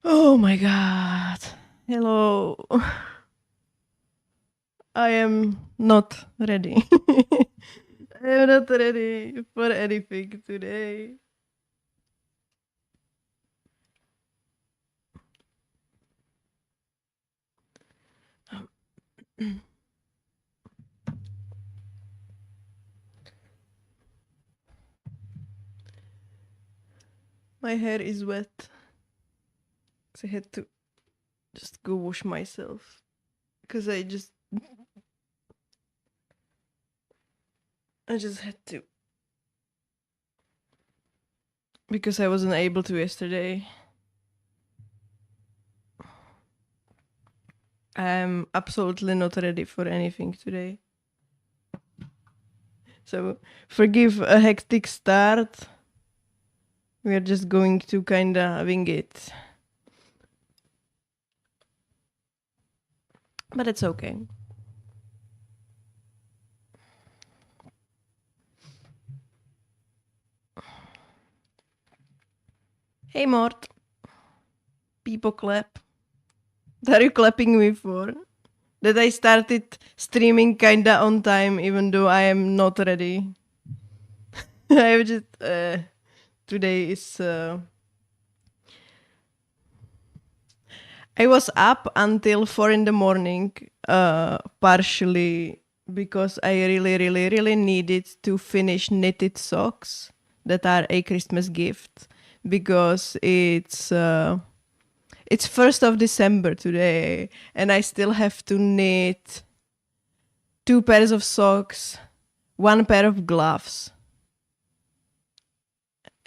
Oh my god. Hello. I am not ready. I am not ready for anything today. My hair is wet. So I had to just go wash myself. Because I just had to. Because I wasn't able to yesterday. I'm absolutely not ready for anything today. So forgive a hectic start. We are just going to kinda wing it. But it's okay. Hey Mort. People clap. What are you clapping me for? That I started streaming kinda on time even though I am not ready. I just today is I was up until 4 in the morning, partially because I really needed to finish knitted socks that are a Christmas gift because it's 1st of December today and I still have to knit 2 pairs of socks, 1 pair of gloves.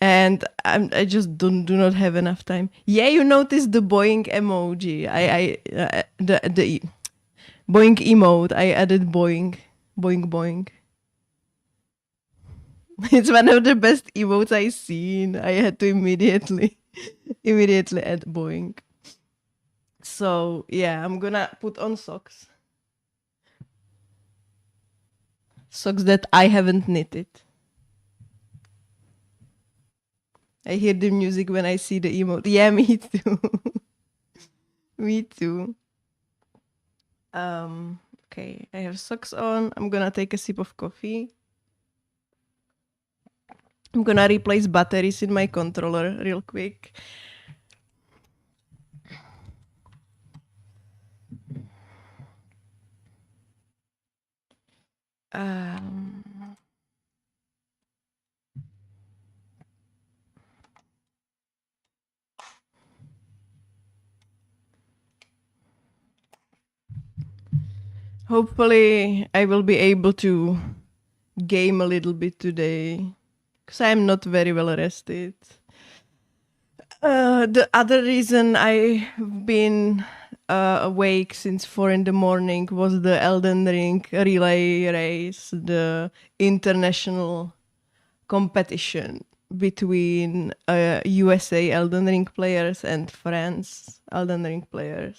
And I just do not have enough time. Yeah, you noticed the boing emoji. The boing emote. I added boing, boing. It's one of the best emotes I seen. I had to immediately add boing. So yeah, I'm gonna put on socks. Socks that I haven't knitted. I hear the music when I see the emote. Yeah, me too. Me too. Okay, I have socks on. I'm gonna take a sip of coffee. I'm gonna replace batteries in my controller real quick. Um, Hopefully, I will be able to game a little bit today because I'm not very well rested. The other reason I've been awake since 4 in the morning was the Elden Ring relay race, the international competition between USA Elden Ring players and France Elden Ring players.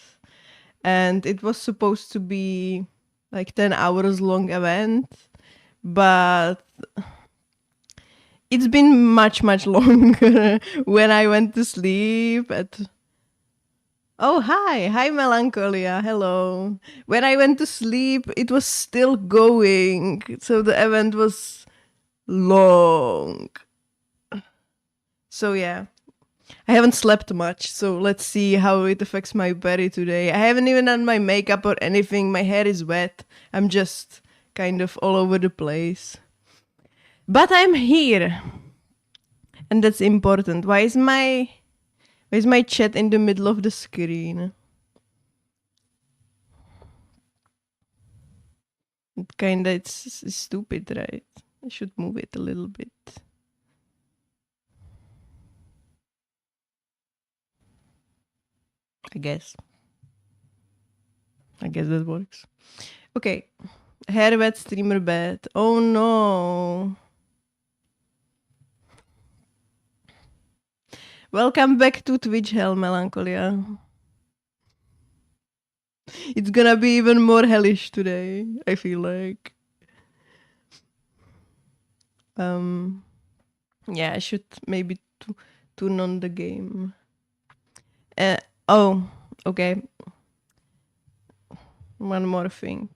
And it was supposed to be like 10 hours long event, but it's been much longer when I went to sleep at Oh, hi Melancholia, hello. When I went to sleep, it was still going, so the event was long. So yeah, I haven't slept much, so let's see how it affects my body today. I haven't even done my makeup or anything. My hair is wet. I'm just kind of all over the place. But I'm here. And that's important. Why is my chat in the middle of the screen? It's stupid, right? I should move it a little bit. I guess. I guess that works. Okay. Hair wet, streamer bad. Oh no. Welcome back to Twitch Hell, Melancholia. It's gonna be even more hellish today, I feel like. Yeah, I should maybe tune on the game. Oh, okay. One more thing.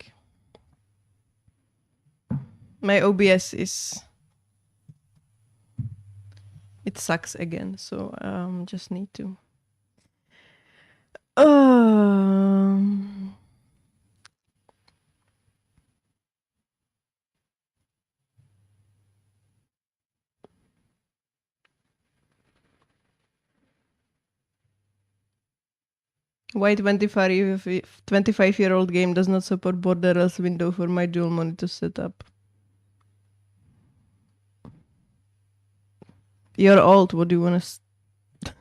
My OBS it sucks again, so just need to. Um, Why 25-year-old game does not support Borderless window for my dual monitor setup? You're old. What do you want to?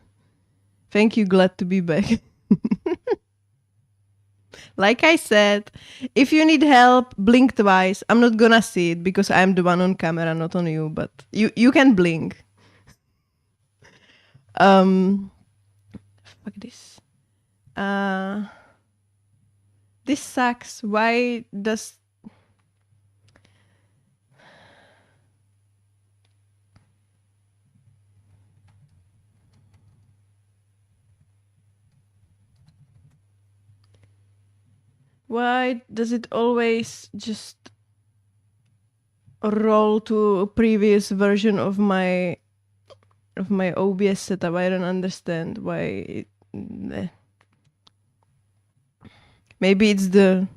Thank you. Glad to be back. Like I said, if you need help, blink twice. I'm not gonna see it because I'm the one on camera, not on you. But you can blink. Fuck this. This sucks. Why does? Why does it always just roll to a previous version of my OBS setup? I don't understand why. Maybe it's the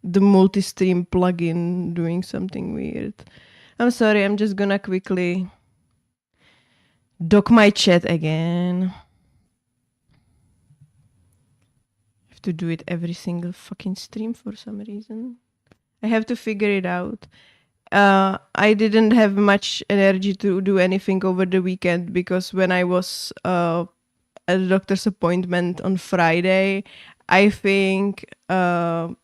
multi-stream plugin doing something weird. I'm sorry, I'm just gonna quickly dock my chat again. I have to do it every single fucking stream for some reason. I have to figure it out. I didn't have much energy to do anything over the weekend because when I was at a doctor's appointment on Friday, I think I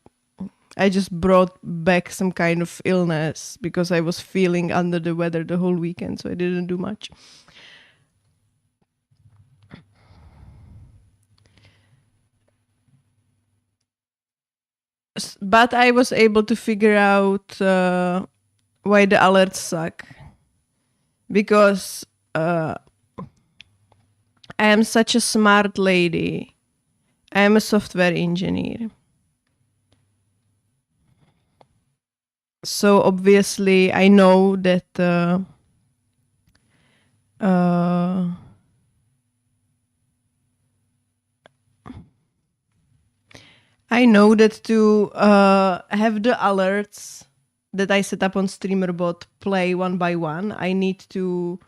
just brought back some kind of illness because I was feeling under the weather the whole weekend, so I didn't do much. But I was able to figure out why the alerts suck. Because I am such a smart lady. I am a software engineer. So obviously I know that I know that to have the alerts that I set up on StreamerBot play one by one, I need to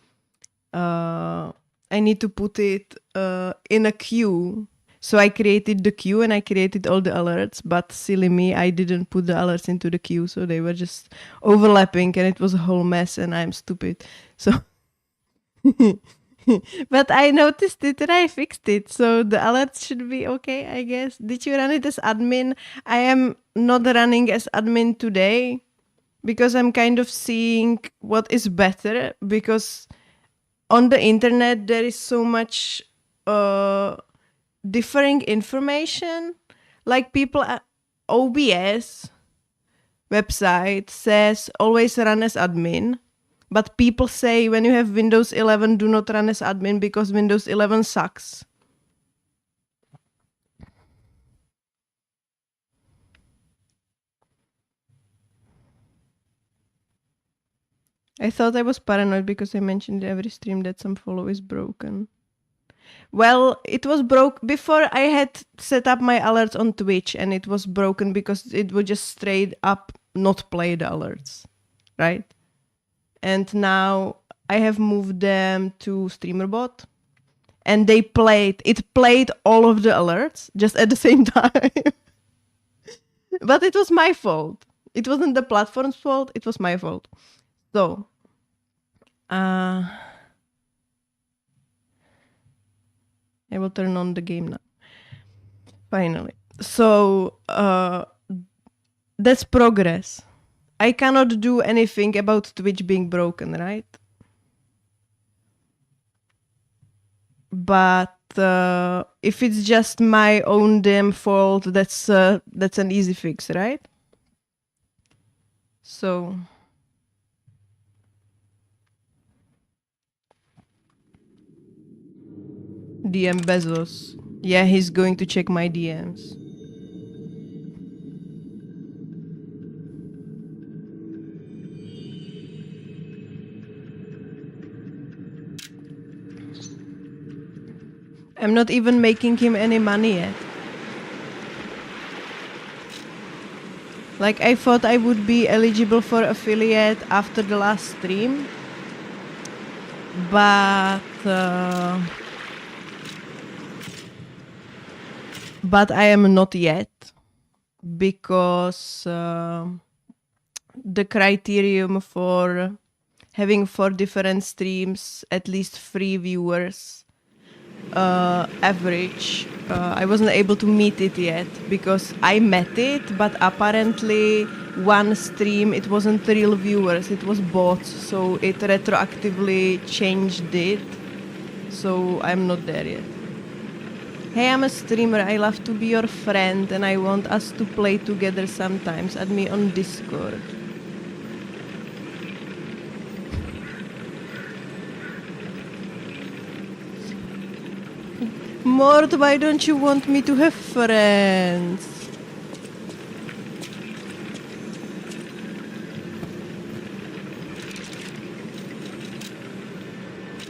put it in a queue. So I created the queue and I created all the alerts, but silly me, I didn't put the alerts into the queue, so they were just overlapping and it was a whole mess and I'm stupid. So but I noticed it and I fixed it, so the alerts should be okay, I guess. Did you run it as admin? I am not running as admin today because I'm kind of seeing what is better, because on the internet there is so much differing information. Like people at OBS website says always run as admin, but people say when you have Windows 11 do not run as admin because Windows 11 sucks. I thought I was paranoid because I mentioned in every stream that some follow is broken. Well, it was broke before I had set up my alerts on Twitch, and it was broken because it would just straight up not play the alerts, right? And now I have moved them to StreamerBot, and it played all of the alerts just at the same time. But it was my fault. It wasn't the platform's fault, it was my fault. So, I will turn on the game now. Finally. So, that's progress. I cannot do anything about Twitch being broken, right? But if it's just my own damn fault, that's an easy fix, right? So DM Bezos. Yeah, he's going to check my DMs. I'm not even making him any money yet. Like, I thought I would be eligible for affiliate after the last stream. But I am not yet. Because the criterion for having 4 different streams, at least 3 viewers average, I wasn't able to meet it yet because I met it, but apparently one stream, it wasn't real viewers, it was bots, so it retroactively changed it. So I'm not there yet. Hey, I'm a streamer, I love to be your friend and I want us to play together sometimes. Add me on Discord. Mort, why don't you want me to have friends?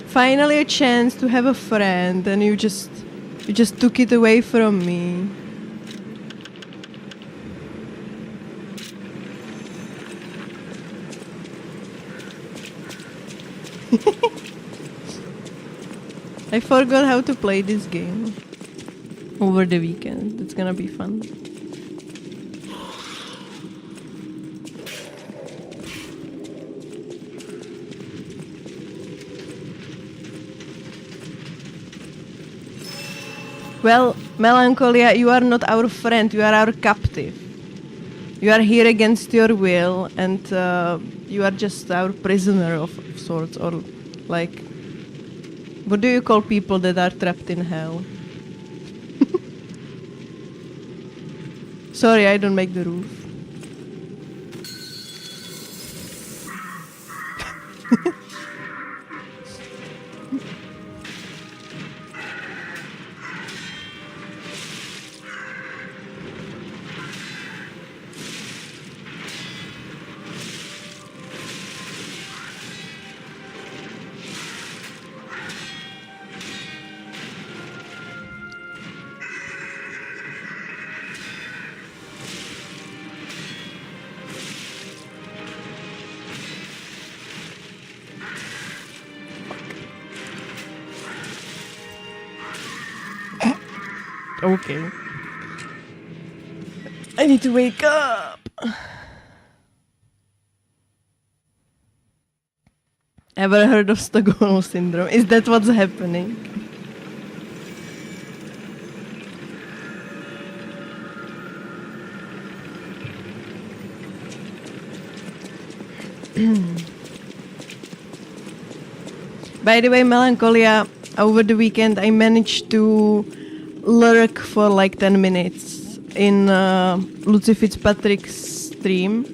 Finally a chance to have a friend and you just took it away from me. I forgot how to play this game over the weekend. It's gonna be fun. Well, Melancholia, you are not our friend, you are our captive. You are here against your will and you are just our prisoner of sorts, or like... What do you call people that are trapped in hell? Sorry, I don't make the rules. Okay. I need to wake up. Ever heard of Stockholm Syndrome? Is that what's happening? By the way, Melancholia, over the weekend I managed to lurk for like 10 minutes in Lucy Fitzpatrick's stream.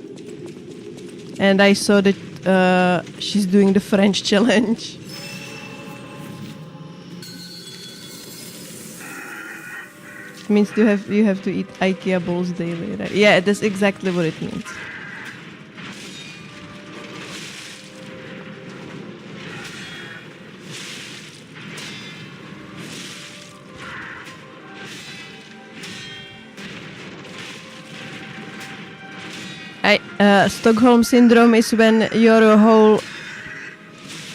And I saw that she's doing the French challenge. It means you have to eat IKEA bowls daily, right? Yeah, that's exactly what it means. Stockholm Syndrome is when your whole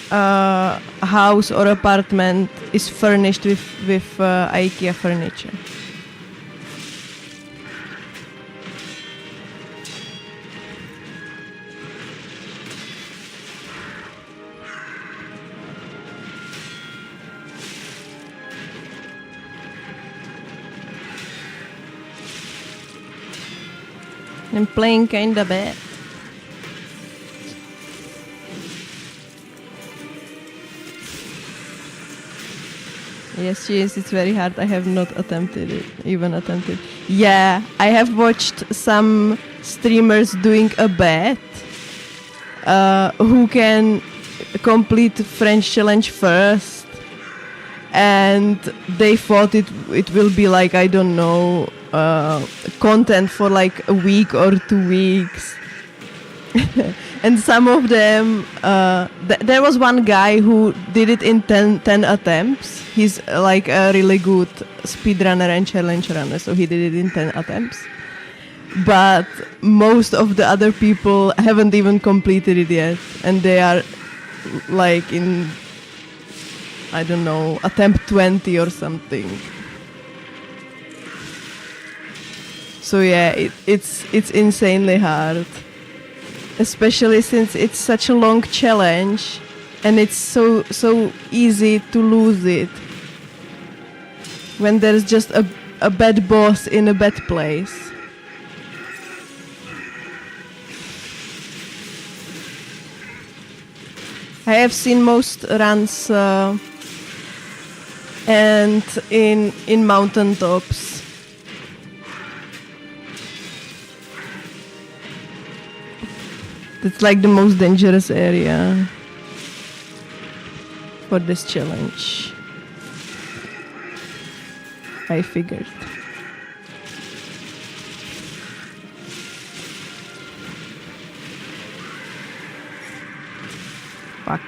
house or apartment is furnished with IKEA furniture. I'm playing kinda bad. Yes, she is. It's very hard. I have not even attempted. Yeah, I have watched some streamers doing a bet who can complete French challenge first. and they thought it will be like, I don't know, content for like a week or 2 weeks. And some of them, there was one guy who did it in 10 attempts. He's like a really good speedrunner and challenge runner, so he did it in 10 attempts. But most of the other people haven't even completed it yet, and they are like in, I don't know, attempt 20 or something. So yeah, it's insanely hard, especially since it's such a long challenge, and it's so easy to lose it when there's just a bad boss in a bad place. I have seen most runs and in mountaintops. It's like the most dangerous area for this challenge, I figured. Fuck.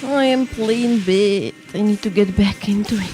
I am playing bit. I need to get back into it.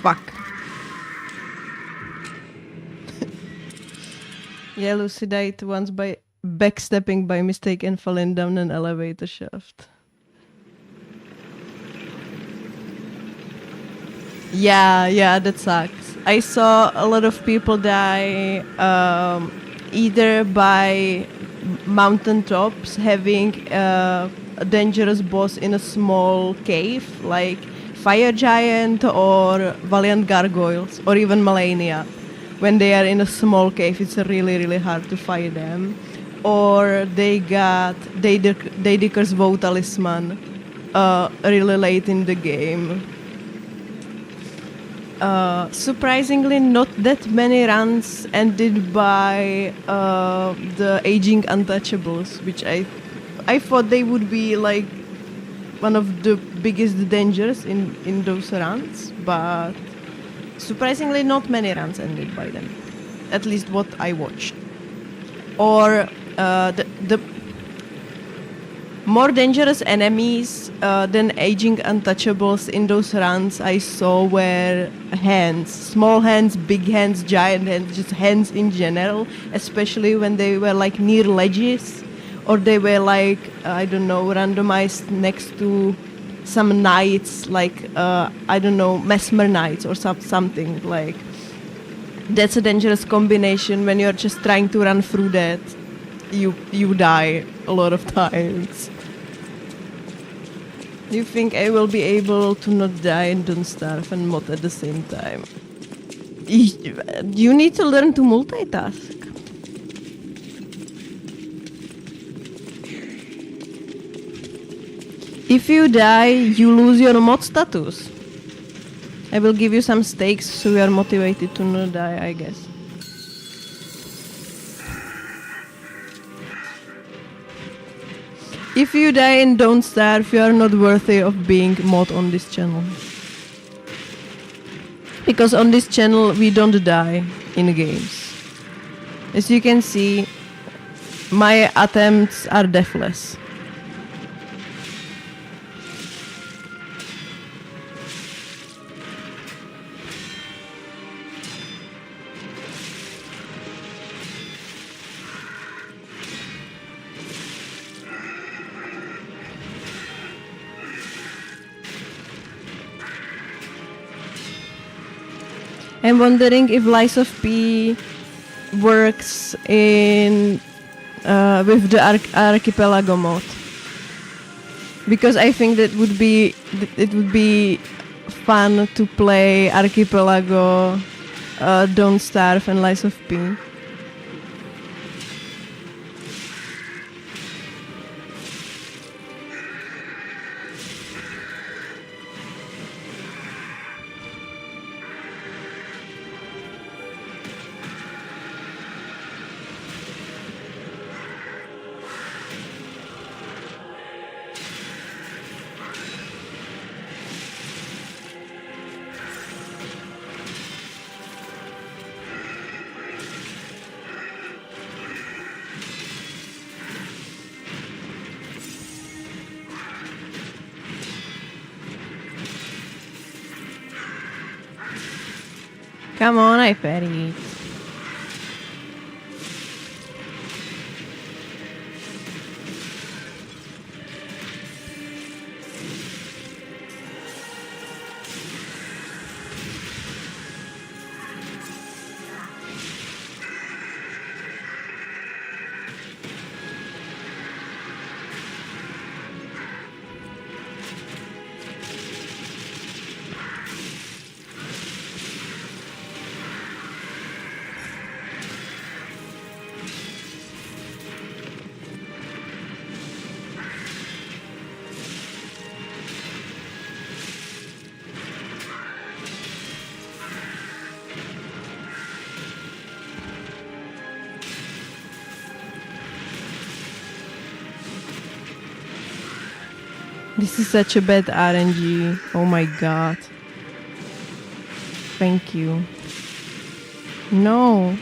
Fuck. Yeah, Lucy died once by backstepping by mistake and falling down an elevator shaft. Yeah, that sucks. I saw a lot of people die either by mountaintops having a dangerous boss in a small cave, like Fire Giant or Valiant Gargoyles, or even Malenia. When they are in a small cave, it's really, really hard to fight them. Or they got Deidecker's Vow Talisman really late in the game. Surprisingly, not that many runs ended by the aging untouchables, which I thought they would be like one of the biggest dangers in those runs, but surprisingly not many runs ended by them, at least what I watched. Or the more dangerous enemies than aging untouchables in those runs I saw were hands. Small hands, big hands, giant hands, just hands in general, especially when they were like near ledges, or they were like, I don't know, randomized next to some knights, like, I don't know, mesmer knights or something. Like, that's a dangerous combination. When you're just trying to run through that, you die a lot of times. Do you think I will be able to not die and don't starve and mod at the same time? You need to learn to multitask. If you die, you lose your mod status. I will give you some stakes so you are motivated to not die, I guess. If you die and don't starve, you are not worthy of being mod on this channel. Because on this channel we don't die in games. As you can see, my attempts are deathless. I'm wondering if Lies of P works in with the Archipelago mode, because I think that it would be fun to play Archipelago, Don't Starve, and Lies of P. Come on, I parried. This is such a bad RNG. Oh my god. Thank you. No.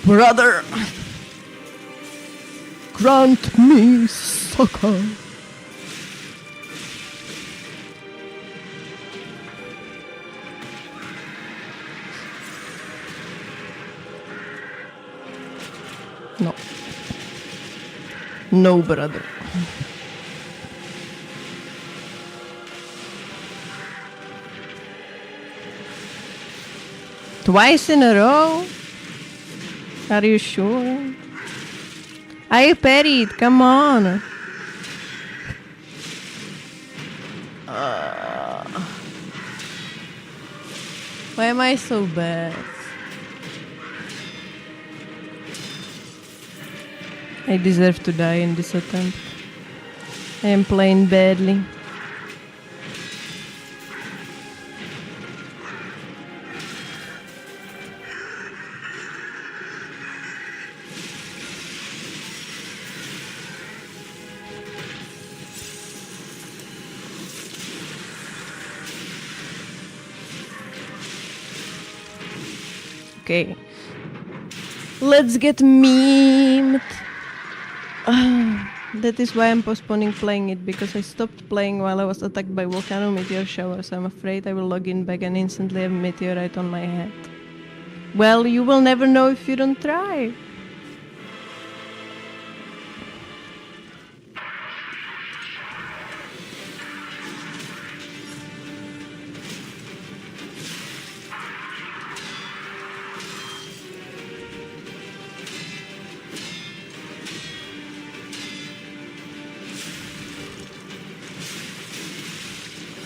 Brother! Grant me succor. No. No, brother. Twice in a row? Are you sure? I parried, come on. Why am I so bad? I deserve to die in this attempt. I am playing badly. Okay. Let's get memed. That is why I'm postponing playing it, because I stopped playing while I was attacked by volcano meteor showers. I'm afraid I will log in back and instantly have a meteorite on my head. Well, you will never know if you don't try.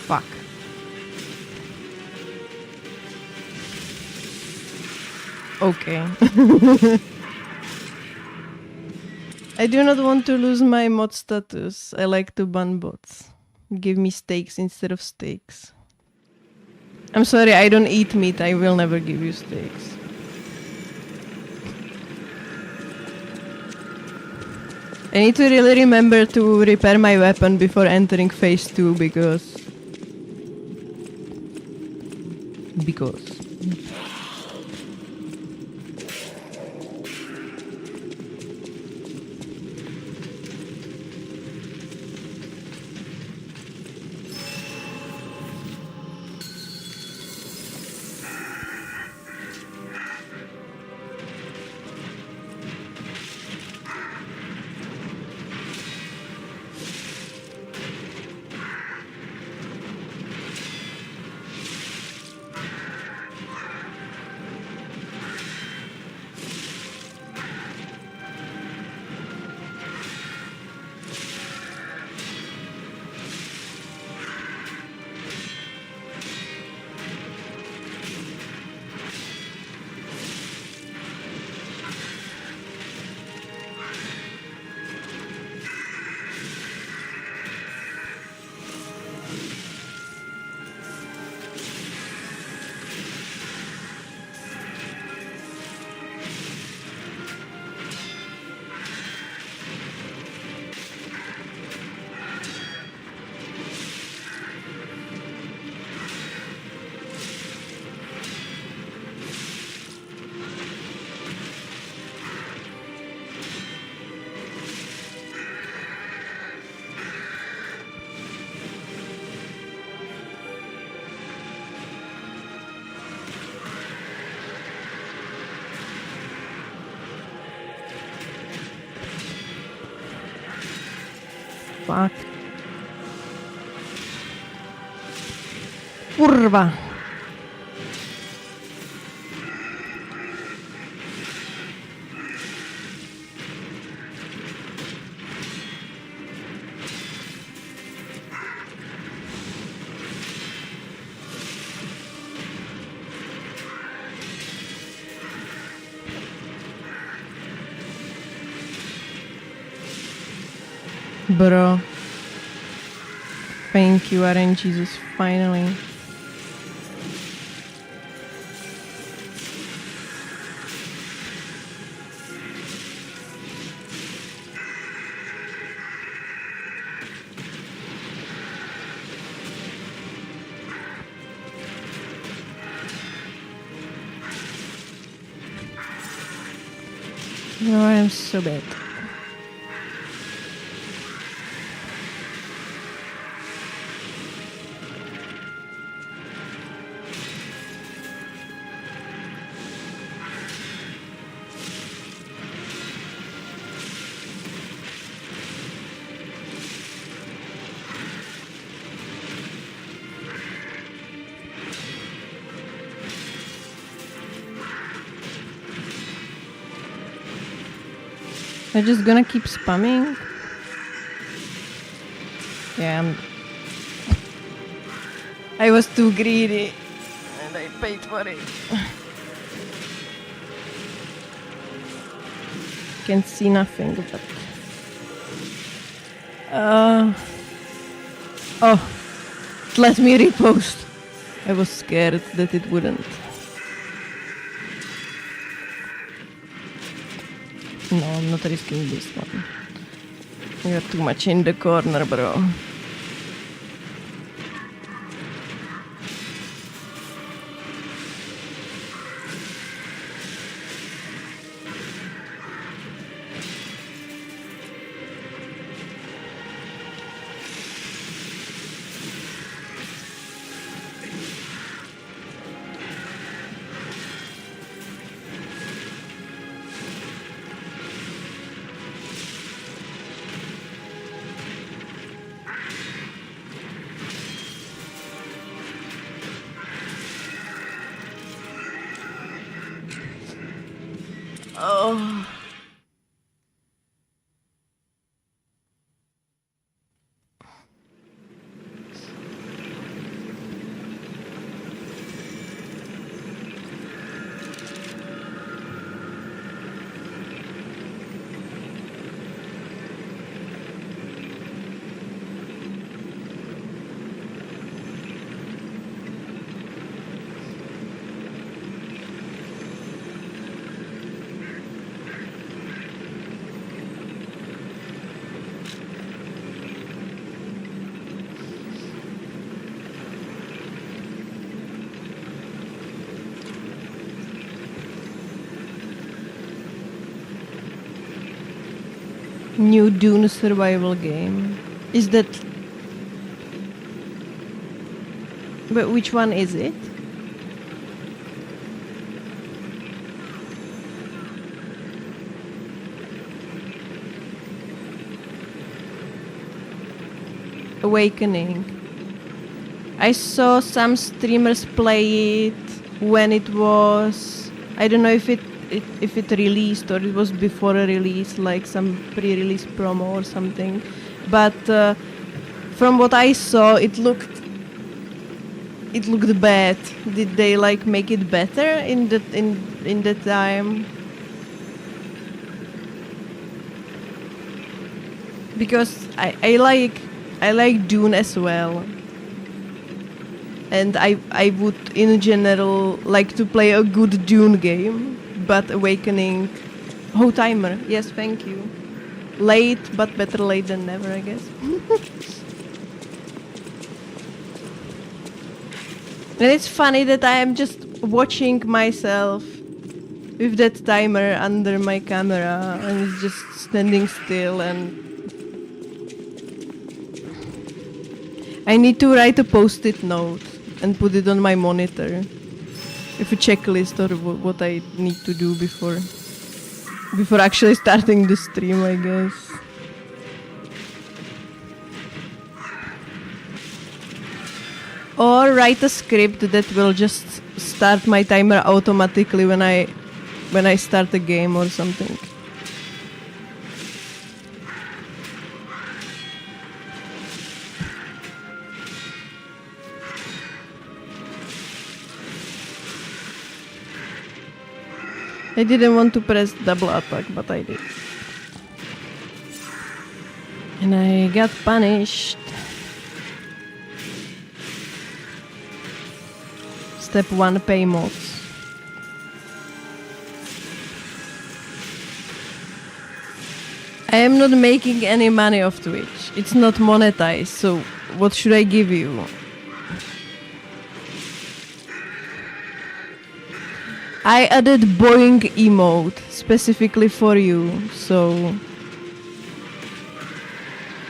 Fuck. Okay. I do not want to lose my mod status. I like to ban bots. Give me steaks instead of steaks. I'm sorry, I don't eat meat. I will never give you steaks. I need to really remember to repair my weapon before entering phase 2 because... Fuck. Kurva. Bro. Thank you, RNG Jesus, finally. No, I am so bad. I'm just gonna keep spamming. Yeah, I was too greedy and I paid for it. Can see nothing, but... Oh, let me repost. I was scared that it wouldn't. No, I'm not risking this one. You're too much in the corner, bro. Oh. New Dune survival game. Is that... But which one is it? Awakening. I saw some streamers play it when it was... I don't know if it released or it was before a release, like some pre-release promo or something. But from what I saw, it looked bad. Did they like make it better in the time? Because I like Dune as well. And I would in general like to play a good Dune game, but Awakening... Oh, timer. Yes, thank you. Late, but better late than never, I guess. And it's funny that I am just watching myself with that timer under my camera and it's just standing still, and I need to write a post-it note and put it on my monitor with a checklist or what I need to do before actually starting the stream, I guess. Or write a script that will just start my timer automatically when I start a game or something. I didn't want to press double attack, but I did. And I got punished. Step 1, pay mods. I am not making any money off Twitch. It's not monetized, so what should I give you? I added boing emote specifically for you, so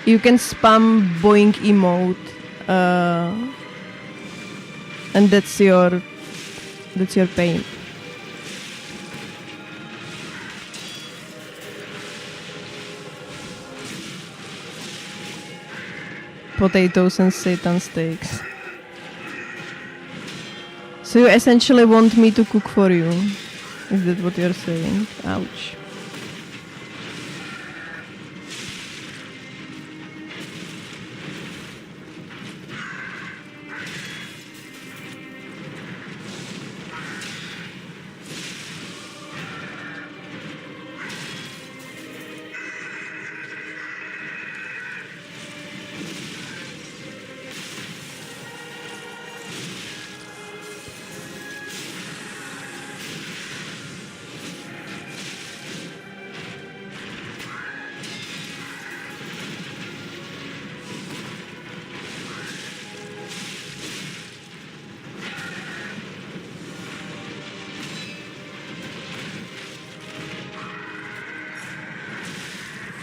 you can spam boing emote, and that's your pay. Potatoes and seitan steaks. So you essentially want me to cook for you? Is that what you're saying? Ouch.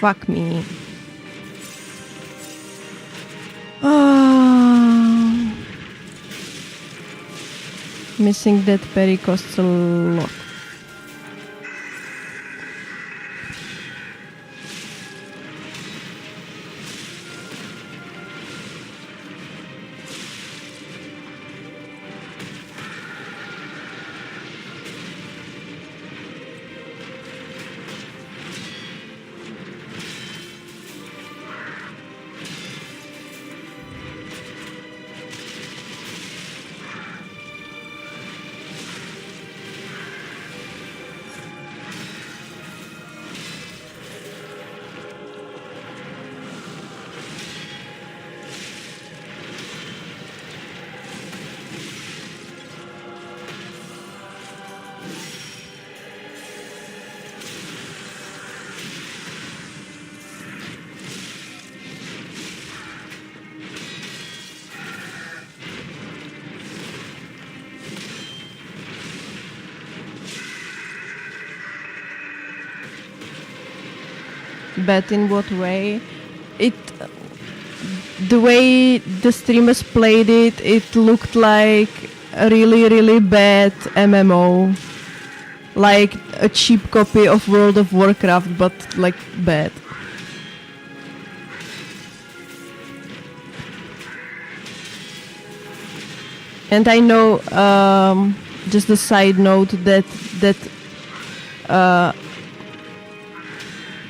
Fuck me. Missing that berry costs a lot. Bad in what way? It the way the streamers played it, it looked like a really, really bad MMO. Like a cheap copy of World of Warcraft, but like bad. And I know, just a side note, uh,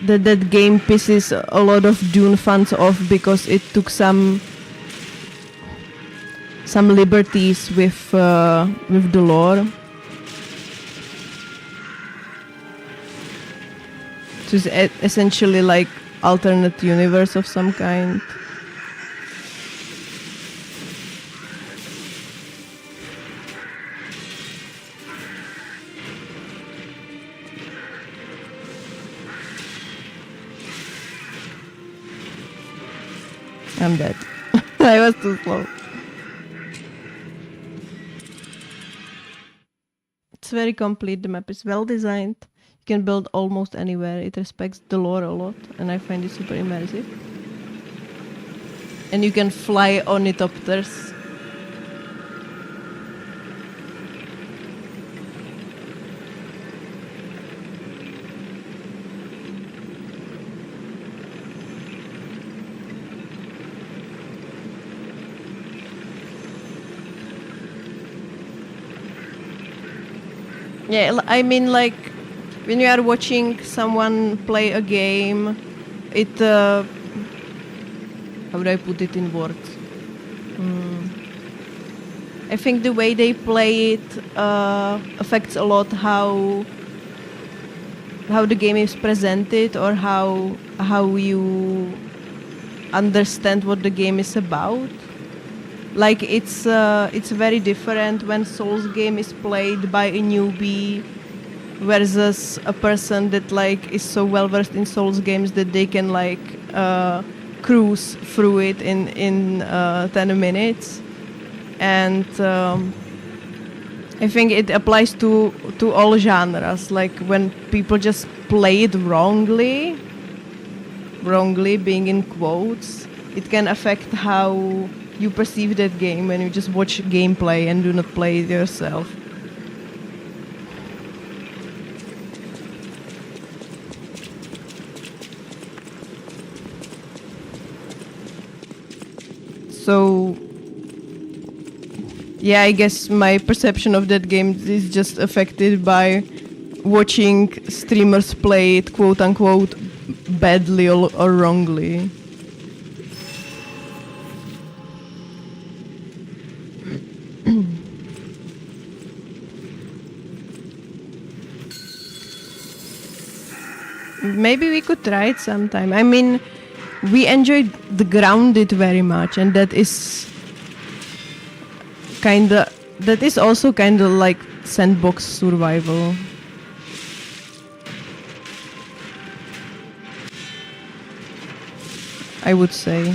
that game pisses a lot of Dune fans off because it took some liberties with the lore. So it's essentially like alternate universe of some kind. I'm dead. I was too slow. It's very complete. The map is well designed. You can build almost anywhere. It respects the lore a lot, and I find it super immersive. And you can fly ornithopters. Yeah, I mean, like, when you are watching someone play a game, it, how do I put it in words? I think the way they play it affects a lot how the game is presented, or how you understand what the game is about. Like, it's very different when Souls game is played by a newbie versus a person that like is so well versed in Souls games that they can like cruise through it in 10 minutes. And I think it applies to all genres. Like, when people just play it wrongly being in quotes, it can affect how you perceive that game when you just watch gameplay and do not play it yourself. So, yeah, I guess my perception of that game is just affected by watching streamers play it, quote unquote, badly or wrongly. Maybe we could try it sometime. I mean, we enjoyed the Grounded very much, and that is also kinda like sandbox survival. I would say.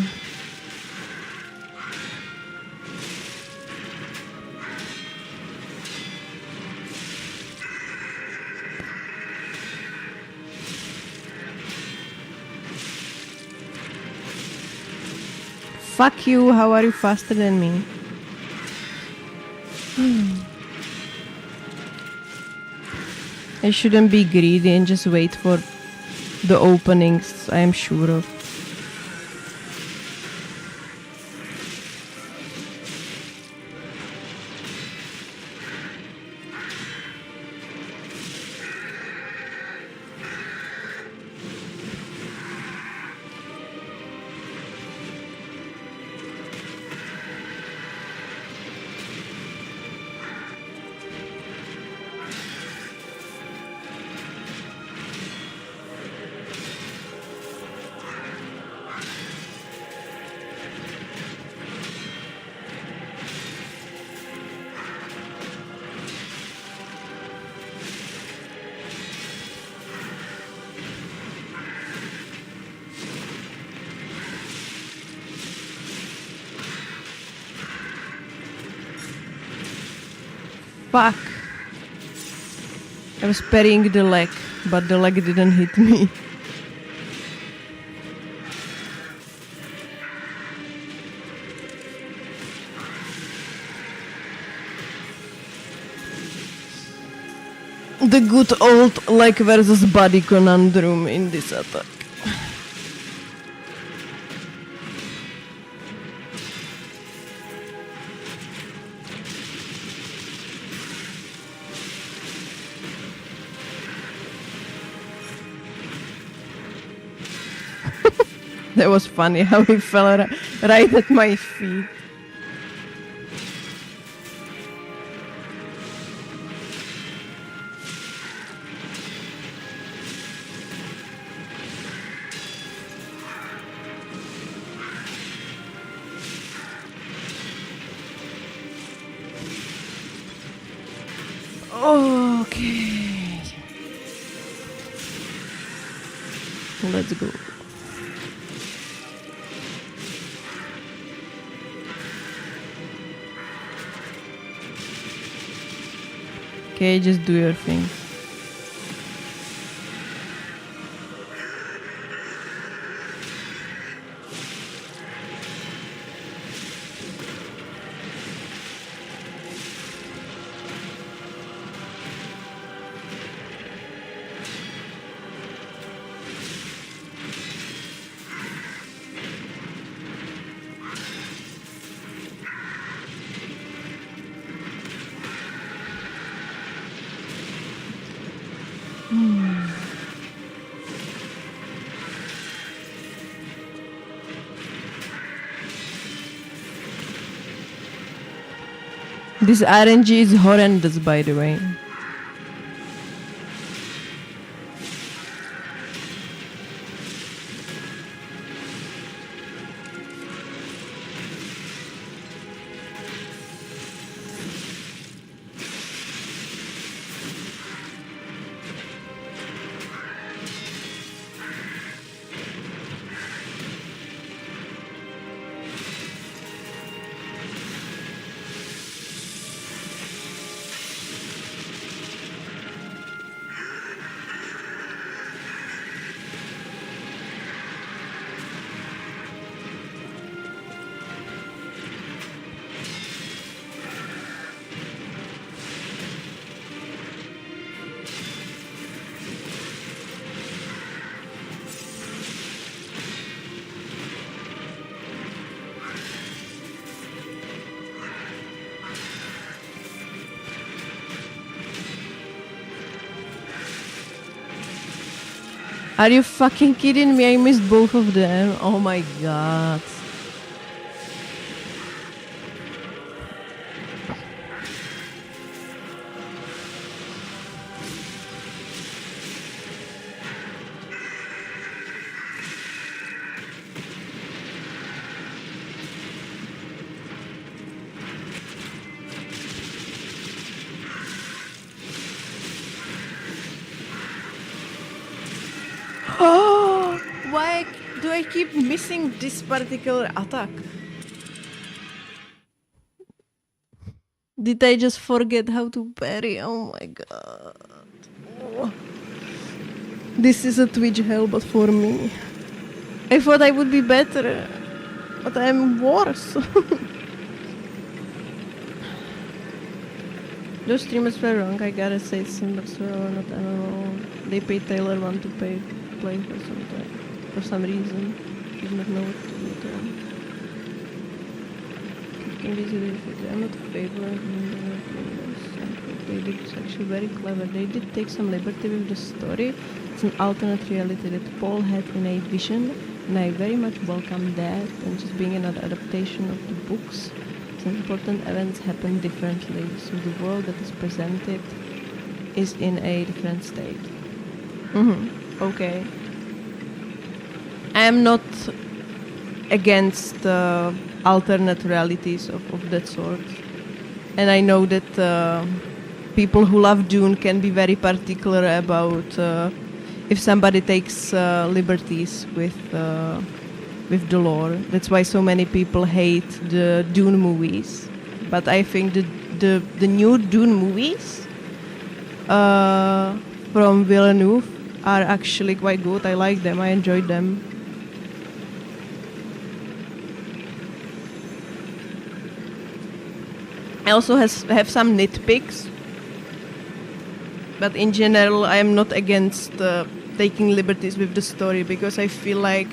Fuck you, how are you faster than me? I shouldn't be greedy and just wait for the openings I am sure of. Fuck. I was parrying the leg, but the leg didn't hit me. The good old leg versus body conundrum in this attack. That was funny how he fell right at my feet. Okay. Let's go. Okay, just do your thing. This RNG is horrendous, by the way. Are you fucking kidding me? I missed both of them. Oh my god. Oh, why do I keep missing this particular attack? Did I just forget how to parry? Oh my god. Oh. This is a Twitch hell, but for me. I thought I would be better, but I'm worse. Those streamers were wrong, I gotta say Simba's were not MMO. They paid Taylor one to play for some reason. She did not know what to do to them. I'm not a favorite. They did it's actually very clever. They did take some liberty with the story. It's an alternate reality that Paul had in a vision, and I very much welcome that. And just being another adaptation of the books, some important events happen differently, so the world that is presented is in a different state. Okay. I am not against alternate realities of that sort. And I know that people who love Dune can be very particular about if somebody takes liberties with the lore. That's why so many people hate the Dune movies. But I think the new Dune movies from Villeneuve are actually quite good. I like them. I enjoyed them. I also have some nitpicks. But in general, I am not against taking liberties with the story, because I feel like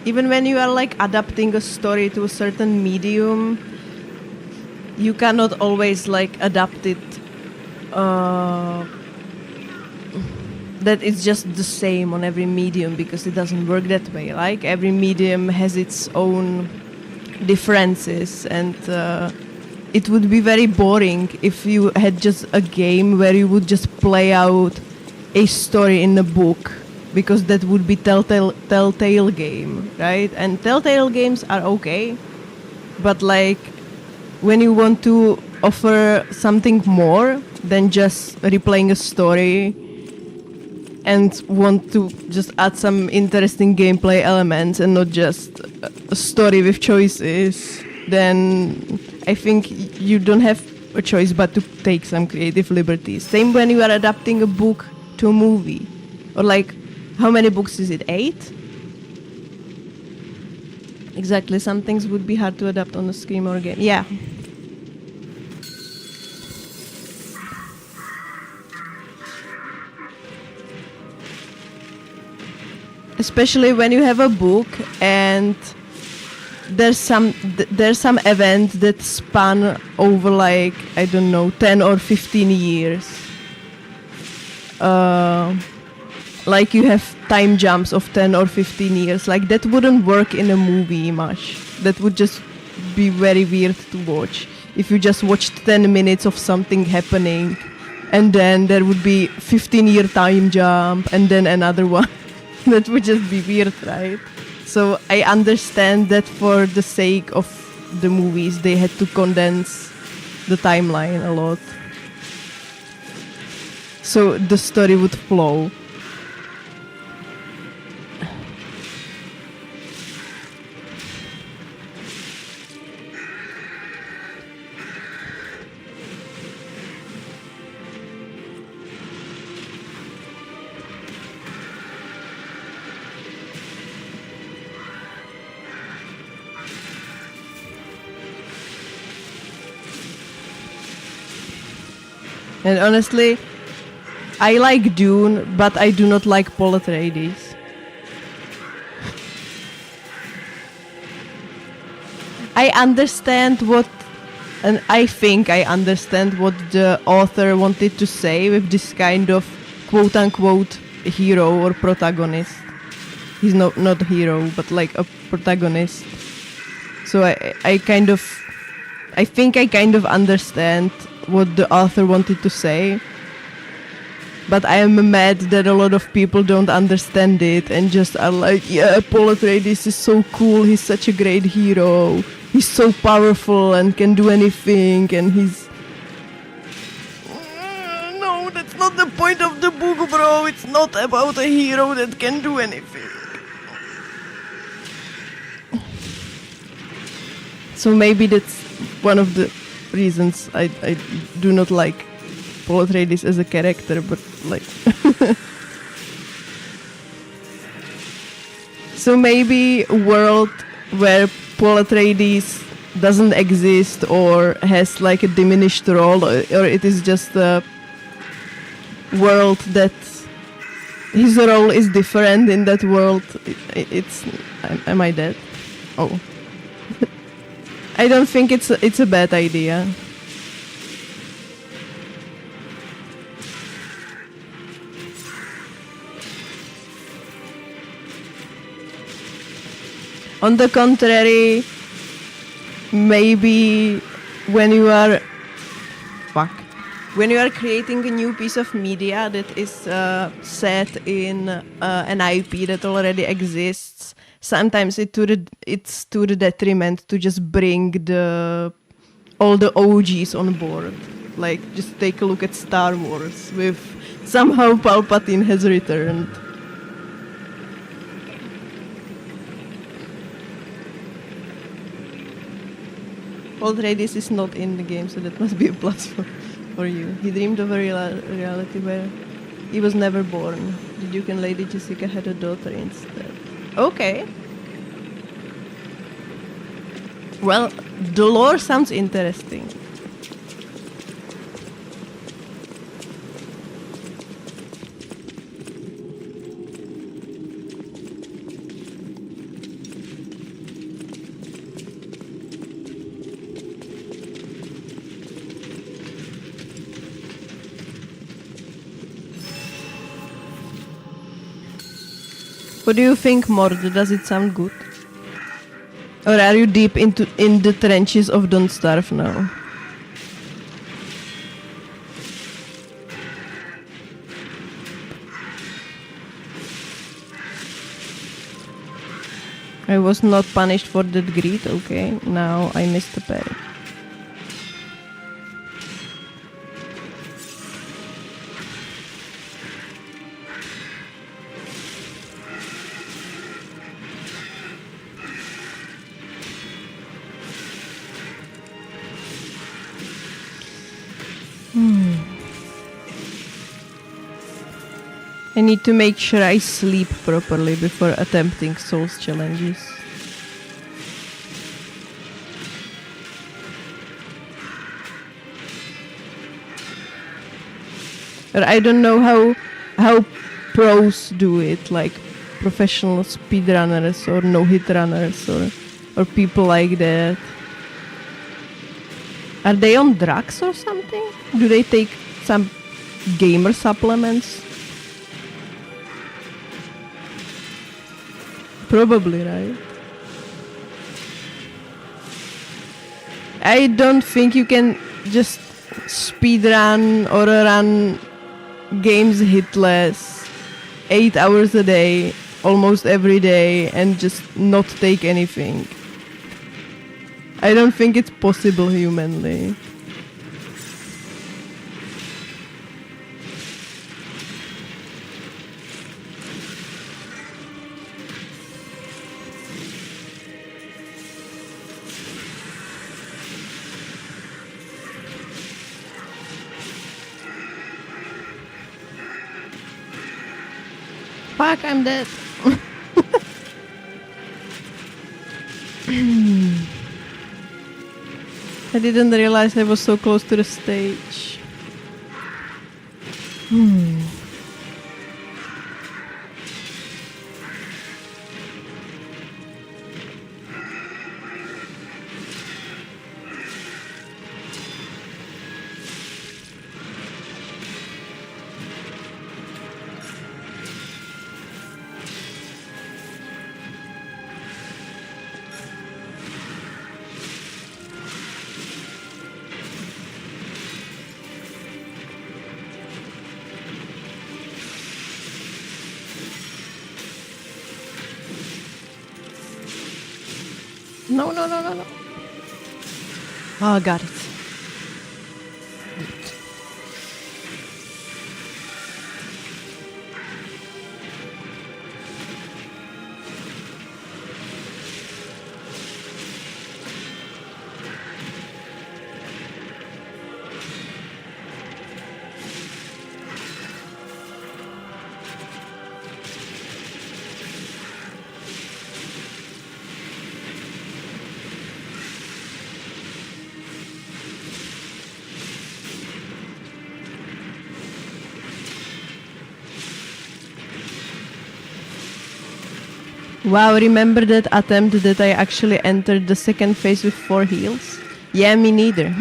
even when you are like adapting a story to a certain medium, you cannot always like adapt it that it's just the same on every medium, because it doesn't work that way. Like every medium has its own differences, and it would be very boring if you had just a game where you would just play out a story in a book, because that would be telltale game, right? And telltale games are okay, but like when you want to offer something more than just replaying a story and want to just add some interesting gameplay elements and not just a story with choices, then I think you don't have a choice but to take some creative liberties. Same when you are adapting a book to a movie. Or like, how many books is it? 8? Exactly, some things would be hard to adapt on a screen or game. Yeah. Especially when you have a book and there's some event that span over like, I don't know, 10 or 15 years. Like you have time jumps of 10 or 15 years. Like that wouldn't work in a movie much. That would just be very weird to watch. If you just watched 10 minutes of something happening and then there would be 15-year time jump and then another one. That would just be weird, right? So I understand that for the sake of the movies, they had to condense the timeline a lot, so the story would flow. And honestly, I like Dune, but I do not like Paul Atreides. I understand and I think I understand what the author wanted to say with this kind of quote-unquote hero or protagonist. He's not a hero, but like a protagonist. So I think I kind of understand what the author wanted to say, but I am mad that a lot of people don't understand it and just are like, yeah, Paul Atreides is so cool, he's such a great hero, he's so powerful and can do anything, and he's... No, that's not the point of the book, bro. It's not about a hero that can do anything. So maybe that's one of the reasons I do not like Paul Atreides as a character, but like... So maybe a world where Paul Atreides doesn't exist or has like a diminished role, or it is just a world that his role is different in that world. It's... Am I dead? Oh. I don't think it's a bad idea. On the contrary, maybe when you are creating a new piece of media that is set in an IP that already exists, sometimes it's to the detriment to just bring all the OGs on board. Like, just take a look at Star Wars, with somehow Palpatine has returned. Paul Atreides is not in the game, so that must be a plus for you. He dreamed of a reality where he was never born. The Duke and Lady Jessica had a daughter instead. Okay. Well, the lore sounds interesting. What do you think, Mord? Does it sound good? Or are you deep in the trenches of Don't Starve now? I was not punished for that greed, okay. Now I missed the parry. I need to make sure I sleep properly before attempting Souls challenges. But I don't know how pros do it, like professional speedrunners or no-hit runners or people like that. Are they on drugs or something? Do they take some gamer supplements? Probably, right? I don't think you can just speedrun or run games hitless 8 hours a day, almost every day, and just not take anything. I don't think it's possible humanly. Fuck, I'm dead. I didn't realize I was so close to the stage. No, no, no, no, no. Oh, got it. Good. Wow, remember that attempt that I actually entered the second phase with 4 heals? Yeah, me neither.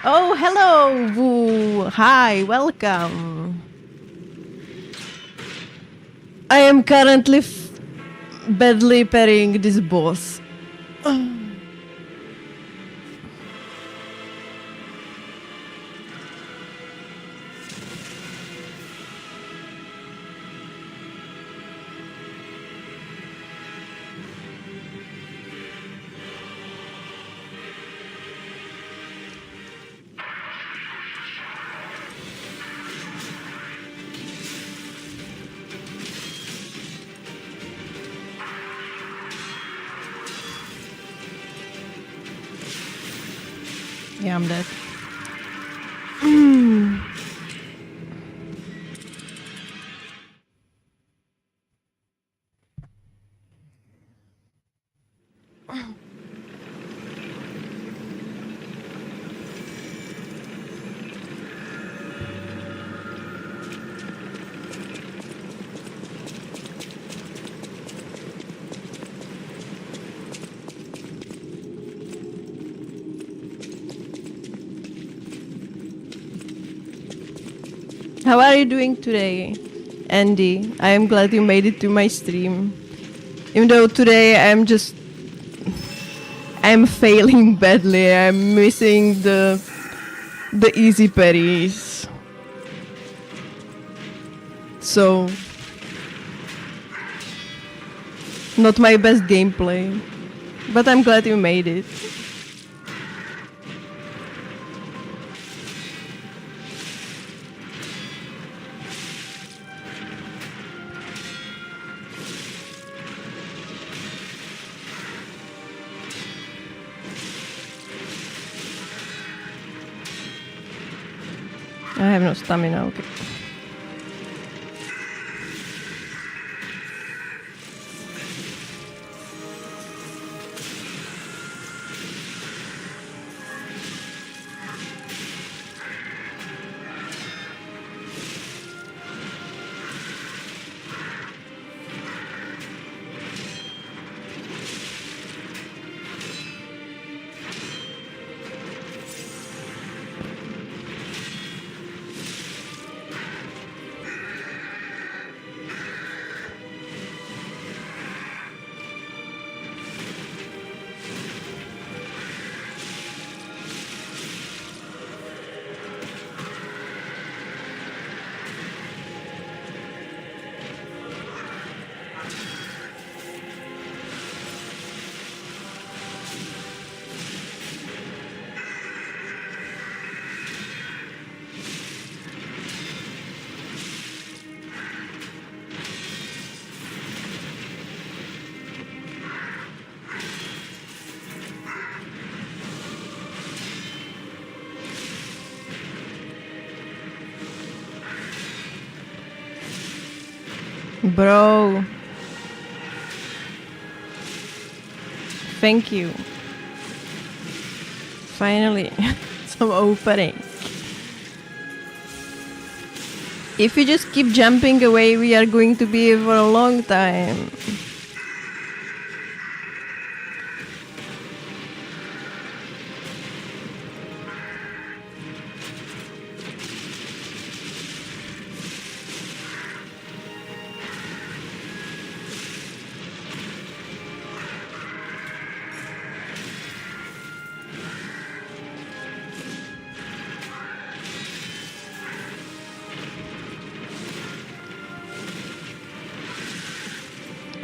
Oh, hello, Woo. Hi, welcome. I am currently badly parrying this boss. Yeah, I'm dead. How are you doing today, Andy? I am glad you made it to my stream. Even though today I'm failing badly. I'm missing the easy parries. So not my best gameplay. But I'm glad you made it. I have no stamina, okay. Bro. Thank you. Finally, some opening. If you just keep jumping away, we are going to be here for a long time.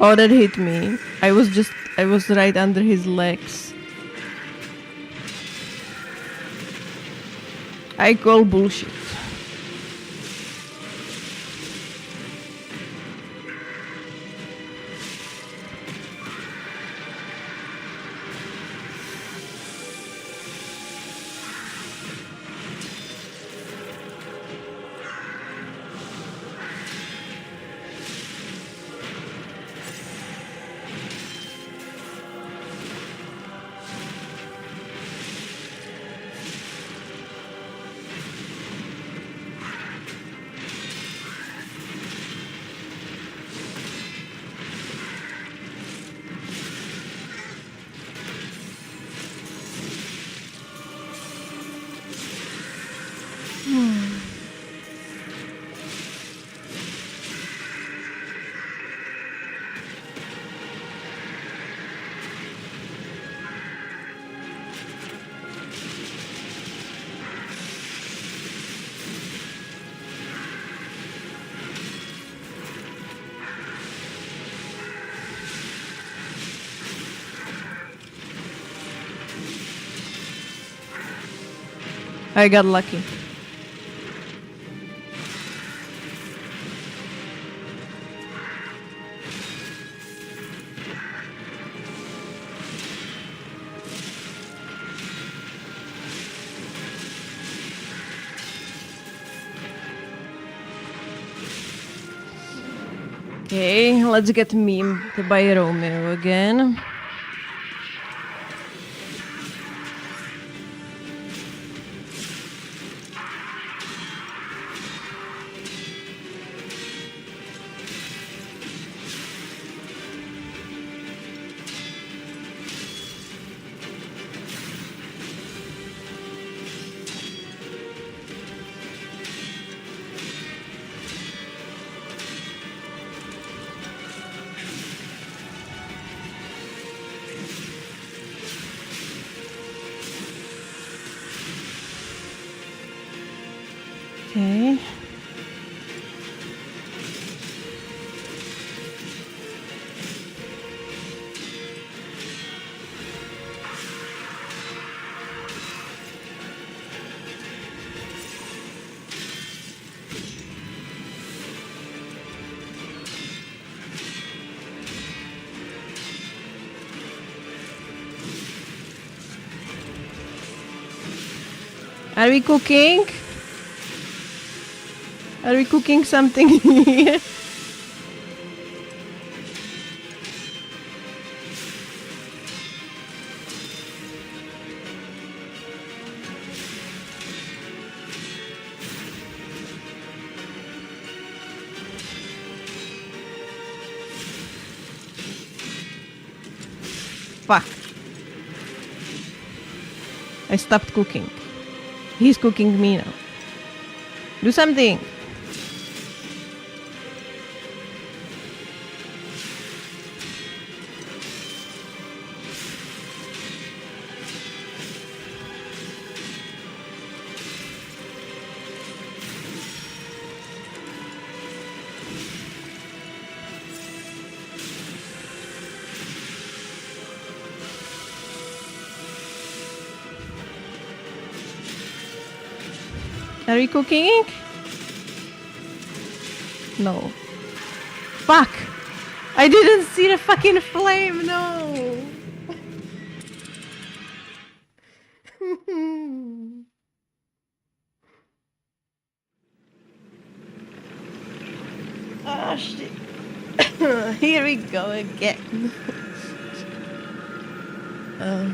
Oh, that hit me. I was right under his legs. I call bullshit. I got lucky. Okay, let's get memed by Romeo again. Okay. Are we cooking? Are we cooking something here? Fuck. I stopped cooking. He's cooking me now. Do something. Are we cooking? No. Fuck! I didn't see the fucking flame, no! Oh shit. Here we go again. Oh.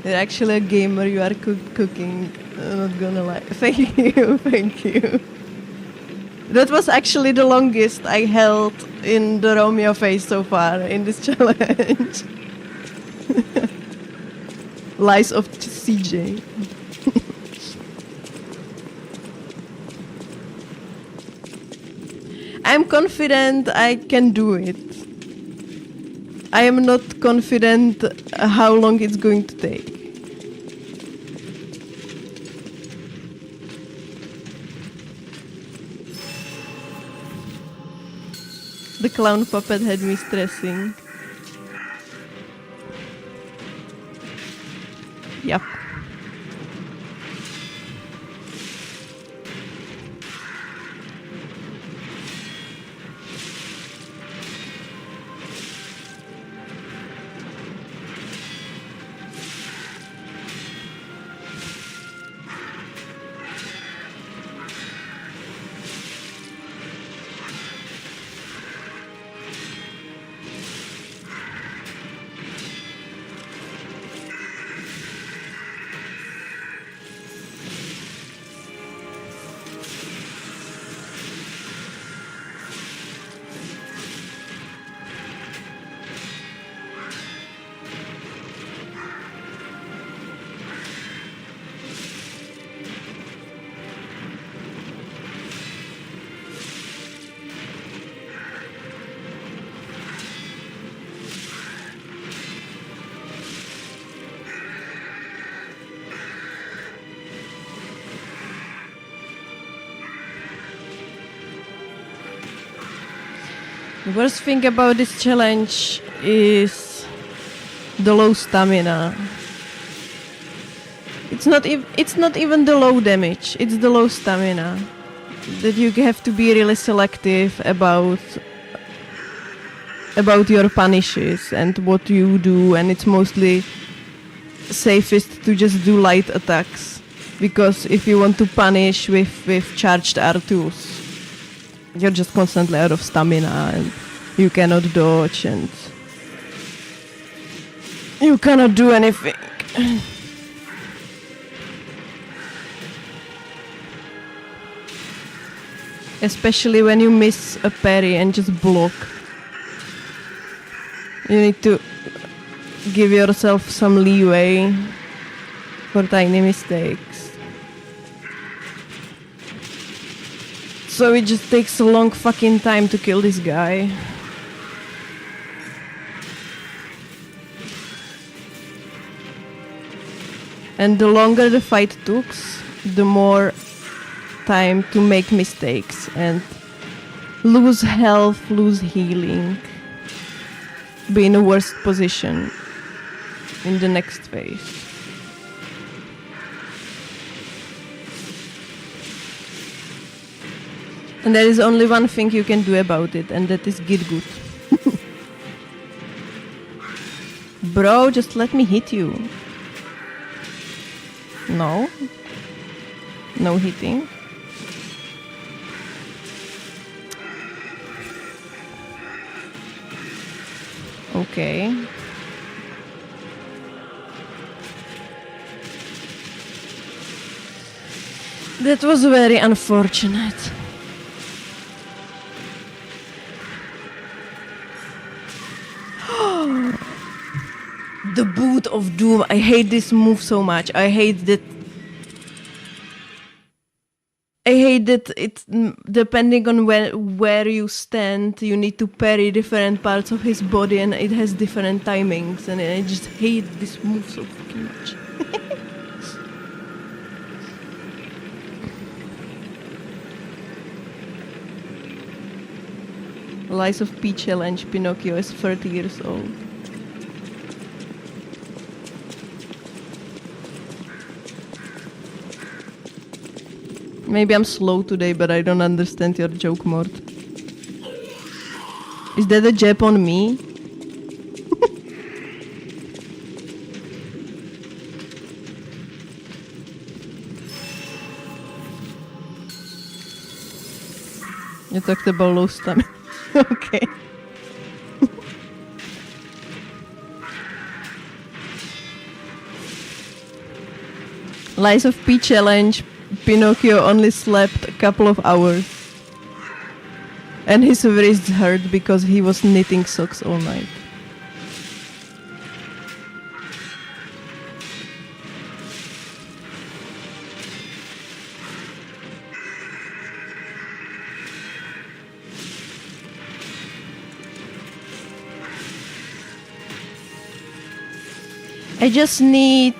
You're actually a gamer, you are cooking. I'm not gonna lie. Thank you, thank you. That was actually the longest I held in the Romeo phase so far in this challenge. Lies of CJ. I'm confident I can do it. I am not confident how long it's going to take. The clown puppet had me stressing. Yep. The worst thing about this challenge is the low stamina. It's not even the low damage, it's the low stamina. That you have to be really selective about your punishes and what you do, and it's mostly safest to just do light attacks. Because if you want to punish with charged R2s, you're just constantly out of stamina and you cannot dodge and you cannot do anything. Especially when you miss a parry and just block. You need to give yourself some leeway for tiny mistakes. So it just takes a long fucking time to kill this guy. And the longer the fight took, the more time to make mistakes and lose health, lose healing, be in a worse position in the next phase. And there is only one thing you can do about it, and that is get good. Bro, just let me hit you. No. No hitting. Okay. That was very unfortunate. The Boot of Doom. I hate this move so much. I hate that it's depending on where you stand, you need to parry different parts of his body and it has different timings, and I just hate this move so fucking much. Lies of P challenge. Pinocchio is 30 years old. Maybe I'm slow today, but I don't understand your joke, Mort. Is that a jab on me? You talked about low stamina. Okay. Lies of P challenge. Pinocchio only slept a couple of hours. And his wrist hurt because he was knitting socks all night. I just need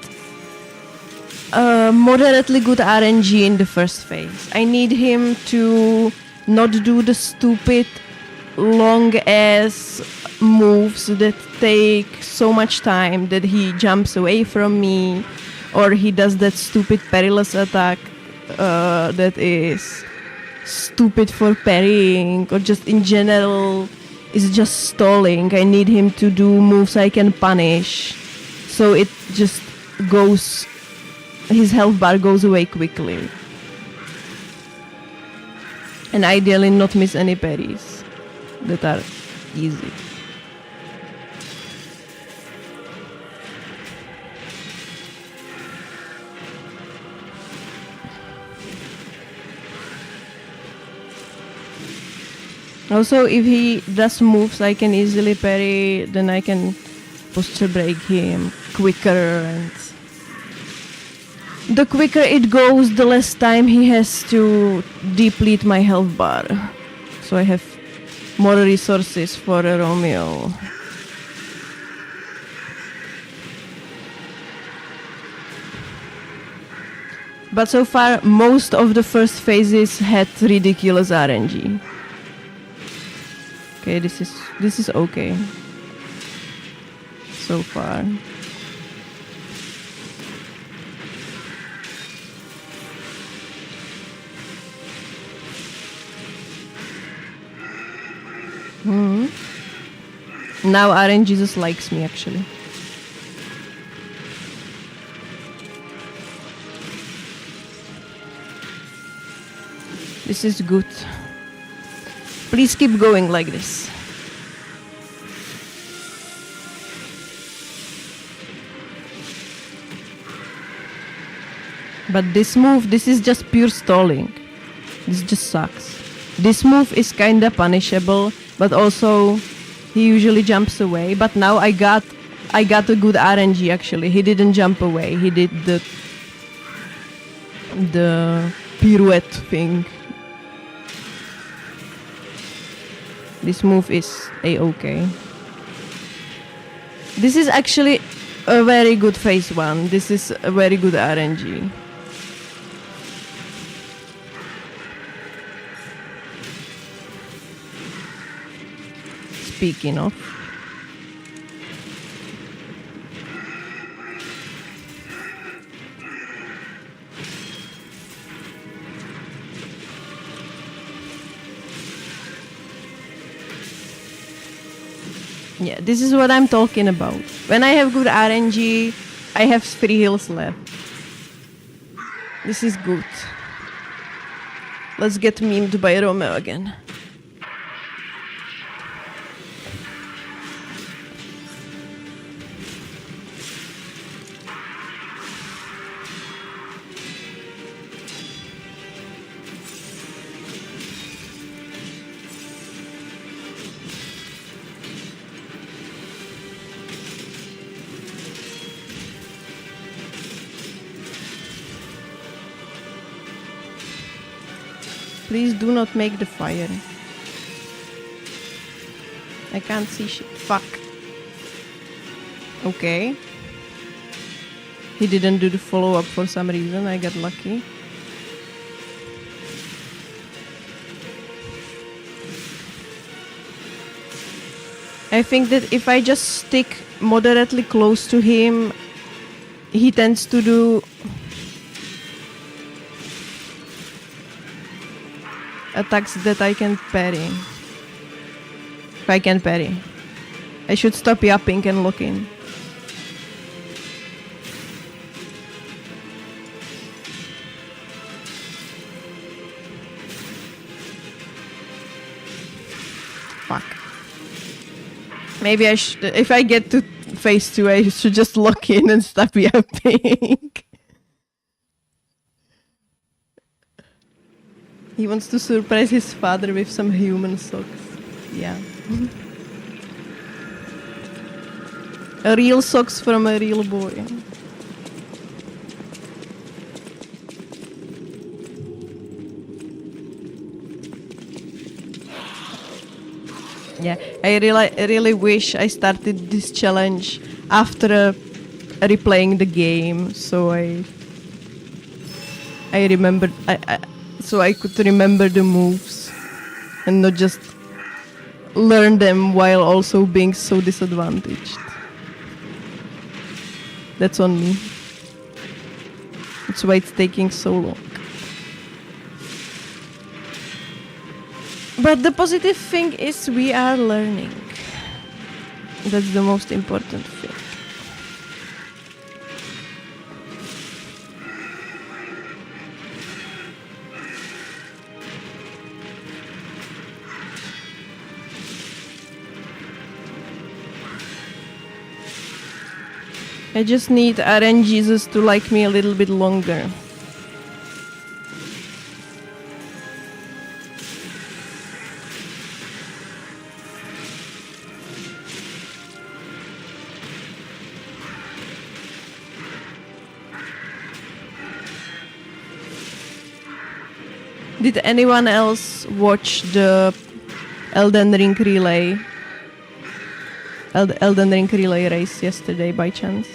moderately good RNG in the first phase. I need him to not do the stupid long ass moves that take so much time that he jumps away from me, or he does that stupid perilous attack that is stupid for parrying, or just in general is just stalling. I need him to do moves I can punish, so it just goes, his health bar goes away quickly. And ideally not miss any parries that are easy. Also, if he does moves I can easily parry, then I can posture break him quicker, and the quicker it goes, the less time he has to deplete my health bar. So I have more resources for a Romeo. But so far, most of the first phases had ridiculous RNG. Okay, this is okay. So far. Now RNG just likes me, actually. This is good. Please keep going like this. But this move, this is just pure stalling. This just sucks. This move is kinda punishable, but also he usually jumps away. But now I got a good RNG actually. He didn't jump away. He did the pirouette thing. This move is a-okay. This is actually a very good phase 1. This is a very good RNG. Speaking of. Yeah, this is what I'm talking about. When I have good RNG, I have 3 heals left. This is good. Let's get memed by Romeo again. Please do not make the fire. I can't see shit. Fuck. Okay. He didn't do the follow-up for some reason. I got lucky. I think that if I just stick moderately close to him, he tends to do attacks that I can parry. If I can parry. I should stop yapping and looking. Fuck. Maybe I should, if I get to phase 2, I should just lock in and stop yapping. He wants to surprise his father with some human socks. Yeah. A real socks from a real boy. Yeah, I really wish I started this challenge after replaying the game, so I remembered so I could remember the moves and not just learn them while also being so disadvantaged. That's on me. That's why it's taking so long. But the positive thing is we are learning. That's the most important thing. I just need RNGesus to like me a little bit longer. Did anyone else watch the Elden Ring relay? Elden Ring relay race yesterday by chance?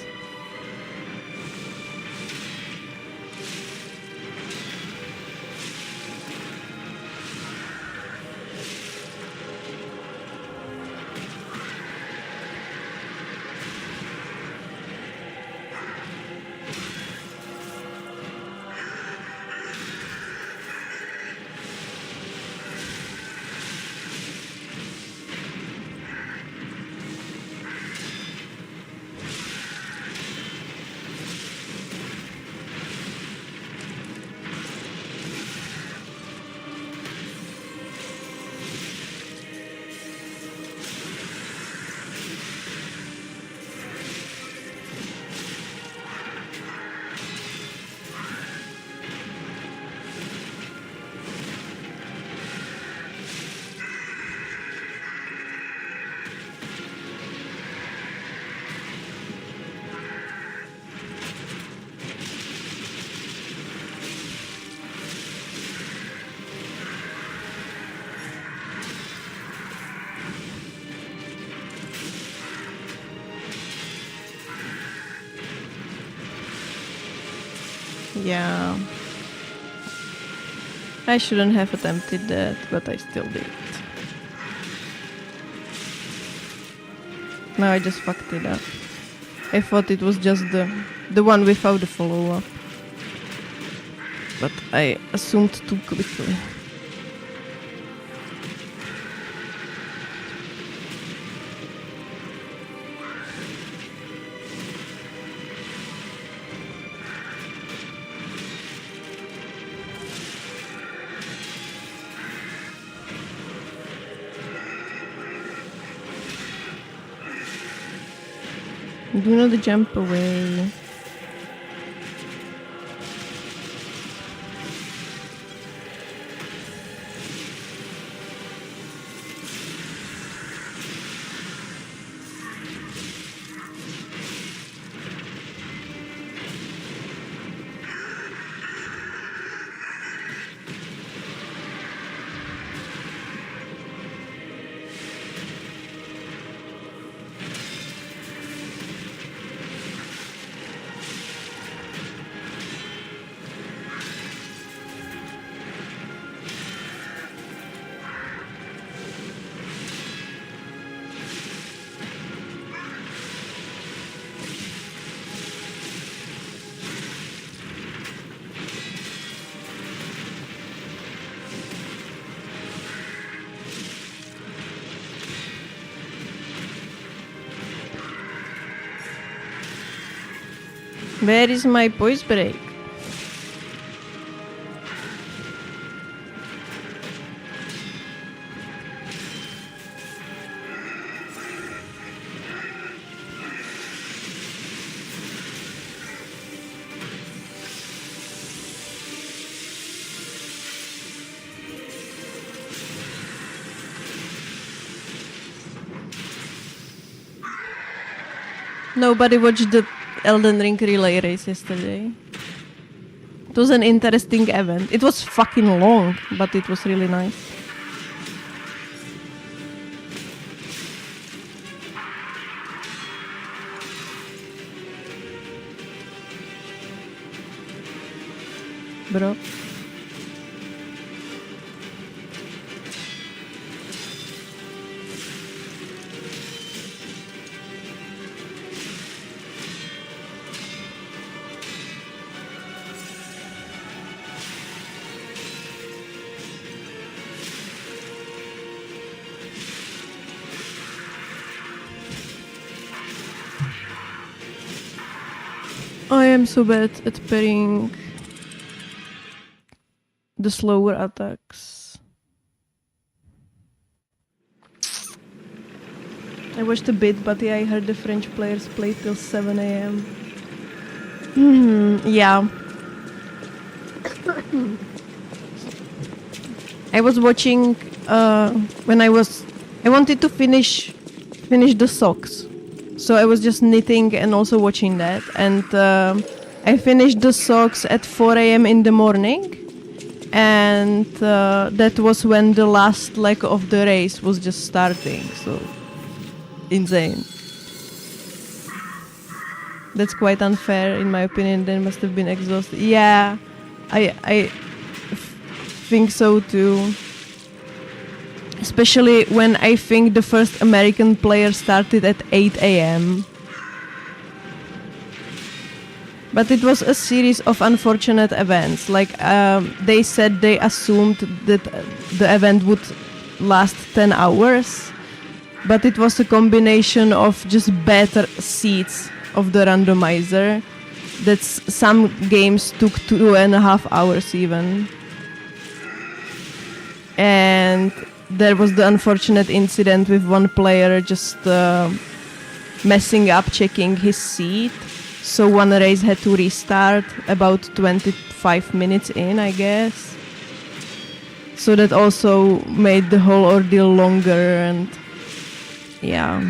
Yeah. I shouldn't have attempted that, but I still did. Now I just fucked it up. I thought it was just the one without the follow-up. But I assumed too quickly. Do not jump away. Where is my voice break? Nobody watched the Elden Ring relay race yesterday. It was an interesting event. It was fucking long, but it was really nice. Bro. I am so bad at parrying the slower attacks. I watched a bit, but yeah, I heard the French players play till 7 a.m. Yeah. I was watching when I wanted to finish the socks. So I was just knitting and also watching that. And I finished the socks at 4 a.m. in the morning. And that was when the last leg of the race was just starting. So insane. That's quite unfair in my opinion. They must have been exhausted. Yeah, I think so too. Especially when I think the first American player started at 8 a.m. But it was a series of unfortunate events. Like they said they assumed that the event would last 10 hours. But it was a combination of just better seats of the randomizer. That some games took 2.5 hours even. And there was the unfortunate incident with one player just messing up checking his seat. So one race had to restart about 25 minutes in, I guess. So that also made the whole ordeal longer and yeah.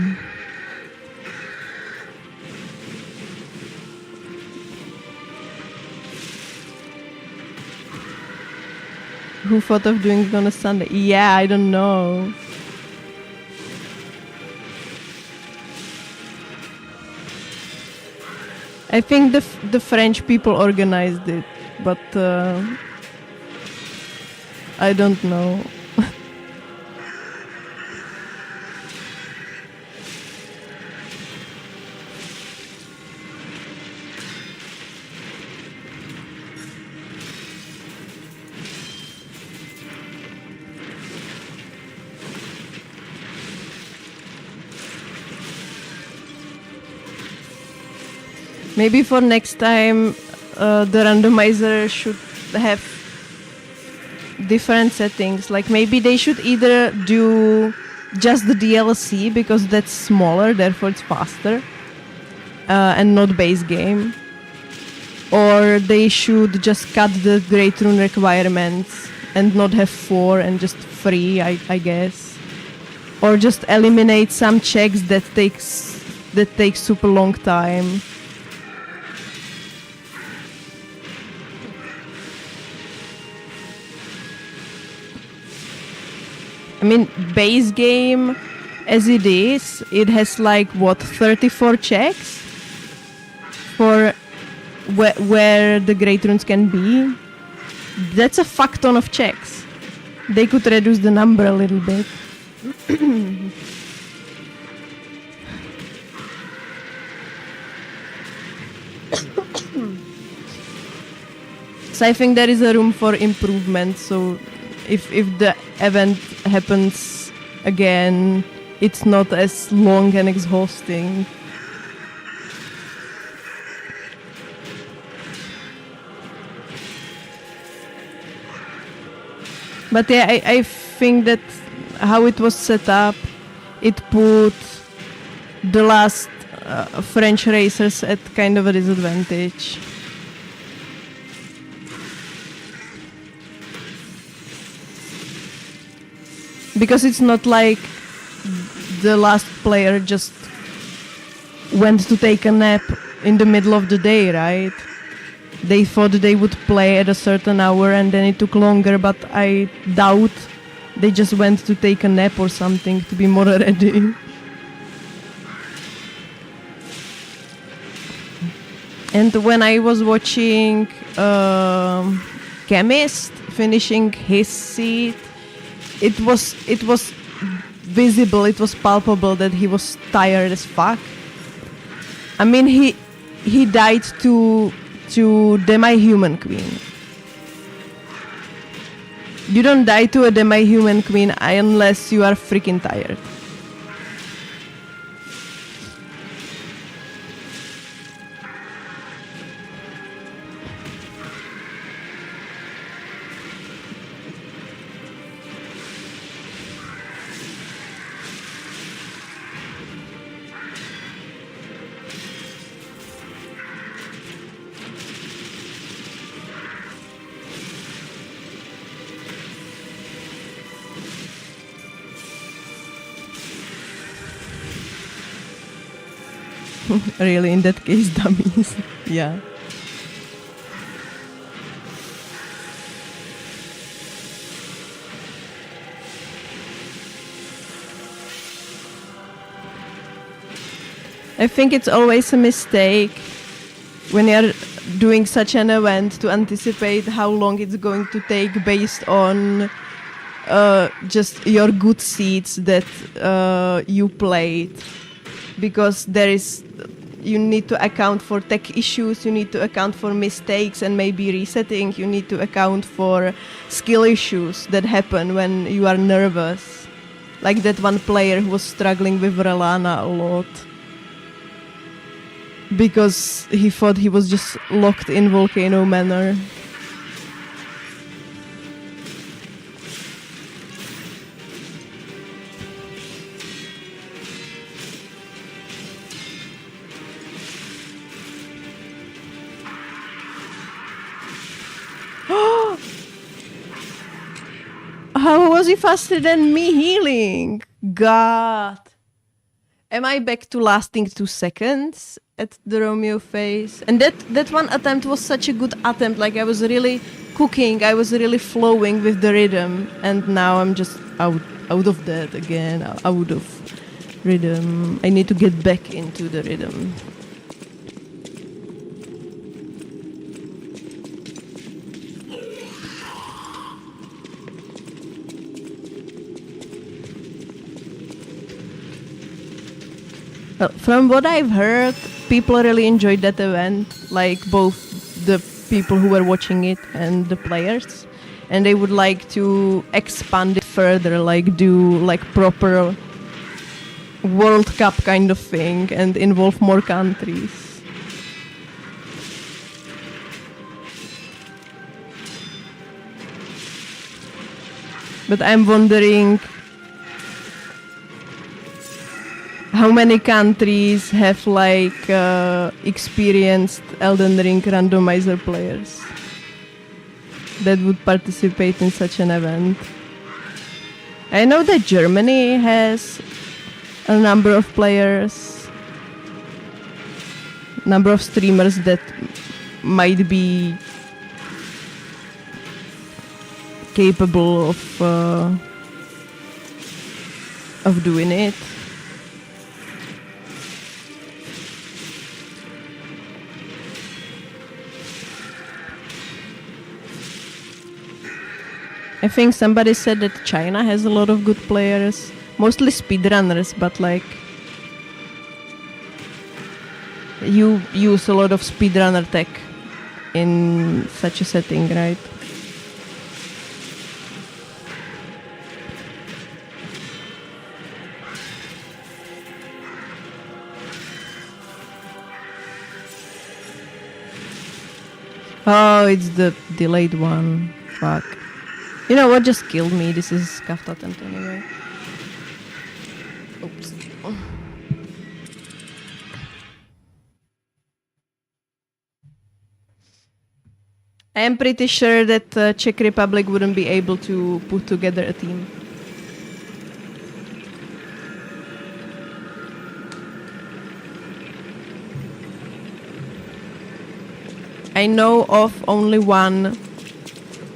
Who thought of doing it on a Sunday? Yeah, I don't know. I think the French people organized it, but I don't know. Maybe for next time, the randomizer should have different settings. Like maybe they should either do just the DLC because that's smaller, therefore it's faster, and not base game. Or they should just cut the Great Rune requirements and not have 4 and just 3, I guess. Or just eliminate some checks that takes super long time. I mean, base game as it is, it has like, what, 34 checks for where the Great Runes can be? That's a fuck ton of checks. They could reduce the number a little bit. So I think there is a room for improvement. So if the event happens again, it's not as long and exhausting. But yeah, I think that how it was set up, it put the last French racers at kind of a disadvantage. Because it's not like the last player just went to take a nap in the middle of the day, right? They thought they would play at a certain hour and then it took longer, but I doubt they just went to take a nap or something to be more ready. And when I was watching Chemist finishing his seat, it was visible, it was palpable that he was tired as fuck. I mean, he died to Demi-Human Queen. You don't die to a Demi-Human Queen unless you are freaking tired. Really, in that case, dummies. Yeah. I think it's always a mistake when you're doing such an event to anticipate how long it's going to take based on just your good seats that you played. Because you need to account for tech issues, you need to account for mistakes and maybe resetting, you need to account for skill issues that happen when you are nervous. Like that one player who was struggling with Relana a lot. Because he thought he was just locked in Volcano Manor. How was he faster than me healing? God. Am I back to lasting 2 seconds at the Romeo phase? And that one attempt was such a good attempt. Like I was really cooking, I was really flowing with the rhythm. And now I'm just out of that again, out of rhythm. I need to get back into the rhythm. Well, from what I've heard, people really enjoyed that event, like both the people who were watching it and the players. And they would like to expand it further, like do like proper World Cup kind of thing and involve more countries. But I'm wondering how many countries have like experienced Elden Ring randomizer players that would participate in such an event. I know that Germany has a number of players, number of streamers that might be capable of doing it. I think somebody said that China has a lot of good players, mostly speedrunners, but like you use a lot of speedrunner tech in such a setting, right? Oh, it's the delayed one. Fuck. You know what just killed me? This is scuffed attempt anyway. Oops. I am pretty sure that Czech Republic wouldn't be able to put together a team. I know of only one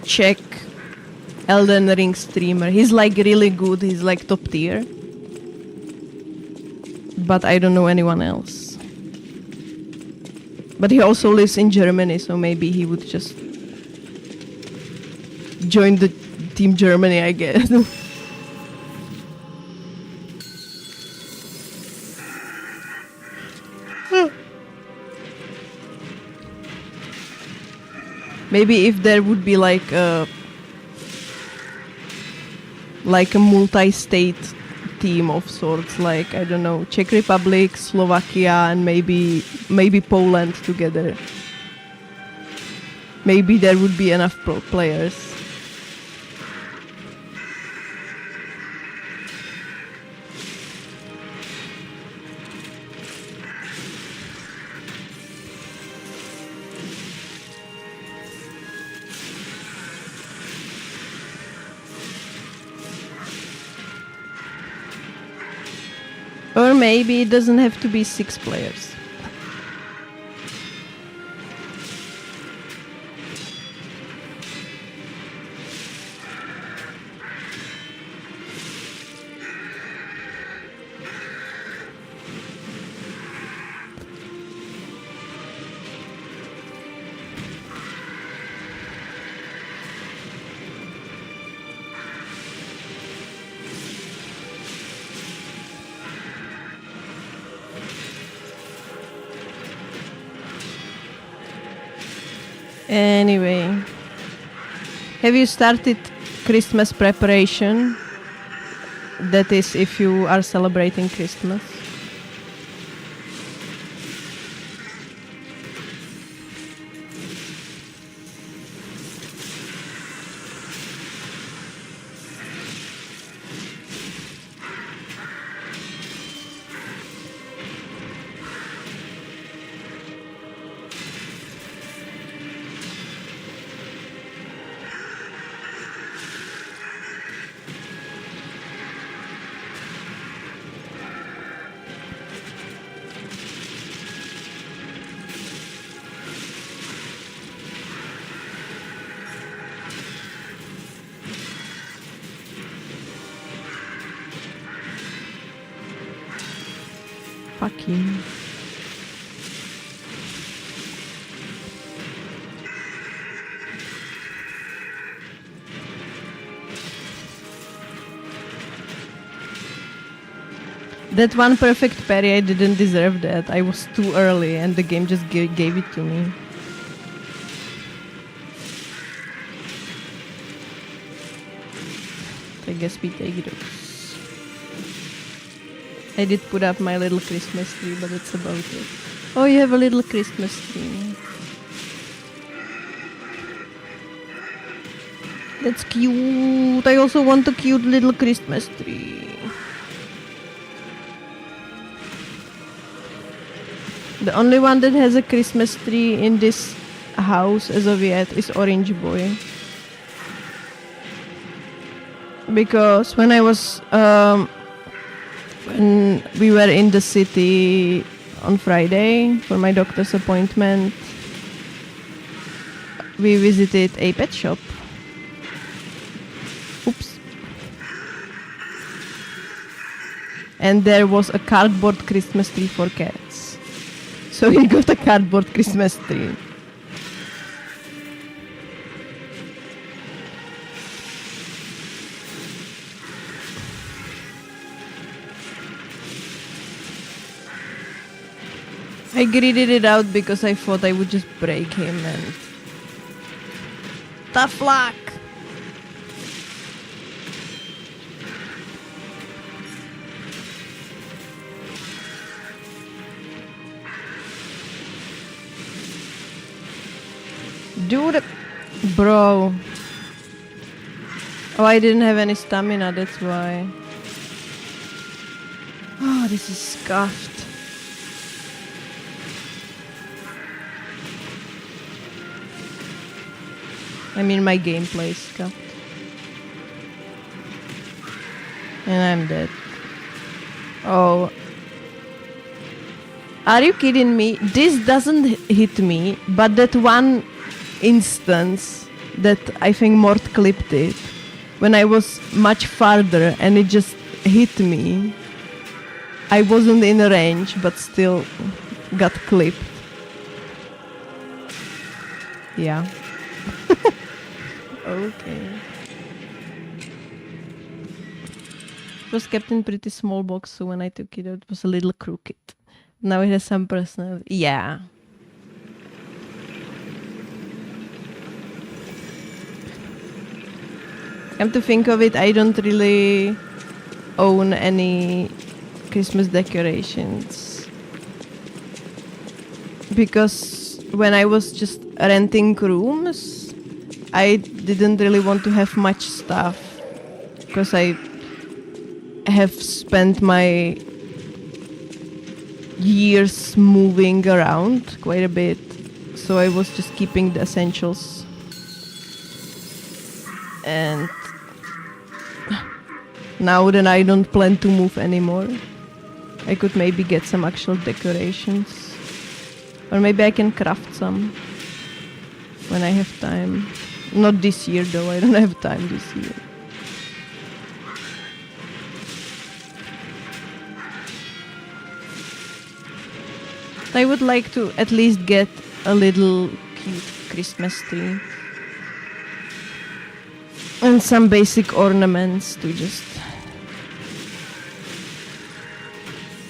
Czech Elden Ring streamer. He's like really good. He's like top tier. But I don't know anyone else. But he also lives in Germany, so maybe he would just join the Team Germany, I guess. Maybe if there would be like a multi-state team of sorts, like I don't know, Czech Republic, Slovakia, and maybe Poland together. Maybe there would be enough pro players. Or maybe it doesn't have to be 6 players. Anyway, have you started Christmas preparation? That is, if you are celebrating Christmas. Fuck you. That one perfect parry, I didn't deserve that. I was too early and the game just gave it to me. I guess we take those. I did put up my little Christmas tree, but that's about it. Oh, you have a little Christmas tree. That's cute. I also want a cute little Christmas tree. The only one that has a Christmas tree in this house as of yet is Orange Boy. Because when I was when we were in the city on Friday for my doctor's appointment, we visited a pet shop. Oops. And there was a cardboard Christmas tree for cats. So we got a cardboard Christmas tree. I gridded it out because I thought I would just break him and... Tough luck! Dude! Bro. Oh, I didn't have any stamina, that's why. Oh, this is scuffed. I mean, my gameplay is scuffed. And I'm dead. Oh. Are you kidding me? This doesn't hit me, but that one instance that I think Mort clipped it when I was much farther and it just hit me. I wasn't in range, but still got clipped. Yeah. Okay. It was kept in pretty small box, so when I took it out, it was a little crooked. Now it has some personality. Yeah. Come to think of it, I don't really own any Christmas decorations. Because when I was just renting rooms, I didn't really want to have much stuff. Because I have spent my years moving around quite a bit. So I was just keeping the essentials. And now that I don't plan to move anymore, I could maybe get some actual decorations. Or maybe I can craft some when I have time. Not this year though, I don't have time this year. I would like to at least get a little cute Christmas tree. And some basic ornaments to just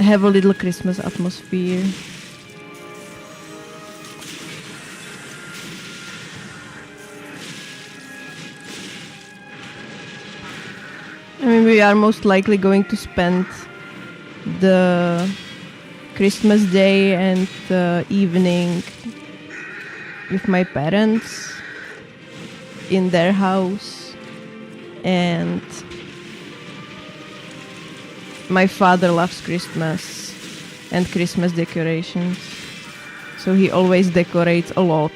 have a little Christmas atmosphere. I mean, we are most likely going to spend the Christmas day and the evening with my parents in their house, and my father loves Christmas and Christmas decorations, so he always decorates a lot.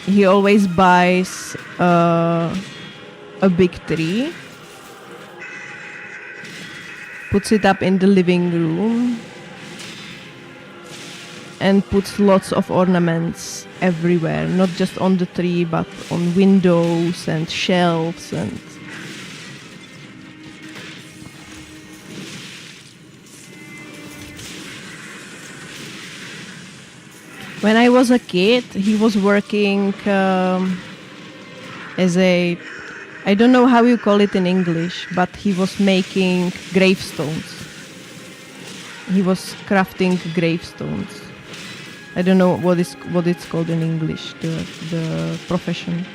He always buys a big tree, puts it up in the living room, and puts lots of ornaments everywhere, not just on the tree, but on windows and shelves and... When I was a kid, he was working as a... I don't know how you call it in English, but he was making gravestones. He was crafting gravestones. I don't know what it's called in English, the profession.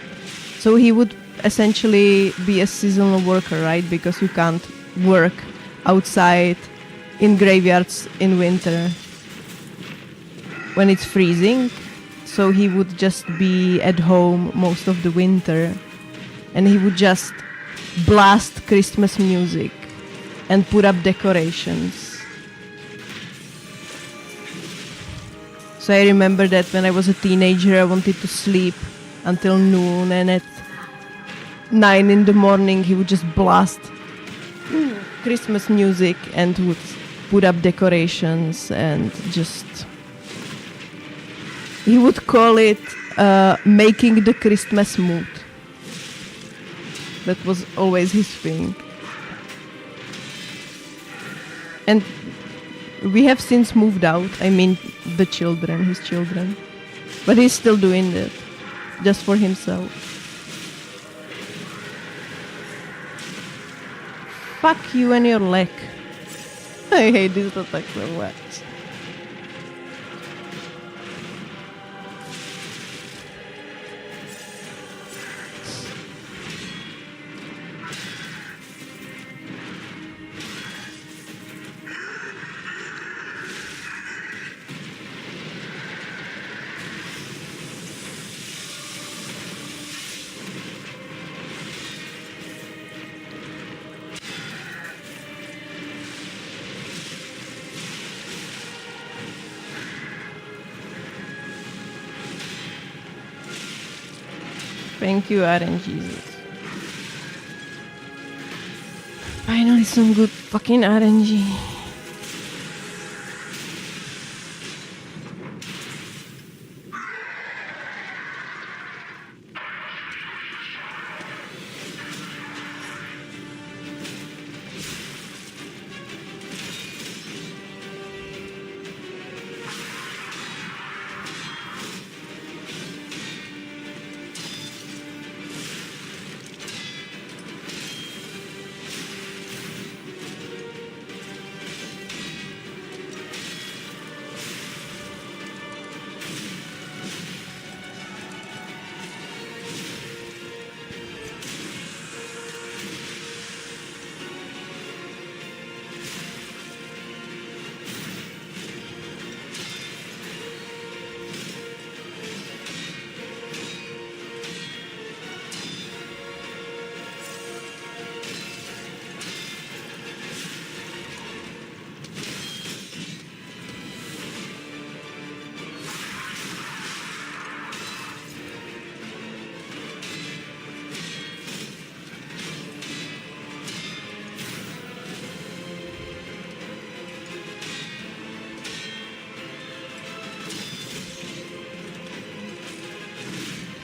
So he would essentially be a seasonal worker, right? Because you can't work outside in graveyards in winter when it's freezing. So he would just be at home most of the winter, and he would just blast Christmas music and put up decorations. So I remember that when I was a teenager, I wanted to sleep until noon, and at 9 in the morning, he would just blast Christmas music and would put up decorations and just... He would call it making the Christmas mood. That was always his thing. And we have since moved out. I mean, the children, his children. But he's still doing that, just for himself. Fuck you and your leg. I hate this attack so much. Thank you, RNGs. Finally some good fucking RNG.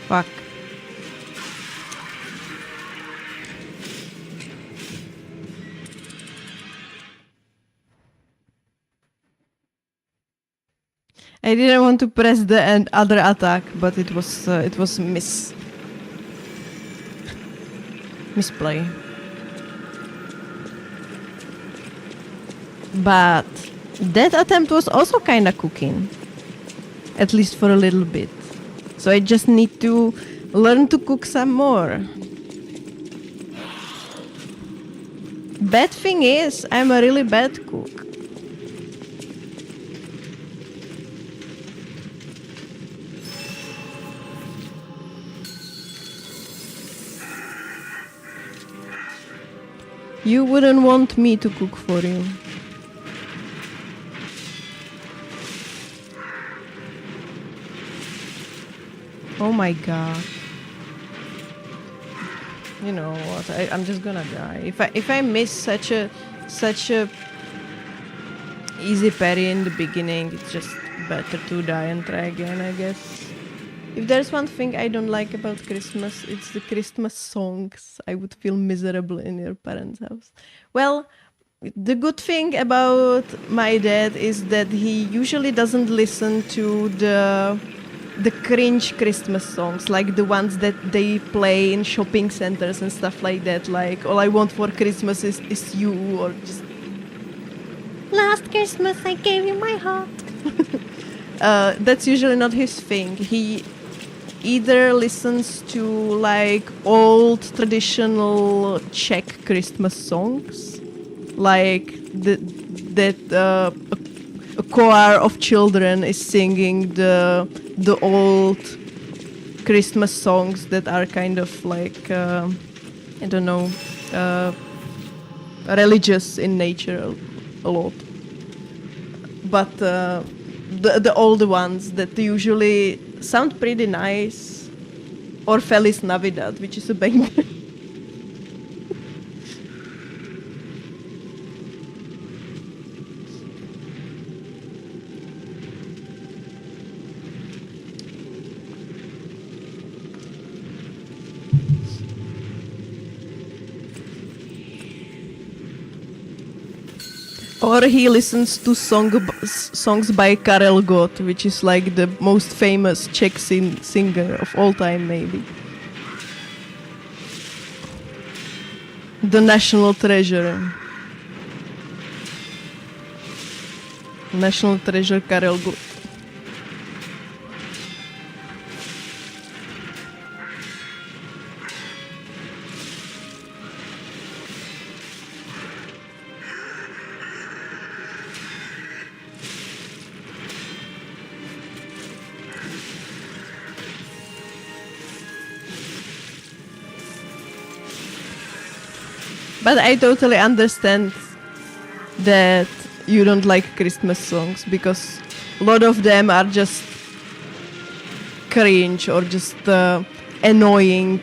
Fuck. I didn't want to press the other attack, but it was misplay. But that attempt was also kind of cooking, at least for a little bit. So I just need to learn to cook some more. Bad thing is, I'm a really bad cook. You wouldn't want me to cook for you. Oh my god. You know what? I'm just gonna die. If I miss such a easy parry in the beginning, it's just better to die and try again, I guess. If there's one thing I don't like about Christmas, it's the Christmas songs. I would feel miserable in your parents' house. Well, the good thing about my dad is that he usually doesn't listen to the the cringe Christmas songs, like the ones that they play in shopping centers and stuff like that, like "All I Want for Christmas is You," or just "Last Christmas I gave you my heart." That's usually not his thing. He either listens to like old traditional Czech Christmas songs, like a choir of children is singing the old Christmas songs that are kind of like I don't know, religious in nature a lot. But the older ones that usually sound pretty nice, or Feliz Navidad, which is a banger. Or he listens to songs by Karel Gott, which is like the most famous Czech singer of all time, maybe. The national treasure. National treasure Karel Gott. But I totally understand that you don't like Christmas songs, because a lot of them are just cringe or just annoying,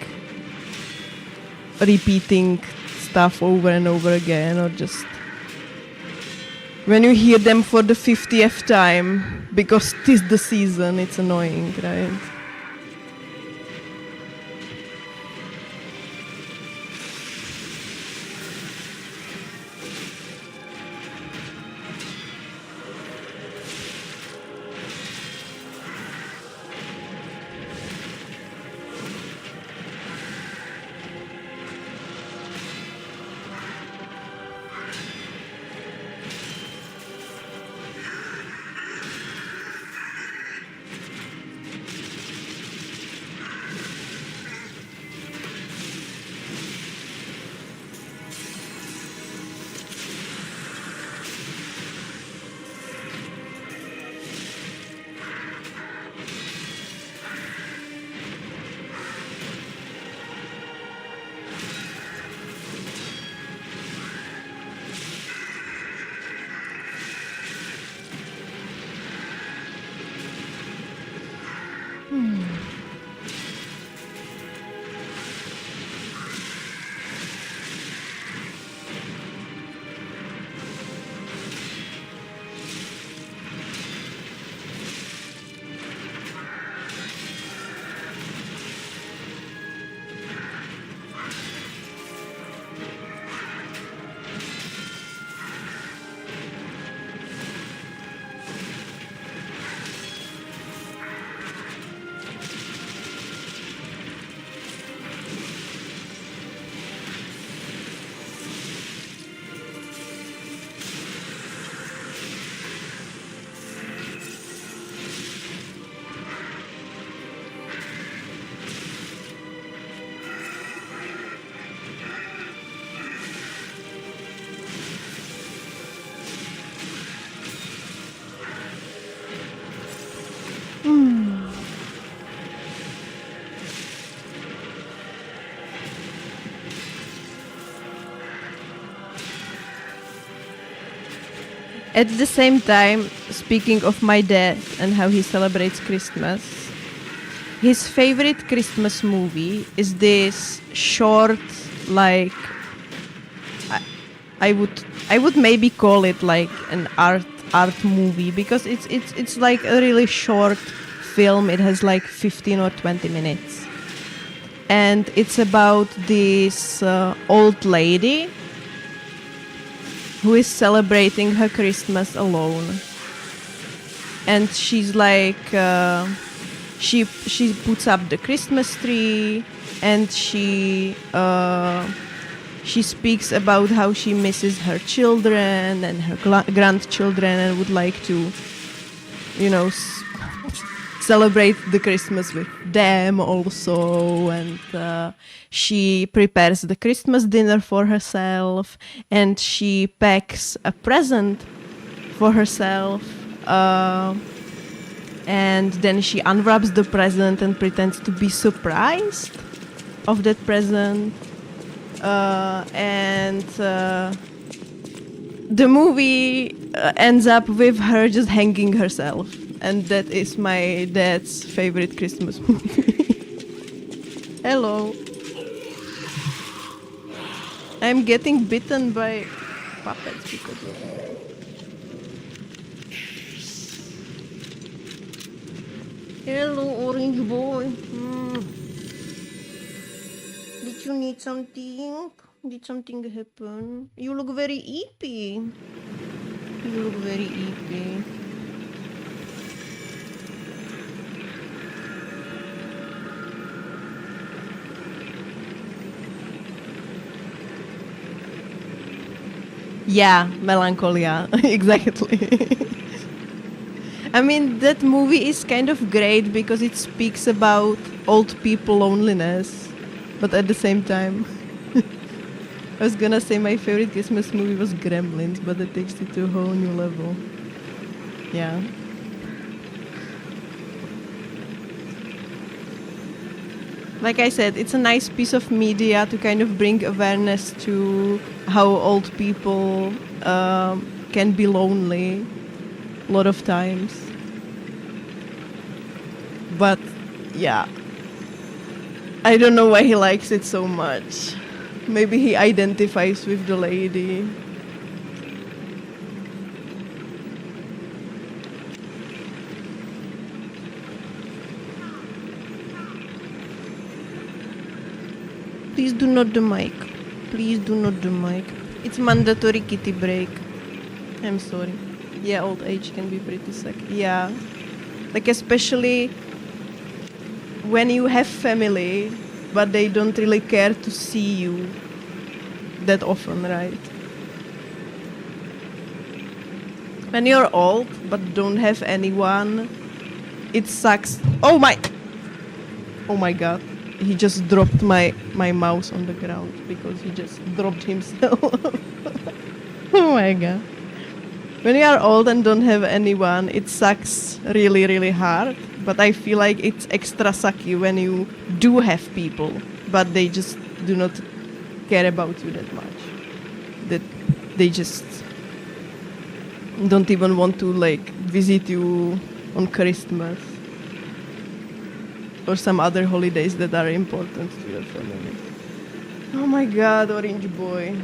repeating stuff over and over again, or just when you hear them for the 50th time because 'tis the season, it's annoying, right? At the same time, speaking of my dad and how he celebrates Christmas, his favorite Christmas movie is this short, like I would maybe call it like an art movie, because it's like a really short film. It has like 15 or 20 minutes, and it's about this old lady who is celebrating her Christmas alone. And she's like she puts up the Christmas tree, and she speaks about how she misses her children and her grandchildren and would like to, celebrate the Christmas with them also. And she prepares the Christmas dinner for herself, and she packs a present for herself. And then she unwraps the present and pretends to be surprised of that present. And the movie ends up with her just hanging herself. And that is my dad's favorite Christmas movie. Hello. I'm getting bitten by puppets because of that. Hello, orange boy. Did you need something? Did something happen? You look very eepy. You look very eepy. Yeah, Melancholia. Exactly. I mean, that movie is kind of great because it speaks about old people loneliness, but at the same time, I was gonna say my favorite Christmas movie was Gremlins, but it takes it to a whole new level. Yeah. Like I said, it's a nice piece of media to kind of bring awareness to how old people can be lonely a lot of times. But yeah, I don't know why he likes it so much. Maybe he identifies with the lady. Please do not the mic. Please do not the mic. It's mandatory kitty break. I'm sorry. Yeah, old age can be pretty sucky. Yeah. Like especially when you have family, but they don't really care to see you that often, right? When you're old, but don't have anyone, it sucks. Oh my god. He just dropped my mouse on the ground because he just dropped himself. Oh my god. When you are old and don't have anyone, it sucks really, really hard. But I feel like it's extra sucky when you do have people, but they just do not care about you that much. That they just don't even want to like visit you on Christmas or some other holidays that are important to your family. Oh my god, orange boy.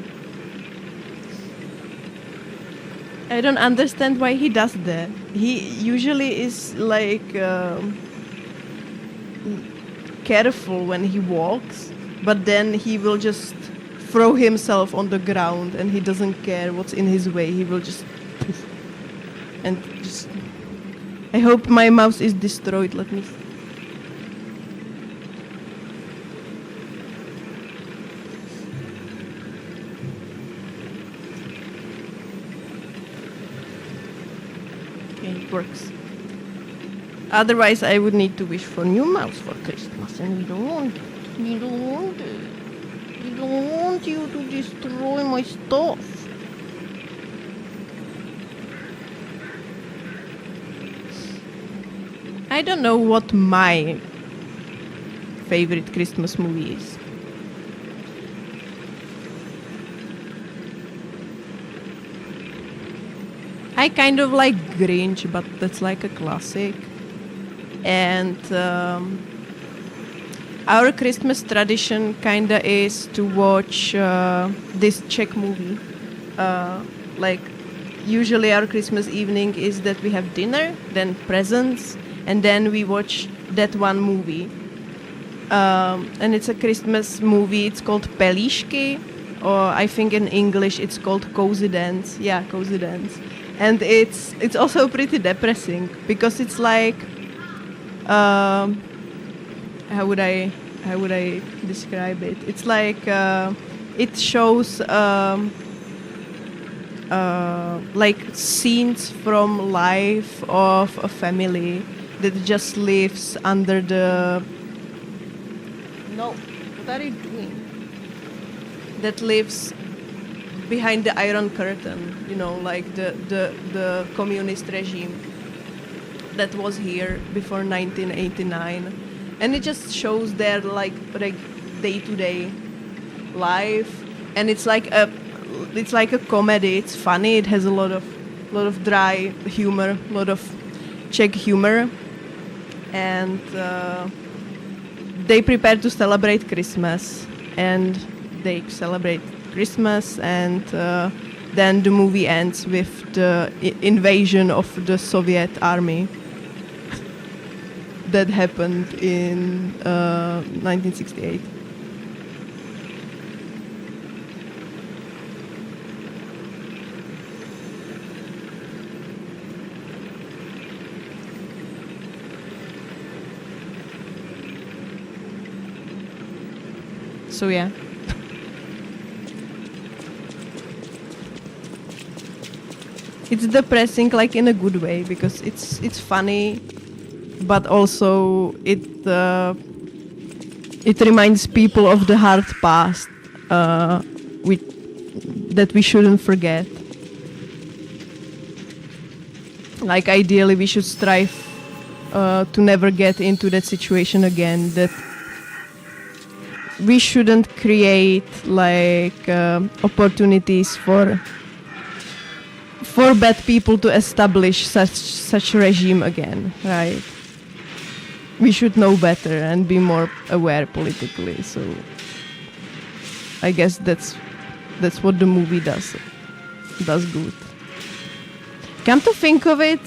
I don't understand why he does that. He usually is like careful when he walks, but then he will just throw himself on the ground and he doesn't care what's in his way. He will just and just. I hope my mouse is destroyed. Let me see. It works. Otherwise, I would need to wish for new mouse for Christmas, and we don't want it. We don't want it. We don't want you to destroy my stuff. I don't know what my favorite Christmas movie is. I kind of like Grinch, but that's like a classic. And our Christmas tradition kinda is to watch this Czech movie. Like usually our Christmas evening is that we have dinner, then presents, and then we watch that one movie. And it's a Christmas movie. It's called Pelíšky, or I think in English it's called Cozy Dance. Yeah, Cozy Dance. And it's also pretty depressing because it's like um, how would I describe it? It's like it shows like scenes from life of a family that just lives under the no, what are you doing? That lives behind the Iron Curtain, like the communist regime that was here before 1989, and it just shows their like day-to-day life, and it's like a comedy. It's funny. It has a lot of dry humor, a lot of Czech humor, and they prepare to celebrate Christmas, and they celebrate Christmas, and then the movie ends with the invasion of the Soviet army that happened in 1968. So yeah. It's depressing, like in a good way, because it's funny, but also it reminds people of the hard past, that we shouldn't forget. Like ideally, we should strive to never get into that situation again. That we shouldn't create like opportunities for bad people to establish such regime again, right? We should know better and be more aware politically. So I guess that's what the movie does good. Come to think of it,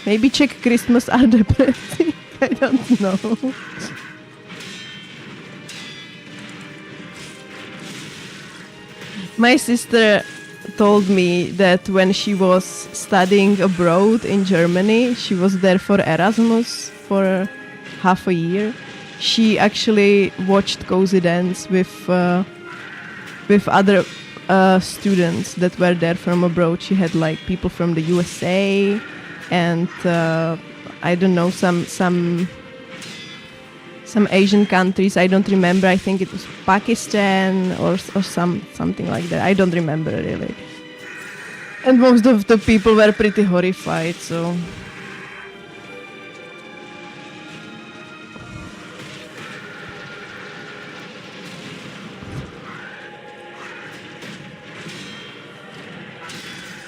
maybe Czech Christmas are depressing. I don't know. My sister told me that when she was studying abroad in Germany, she was there for Erasmus for half a year. She actually watched Cozy Dance with other students that were there from abroad. She had like people from the USA and I don't know, some Asian countries. I don't remember. I think it was Pakistan or something like that. I don't remember really. And most of the people were pretty horrified, so...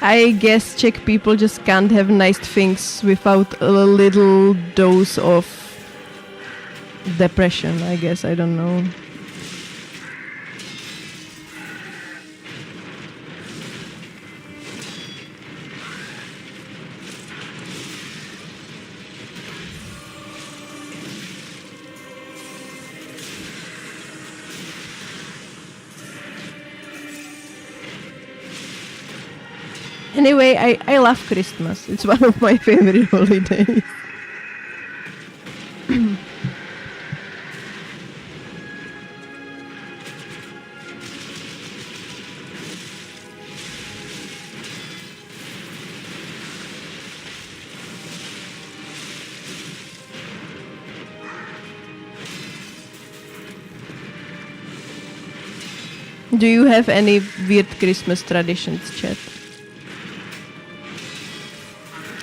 I guess Czech people just can't have nice things without a little dose of depression, I guess. I don't know. Anyway, I love Christmas. It's one of my favorite holidays. Do you have any weird Christmas traditions, Chet?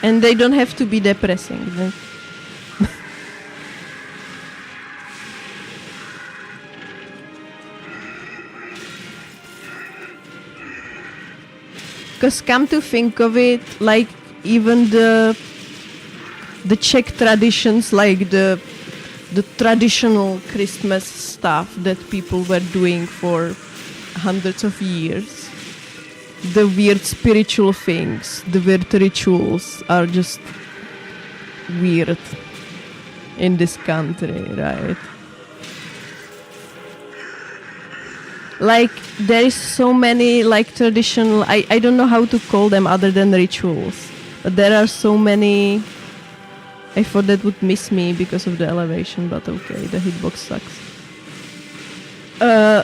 And they don't have to be depressing. Right? Because come to think of it, like even the Czech traditions, like the traditional Christmas stuff that people were doing for hundreds of years, the weird spiritual things, the weird rituals are just weird in this country, right? Like there is so many like traditional, I don't know how to call them other than rituals, but there are so many I thought that would miss me because of the elevation, but okay, the hitbox sucks.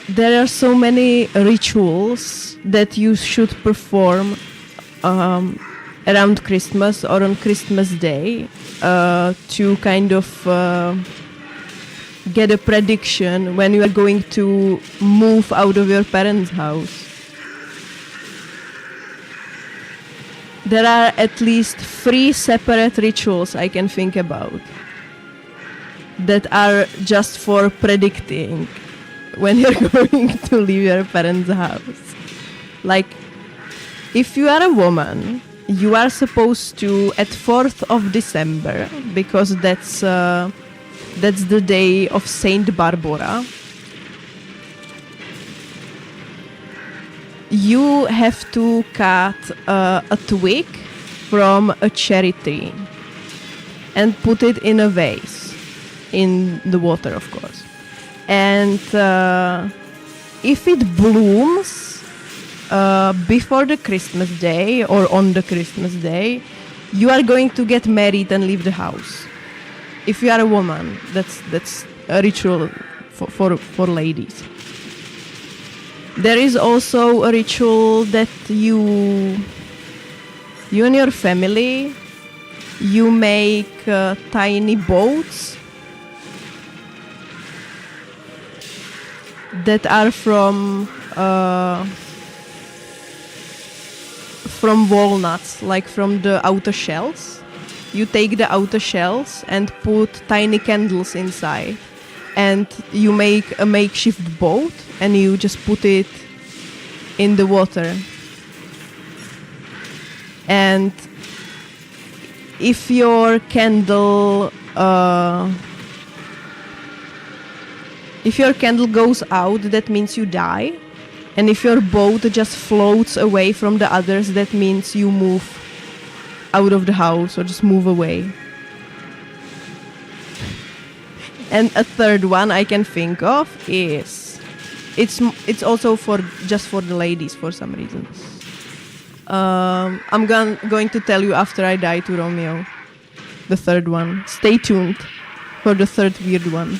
There are so many rituals that you should perform around Christmas or on Christmas Day to kind of get a prediction when you are going to move out of your parents' house. There are at least 3 separate rituals I can think about that are just for predicting when you're going to leave your parents' house. Like, if you are a woman, you are supposed to, at 4th of December, because that's the day of Saint Barbara, you have to cut a twig from a cherry tree and put it in a vase, in the water, of course. And if it blooms before the Christmas day or on the Christmas day, you are going to get married and leave the house. If you are a woman, that's a ritual for ladies. There is also a ritual that you and your family, you make tiny boats that are from walnuts, like from the outer shells. You take the outer shells and put tiny candles inside, and you make a makeshift boat and you just put it in the water. And if your candle goes out, that means you die. And if your boat just floats away from the others, that means you move out of the house or just move away. And a third one I can think of is it's also just for the ladies for some reason. I'm going to tell you after I die to Romeo. The third one. Stay tuned for the third weird one.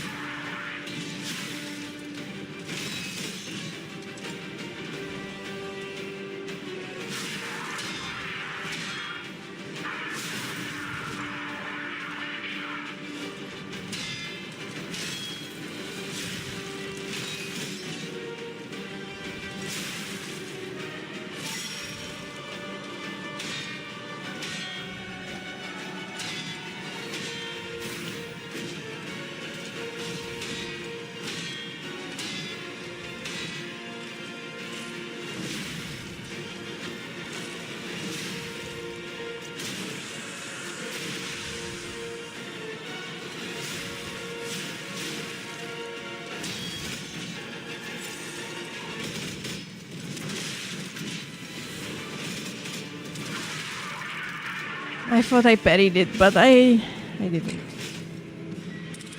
I thought I parried it, but I didn't.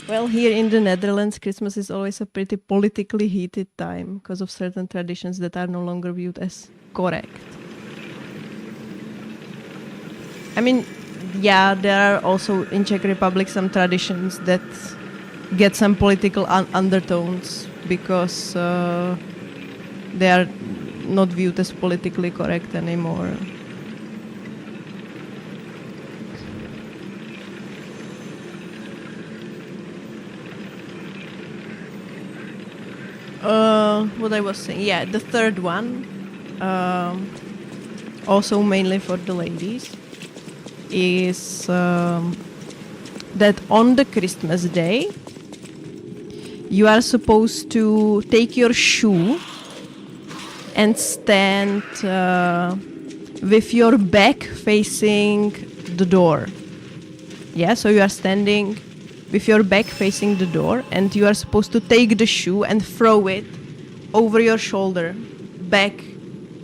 Well, here in the Netherlands, Christmas is always a pretty politically heated time because of certain traditions that are no longer viewed as correct. I mean, yeah, there are also in Czech Republic some traditions that get some political undertones because they are not viewed as politically correct anymore. What I was saying, yeah, the third one, also mainly for the ladies, is that on the Christmas day, you are supposed to take your shoe and stand with your back facing the door. Yeah, so you are standing with your back facing the door, and you are supposed to take the shoe and throw it over your shoulder back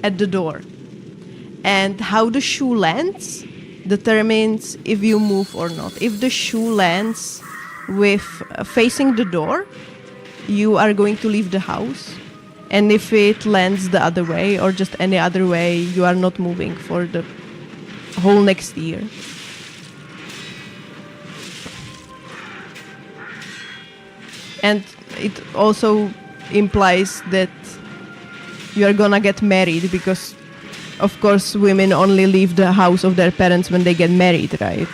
at the door. And how the shoe lands determines if you move or not. If the shoe lands with facing the door, you are going to leave the house. And if it lands the other way or just any other way, you are not moving for the whole next year. And it also implies that you are gonna get married because, of course, women only leave the house of their parents when they get married, right?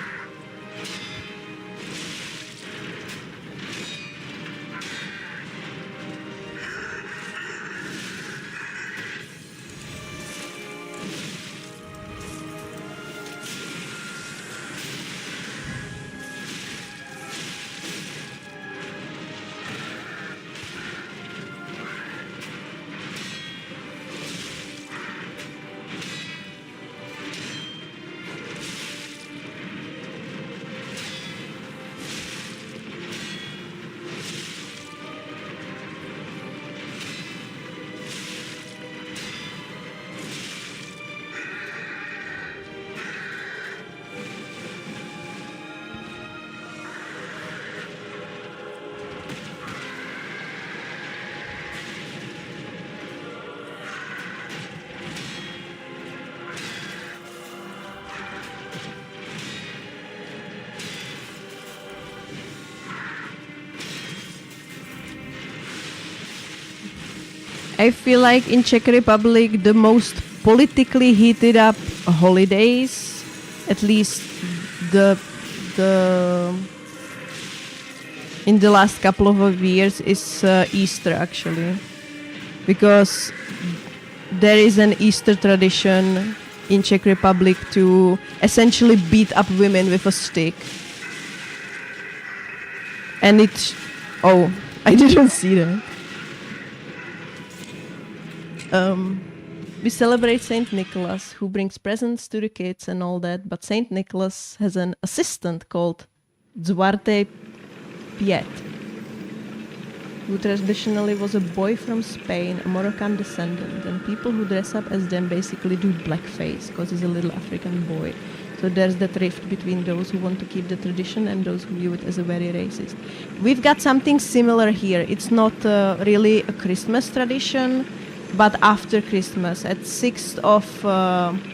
I feel like in Czech Republic the most politically heated up holidays, at least the in the last couple of years, is Easter actually, because there is an Easter tradition in Czech Republic to essentially beat up women with a stick, and oh, I didn't see that. We celebrate Saint Nicholas, who brings presents to the kids and all that, but Saint Nicholas has an assistant called Duarte Piet, who traditionally was a boy from Spain, a Moroccan descendant, and people who dress up as them basically do blackface because he's a little African boy. So there's that rift between those who want to keep the tradition and those who view it as a very racist. We've got something similar here. It's not really a Christmas tradition, but after Christmas, at 6th of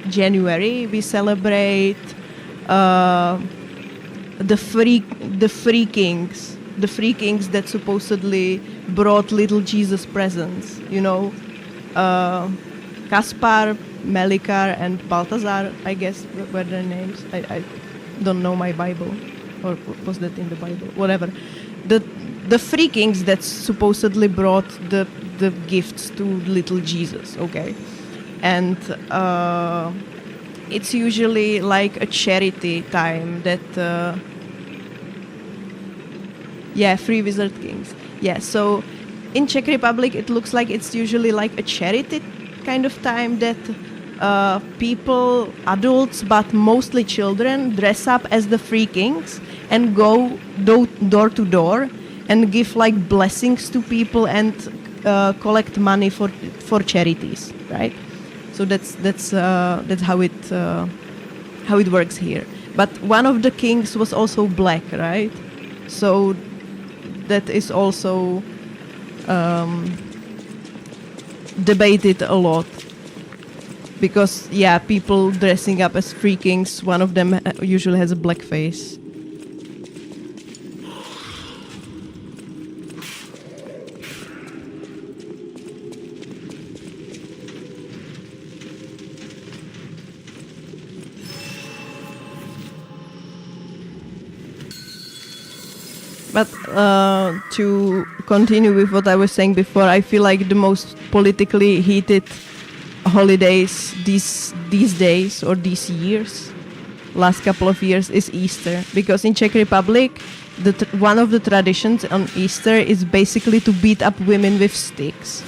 January, we celebrate the free kings that supposedly brought little Jesus presents. You know, Kaspar, Melikar, and Balthazar, I guess were their names. I don't know my Bible, or was that in the Bible? Whatever. The free kings that supposedly brought the gifts to little Jesus, okay? And it's usually like a charity time that... free wizard kings. Yeah, so in Czech Republic it looks like it's usually like a charity kind of time that people, adults, but mostly children, dress up as the free kings and go door to door and give like blessings to people and collect money for charities, right? So that's how it works here. But one of the kings was also black, right? So that is also debated a lot because people dressing up as free kings, one of them usually has a black face. But to continue with what I was saying before, I feel like the most politically heated holidays these days or these years, last couple of years, is Easter. Because in Czech Republic, one of the traditions on Easter is basically to beat up women with sticks.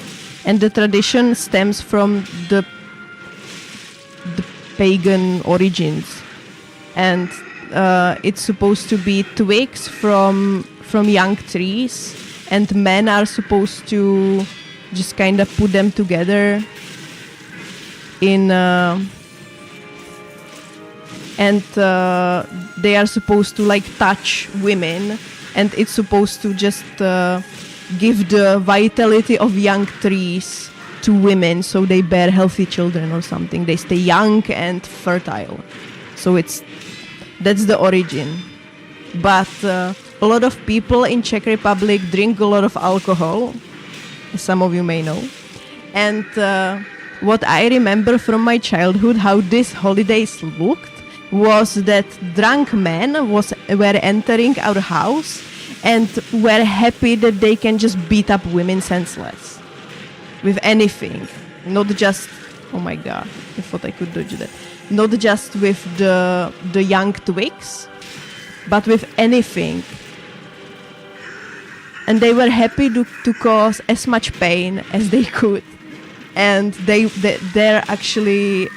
And the tradition stems from the pagan origins. And it's supposed to be twigs from young trees, and men are supposed to just kind of put them together in and they are supposed to like touch women, and it's supposed to just give the vitality of young trees to women so they bear healthy children or something. They stay young and fertile. So that's the origin. But a lot of people in Czech Republic drink a lot of alcohol, as some of you may know. And what I remember from my childhood, how these holidays looked, was that drunk men were entering our house and were happy that they can just beat up women senseless with anything, not just, oh my god, I thought I could dodge that, not just with the young twigs, but with anything. And they were happy to cause as much pain as they could. And there actually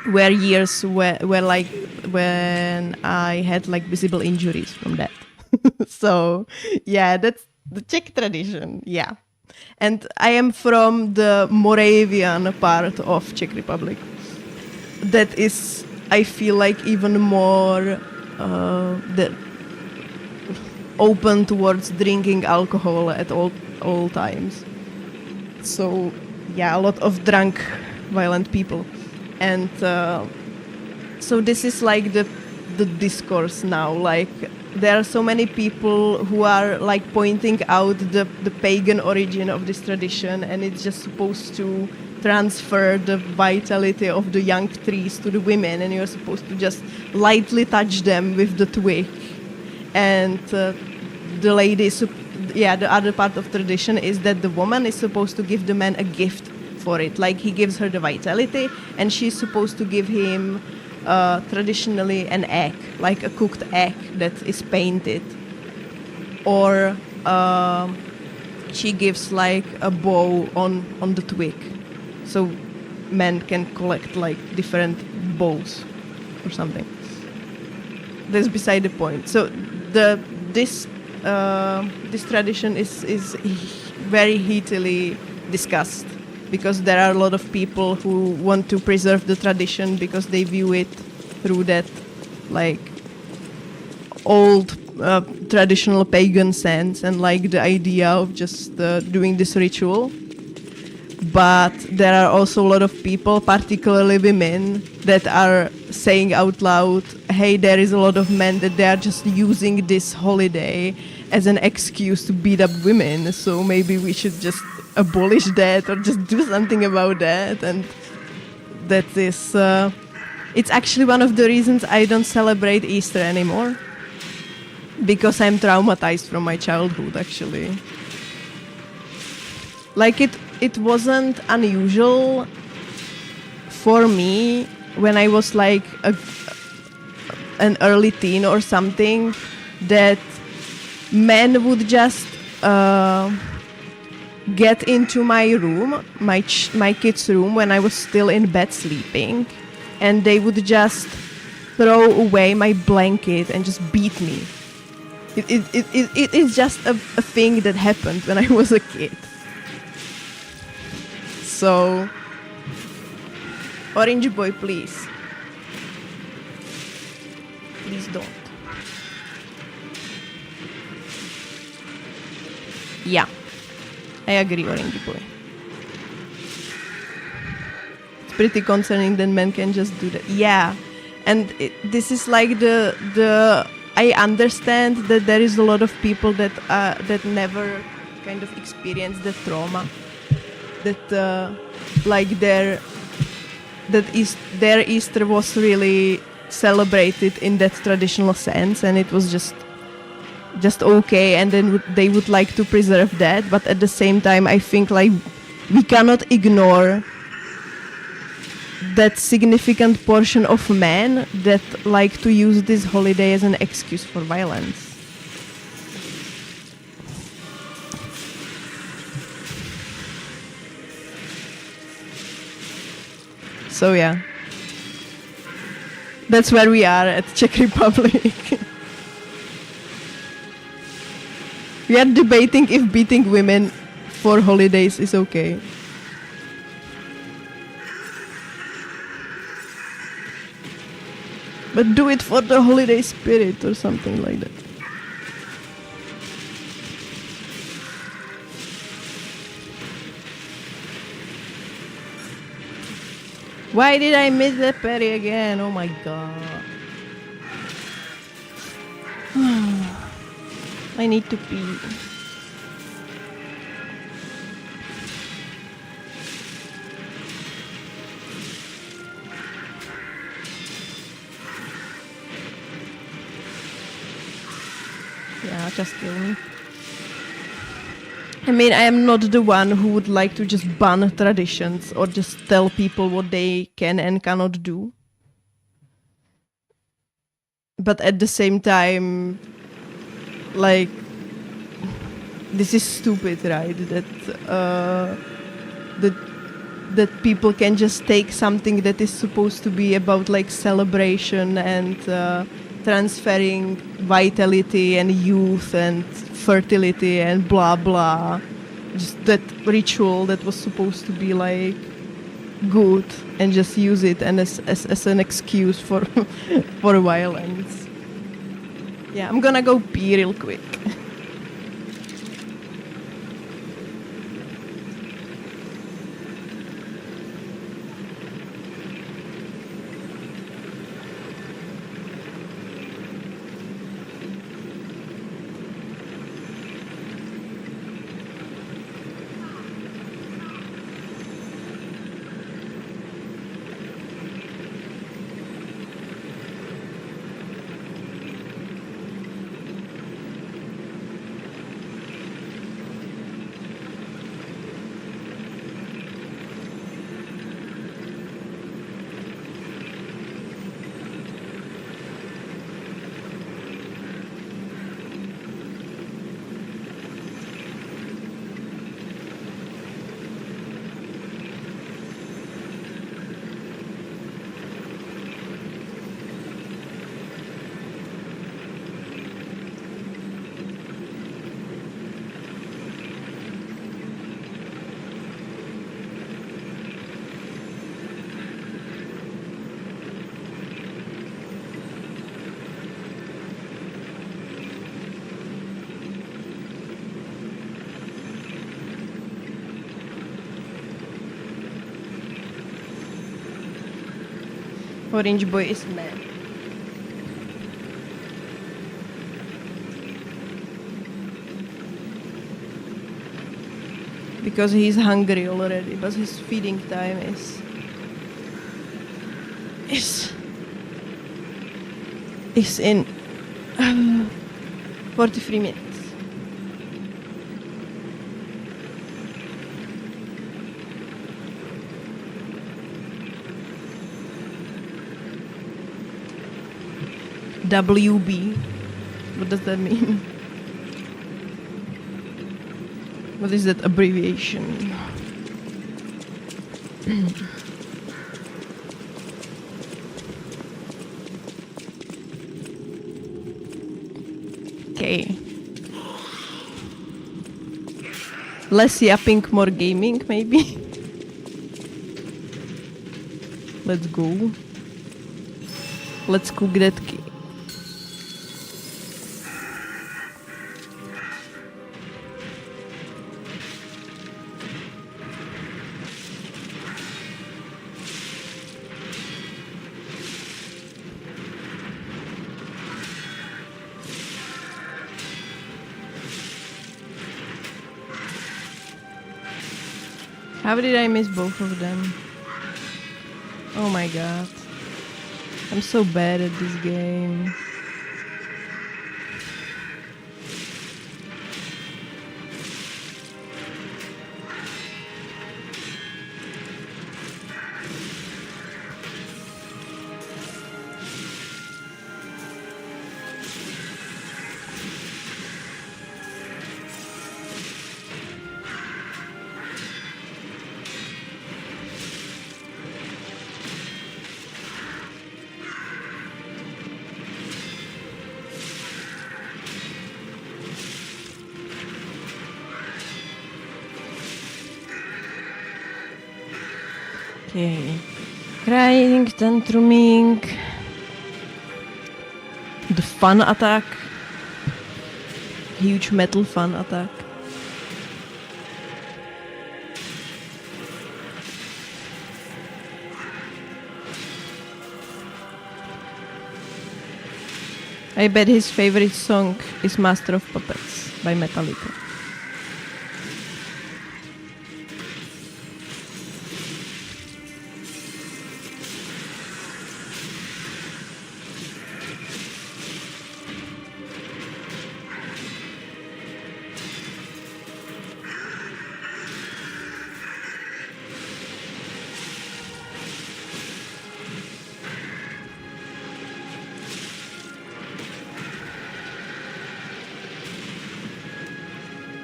were years where like when I had like visible injuries from that. So yeah, that's the Czech tradition. Yeah. And I am from the Moravian part of Czech Republic. That is, I feel like, even more open towards drinking alcohol at all times. So yeah, a lot of drunk, violent people. And so this is like the discourse now. Like there are so many people who are like pointing out the pagan origin of this tradition, and it's just supposed to transfer the vitality of the young trees to the women, and you're supposed to just lightly touch them with the twig. And the ladies, the other part of tradition is that the woman is supposed to give the man a gift for it. Like he gives her the vitality, and she's supposed to give him traditionally an egg, like a cooked egg that is painted. Or she gives like a bow on the twig. So men can collect like different bows or something. That's beside the point. So this tradition is very heatedly discussed, because there are a lot of people who want to preserve the tradition because they view it through that like old traditional pagan sense, and like the idea of just doing this ritual. But there are also a lot of people, particularly women, that are saying out loud, hey, there is a lot of men that they are just using this holiday as an excuse to beat up women, so maybe we should just abolish that or just do something about that. And that is it's actually one of the reasons I don't celebrate Easter anymore, because I'm traumatized from my childhood, actually. Like it wasn't unusual for me when I was like an early teen or something, that men would just get into my room, my kid's room, when I was still in bed sleeping, and they would just throw away my blanket and just beat me. It is just a thing that happened when I was a kid. So, Orange Boy, please. Please don't. Yeah, I agree, Orange Boy. It's pretty concerning that men can just do that. Yeah, and this is like the. I understand that there is a lot of people that never kind of experience the trauma. That their Easter was really celebrated in that traditional sense, and it was just okay, and then they would like to preserve that. But at the same time, I think like we cannot ignore that significant portion of men that like to use this holiday as an excuse for violence. So yeah, that's where we are at Czech Republic. We are debating if beating women for holidays is okay. But do it for the holiday spirit or something like that. Why did I miss that parry again? Oh my god. I need to pee. Yeah, just kill me. I mean, I am not the one who would like to just ban traditions or just tell people what they can and cannot do. But at the same time, like, this is stupid, right? That people can just take something that is supposed to be about like celebration and transferring vitality and youth and fertility and blah blah, just that ritual that was supposed to be like good, and just use it and as an excuse for for violence. Yeah, I'm gonna go pee real quick. Orange boy is mad. Because he's hungry already, but his feeding time is in 43 minutes. WB. What does that mean? What is that abbreviation? Okay. Less yapping, more gaming, maybe? Let's go. Let's cook that cake. How did I miss both of them? Oh my god. I'm so bad at this game. Okay. Crying, tantruming. The fun attack. Huge metal fun attack. I bet his favorite song is Master of Puppets by Metallica.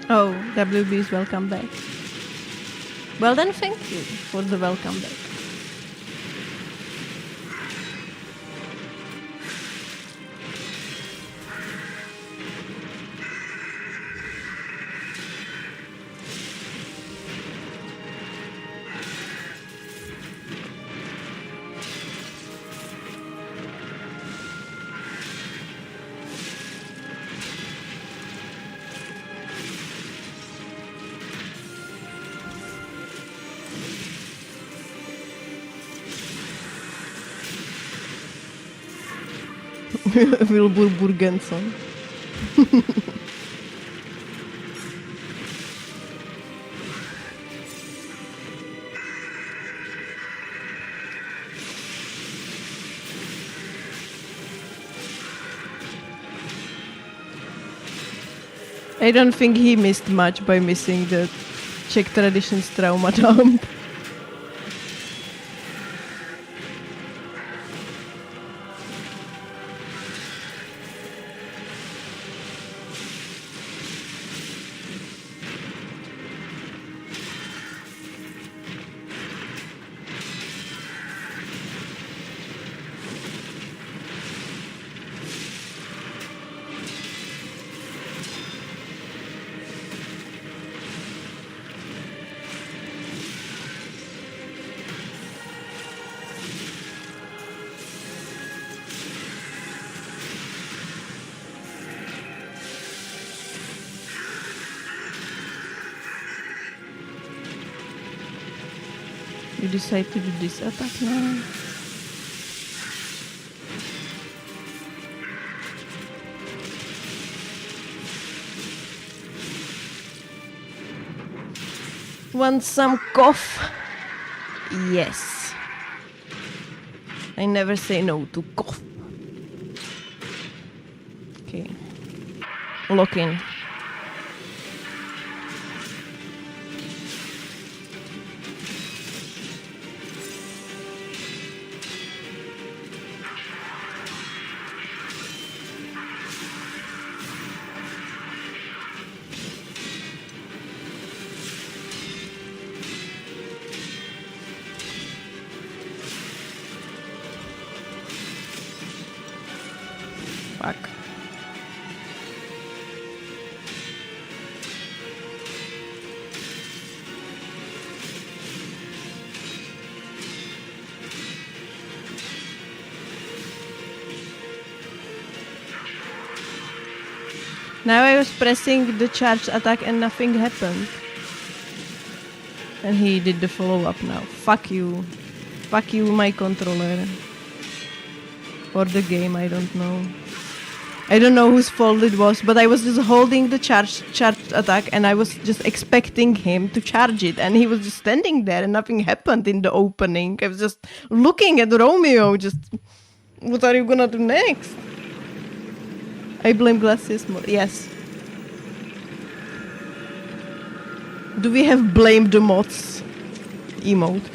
Oh, WB's welcome back. Well then, thank you for the welcome back. Wilbur Burgenson. I don't think he missed much by missing the Czech Traditions Trauma Dump. You decide to do this attack now. Want some cough? Yes. I never say no to cough. Okay. Lock in. Fuck. Now I was pressing the charge attack and nothing happened. And he did the follow-up now. Fuck you. Fuck you, my controller. Or the game, I don't know. I don't know whose fault it was, but I was just holding the charge attack and I was just expecting him to charge it, and he was just standing there and nothing happened in the opening. I was just looking at Romeo, just, what are you gonna do next? I blame glasses more. Yes. Do we have blame the mods emote?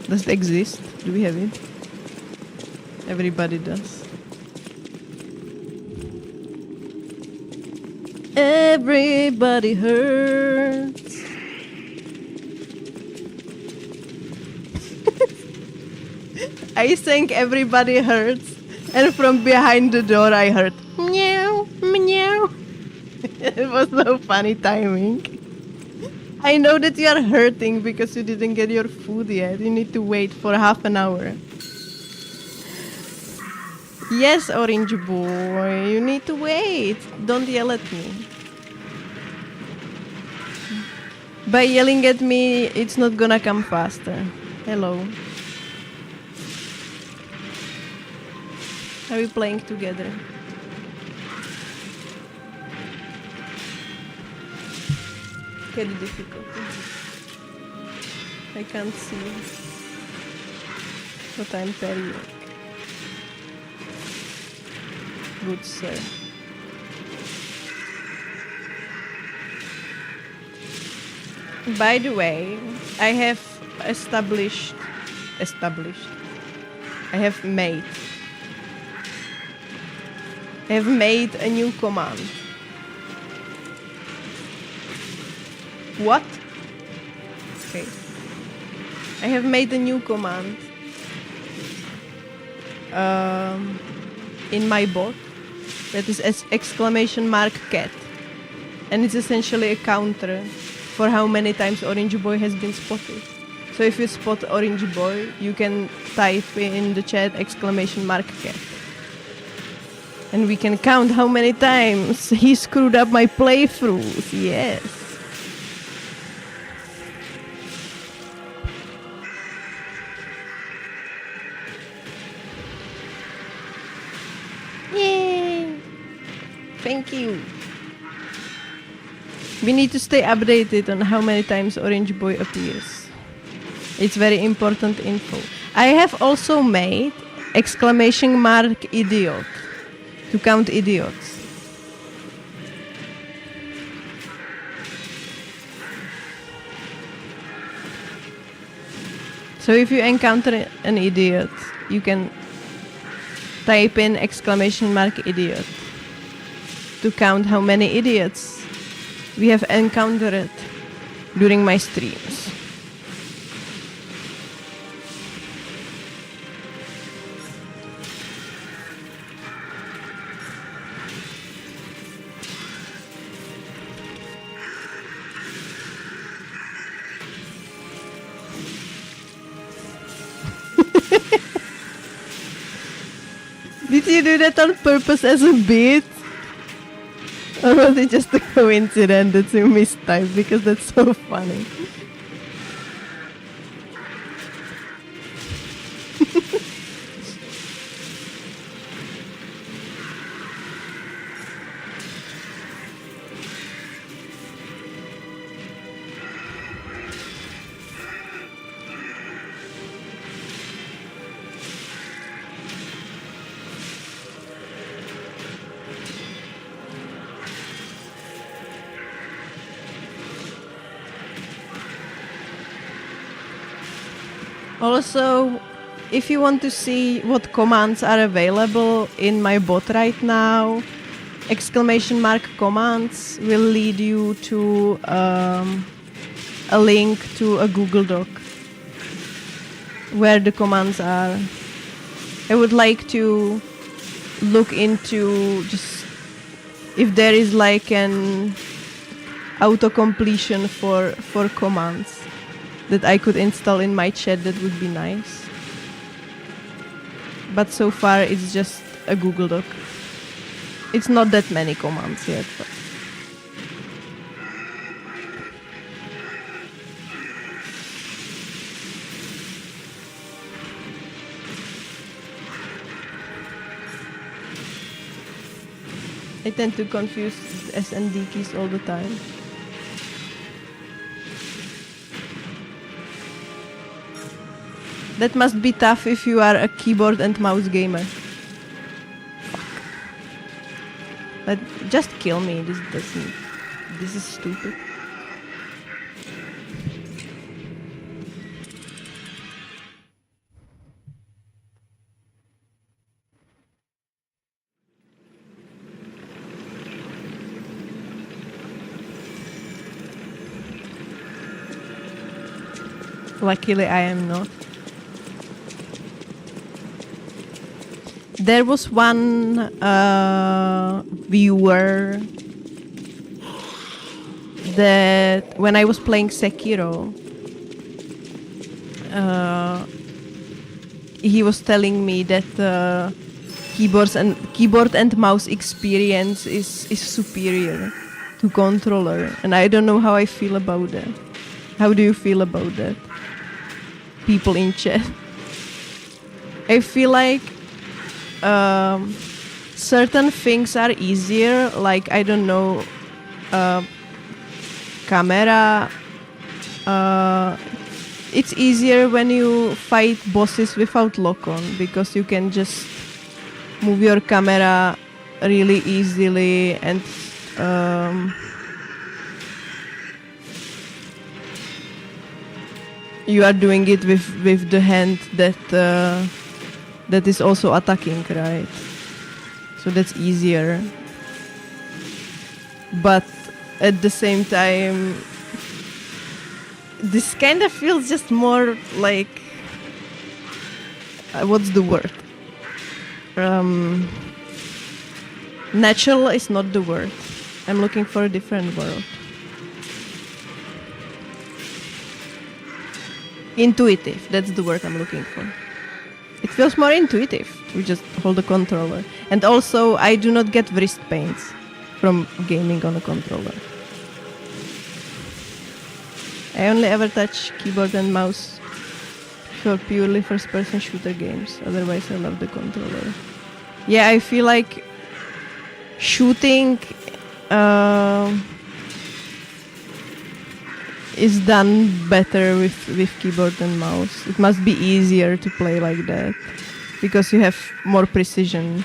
Does it exist? Do we have it? Everybody does. Everybody hurts. I sang Everybody Hurts, and from behind the door I heard meow, meow. It was so funny timing. I know that you are hurting because you didn't get your food yet. You need to wait for half an hour. Yes, Orange Boy, you need to wait. Don't yell at me. By yelling at me, it's not gonna come faster. Hello. Are we playing together? Very difficult. I can't see what I'm parrying. Good sir. By the way, I have established. I have made a new command. What? Okay. I have made a new command in my bot that is !cat, and it's essentially a counter for how many times Orange Boy has been spotted. So if you spot Orange Boy, you can type in the chat !cat. And we can count how many times he screwed up my playthroughs. Yes. Yay! Thank you. We need to stay updated on how many times Orange Boy appears. It's very important info. I have also made !idiot to count idiots. So if you encounter an idiot, you can type in !idiot to count how many idiots we have encountered during my streams. Did you do that on purpose as a bit? Or was it just a coincidence that you mistyped? Because that's so funny. Also, if you want to see what commands are available in my bot right now, !commands will lead you to a link to a Google Doc where the commands are. I would like to look into just if there is like an auto-completion for commands that I could install in my chat. That would be nice. But so far it's just a Google Doc. It's not that many commands yet. But I tend to confuse S and D keys all the time. That must be tough if you are a keyboard and mouse gamer. Fuck. But just kill me. This is stupid. Luckily, I am not. There was one viewer that when I was playing Sekiro, he was telling me that keyboard and mouse experience is superior to controller, and I don't know how I feel about that. How do you feel about that? People in chat. I feel like certain things are easier, like I don't know, camera. It's easier when you fight bosses without lock-on because you can just move your camera really easily and you are doing it with the hand that is also attacking, right? So that's easier. But at the same time, this kind of feels just more like what's the word? Natural is not the word. I'm looking for a different word. Intuitive, that's the word I'm looking for. It feels more intuitive to just hold the controller. And also, I do not get wrist pains from gaming on a controller. I only ever touch keyboard and mouse for purely first-person shooter games. Otherwise, I love the controller. Yeah, I feel like shooting is done better with keyboard and mouse. It must be easier to play like that because you have more precision.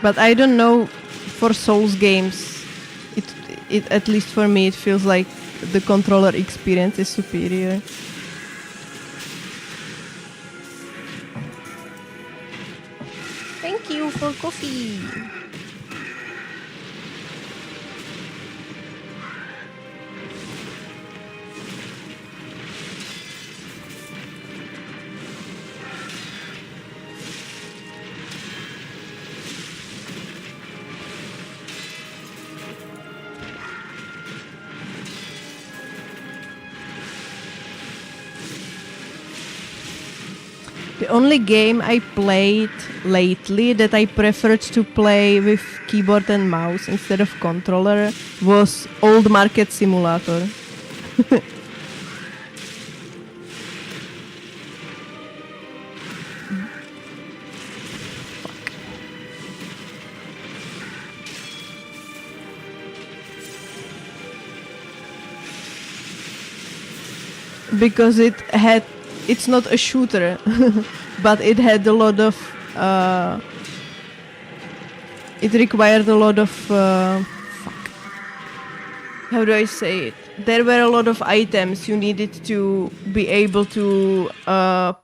But I don't know, for Souls games, it at least for me, it feels like the controller experience is superior. Thank you for coffee. The only game I played lately that I preferred to play with keyboard and mouse instead of controller was Old Market Simulator. Because it's not a shooter, but it had a lot of it required a lot of how do I say it? There were a lot of items you needed to be able to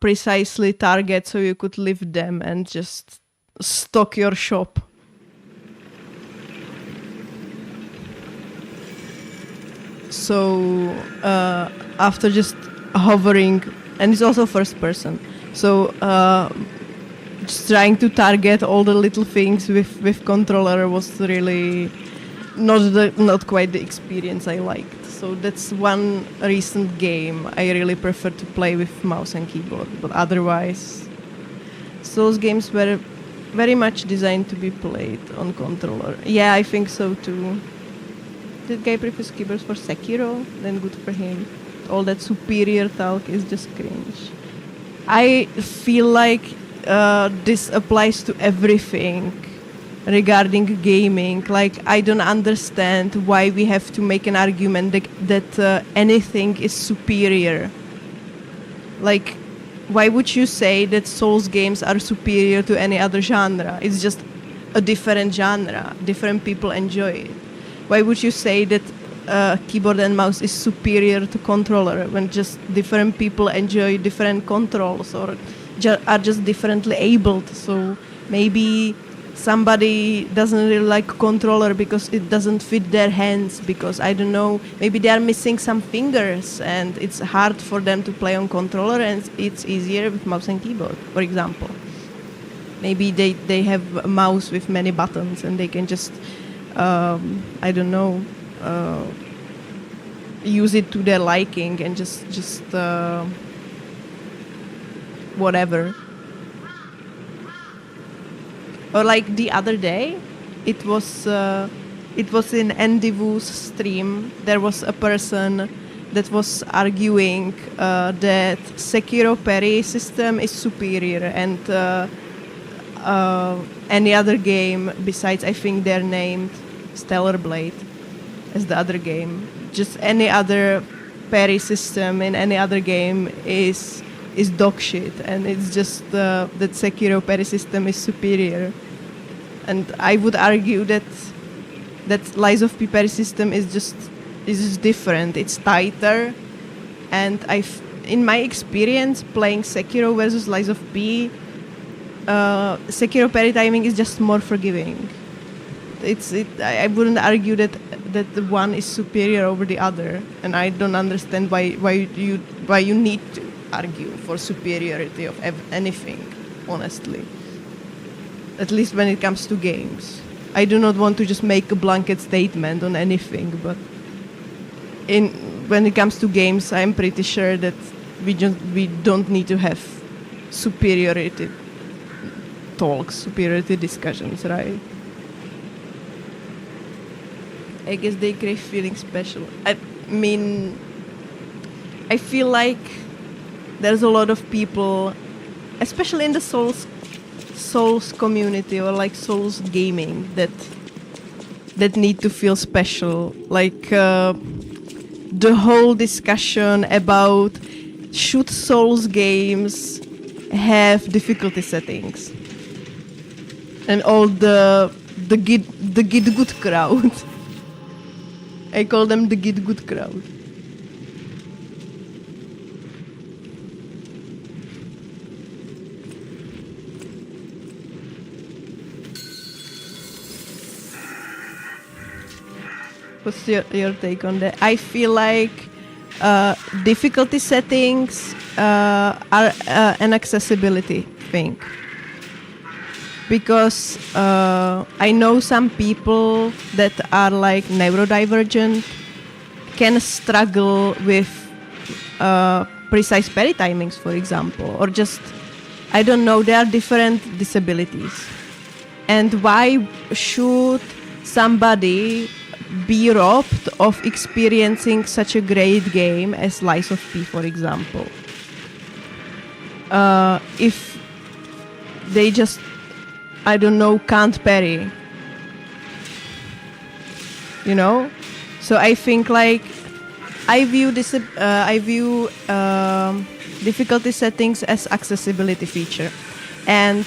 precisely target so you could lift them and just stock your shop. So after just hovering, and it's also first person, so just trying to target all the little things with controller was really not quite the experience I liked. So that's one recent game I really prefer to play with mouse and keyboard. But otherwise, those games were very much designed to be played on controller. Yeah, I think so too. Did guy prefers keyboards for Sekiro? Then good for him. All that superior talk is just cringe. I feel like this applies to everything regarding gaming. Like, I don't understand why we have to make an argument that anything is superior. Like, why would you say that Souls games are superior to any other genre? It's just a different genre. Different people enjoy it. Why would you say that keyboard and mouse is superior to controller when just different people enjoy different controls or are just differently abled? So maybe somebody doesn't really like controller because it doesn't fit their hands, because I don't know, maybe they are missing some fingers and it's hard for them to play on controller and it's easier with mouse and keyboard, for example. Maybe they have a mouse with many buttons and they can just I don't know, use it to their liking and just whatever. Or like the other day, it was it was in Andy Wu's stream. There was a person that was arguing that Sekiro parry system is superior, and any other game besides, I think they're named Stellar Blade as the other game. Just any other parry system in any other game is dog shit, and it's just that Sekiro parry system is superior. And I would argue that Lies of P parry system is just different. It's tighter, and in my experience playing Sekiro versus Lies of P, Sekiro parry timing is just more forgiving. I wouldn't argue that the one is superior over the other, and I don't understand why you need to argue for superiority of anything, honestly. At least when it comes to games. I do not want to just make a blanket statement on anything, but when it comes to games, I'm pretty sure that we don't need to have superiority talks, superiority discussions, right? I guess they crave feeling special. I mean, I feel like there's a lot of people, especially in the Souls community or like Souls gaming, that need to feel special. Like the whole discussion about should Souls games have difficulty settings, and all the Git Good crowd. I call them the Git Good crowd. What's your take on that? I feel like difficulty settings are an accessibility thing. Because I know some people that are like neurodivergent can struggle with precise parry timings, for example, or just, I don't know, there are different disabilities. And why should somebody be robbed of experiencing such a great game as Lies of P, for example? If they just, I don't know, can't parry. You know? So I think like I view difficulty settings as accessibility feature. And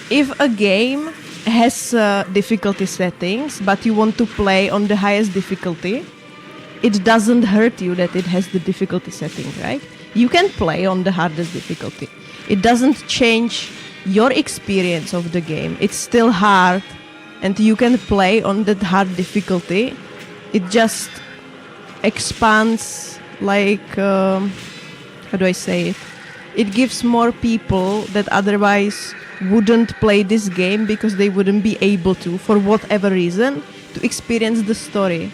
if a game has difficulty settings, but you want to play on the highest difficulty, it doesn't hurt you that it has the difficulty setting, right? You can play on the hardest difficulty. It doesn't change your experience of the game. It's still hard, and you can play on that hard difficulty. It just expands, like, how do I say it? It gives more people that otherwise wouldn't play this game because they wouldn't be able to, for whatever reason, to experience the story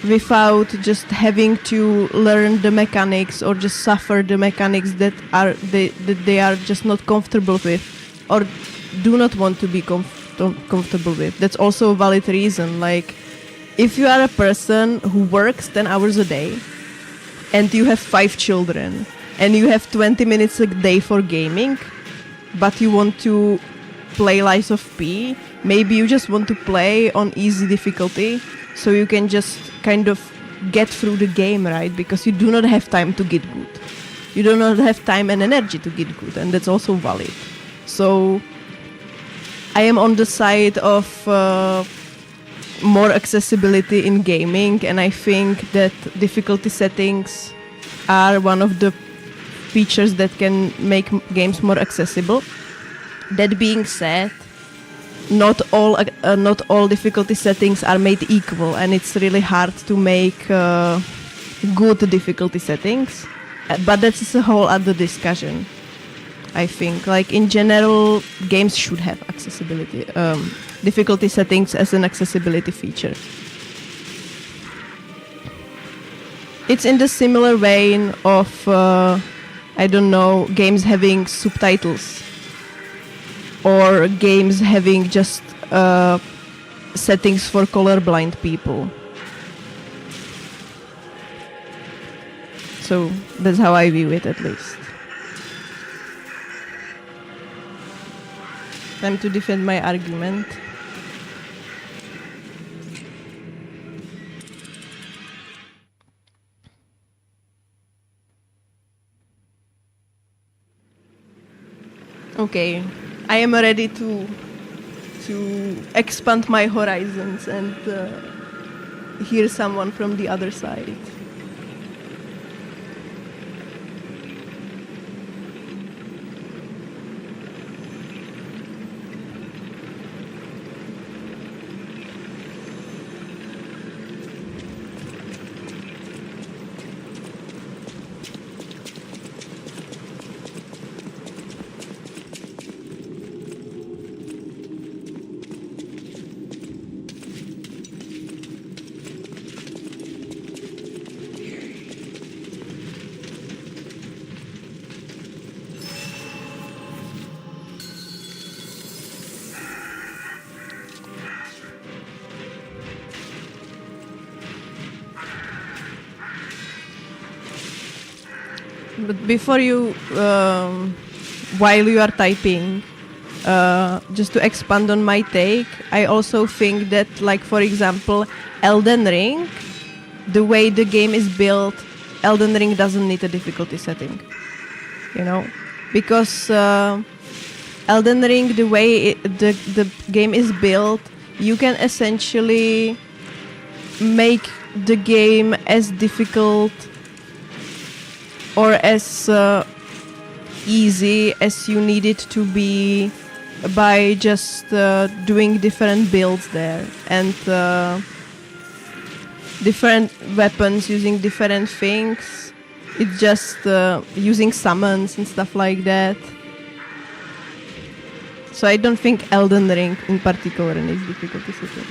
without just having to learn the mechanics or just suffer the mechanics that they are just not comfortable with or do not want to be comfortable with. That's also a valid reason. Like, if you are a person who works 10 hours a day and you have 5 children and you have 20 minutes a day for gaming, but you want to play Lies of P, maybe you just want to play on easy difficulty so you can just kind of get through the game, right? Because you do not have time to get good. You do not have time and energy to get good, and that's also valid. So I am on the side of more accessibility in gaming, and I think that difficulty settings are one of the features that can make games more accessible. That being said, not all difficulty settings are made equal, and it's really hard to make good difficulty settings. But that's a whole other discussion. I think, like, in general, games should have accessibility, difficulty settings as an accessibility feature. It's in the similar vein of, I don't know, games having subtitles or games having just settings for colorblind people. So that's how I view it, at least. Time to defend my argument. Okay, I am ready to expand my horizons and hear someone from the other side. But before you, while you are typing, just to expand on my take, I also think that, like, for example, Elden Ring, the way the game is built, Elden Ring doesn't need a difficulty setting, you know? Because Elden Ring, the way the game is built, you can essentially make the game as difficult or as easy as you need it to be by just doing different builds there and different weapons, using different things. It's just using summons and stuff like that. So I don't think Elden Ring in particular needs difficulty setting.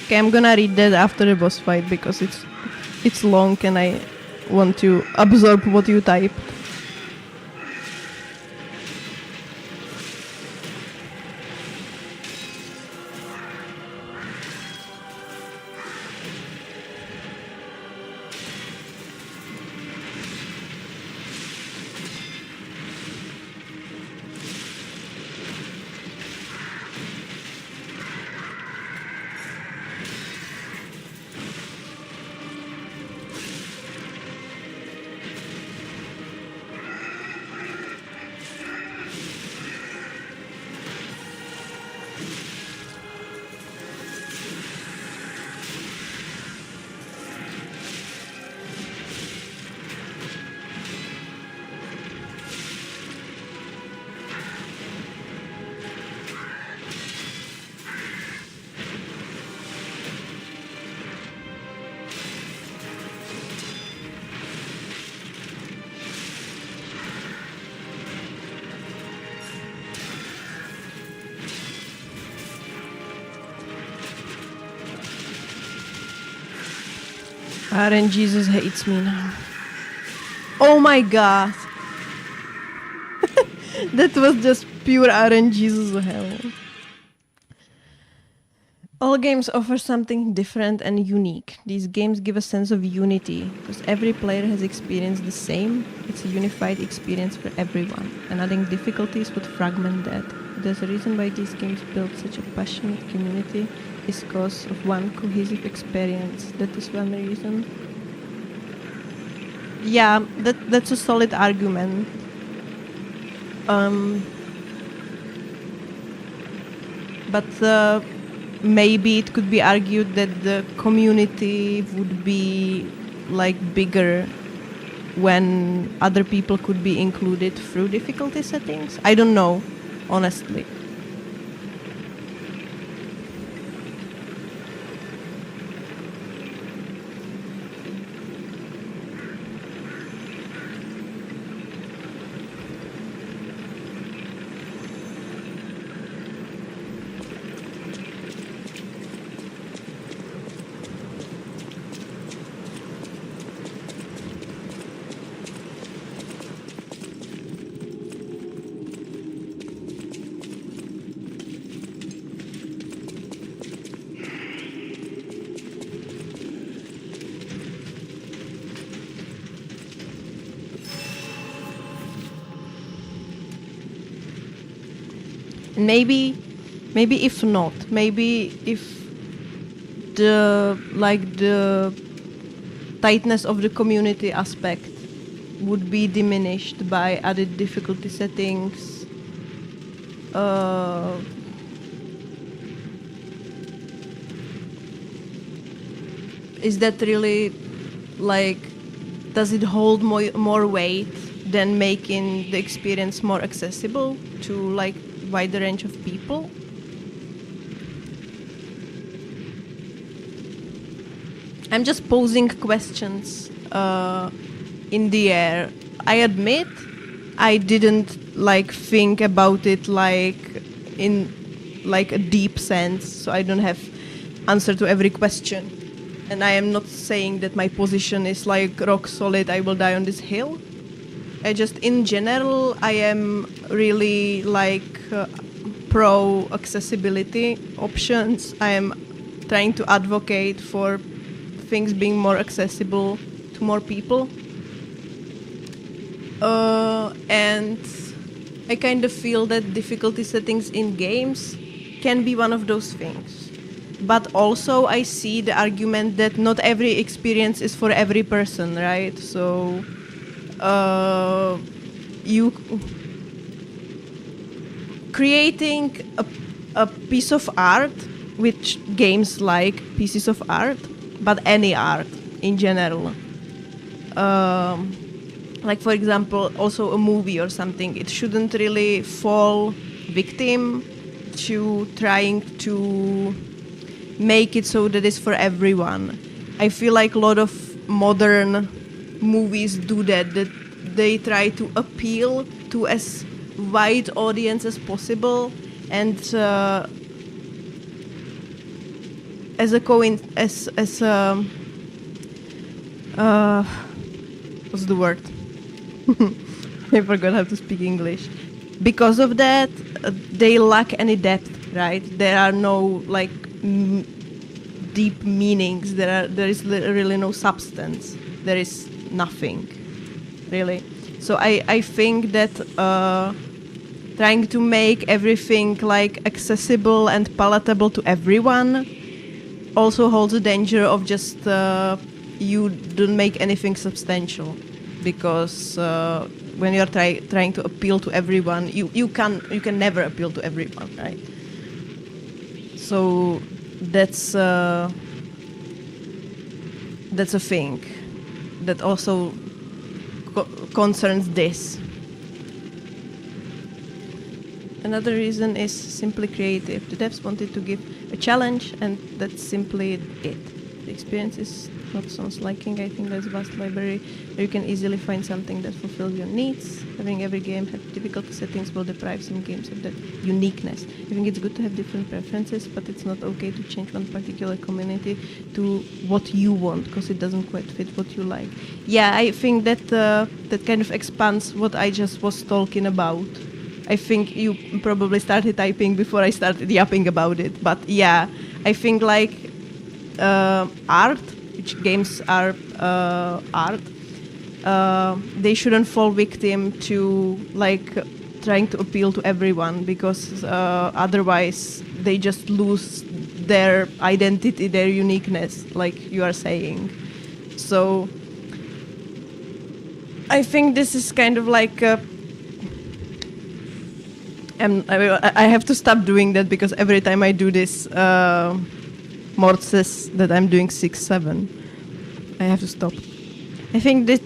Okay, I'm gonna read that after the boss fight because it's long and I want to absorb what you typed. Aaron Jesus hates me now. Oh my god. That was just pure Aaron Jesus hell. All games offer something different and unique. These games give a sense of unity because every player has experienced the same. It's a unified experience for everyone, and adding difficulties would fragment that. There's a reason why these games build such a passionate community is because of one cohesive experience. That is one reason. Yeah, that's a solid argument. But maybe it could be argued that the community would be like bigger when other people could be included through difficulty settings. I don't know, honestly. Maybe if not, maybe if the tightness of the community aspect would be diminished by added difficulty settings. Is that really like, does it hold more weight than making the experience more accessible to like wider range of people? I'm just posing questions in the air. I admit I didn't like think about it like in like a deep sense, so I don't have answer to every question. And I am not saying that my position is like rock solid, I will die on this hill. I just, in general, I am really like pro accessibility options. I am trying to advocate for things being more accessible to more people. And I kind of feel that difficulty settings in games can be one of those things. But also I see the argument that not every experience is for every person, right? So you creating a piece of art, which games like pieces of art, but any art in general. Like, for example, also a movie or something, it shouldn't really fall victim to trying to make it so that it's for everyone. I feel like a lot of modern movies do that they try to appeal to as wide audience as possible, and what's the word? I forgot how to speak English. Because of that, they lack any depth, right? There are no like deep meanings. There is really no substance. There is nothing, really. So I think that trying to make everything like accessible and palatable to everyone also holds a danger of just you don't make anything substantial, because when you're trying to appeal to everyone, you can never appeal to everyone, right? So that's a thing that also concerns this. Another reason is simply creative. The devs wanted to give a challenge, and that's simply it. The experience is not someone's liking. I think there's a vast library where you can easily find something that fulfills your needs. Having every game have difficulty settings will deprive some games of that uniqueness. I think it's good to have different preferences, but it's not okay to change one particular community to what you want, because it doesn't quite fit what you like. Yeah, I think that that kind of expands what I just was talking about. I think you probably started typing before I started yapping about it, but yeah, I think like art, which games are art, they shouldn't fall victim to like trying to appeal to everyone, because otherwise they just lose their identity, their uniqueness, like you are saying. So I think this is kind of like I have to stop doing that, because every time I do this, Mort says that I'm doing 6-7. I have to stop. I think that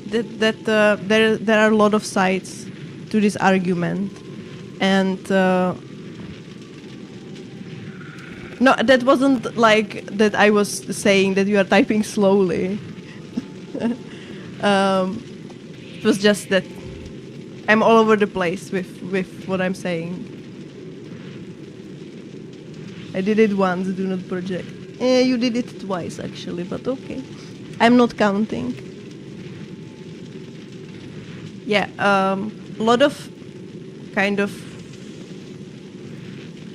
there are a lot of sides to this argument, and no, that wasn't like that I was saying that you are typing slowly. It was just that I'm all over the place with what I'm saying. I did it once, do not project. You did it twice, actually, but okay. I'm not counting. Yeah, a lot of kind of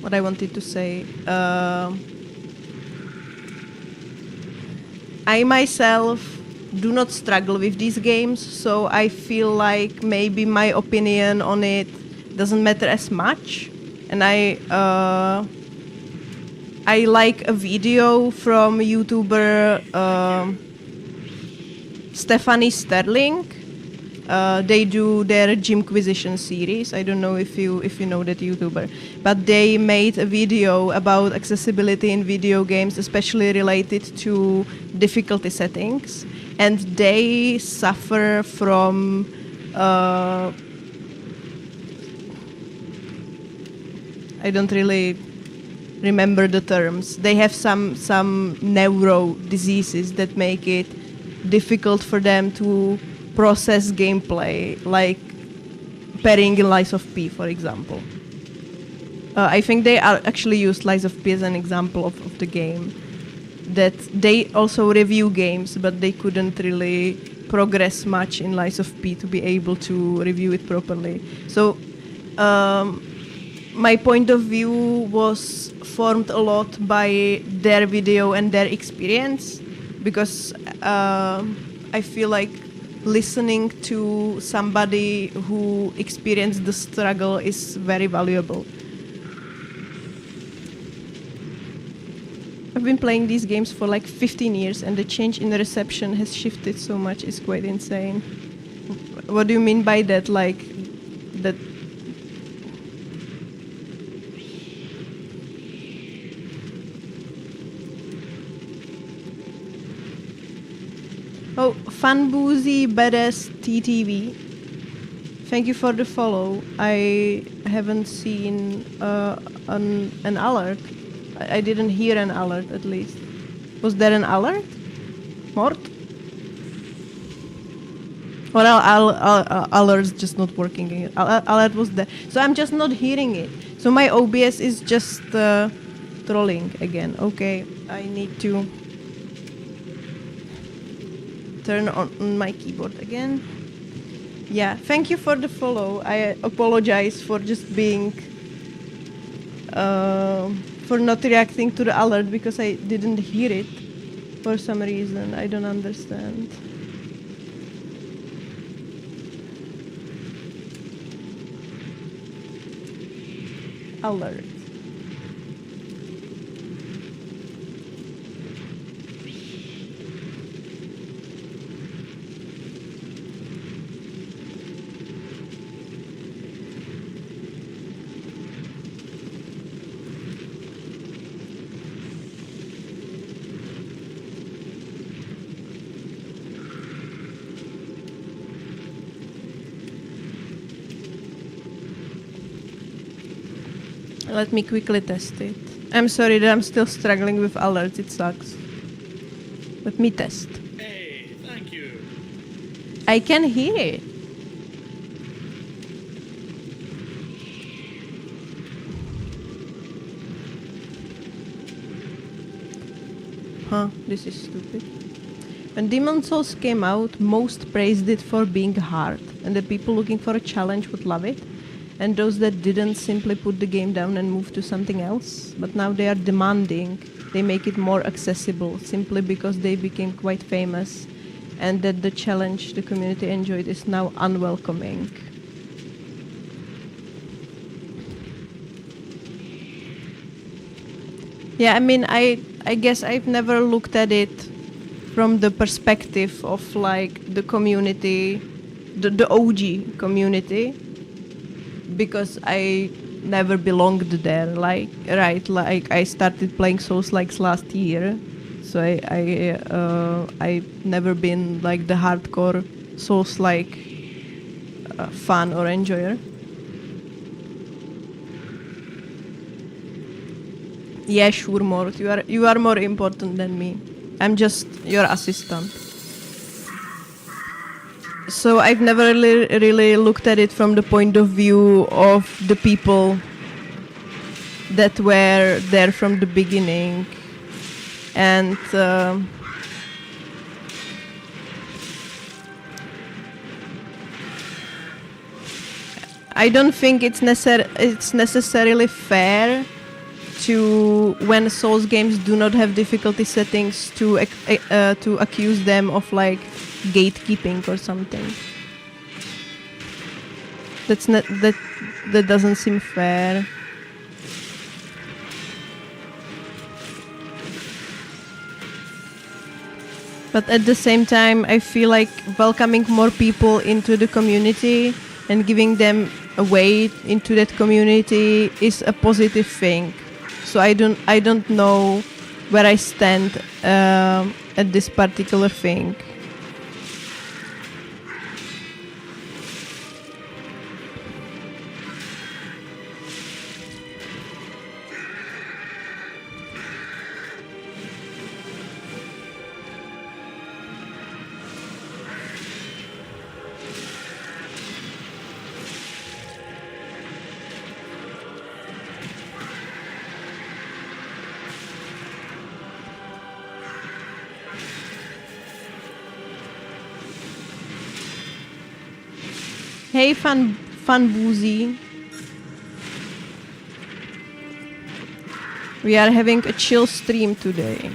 what I wanted to say. I myself do not struggle with these games, so I feel like maybe my opinion on it doesn't matter as much and I like a video from YouTuber Stephanie Sterling. They do their Gymquisition series. I don't know if you know that YouTuber, but they made a video about accessibility in video games, especially related to difficulty settings, and they suffer from I don't really remember the terms. They have some neuro diseases that make it difficult for them to process gameplay, like parrying in Lies of P, for example. I think they are actually used Lies of P as an example of the game. That they also review games, but they couldn't really progress much in Lies of P to be able to review it properly. So my point of view was formed a lot by their video and their experience, because I feel like listening to somebody who experienced the struggle is very valuable. I've been playing these games for like 15 years, and the change in the reception has shifted so much. It's quite insane. What do you mean by that? Like, that... Oh, Funboozy Badass TTV. Thank you for the follow. I haven't seen an alert. I didn't hear an alert, at least. Was there an alert? Mort? Or alert's just not working. Alert was there. So I'm just not hearing it. So my OBS is just trolling again. Okay, I need to turn on my keyboard again. Yeah, thank you for the follow. I apologize for just being... for not reacting to the alert, because I didn't hear it for some reason. I don't understand. Alert. Let me quickly test it. I'm sorry that I'm still struggling with alerts, it sucks. Let me test. Hey, thank you. I can hear it. Huh, this is stupid. When Demon's Souls came out, most praised it for being hard, and the people looking for a challenge would love it. And those that didn't simply put the game down and move to something else. But now they are demanding they make it more accessible, simply because they became quite famous, and that the challenge the community enjoyed is now unwelcoming. Yeah, I mean, I guess I've never looked at it from the perspective of like the community, the OG community, because I never belonged there. Like, right, like I started playing Souls-likes last year, so I never been like the hardcore Souls-like fan or enjoyer. Yeah, sure, Mort. You are more important than me. I'm just your assistant. So I've never really looked at it from the point of view of the people that were there from the beginning. And I don't think it's necessarily fair to, when Souls games do not have difficulty settings, to accuse them of like gatekeeping or something. That doesn't seem fair. But at the same time, I feel like welcoming more people into the community and giving them a way into that community is a positive thing. So I don't know where I stand at this particular thing. Hey, fun boozy. We are having a chill stream today.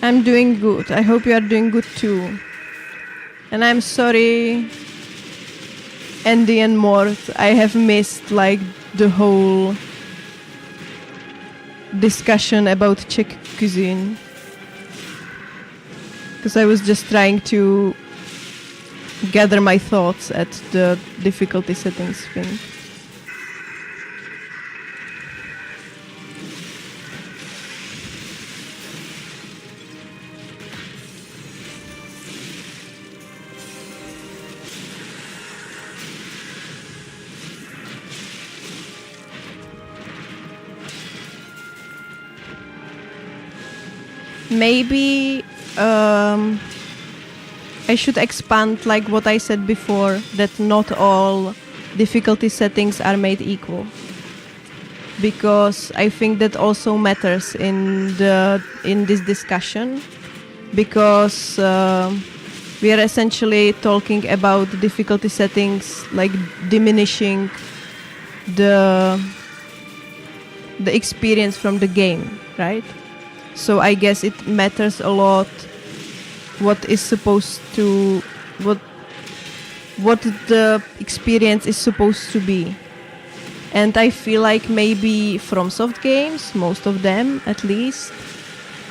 I'm doing good. I hope you are doing good too. And I'm sorry, Andy and Mort, I have missed like the whole discussion about Czech cuisine. Because I was just trying to gather my thoughts at the difficulty settings thing. Maybe I should expand like what I said before, that not all difficulty settings are made equal. Because I think that also matters in this discussion, because we are essentially talking about difficulty settings like diminishing the experience from the game, right? So I guess it matters a lot what the experience is supposed to be. And I feel like maybe FromSoft games, most of them at least,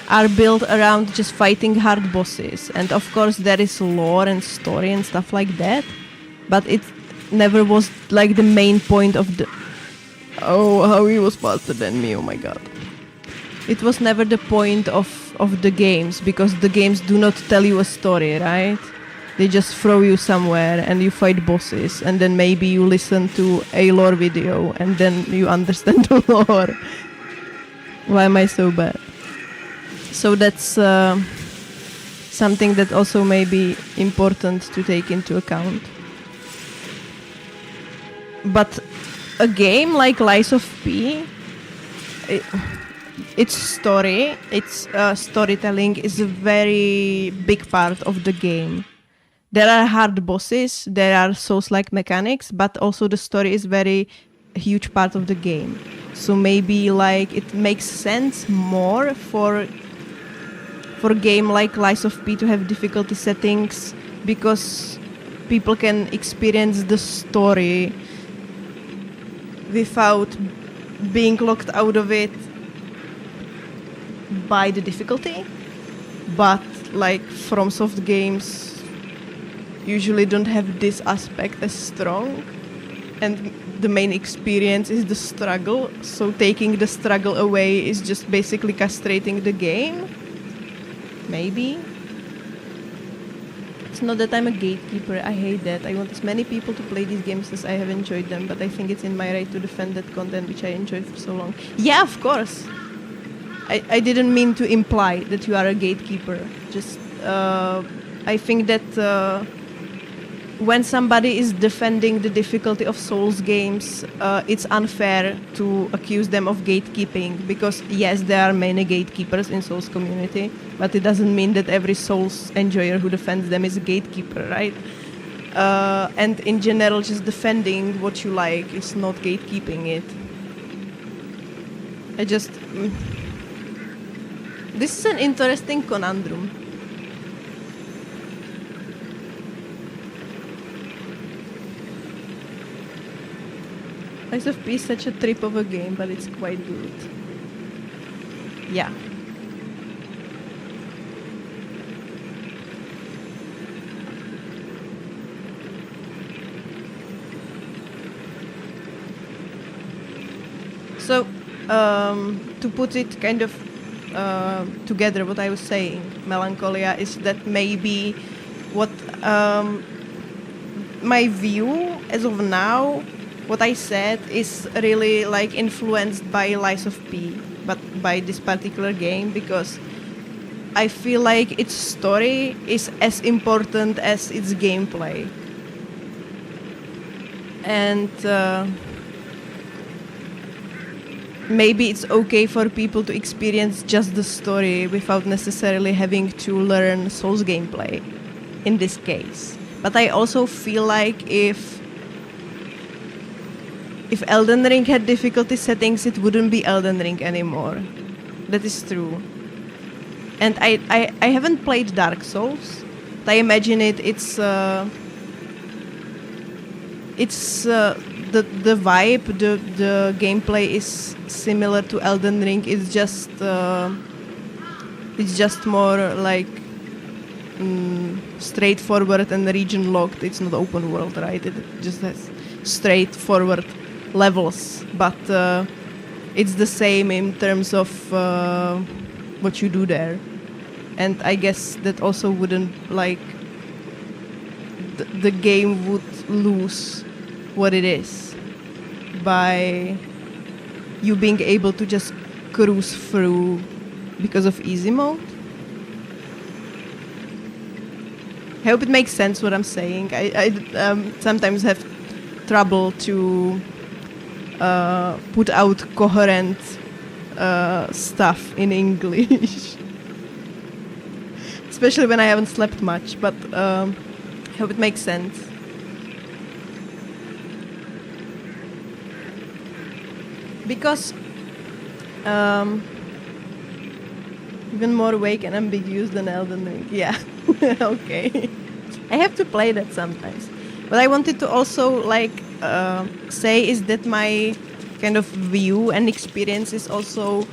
are built around just fighting hard bosses. And of course there is lore and story and stuff like that, but it never was like the main point of the... Oh, how he was faster than me, oh my god. It was never the point of the games, because the games do not tell you a story, right? They just throw you somewhere and you fight bosses, and then maybe you listen to a lore video and then you understand the lore. Why am I so bad? So that's something that also may be important to take into account. But a game like Lies of P, its story, its storytelling is a very big part of the game. There are hard bosses, there are Souls-like mechanics, but also the story is very huge part of the game. So maybe like it makes sense more for a game like Lies of P to have difficulty settings, because people can experience the story without being locked out of it by the difficulty. But like FromSoft games usually don't have this aspect as strong, and the main experience is the struggle, so taking the struggle away is just basically castrating the game. Maybe. It's not that I'm a gatekeeper, I hate that. I want as many people to play these games as I have enjoyed them, but I think it's in my right to defend that content which I enjoyed for so long. Yeah, of course! I didn't mean to imply that you are a gatekeeper. Just, I think that when somebody is defending the difficulty of Souls games, it's unfair to accuse them of gatekeeping, because yes, there are many gatekeepers in Souls community, but it doesn't mean that every Souls enjoyer who defends them is a gatekeeper, right? And in general, just defending what you like is not gatekeeping it. This is an interesting conundrum. Lies of P is such a trip of a game, but it's quite good. Yeah. So, to put it kind of together, what I was saying, melancholia is that maybe what my view as of now, what I said is really like influenced by Lies of P, but by this particular game because I feel like its story is as important as its gameplay. And maybe it's okay for people to experience just the story without necessarily having to learn Souls gameplay in this case. But I also feel like if Elden Ring had difficulty settings, it wouldn't be Elden Ring anymore. That is true. And I haven't played Dark Souls. But I imagine it's the vibe, the gameplay is similar to Elden Ring. It's just more like straightforward and region locked. It's not open world, right? It just has straightforward levels, but it's the same in terms of what you do there. And I guess that also wouldn't like the game would lose what it is by you being able to just cruise through because of easy mode. I hope it makes sense what I'm saying. I sometimes have trouble to put out coherent stuff in English. Especially when I haven't slept much, but I hope it makes sense. Because even more vague and ambiguous than Elden Ring. Yeah, okay. I have to play that sometimes. But I wanted to also say is that my kind of view and experience is also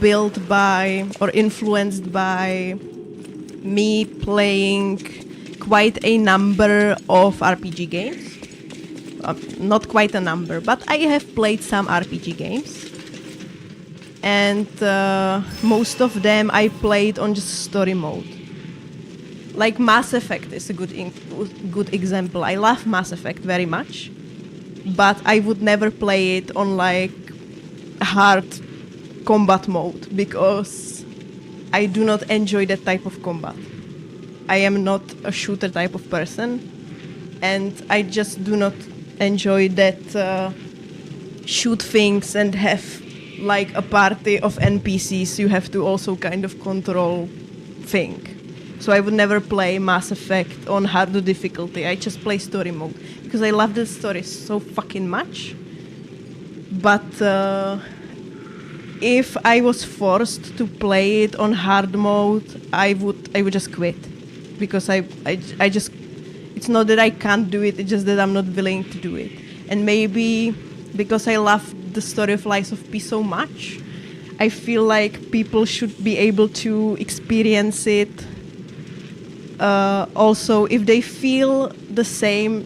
built by or influenced by me playing quite a number of RPG games. Not quite a number, but I have played some RPG games. And most of them I played on just story mode. Like Mass Effect is a good example. I love Mass Effect very much, but I would never play it on like hard combat mode because I do not enjoy that type of combat. I am not a shooter type of person, and I just do not enjoy that shoot things and have like a party of NPCs you have to also kind of control thing. So I would never play Mass Effect on harder difficulty. I just play story mode because I love the story so fucking much. But if I was forced to play it on hard mode, I would just quit because I just, it's not that I can't do it, it's just that I'm not willing to do it. And maybe because I love the story of Lies of P so much, I feel like people should be able to experience it also if they feel the same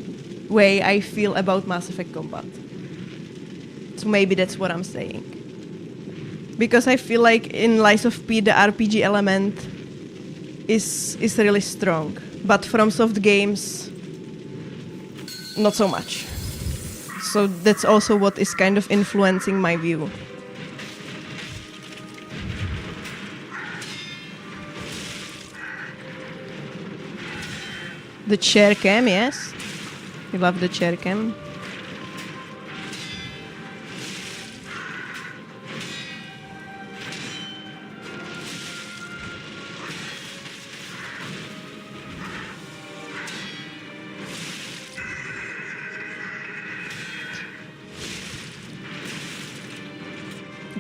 way I feel about Mass Effect combat. So maybe that's what I'm saying. Because I feel like in Lies of P the RPG element is really strong. But FromSoft games, not so much. So that's also what is kind of influencing my view. The chair cam, yes. We love the chair cam.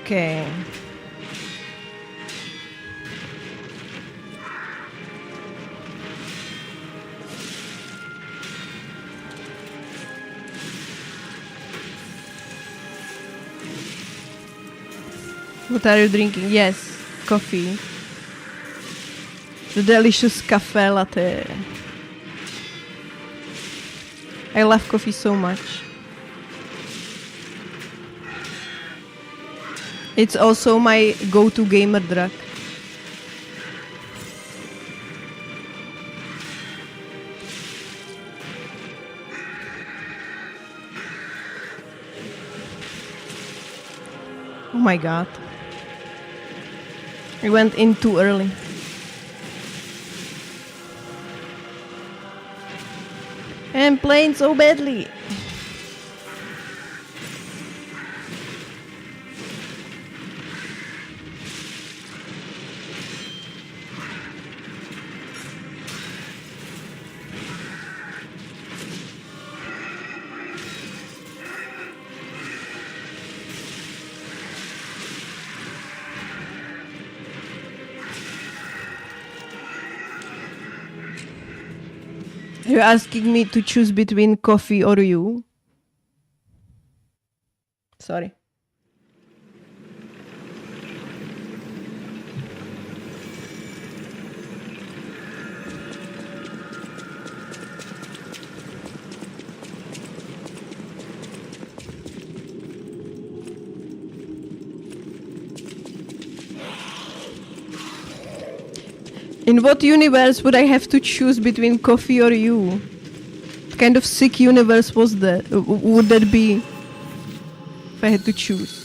Okay. What are you drinking? Yes, coffee. The delicious cafe latte. I love coffee so much. It's also my go-to gamer drug. Oh my god. I went in too early. And playing so badly. You're asking me to choose between coffee or you? Sorry. In what universe would I have to choose between coffee or you? What kind of sick universe was that? Would that be if I had to choose?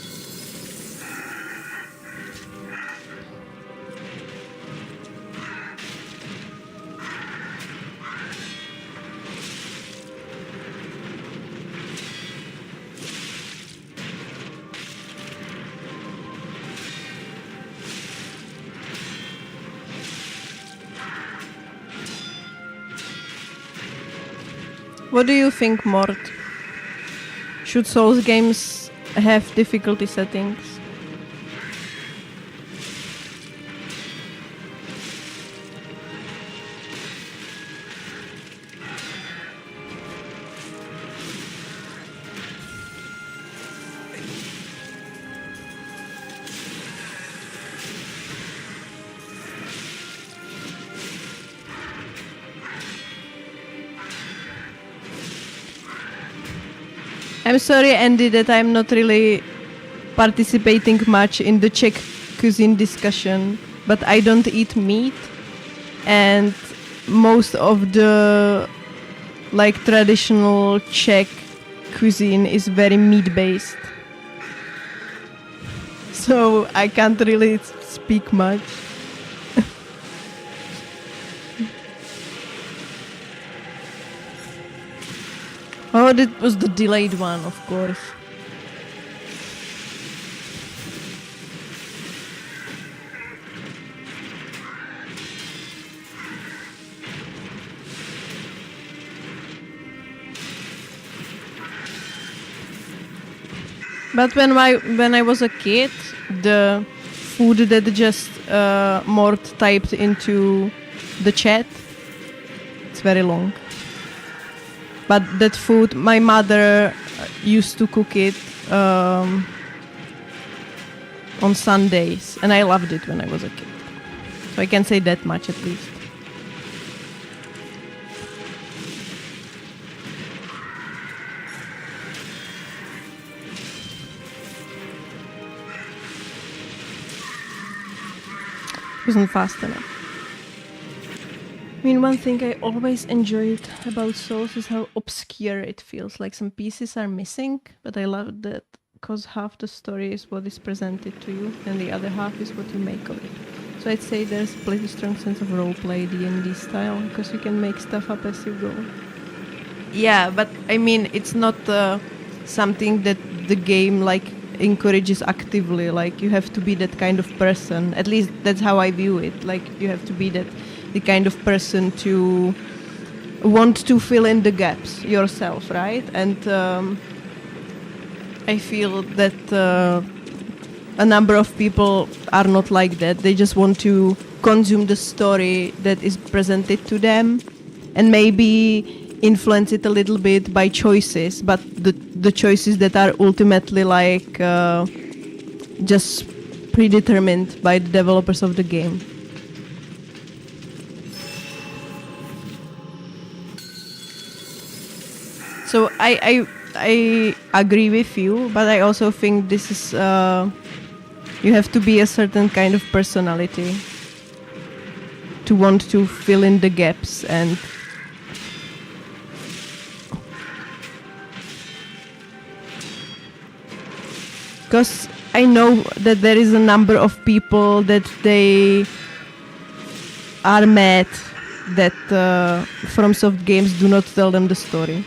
What do you think, Mort? Should Souls games have difficulty settings? I'm sorry, Andy, that I'm not really participating much in the Czech cuisine discussion, but I don't eat meat, and most of the traditional Czech cuisine is very meat-based. So I can't really speak much. Oh, that was the delayed one, of course. But when I was a kid, the food that just Mort typed into the chat, it's very long. But that food, my mother used to cook it on Sundays, and I loved it when I was a kid. So I can say that much at least. Wasn't fast enough. I mean, one thing I always enjoyed about Souls is how obscure it feels. Like some pieces are missing, but I love that because half the story is what is presented to you, and the other half is what you make of it. So I'd say there's a pretty strong sense of roleplay D&D style, because you can make stuff up as you go. Yeah, but I mean, it's not something that the game encourages actively. Like, you have to be that kind of person. At least that's how I view it. Like, you have to be the kind of person to want to fill in the gaps yourself, right? And I feel that a number of people are not like that. They just want to consume the story that is presented to them and maybe influence it a little bit by choices, but the choices that are ultimately just predetermined by the developers of the game. So I agree with you, but I also think this is you have to be a certain kind of personality to want to fill in the gaps, and because I know that there is a number of people that they are mad that FromSoft games do not tell them the story.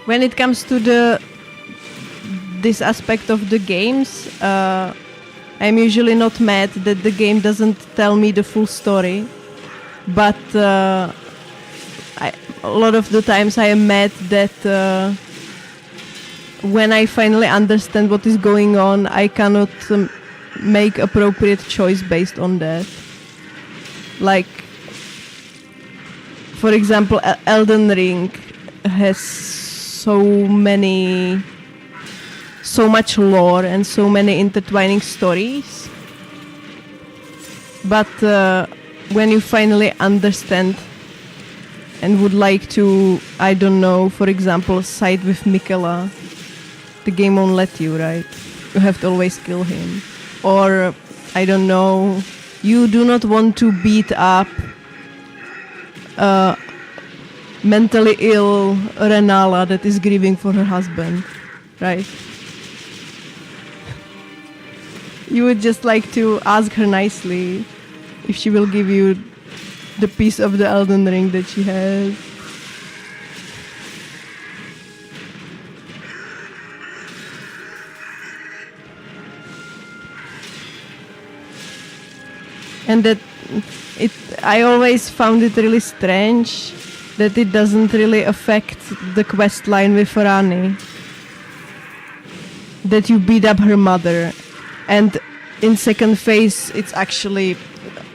When it comes to this aspect of the games, I'm usually not mad that the game doesn't tell me the full story, but a lot of the times I am mad that when I finally understand what is going on, I cannot make appropriate choice based on that. Like, for example, Elden Ring has so much lore and so many intertwining stories, but when you finally understand and would like to, I don't know, for example, side with Miquella, the game won't let you, right? You have to always kill him. Or, I don't know, you do not want to beat up mentally ill Renala that is grieving for her husband, right? You would just like to ask her nicely if she will give you the piece of the Elden Ring that she has. And that I always found it really strange that it doesn't really affect the quest line with Rani. That you beat up her mother, and in second phase it's actually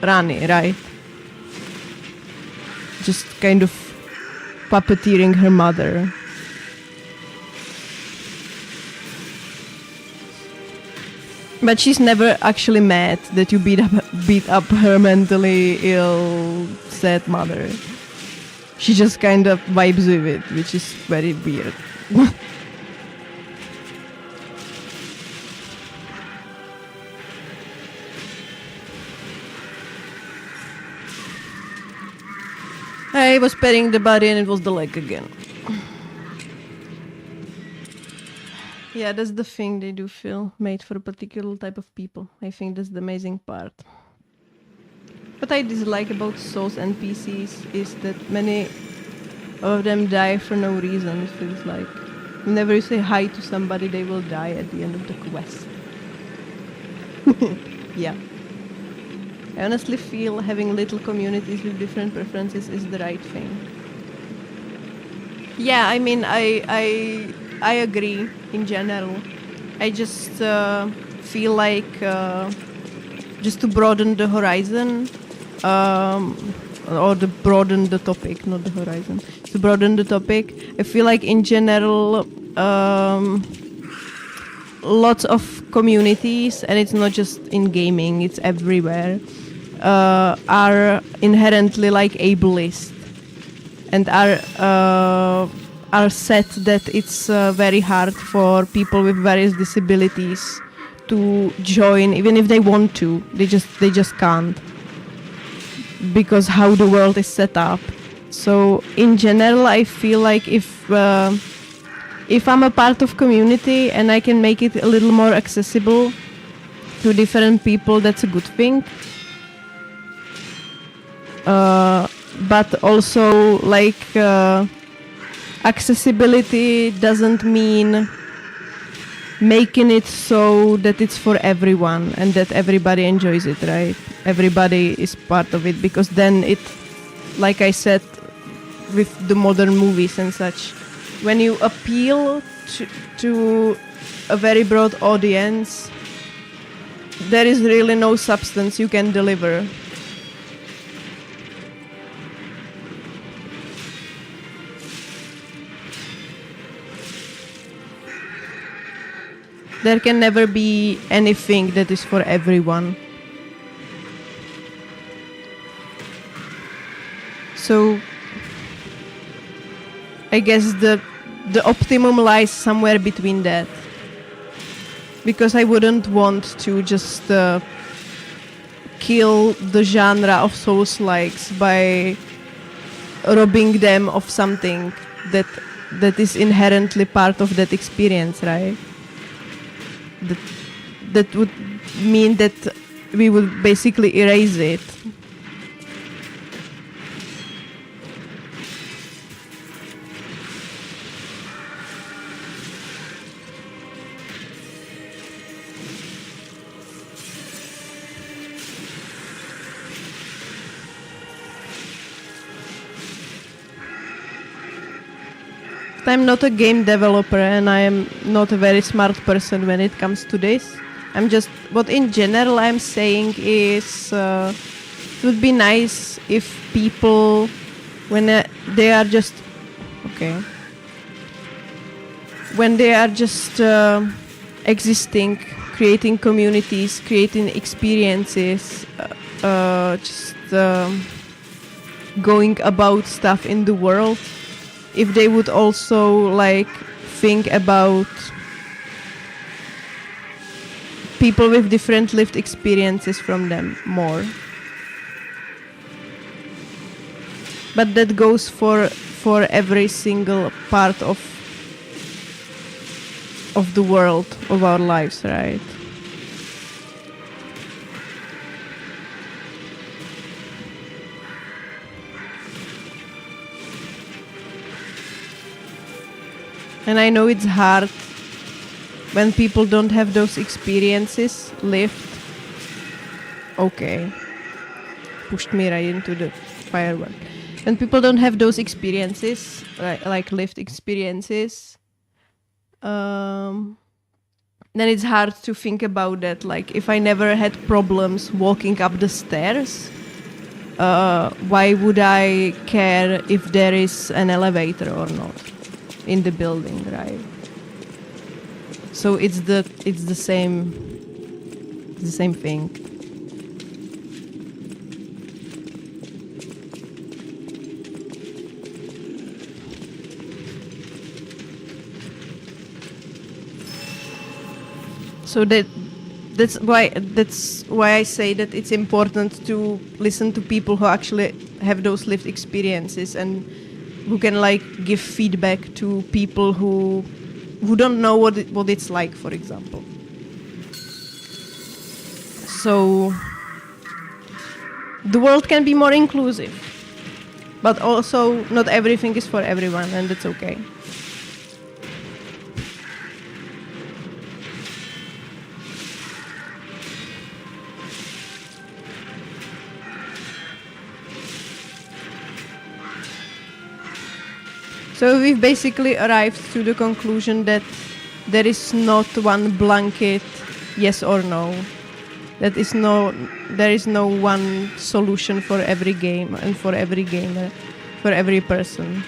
Rani, right? Just kind of puppeteering her mother. But she's never actually mad that you beat up her mentally ill, sad mother. She just kind of vibes with it, which is very weird. I was petting the body and it was the leg again. Yeah, that's the thing, they do feel made for a particular type of people. I think that's the amazing part. What I dislike about Souls NPCs is that many of them die for no reason. It feels like whenever you say hi to somebody, they will die at the end of the quest. Yeah. I honestly feel having little communities with different preferences is the right thing. Yeah, I mean, I agree in general. I just feel like just to broaden the horizon, or to broaden the topic, not the horizon. To broaden the topic, I feel like in general, lots of communities, and it's not just in gaming, it's everywhere, are inherently like ableist, and are set that it's very hard for people with various disabilities to join, even if they want to. They just can't, because how the world is set up. So in general, I feel like if I'm a part of community and I can make it a little more accessible to different people, that's a good thing. But also, like, accessibility doesn't mean making it so that it's for everyone and that everybody enjoys it, right? Everybody is part of it, because then it, like I said, with the modern movies and such, when you appeal to a very broad audience, there is really no substance you can deliver. There can never be anything that is for everyone. So I guess the optimum lies somewhere between that. Because I wouldn't want to just kill the genre of Souls-likes by robbing them of something that is inherently part of that experience, right? That would mean that we would basically erase it. I'm not a game developer and I am not a very smart person when it comes to this. What in general I'm saying is it would be nice if people, when they are just, when they are just existing, creating communities, creating experiences, just going about stuff in the world, if they would also think about people with different lived experiences from them more. But that goes for every single part of the world, of our lives, right? And I know it's hard when people don't have those experiences lived. Okay. Pushed me right into the firework. When people don't have those experiences, like lived experiences, then it's hard to think about that. Like, if I never had problems walking up the stairs, why would I care if there is an elevator or not in the building, right? So it's the same thing. So that's why I say that it's important to listen to people who actually have those lived experiences and who can give feedback to people who don't know what it's like, for example. So the world can be more inclusive, but also not everything is for everyone, and that's okay. So we've basically arrived to the conclusion that there is not one blanket yes or no. There is no one solution for every game and for every gamer, for every person,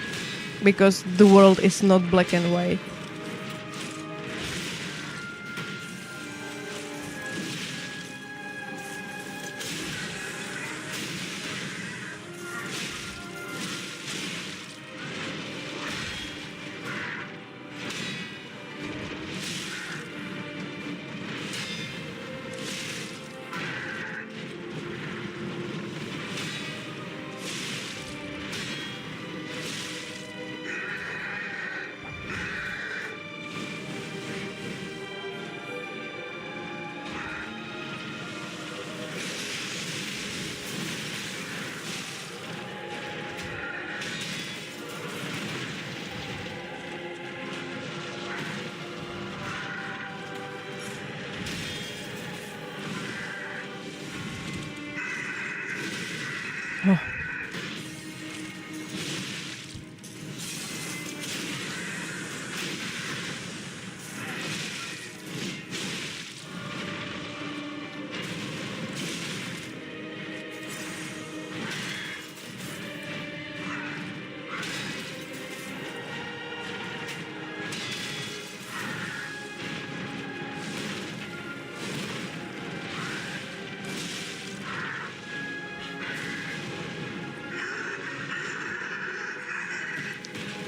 because the world is not black and white.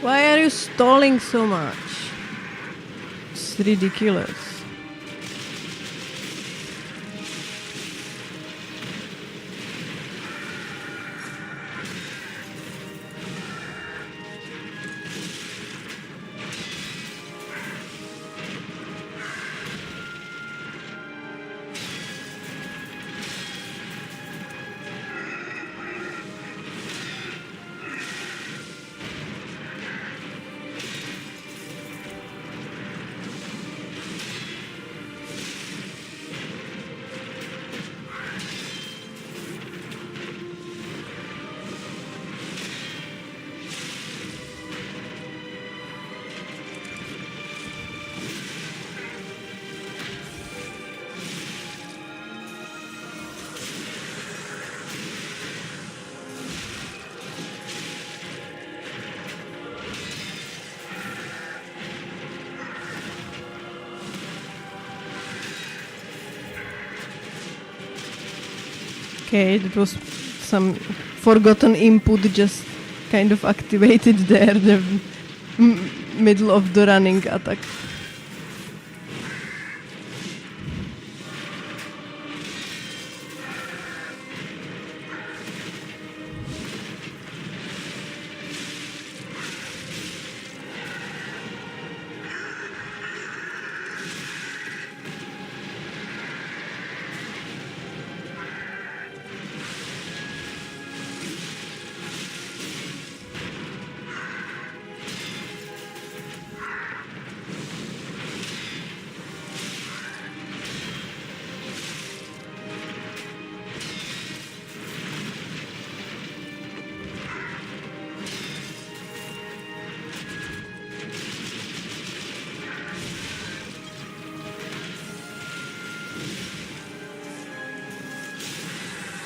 Why are you stalling so much? It's ridiculous. Okay, that was some forgotten input just kind of activated there, the middle of the running attack.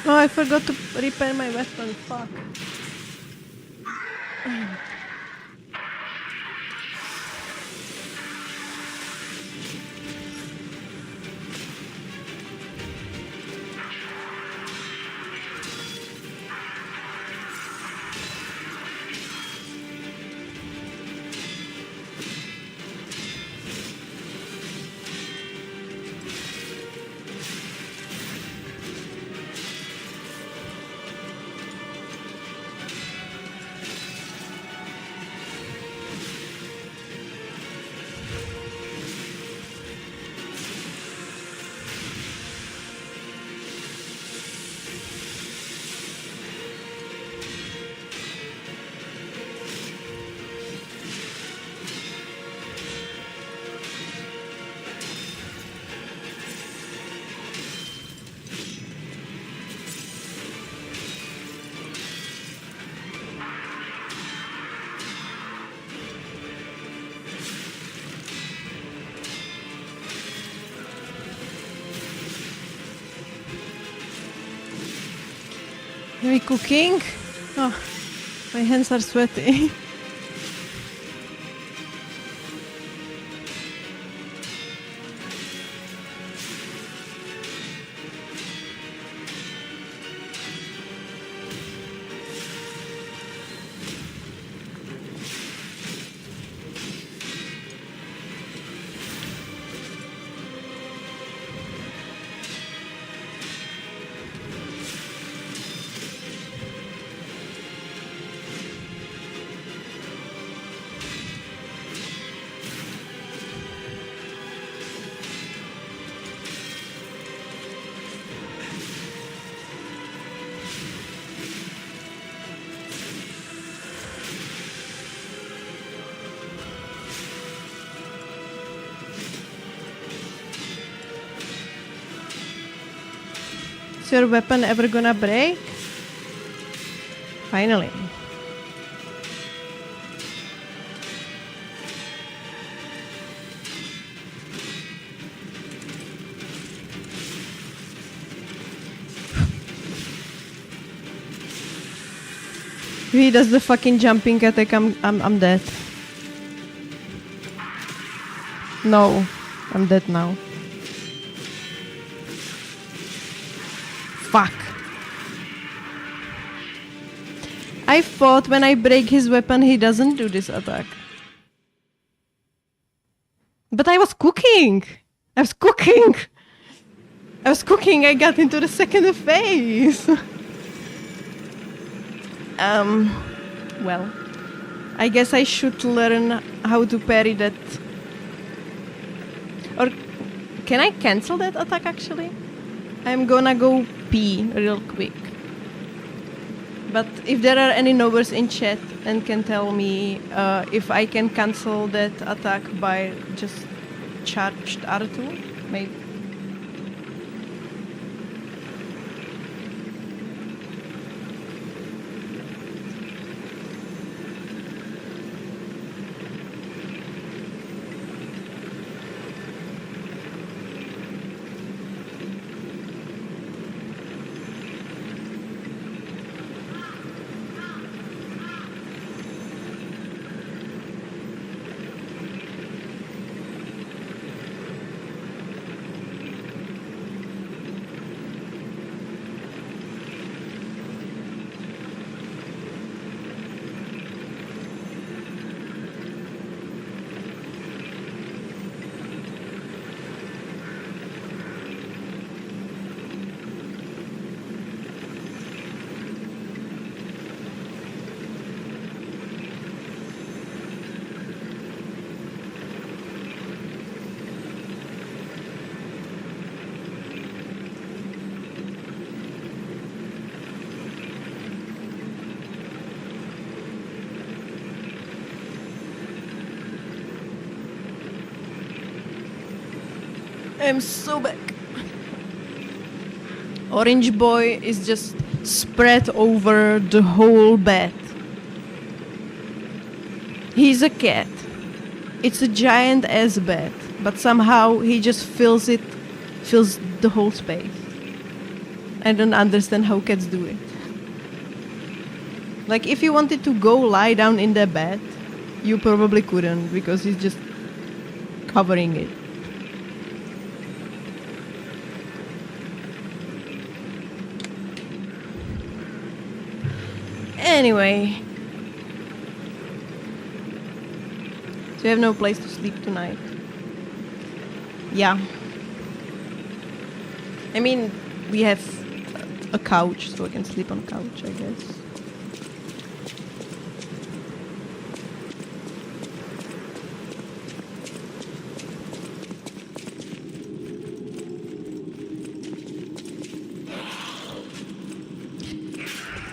Oh, I forgot to repair my weapon. Fuck. Are we cooking? Oh, my hands are sweaty. Is your weapon ever gonna break? Finally. If he does the fucking jumping attack, I'm dead. No, I'm dead now. Fuck. I I thought when I break his weapon, he doesn't do this attack. But I was cooking. I was cooking. I got into the second phase. Well, I guess I should learn how to parry that. Or can I cancel that attack actually? I'm gonna go pee real quick. But if there are any knowers in chat and can tell me if I can cancel that attack by just charged R2, maybe. I'm so back. Orange boy is just spread over the whole bed. He's a cat. It's a giant ass bed, but somehow he just fills the whole space. I don't understand how cats do it. Like if you wanted to go lie down in the bed, you probably couldn't because he's just covering it. Anyway, so you have no place to sleep tonight. Yeah. I mean, we have a couch, so I can sleep on a couch, I guess.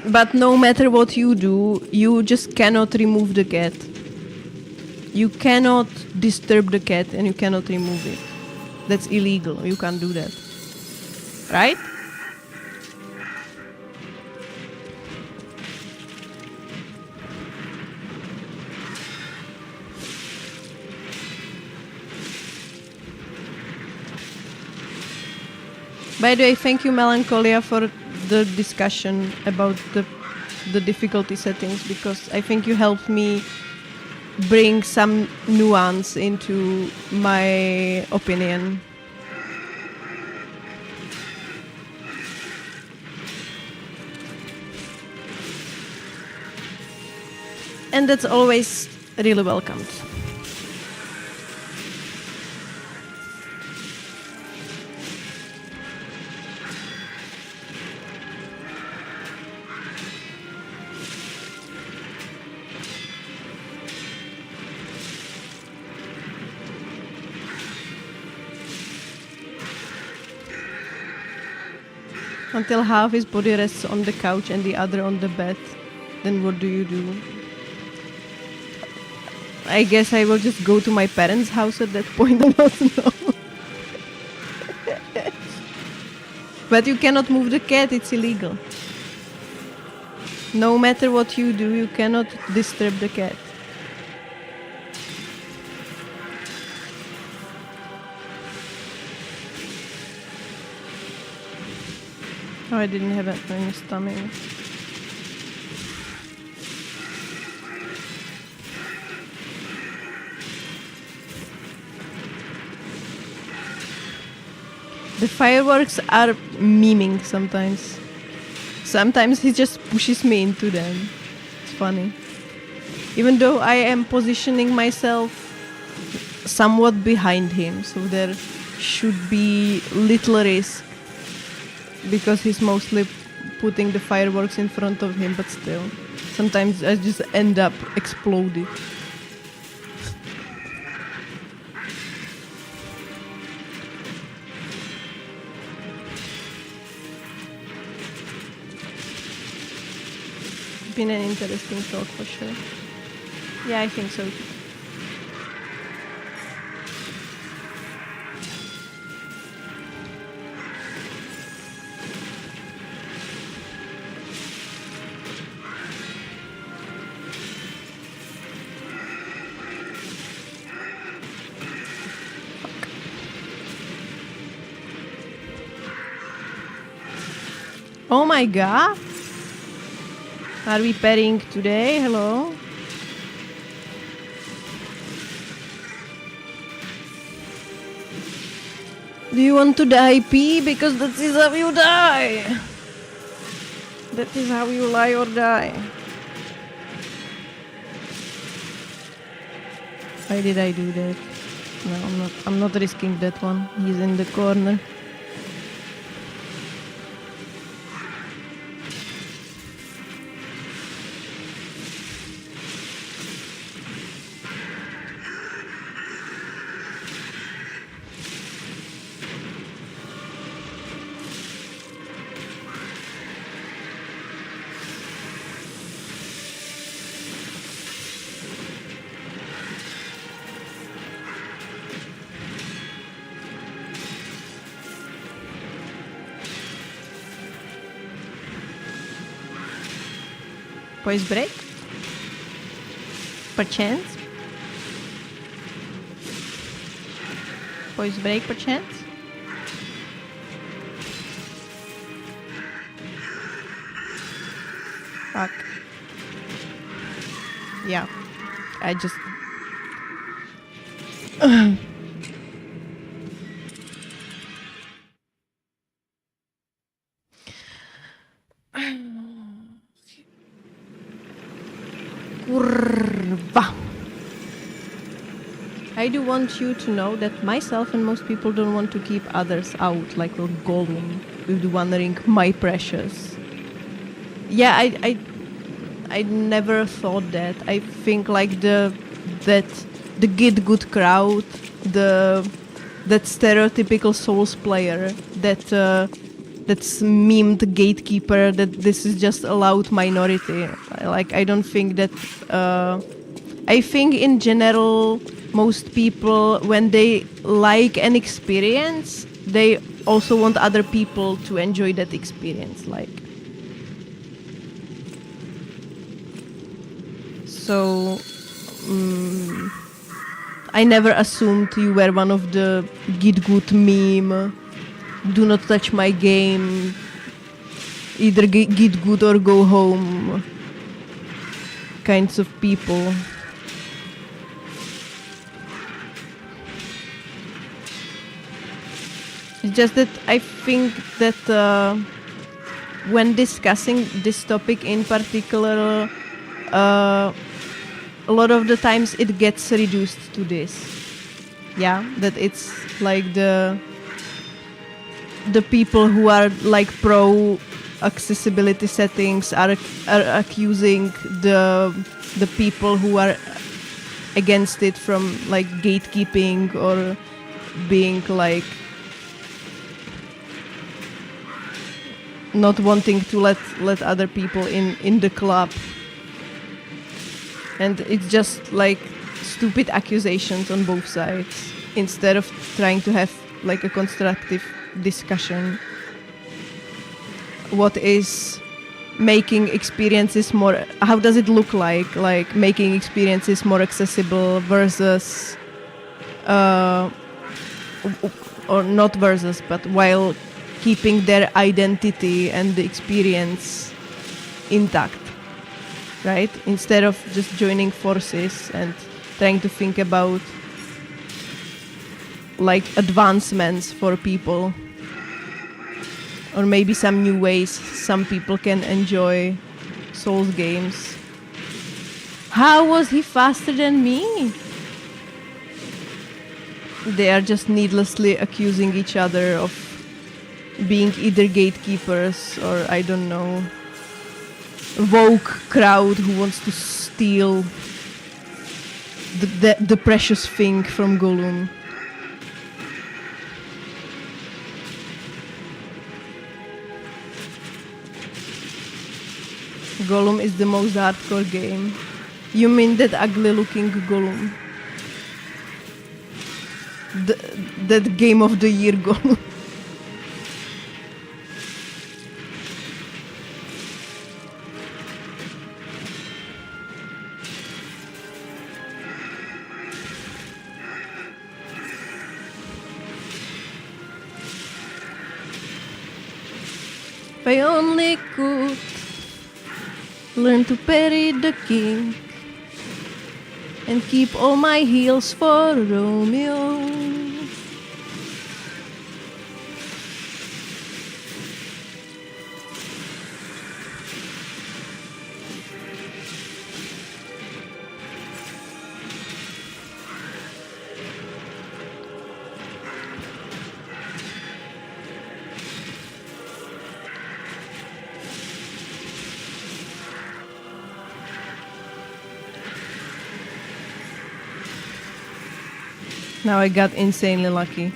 But no matter what you do, you just cannot remove the cat. You cannot disturb the cat and you cannot remove it. That's illegal. You can't do that. Right? By the way, thank you, Melancholia, for the discussion about the difficulty settings, because I think you helped me bring some nuance into my opinion. And that's always really welcomed. Until half his body rests on the couch and the other on the bed. Then what do you do? I guess I will just go to my parents' house at that point. I don't know. But you cannot move the cat, it's illegal. No matter what you do, you cannot disturb the cat. Oh, I didn't have it in my stomach. The fireworks are memeing sometimes. Sometimes he just pushes me into them. funny. Even though I am positioning myself somewhat behind him, so there should be little risk because he's mostly putting the fireworks in front of him, but still, sometimes I just end up exploding. Been an interesting talk for sure. Yeah, I think so. Oh my god! Are we pairing today? Hello? Do you want to die, P? Because that is how you die! That is how you lie or die. Why did I do that? No, I'm not risking that one. He's in the corner. Voice break? Perchance? Voice break perchance? Fuck. Yeah. I just... Kurva. I do want you to know that myself and most people don't want to keep others out, like we're Gollum with the One Ring, my precious. Yeah, I never thought that. I think like the Git Good crowd, that stereotypical Souls player, that's memed gatekeeper, that this is just a loud minority. Like, I don't think that... I think in general, most people, when they like an experience, they also want other people to enjoy that experience. Like, so... I never assumed you were one of the Git Good meme, do not touch my game, either get good or go home kinds of people. It's just that I think that when discussing this topic in particular, a lot of the times it gets reduced to this. Yeah, that it's like the people who are like pro accessibility settings are accusing the people who are against it from like gatekeeping or being like not wanting to let other people in the club. And it's just like stupid accusations on both sides instead of trying to have like a constructive discussion. What is making experiences more... How does it look like making experiences more accessible versus... or not versus, but while keeping their identity and the experience intact, right? Instead of just joining forces and trying to think about like advancements for people. Or maybe some new ways some people can enjoy Souls games. How was he faster than me? They are just needlessly accusing each other of being either gatekeepers or, I don't know, woke crowd who wants to steal the precious thing from Gollum. Gollum is the most hardcore game. You mean that ugly looking Gollum? That game of the year Gollum. If I only could learn to parry the king and keep all my heels for Romeo. Now I got insanely lucky.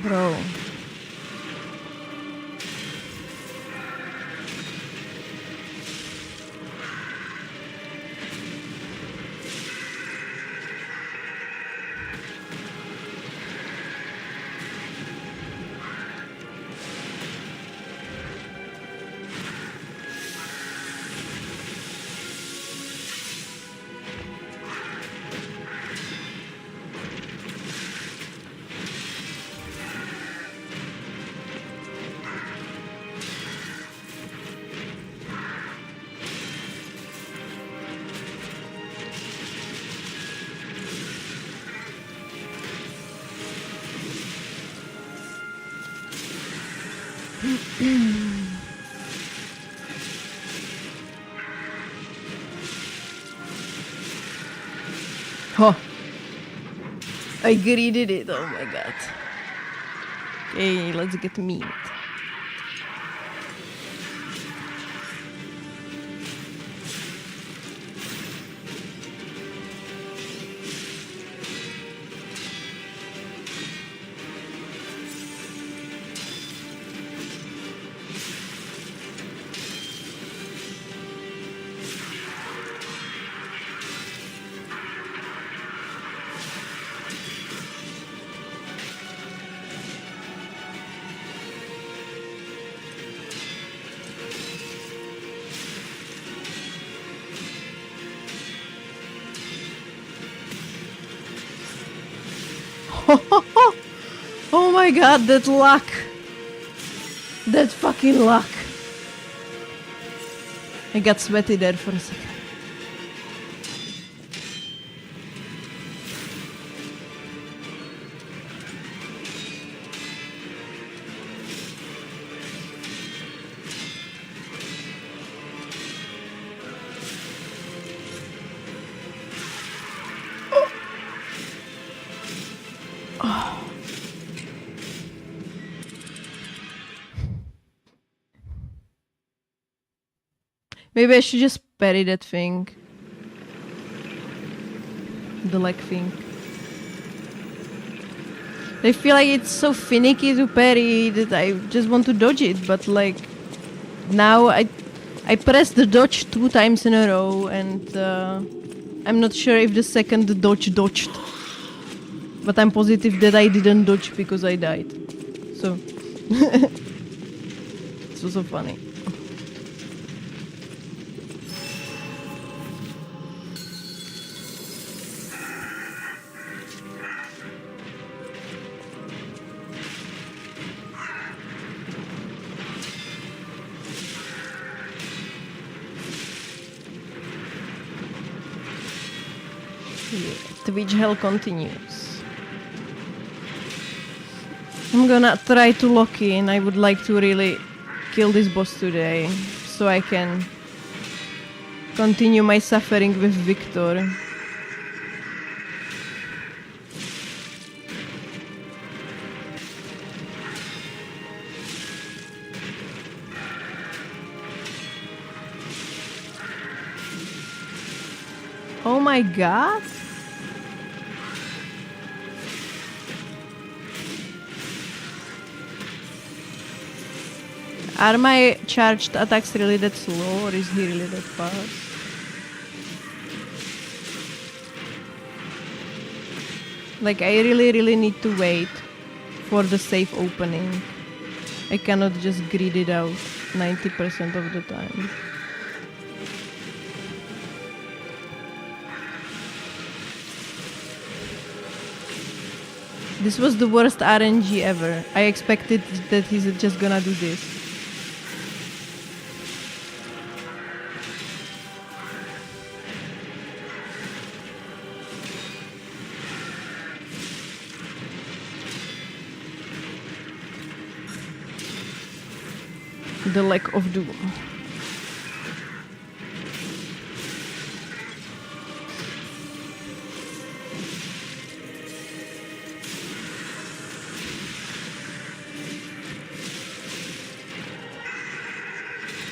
Bro. Oh, I greeted it. Oh my god. Okay, let's get meat. Oh my god, that luck. That fucking luck. I got sweaty there for a second. Maybe I should just parry that thing. The leg thing. I feel like it's so finicky to parry that I just want to dodge it, but like now I pressed the dodge 2 times in a row and I'm not sure if the second dodge dodged. But I'm positive that I didn't dodge because I died. So it's also funny. Yeah, Twitch hell continues. I'm gonna try to lock in. I would like to really kill this boss today, so I can continue my suffering with Victor. Oh my god! Are my charged attacks really that slow, or is he really that fast? Like, I really need to wait for the safe opening. I cannot just grid it out 90% of the time. This was the worst RNG ever. I expected that he's just gonna do this. The lack of doom.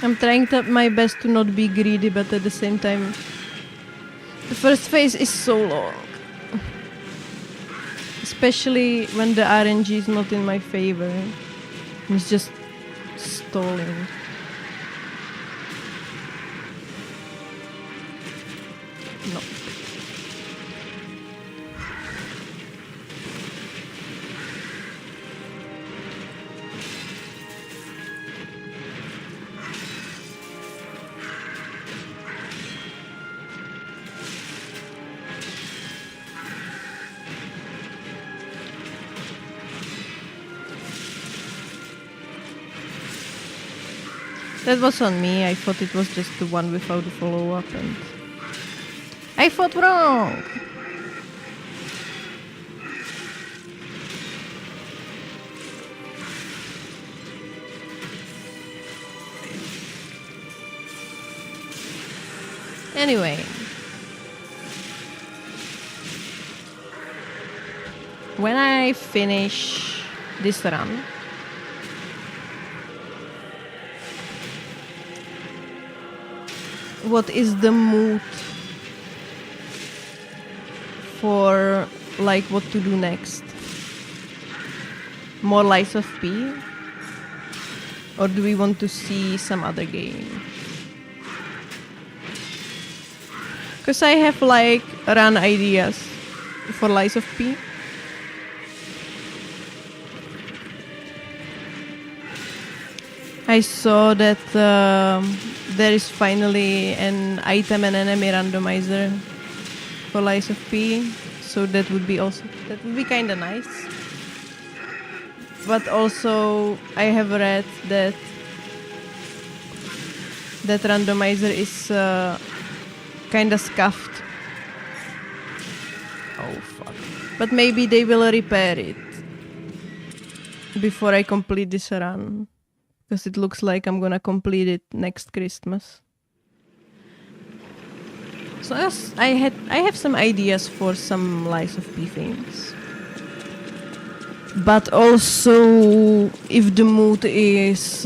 I'm trying my best to not be greedy, but at the same time, the first phase is so long. Especially when the RNG is not in my favor. It's just stalling. No. That was on me. I thought it was just the one without the follow-up, and I thought wrong. Anyway, when I finish this run, what is the mood for, like, what to do next? More Lies of P? Or do we want to see some other game? Because I have, like, run ideas for Lies of P. I saw that there is finally an item and enemy randomizer for Lies of P, so that would be kind of nice. But also, I have read that randomizer is kind of scuffed. Oh fuck! But maybe they will repair it before I complete this run. Because it looks like I'm gonna complete it next Christmas. So yes, I have some ideas for some Lies of P things. But also, if the mood is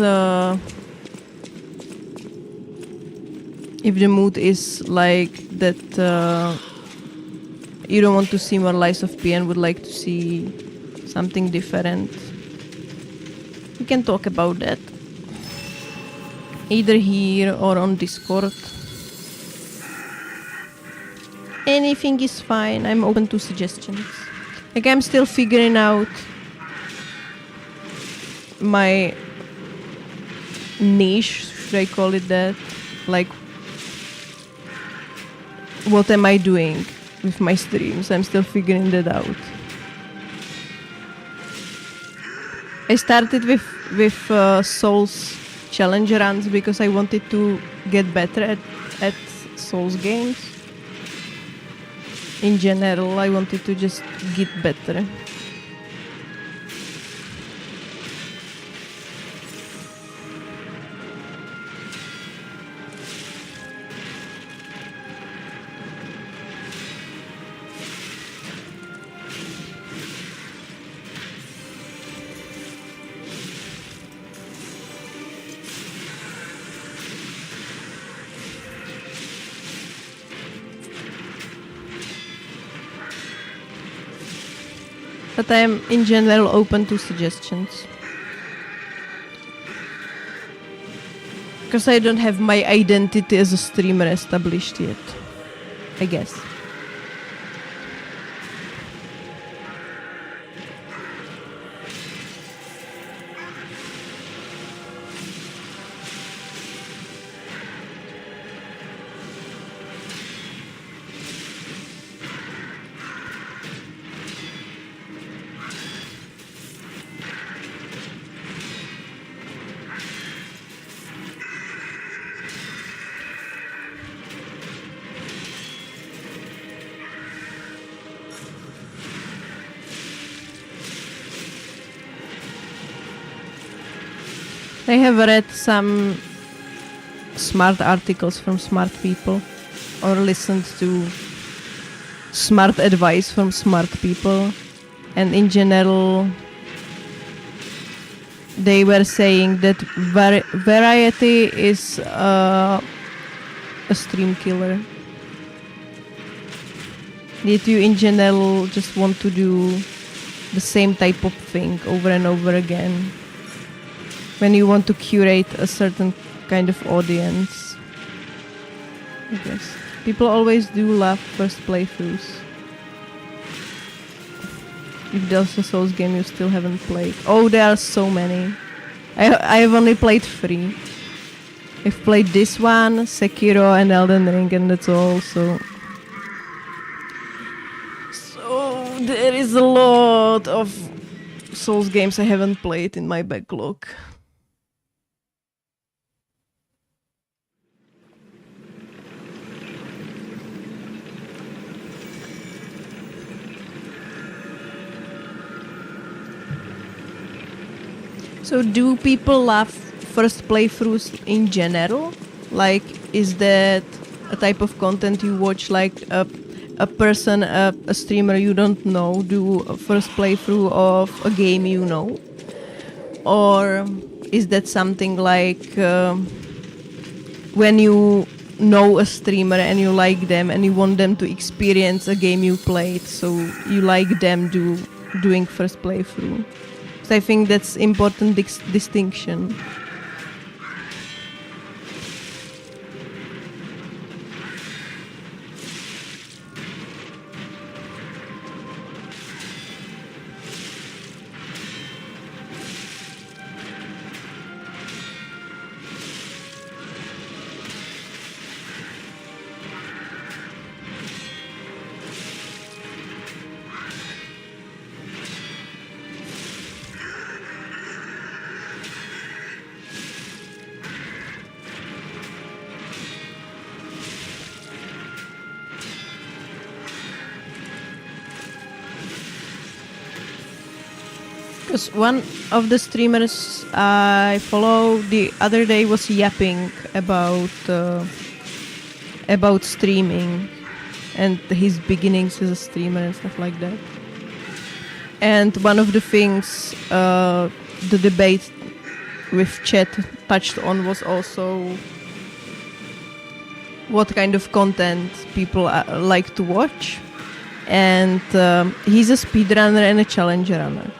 like that, you don't want to see more Lies of P and would like to see something different, we can talk about that. Either here or on Discord. Anything is fine. I'm open to suggestions. Like, I'm still figuring out my niche, should I call it that? Like, what am I doing with my streams? I'm still figuring that out. I started with Souls challenge runs because I wanted to get better at Souls games. In general, I wanted to just get better. But I'm in general open to suggestions. Because I don't have my identity as a streamer established yet, I guess. I have read some smart articles from smart people or listened to smart advice from smart people, and in general they were saying that variety is a stream killer. That you in general just want to do the same type of thing over and over again when you want to curate a certain kind of audience. I guess people always do love first playthroughs. If there's a Souls game you still haven't played. Oh, there are so many. I have only played 3. I've played this one, Sekiro and Elden Ring, and that's all. So there is a lot of Souls games I haven't played in my backlog. So do people love first playthroughs in general? Like, is that a type of content you watch, like a person, a streamer you don't know, do a first playthrough of a game you know? Or is that something like when you know a streamer and you like them and you want them to experience a game you played, so you like them doing first playthrough? I think that's important distinction. Because one of the streamers I follow the other day was yapping about streaming and his beginnings as a streamer and stuff like that. And one of the things the debate with chat touched on was also what kind of content people like to watch. And he's a speedrunner and a challenge runner.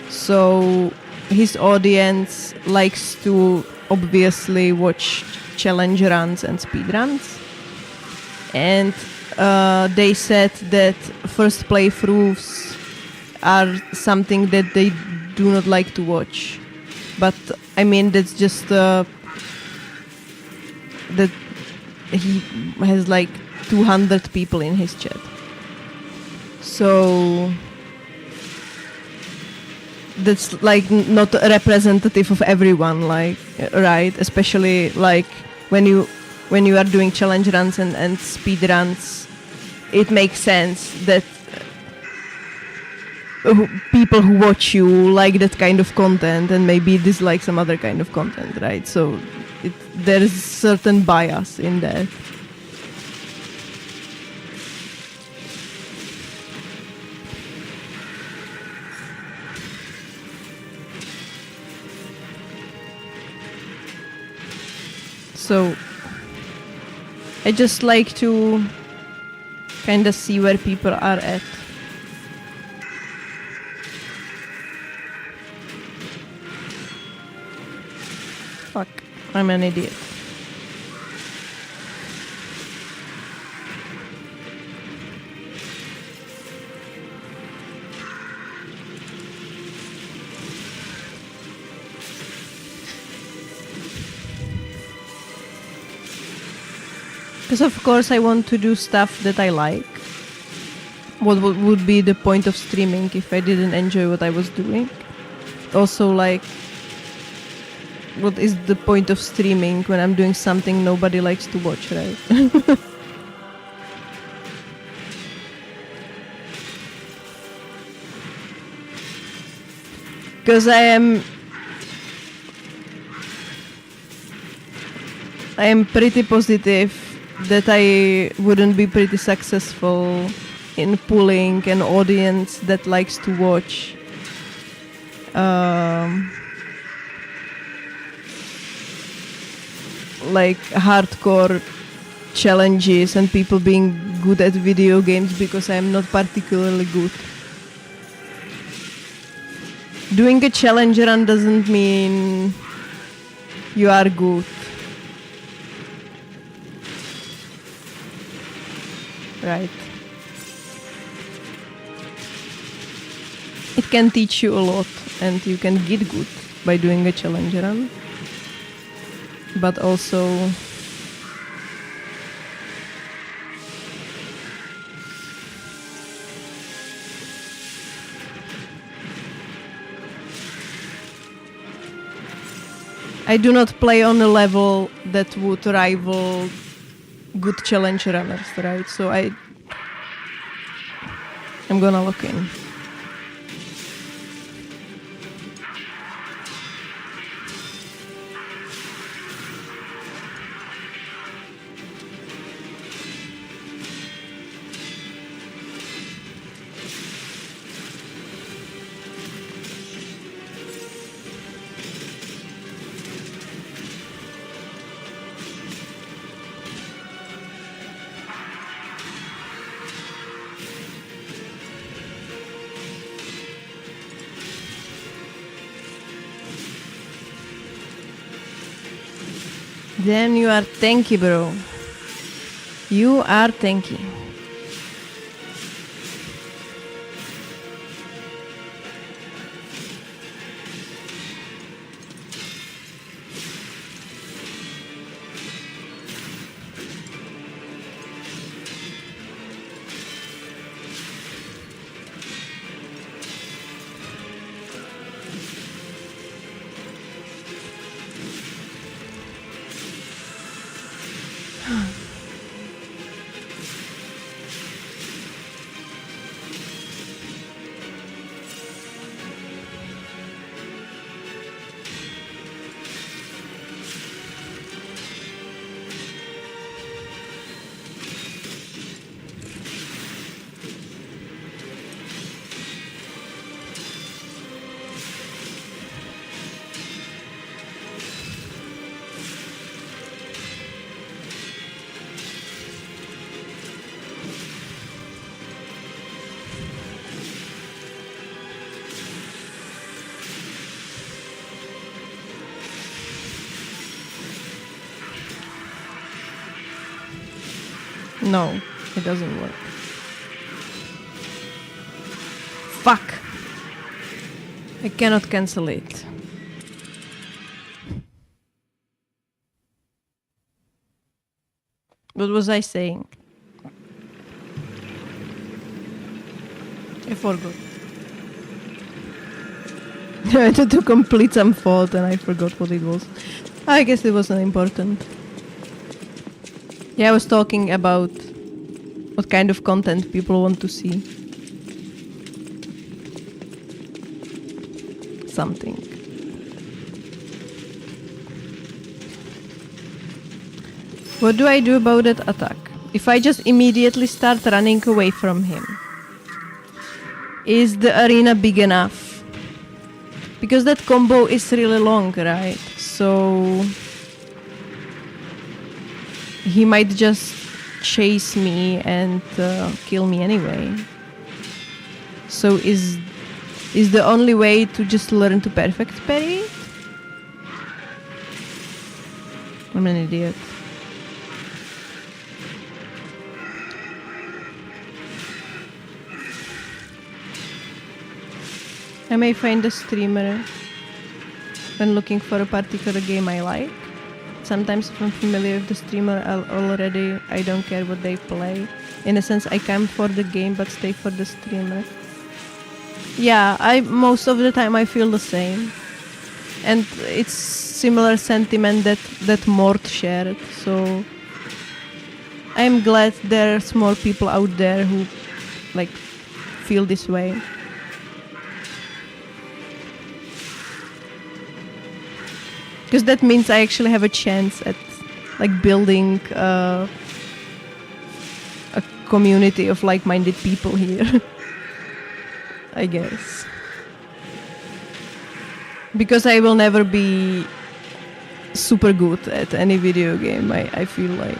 So his audience likes to obviously watch challenge runs and speed runs. And they said that first playthroughs are something that they do not like to watch. But I mean, that's just that he has like 200 people in his chat. So that's like not representative of everyone, like, right? Especially like when you are doing challenge runs and speed runs, it makes sense that people who watch you like that kind of content and maybe dislike some other kind of content, right? So there is certain bias in that. So I just like to kind of see where people are at. Fuck, I'm an idiot. Because of course I want to do stuff that I like. What would be the point of streaming if I didn't enjoy what I was doing? Also, like, what is the point of streaming when I'm doing something nobody likes to watch, right? Because I am pretty positive that I wouldn't be pretty successful in pulling an audience that likes to watch like hardcore challenges and people being good at video games, because I'm not particularly good. Doing a challenge run doesn't mean you are good. Right. It can teach you a lot and you can get good by doing a challenge run. But also I do not play on a level that would rival good challenge runners, right? So I'm gonna look in. Then you are tanky, bro. You are tanky. No, it doesn't work. Fuck! I cannot cancel it. What was I saying? I forgot. I had to complete some thought and I forgot what it was. I guess it wasn't important. Yeah, I was talking about what kind of content people want to see. Something. What do I do about that attack? If I just immediately start running away from him, is the arena big enough? Because that combo is really long, right? So he might just chase me and kill me anyway. So is the only way to just learn to perfect parry it? I'm an idiot. I may find a streamer when looking for a particular game I like. Sometimes if I'm familiar with the streamer already, I don't care what they play. In a sense, I come for the game but stay for the streamer. Yeah, most of the time I feel the same. And it's similar sentiment that Mort shared. So I'm glad there's more people out there who like feel this way. Because that means I actually have a chance at like building a community of like-minded people here. I guess. Because I will never be super good at any video game, I feel like.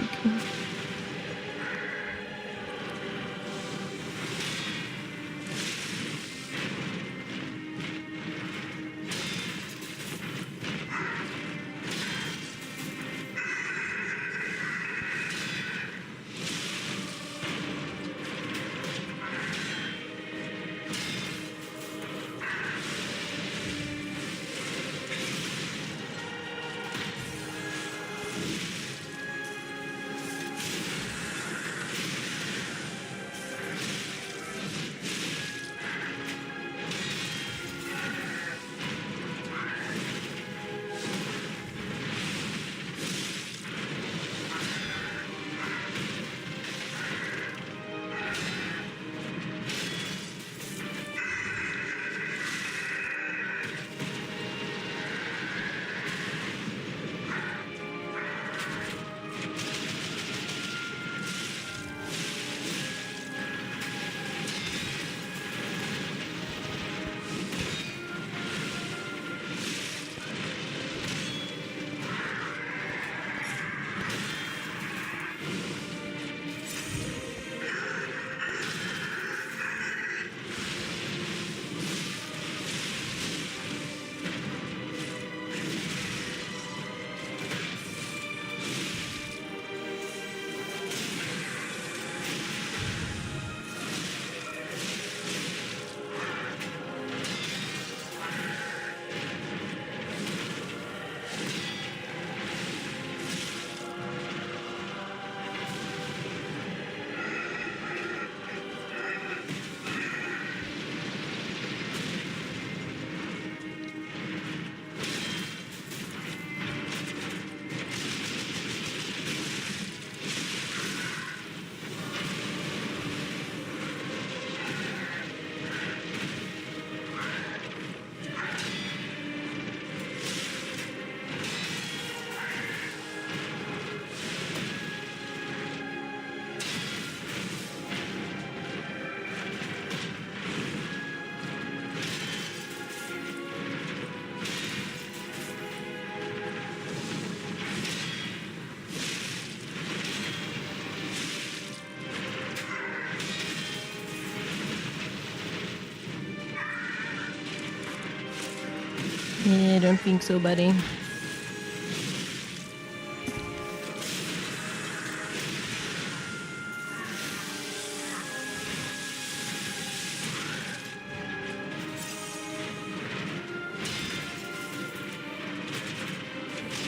Yeah, I don't think so, buddy.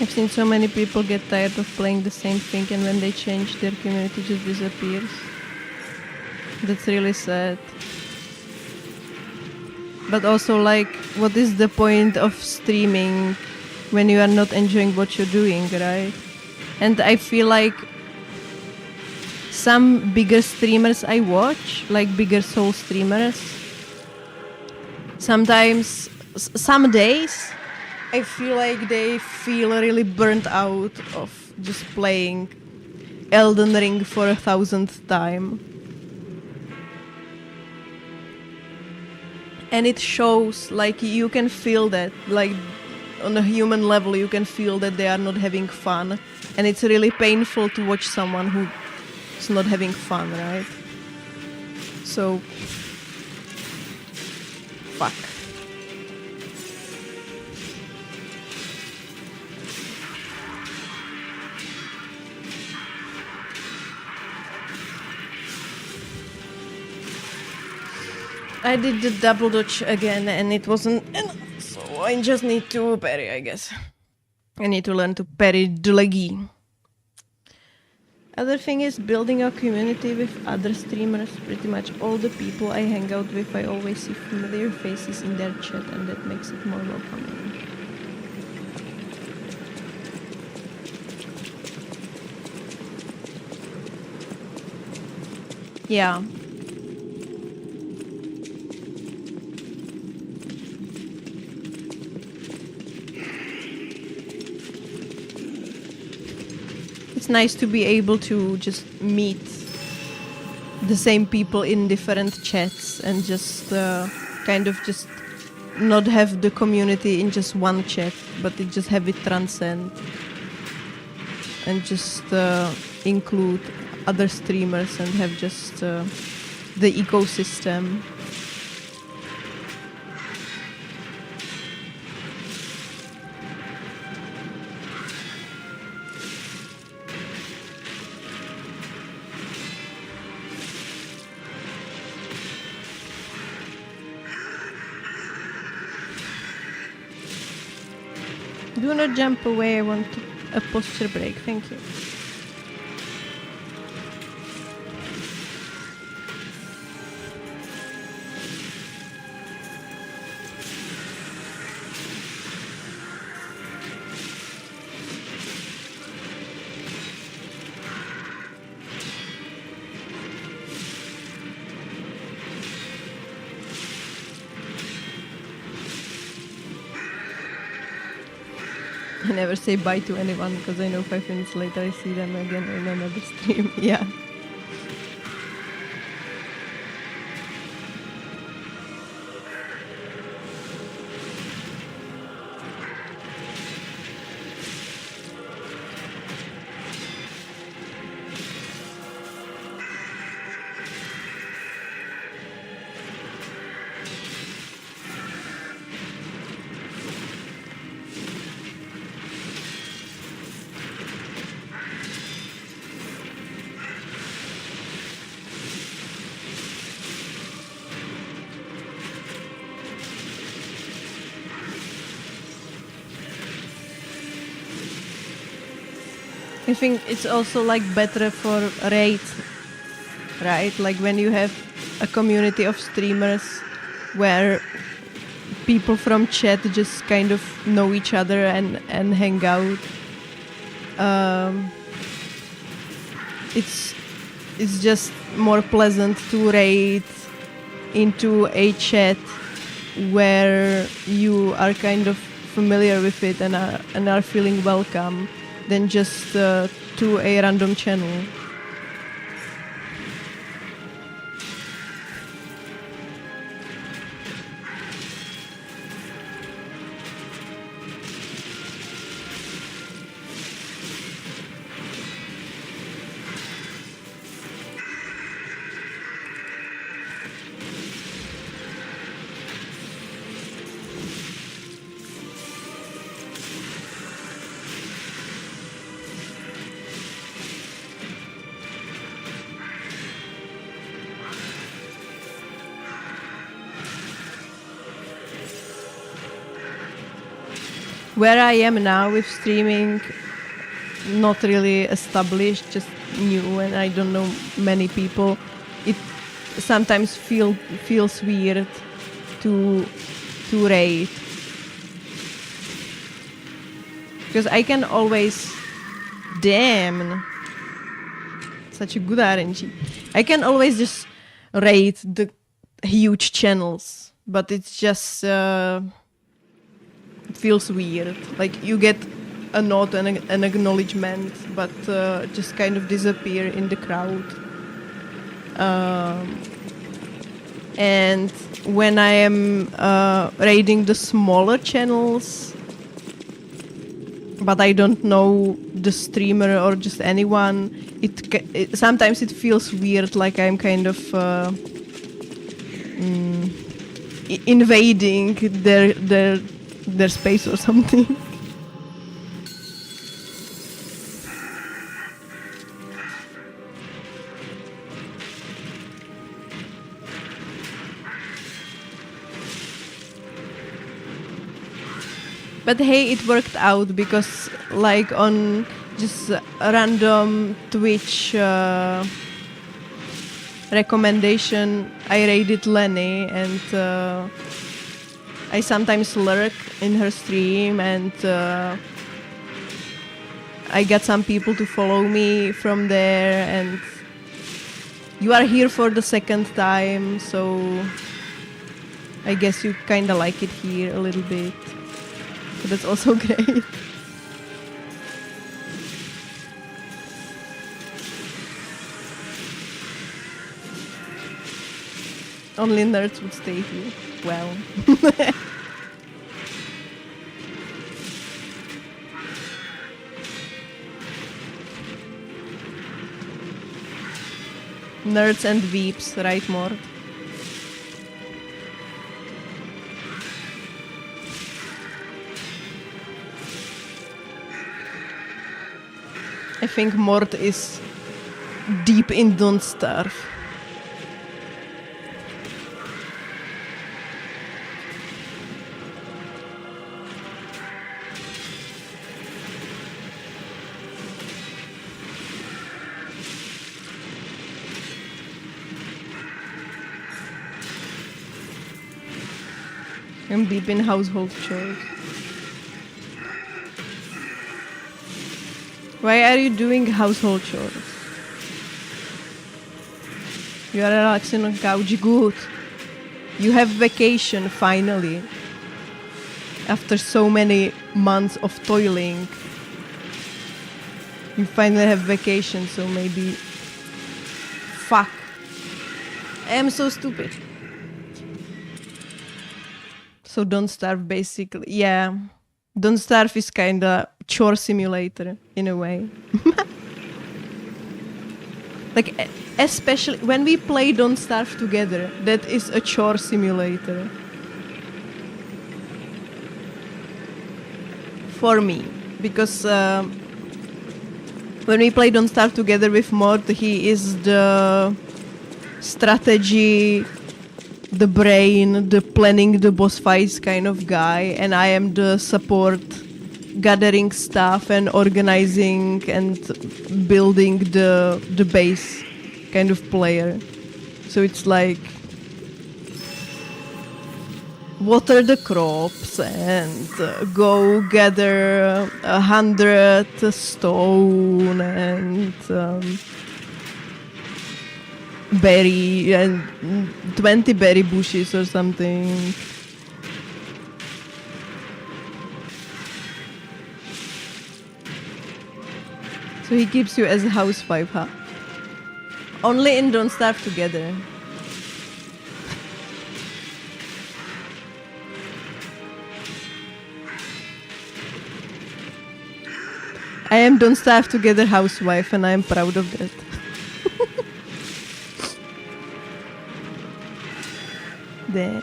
I've seen so many people get tired of playing the same thing, and when they change, their community just disappears. That's really sad. But also, like, what is the point of streaming when you are not enjoying what you're doing, right? And I feel like some bigger streamers I watch, like bigger soul streamers, sometimes, some days, I feel like they feel really burnt out of just playing Elden Ring for 1,000th time. And it shows, like, you can feel that, like, on a human level, you can feel that they are not having fun. And it's really painful to watch someone who's not having fun, right? So, fuck. I did the double dutch again and it wasn't enough, so I just need to parry, I guess. I need to learn to parry Dulagi. Other thing is building a community with other streamers. Pretty much all the people I hang out with, I always see familiar faces in their chat, and that makes it more welcoming. Yeah. It's nice to be able to just meet the same people in different chats and just kind of just not have the community in just one chat, but it just have it transcend and just include other streamers and have just the ecosystem. Do not jump away, I want a posture break, thank you. I never say bye to anyone because I know 5 minutes later I see them again in another stream. Yeah. I think it's also like better for raid, right? Like when you have a community of streamers where people from chat just kind of know each other and hang out. It's just more pleasant to raid into a chat where you are kind of familiar with it and are feeling welcome than just to a random channel. Where I am now with streaming, not really established, just new, and I don't know many people. It sometimes feels weird to raid because I can always, damn, such a good RNG. I can always just raid the huge channels, but it's just. Feels weird. Like you get a nod and an acknowledgement, but just kind of disappear in the crowd. And when I am raiding the smaller channels, but I don't know the streamer or just anyone, it sometimes it feels weird, like I'm kind of invading their space or something. But hey, it worked out because like on just a random Twitch recommendation, I raided Lenny, and I sometimes lurk in her stream, and I got some people to follow me from there, and you are here for the second time, so I guess you kinda like it here a little bit. So that's also great. Only nerds would stay here. Well. Nerds and weeps, right, Mort? I think Mort is deep in Don't Starve. I'm deep in household chores. Why are you doing household chores? You are relaxing on couch. Good. You have vacation finally. After so many months of toiling. You finally have vacation, so maybe... Fuck. I am so stupid. So Don't Starve basically, yeah. Don't Starve is kinda chore simulator in a way. Like, especially when we play Don't Starve together, that is a chore simulator. For me. Because when we play Don't Starve together with Mort, he is the strategy, the brain, the planning the boss fights kind of guy, and I am the support, gathering stuff and organizing and building the base kind of player. So it's like water the crops and go gather 100 stone and berry and 20 berry bushes or something. So he keeps you as a housewife, huh? Only in Don't Starve Together. I am Don't Starve Together housewife, and I am proud of that. Then.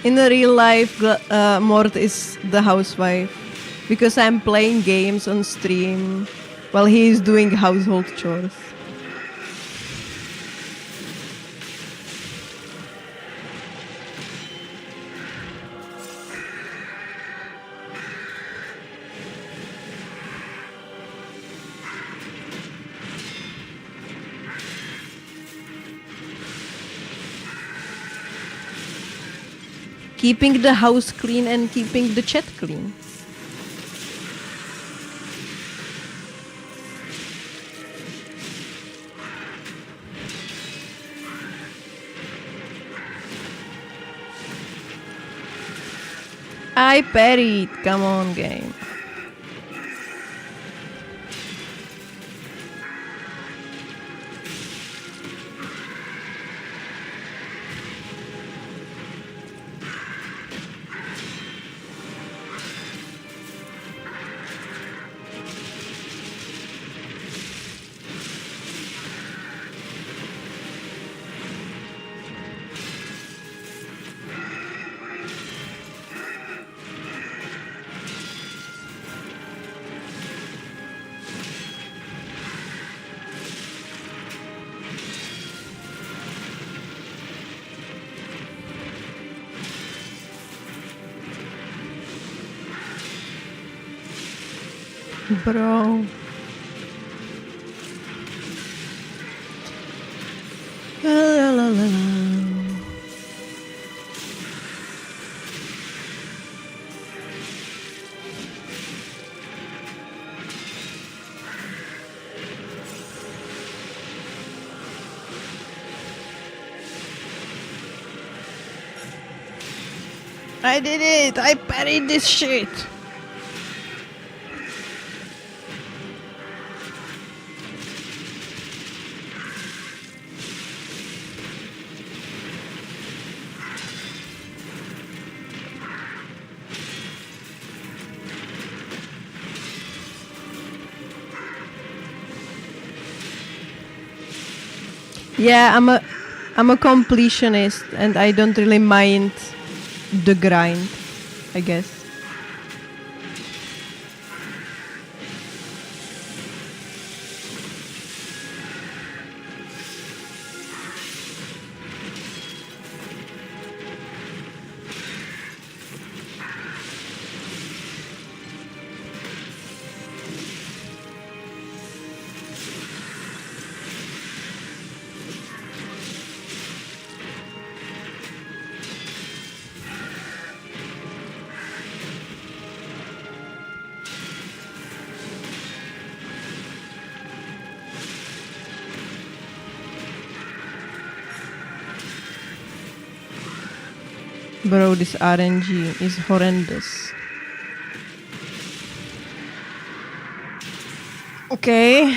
In the real life, Mort is the housewife because I'm playing games on stream while he is doing household chores. Keeping the house clean and keeping the chat clean. I parried. Come on, game. Bro. La, la, la, la. I did it! I parried this shit! Yeah, I'm a completionist and I don't really mind the grind, I guess. Bro, this RNG is horrendous. Okay.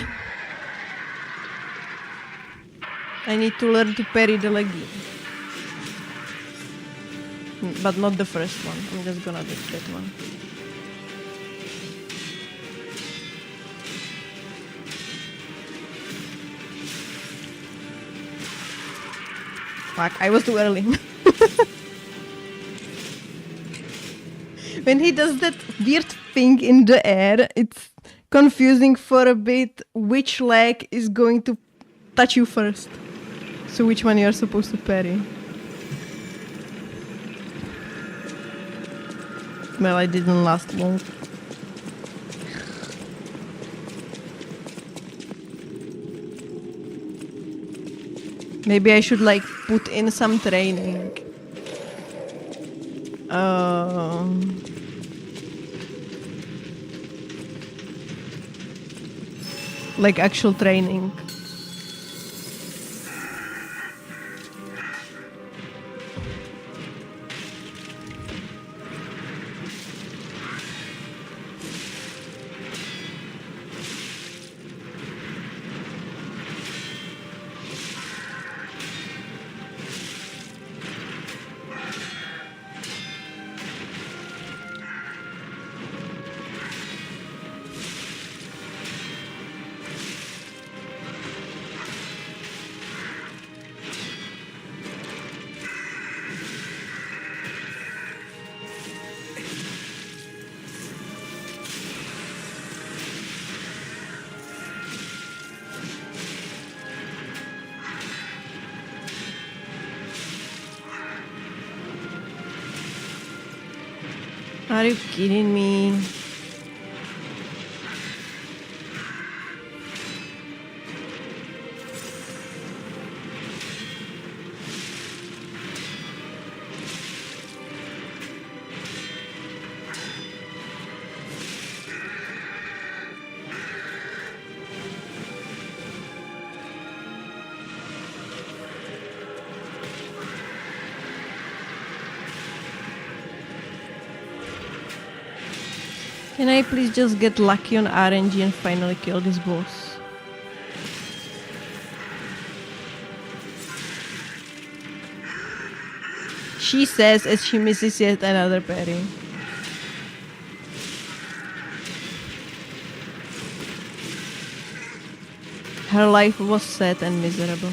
I need to learn to parry the leggy. But not the first one. I'm just gonna do that one. Fuck, I was too early. When he does that weird thing in the air, it's confusing for a bit which leg is going to touch you first. So which one you're supposed to parry. Well, I didn't last long. Maybe I should like put in some training. Like actual training. Are you kidding me? Can I please just get lucky on RNG and finally kill this boss? She says as she misses yet another parry. Her life was sad and miserable.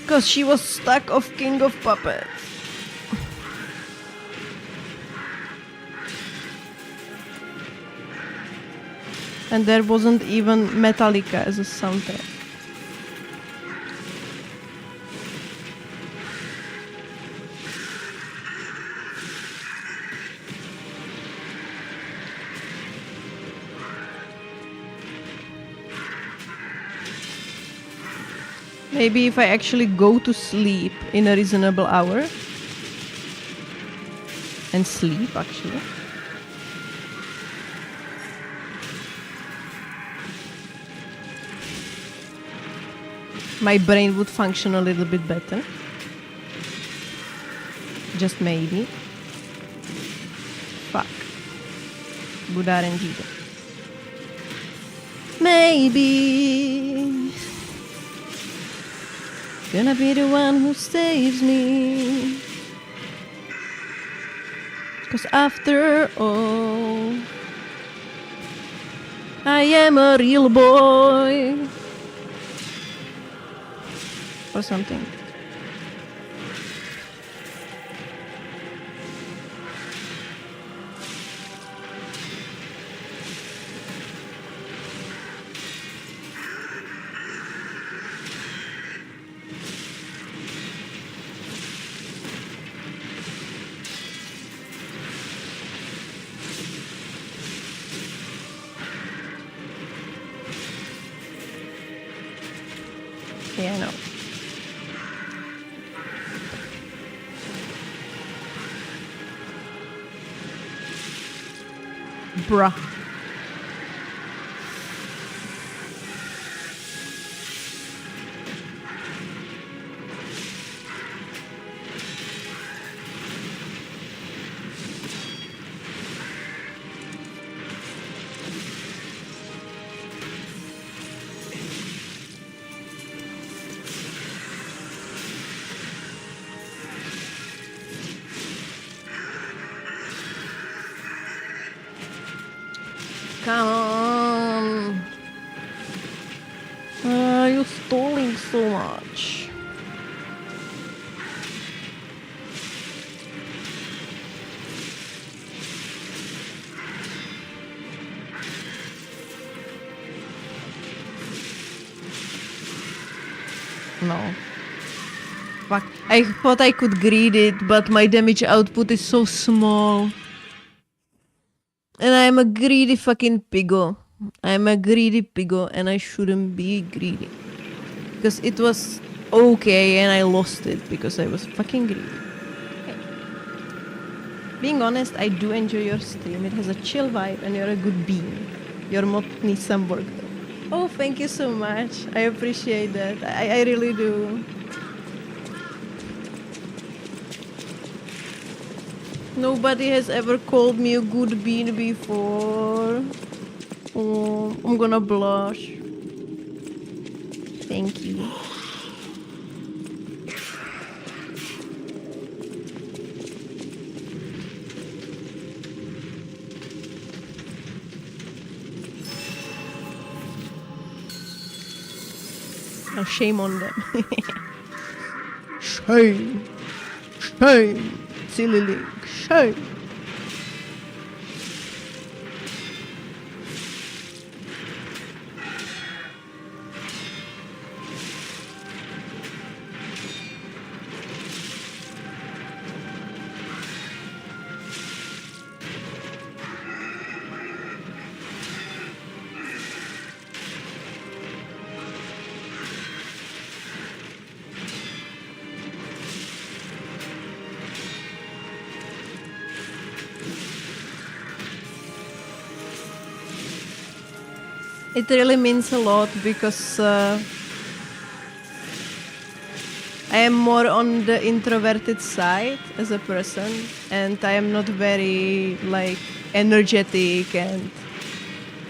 Because she was stuck off King of Puppets. And there wasn't even Metallica as a soundtrack. Maybe if I actually go to sleep in a reasonable hour. And sleep, actually. My brain would function a little bit better. Just maybe. Fuck. Good RNG. Maybe. Gonna be the one who saves me. 'Cause after all, I am a real boy. Or something. Yeah, no. Bruh. Come on. You're stalling so much. No. Fuck. I thought I could greed it, but my damage output is so small. And I'm a greedy fucking piggo. I'm a greedy piggo and I shouldn't be greedy. Because it was okay and I lost it because I was fucking greedy. Okay. Being honest, I do enjoy your stream. It has a chill vibe and you're a good bean. Your mod needs some work though. Oh, thank you so much. I appreciate that. I really do. Nobody has ever called me a good bean before. Oh, I'm gonna blush. Thank you. Now shame on them. Shame. Shame. Silly Link. Shame. It really means a lot because I am more on the introverted side as a person and I am not very like energetic and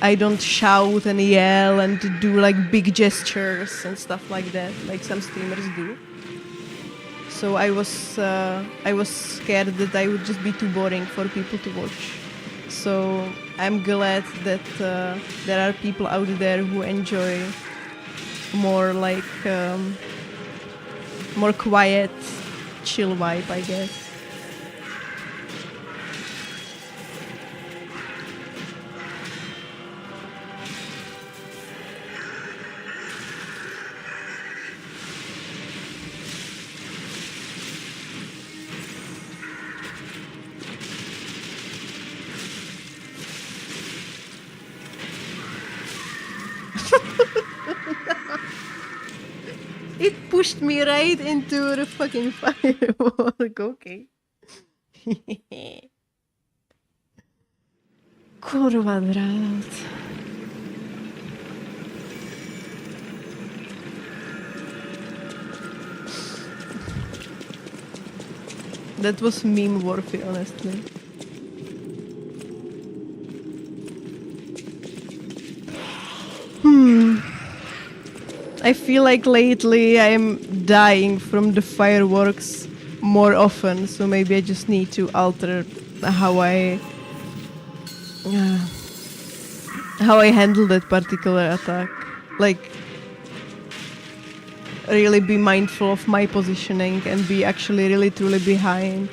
I don't shout and yell and do like big gestures and stuff like that like some streamers do. So I was scared that I would just be too boring for people to watch. So I'm glad that there are people out there who enjoy more like more quiet, chill vibe, I guess. pushed me right into the fucking firework. Okay. Kurva drát. That was meme worthy, honestly. I feel like lately I'm dying from the fireworks more often, so maybe I just need to alter how uh, how I handle that particular attack. Like, really be mindful of my positioning and be actually really truly behind.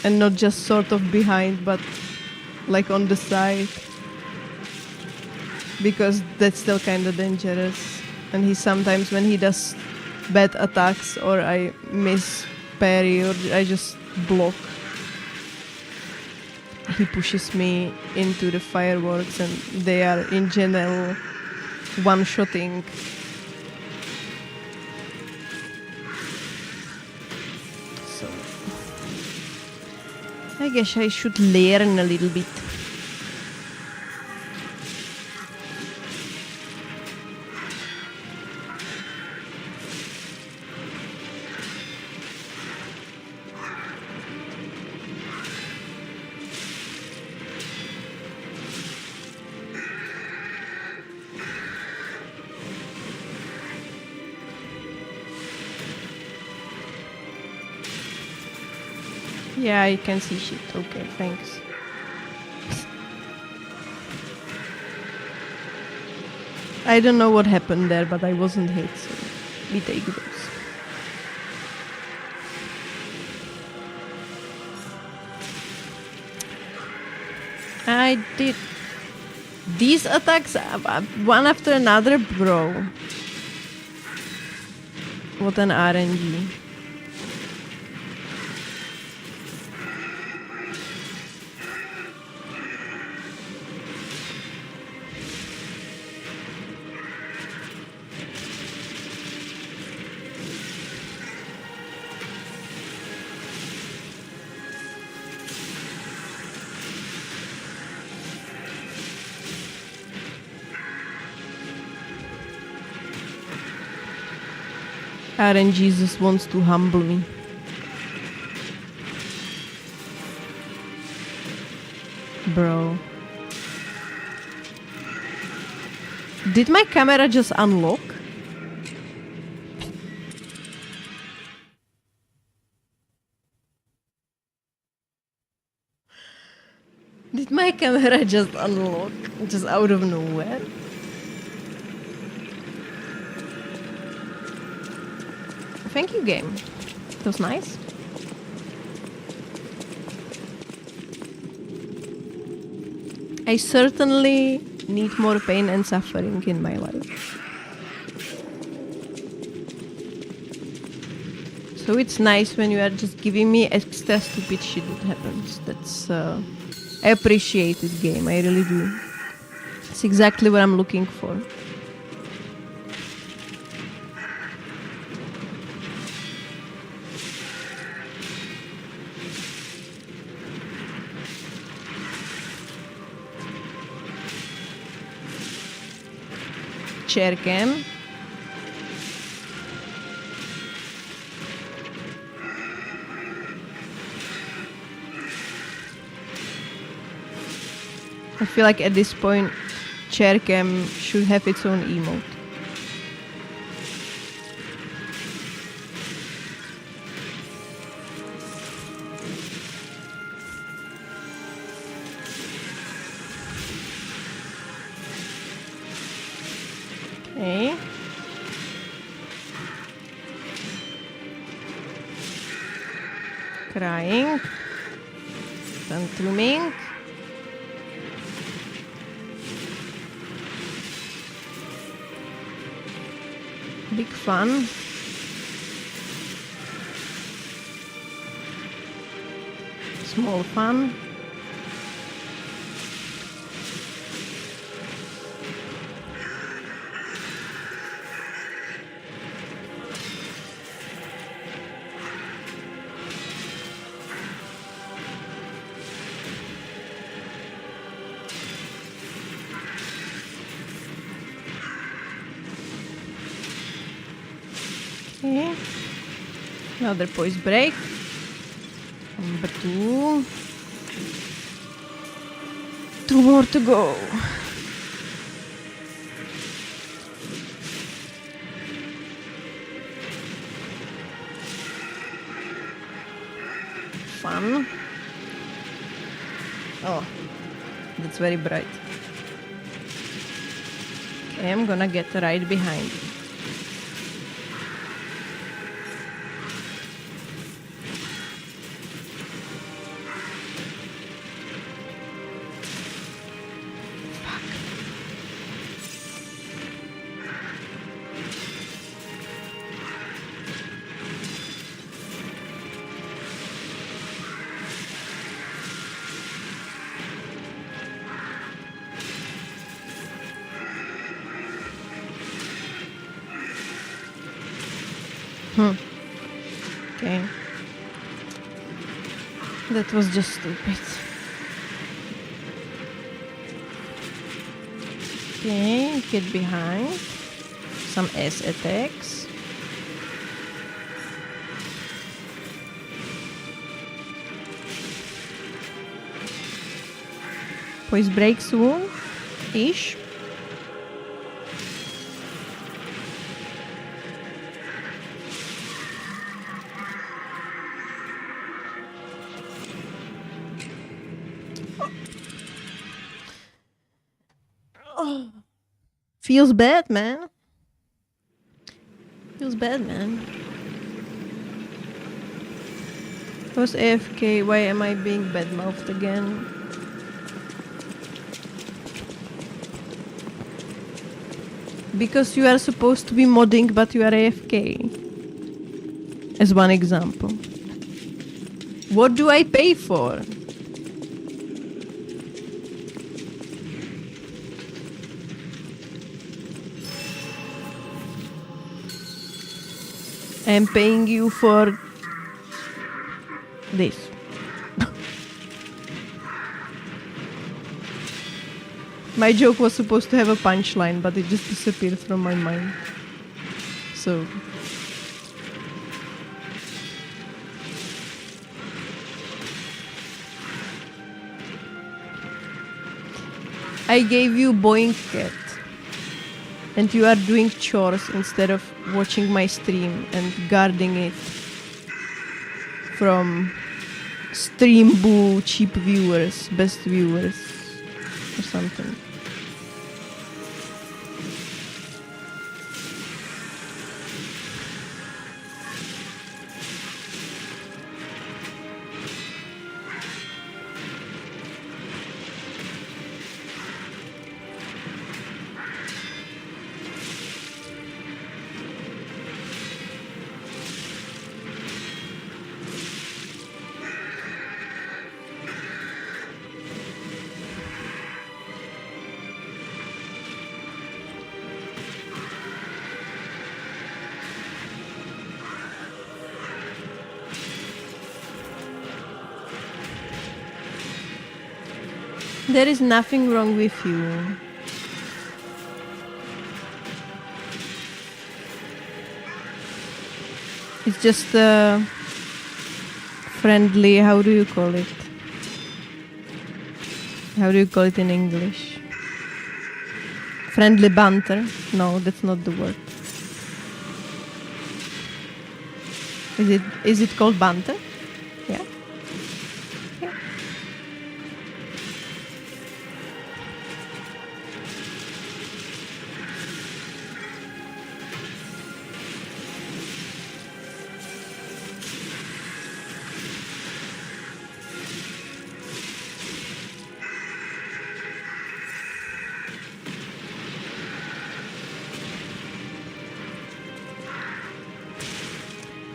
And not just sort of behind, but like on the side. Because that's still kind of dangerous. And he sometimes, when he does bad attacks or I miss parry or I just block, he pushes me into the fireworks and they are in general one-shotting. So I guess I should learn a little bit. Yeah, I can see shit. Okay, thanks. I don't know what happened there, but I wasn't hit, so we take those. I did these attacks one after another, bro. What an RNG. RNG Jesus wants to humble me. Bro. Did my camera just unlock? Did my camera just unlock? Just out of nowhere? Thank you, game. That was nice. I certainly need more pain and suffering in my life. So it's nice when you are just giving me extra stupid shit that happens. That's I appreciate it, game. I really do. It's exactly what I'm looking for. Chair cam. I feel like at this point, chair cam should have its own emote. Okay. Crying. Tantruming. Big fun. Small fun. Okay. Another poise break. Number 2. 2 more to go. Fun. Oh, that's very bright. Okay, I'm gonna get right behind you. Okay. That was just stupid. Okay, get behind. Some S attacks. Poise break soon. Ish. Feels bad, man. Feels bad, man. I was AFK. Why am I being bad-mouthed again? Because you are supposed to be modding, but you are AFK. As one example. What do I pay for? I am paying you for this. My joke was supposed to have a punchline, but it just disappeared from my mind. So... I gave you Boing Cat. And you are doing chores instead of watching my stream and guarding it from stream boo cheap viewers, best viewers, or something. There is nothing wrong with you. It's just friendly, how do you call it? How do you call it in English? Friendly banter? No, that's not the word. Is it called banter? Yeah. Okay.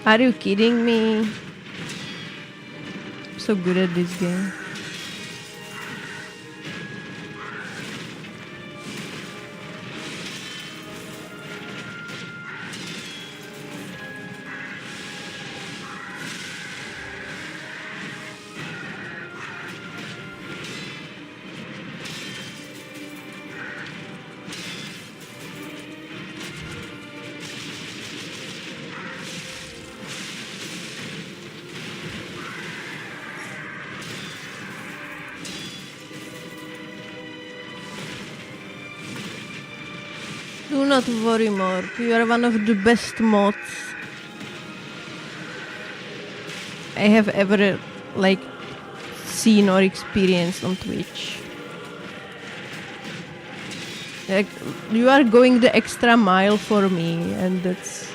Are you kidding me? I'm so good at this game. Do not worry, Mork. You are one of the best mods I have ever, like, seen or experienced on Twitch. Like, you are going the extra mile for me, and that's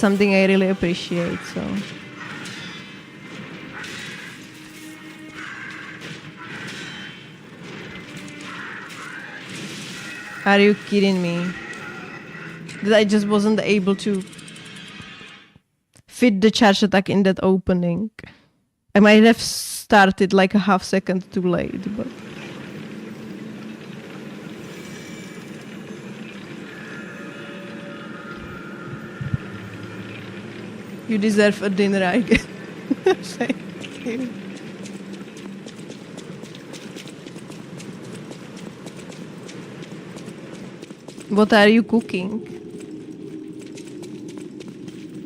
something I really appreciate, so... Are you kidding me? That I just wasn't able to fit the charge attack in that opening. I might have started like a half second too late, but... You deserve a dinner, I guess. Thank you. What are you cooking?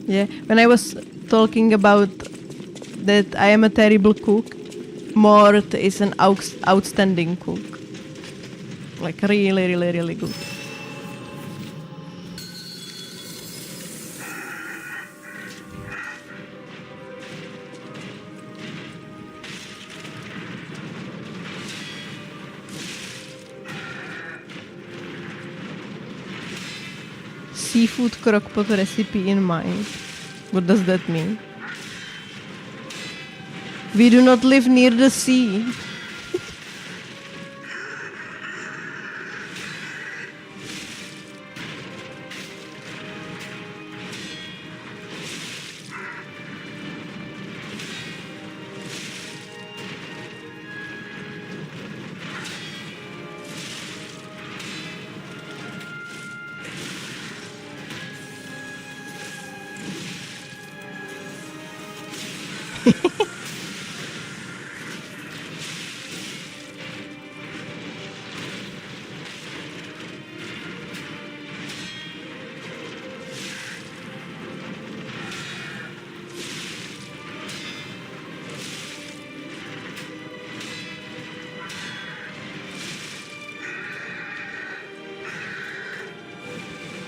Yeah, when I was talking about that I am a terrible cook, Mort is an outstanding cook. Like really, really, really good. Seafood crockpot recipe in mind. What does that mean? We do not live near the sea.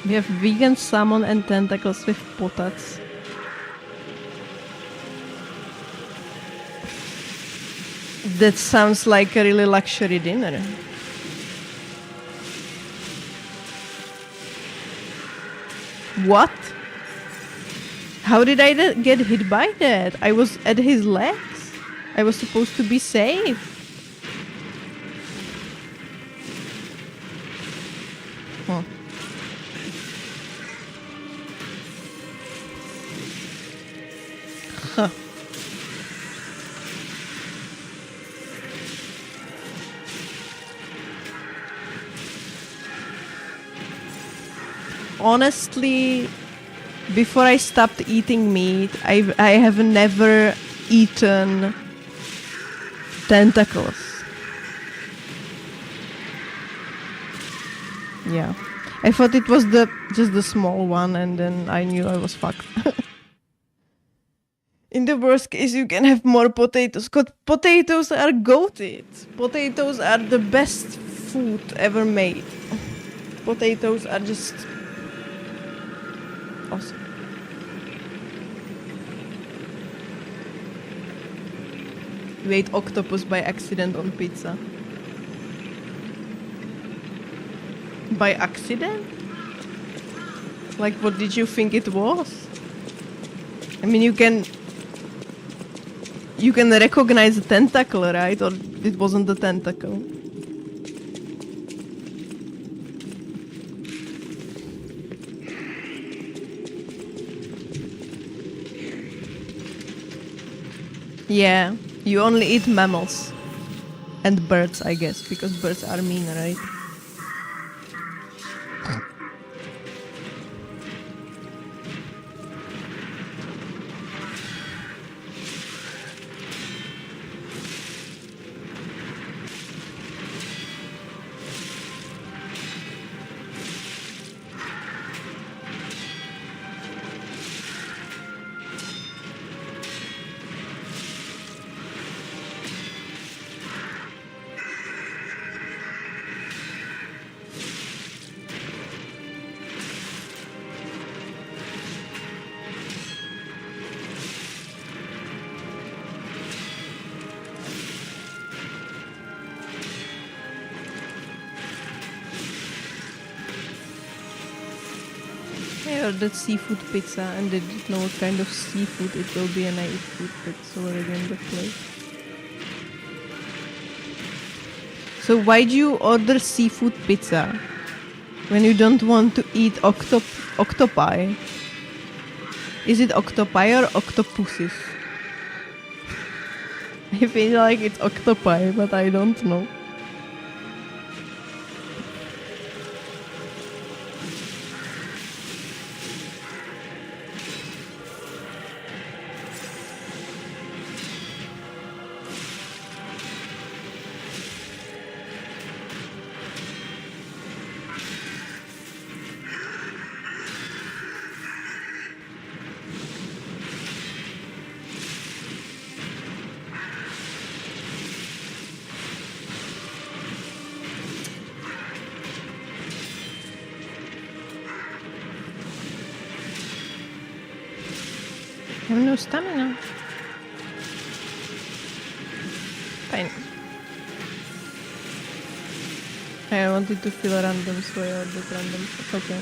We have vegan salmon and tentacles with potats. That sounds like a really luxury dinner. What? How did I get hit by that? I was at his legs. I was supposed to be safe. Huh. Huh. Honestly, before I stopped eating meat, I have never eaten tentacles. Yeah. I thought it was just the small one, and then I knew I was fucked. In the worst case, you can have more potatoes. 'Cause potatoes are goated. Potatoes are the best food ever made. Potatoes are just awesome. You ate octopus by accident on pizza. By accident? Like, what did you think it was? I mean, you can recognize a tentacle, right? Or it wasn't a tentacle. Yeah, you only eat mammals. And birds, I guess, because birds are mean, right? I ordered seafood pizza and they didn't know what kind of seafood it will be, and I eat food that's already in the plate. So why do you order seafood pizza when you don't want to eat octopi? Is it octopi or octopuses? I feel like it's octopi, but I don't know. I have no stamina. Fine. I wanted to feel random, so I ordered random. Okay.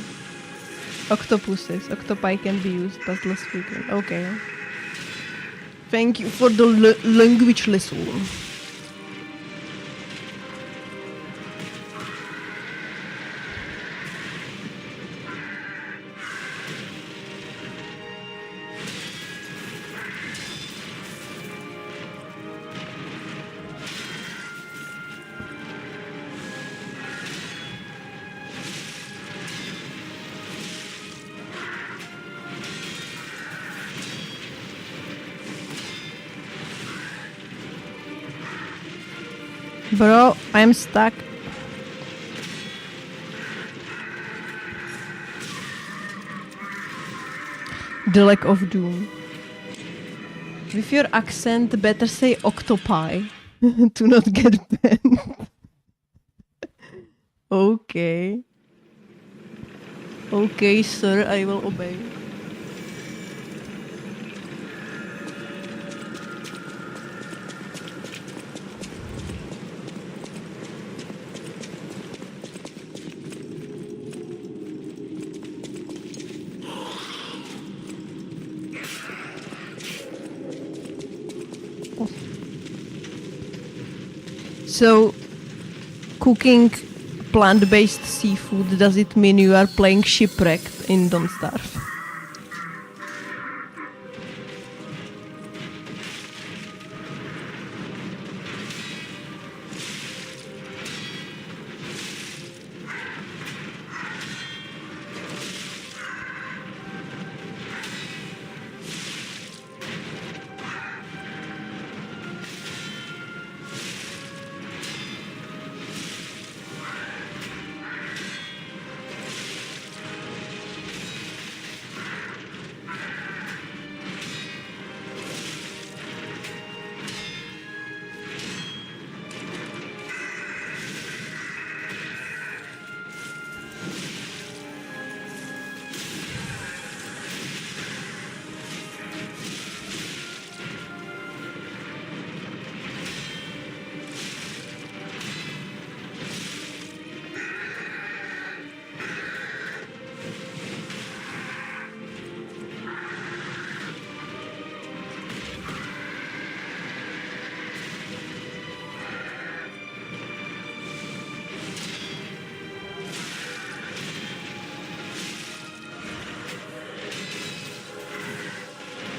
Octopuses. Octopi can be used, but less frequent. Okay. Thank you for the language lesson. Bro, I'm stuck. The lack of doom. With your accent, better say octopi to not get banned. Okay. Okay, sir, I will obey. So, cooking plant-based seafood, does it mean you are playing Shipwrecked in Don't Starve?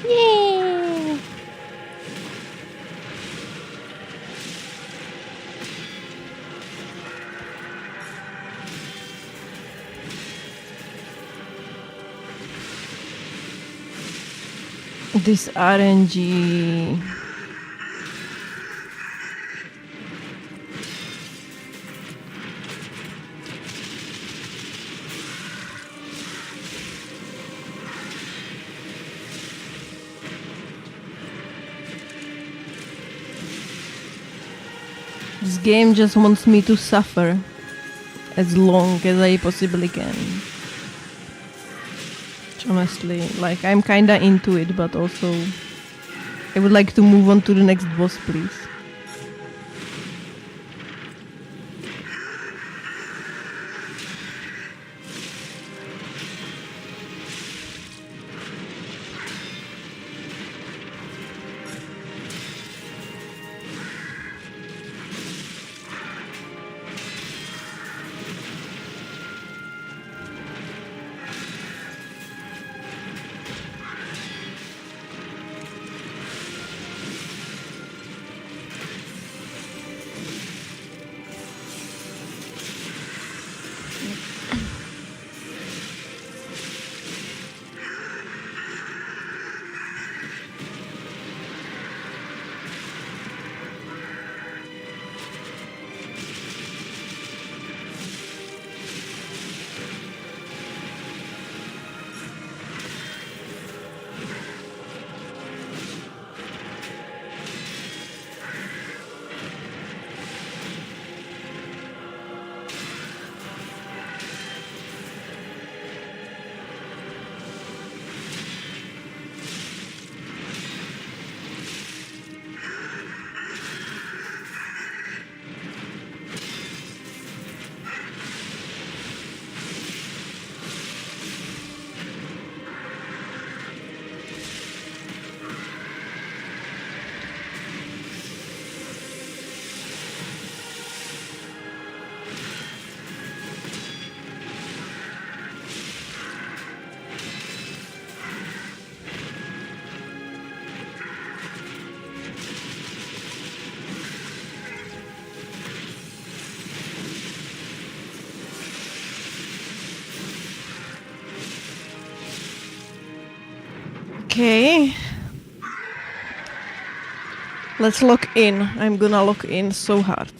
Yay! This RNG. This game just wants me to suffer as long as I possibly can. Honestly, like, I'm kinda into it, but also I would like to move on to the next boss, please. Okay. Let's lock in. I'm gonna lock in so hard.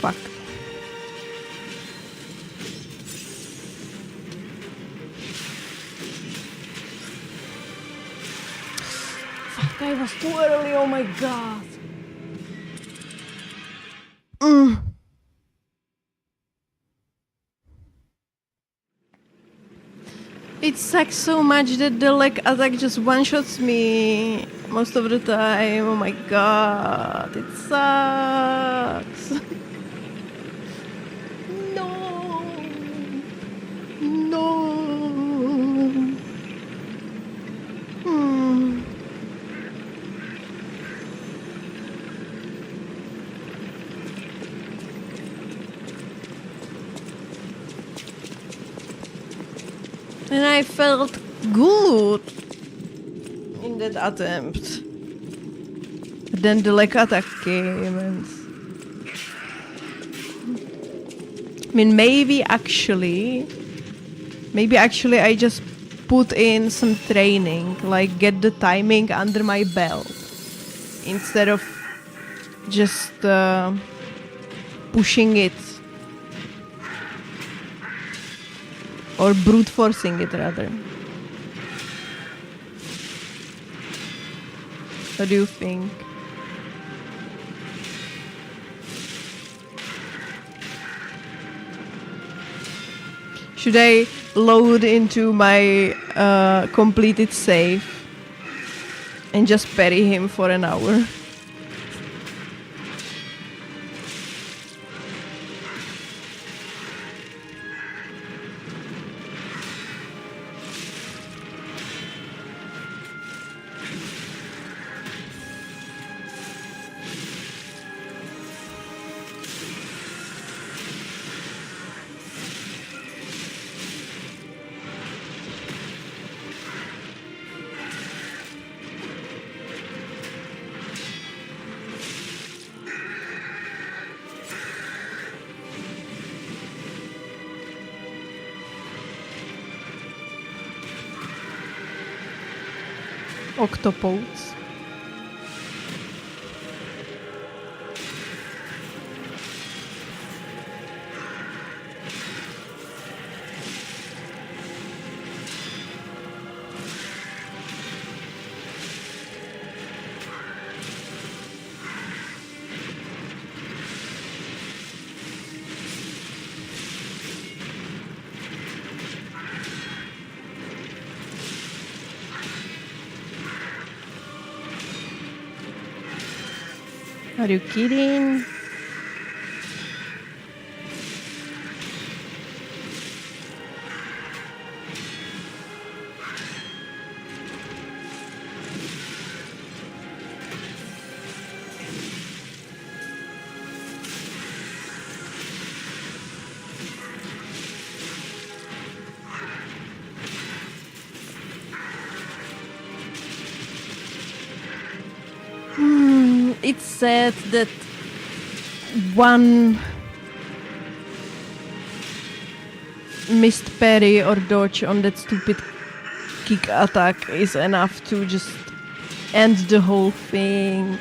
Fuck. Fuck, I was too early, oh my god. It sucks so much that the leg attack just one-shots me most of the time. Oh my god, it sucks. No. No. Hmm. And I felt good in that attempt. Then the leg attack came and... I mean, maybe actually I just put in some training, like get the timing under my belt, instead of just pushing it. Or brute forcing it, rather. What do you think? Should I load into my completed save and just parry him for an hour? Octopodes. Are you kidding? it's said that one missed parry or dodge on that stupid kick attack is enough to just end the whole thing.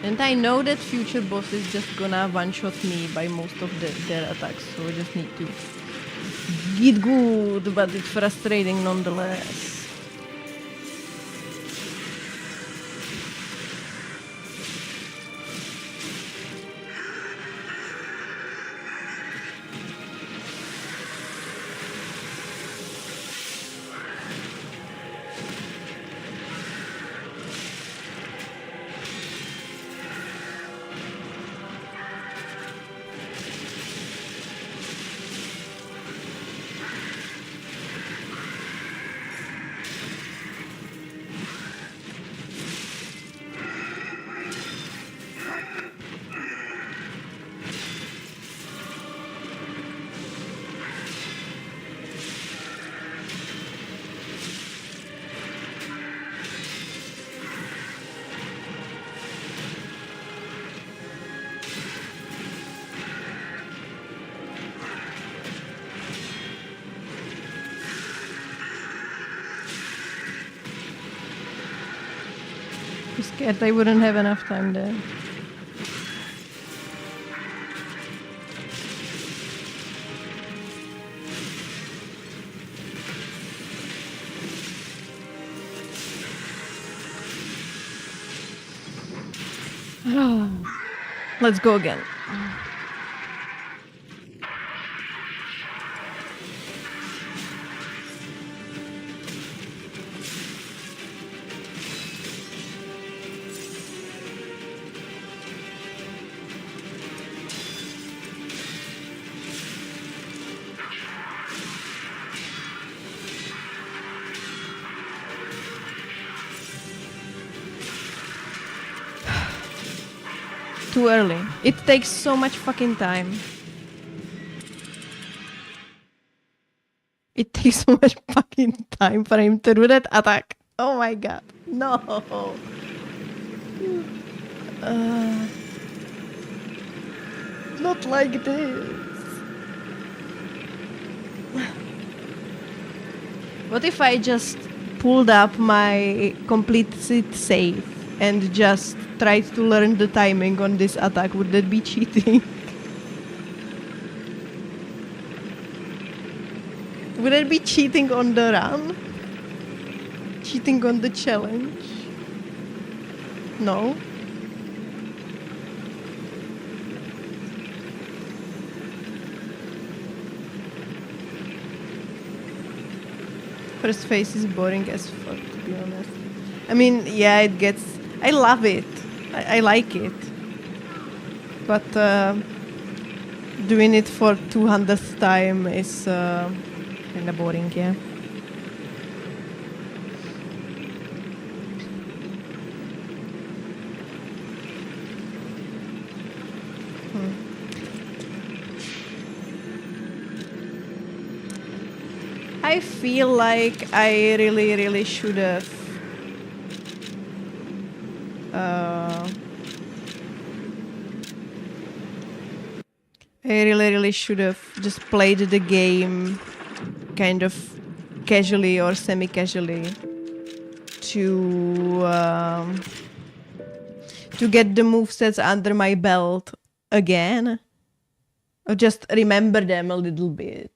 And I know that future boss is just gonna one-shot me by most of their attacks, so I just need to get good, but it's frustrating nonetheless. I'm scared I wouldn't have enough time there. Let's go again. Too early. It takes so much fucking time. It takes so much fucking time for him to do that attack. Oh my god. No. Not like this. What if I just pulled up my complete save and just tried to learn the timing on this attack? Would that be cheating? Would that be cheating on the run? Cheating on the challenge? No? First phase is boring as fuck, to be honest. I mean, yeah, it gets... I love it. I like it. But doing it for 200th time is kind of boring, yeah. I feel like I really should have I really should have just played the game kind of casually or semi-casually to get the movesets under my belt again, or just remember them a little bit,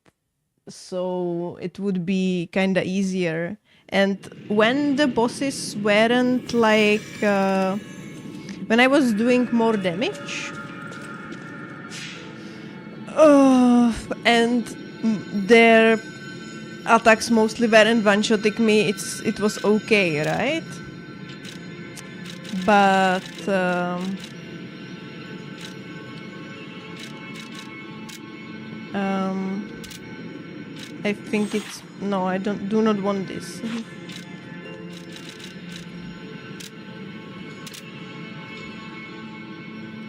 so it would be kind of easier. And when the bosses weren't like when I was doing more damage and their attacks mostly weren't one-shotting me, it was okay, right? But I think it's... No, I do not want this.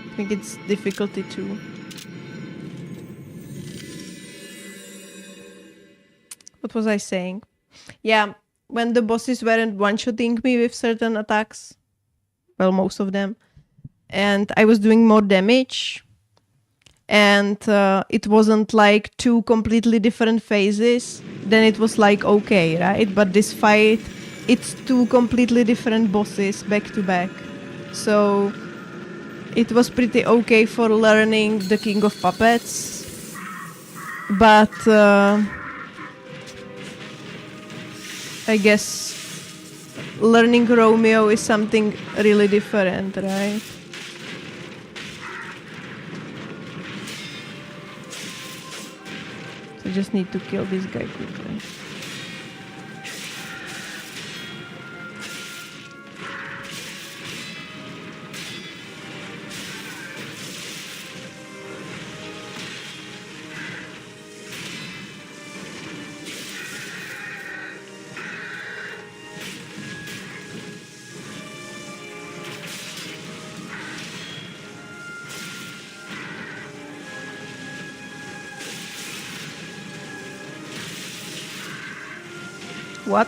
I think it's difficulty 2. What was I saying? Yeah, when the bosses weren't one-shotting me with certain attacks, well, most of them, and I was doing more damage, and it wasn't like two completely different phases, then it was like okay, right? But this fight, it's two completely different bosses back to back. So it was pretty okay for learning the King of Puppets, but I guess learning Romeo is something really different, right? So just need to kill this guy quickly. What?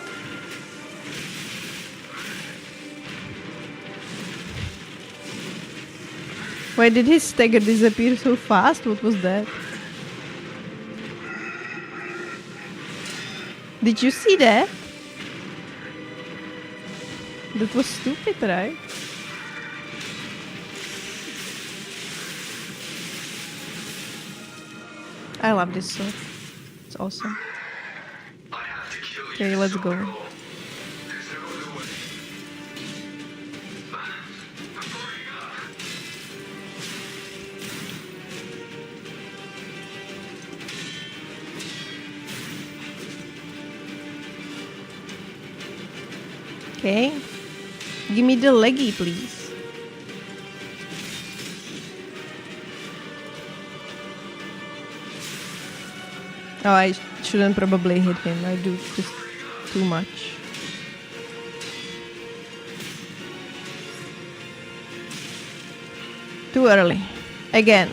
Why did his stagger disappear so fast? What was that? Did you see that? That was stupid, right? I love this sword. It's awesome. Okay, let's go. Okay. Give me the leggy, please. Oh, I shouldn't probably hit him. I do just too much. Too early. Again.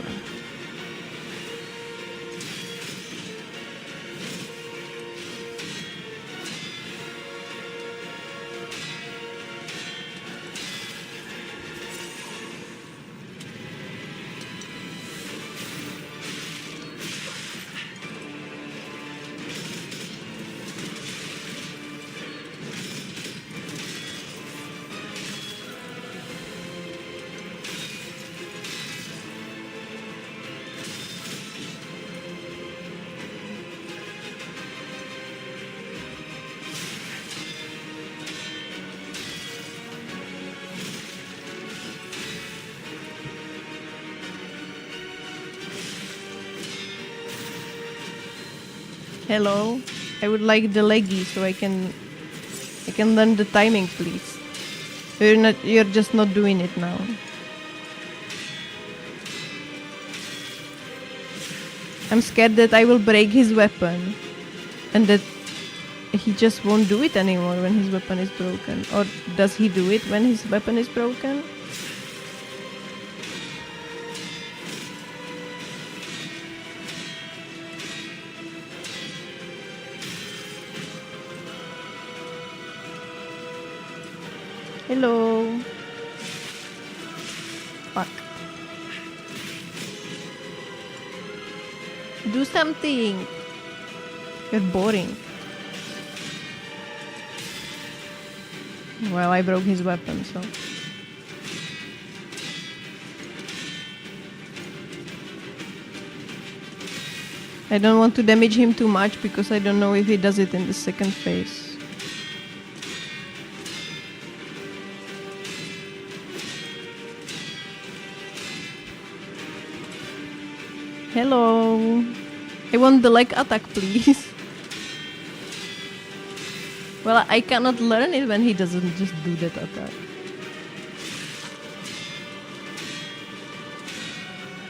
Hello. I would like the leggy so I can learn the timing, please. You're just not doing it now. I'm scared that I will break his weapon and that he just won't do it anymore when his weapon is broken. Or does he do it when his weapon is broken? Hello. Fuck. Do something. You're boring. Well, I broke his weapon, so. I don't want to damage him too much because I don't know if he does it in the second phase. Hello. I want the leg attack, please. Well, I cannot learn it when he doesn't just do that attack.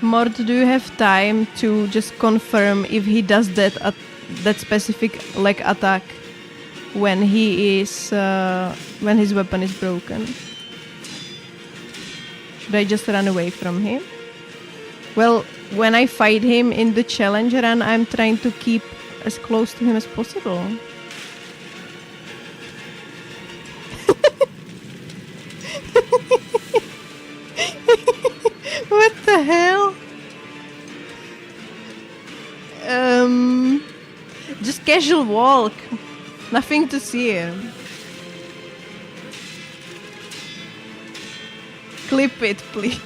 Mort, do you have time to just confirm if he does that that specific leg attack when he is when his weapon is broken? Should I just run away from him? Well, when I fight him in the challenge run, I'm trying to keep as close to him as possible. What the hell? Just casual walk. Nothing to see here. Clip it, please.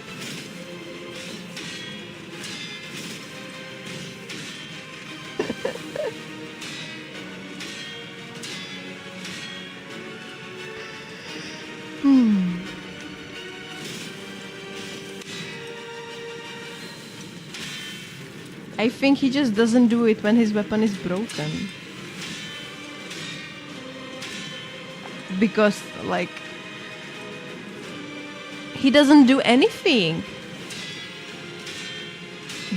I think he just doesn't do it when his weapon is broken. Because, like, he doesn't do anything.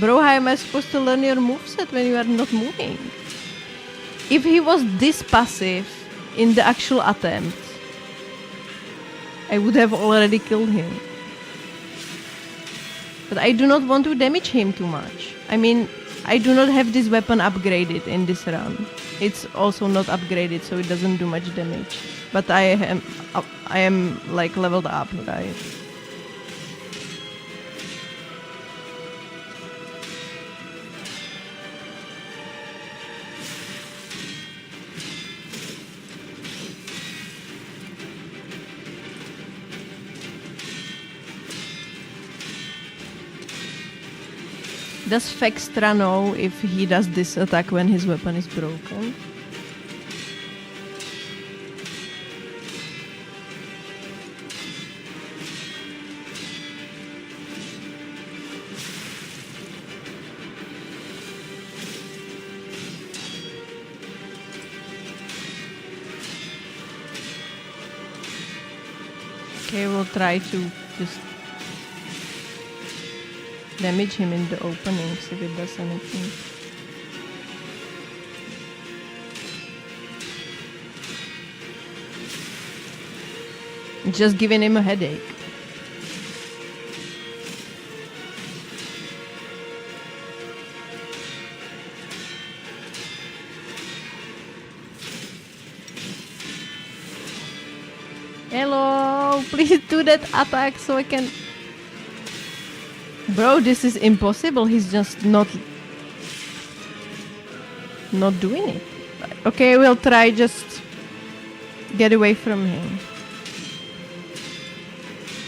Bro, how am I supposed to learn your moveset when you are not moving? If he was this passive in the actual attempt, I would have already killed him. But I do not want to damage him too much. I mean, I do not have this weapon upgraded in this run. It's also not upgraded, so it doesn't do much damage. But I am like leveled up, right? Does Fextra know if he does this attack when his weapon is broken? Okay, we'll try to just damage him in the openings if it does anything. Just giving him a headache. Hello, please do that attack so I can... Bro, this is impossible. He's just not doing it. Okay, we'll try just get away from him.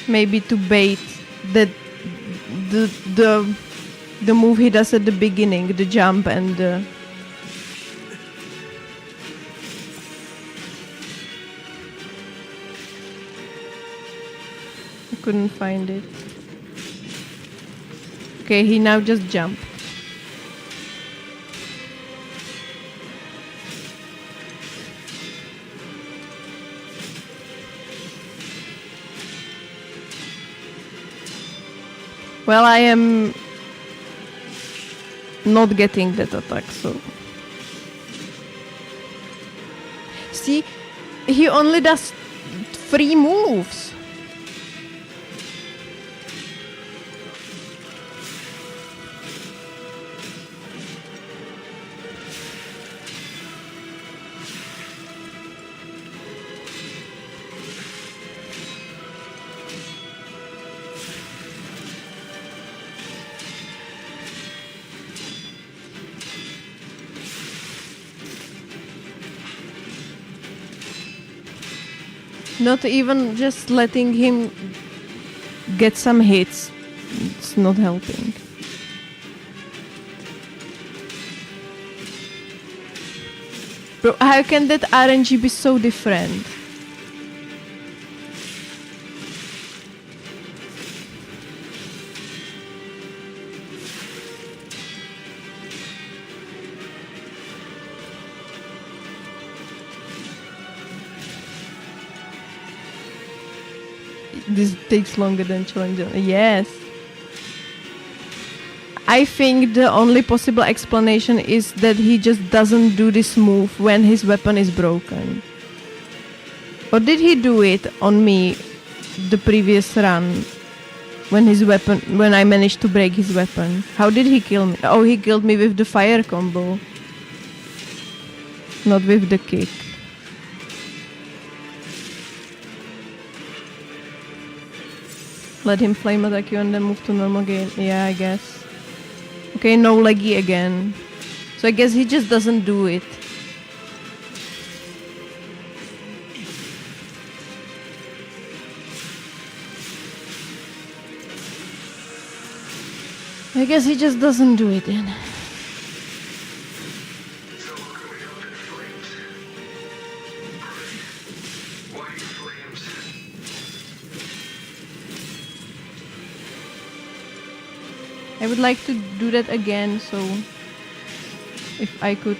Maybe to bait the move he does at the beginning, the jump and the... I couldn't find it. Okay, he now just jumped. Well, I am not getting that attack, so... See, he only does 3 moves. Not even just letting him get some hits. It's not helping. Bro, how can that RNG be so different? This takes longer than Challenger. Yes. I think the only possible explanation is that he just doesn't do this move when his weapon is broken. Or did he do it on me the previous run when I managed to break his weapon? How did he kill me? Oh, he killed me with the fire combo. Not with the kick. Let him flame attack you and then move to normal game. Yeah, I guess. Okay, no leggy again. So I guess he just doesn't do it. I guess he just doesn't do it then. I would like to do that again, so if I could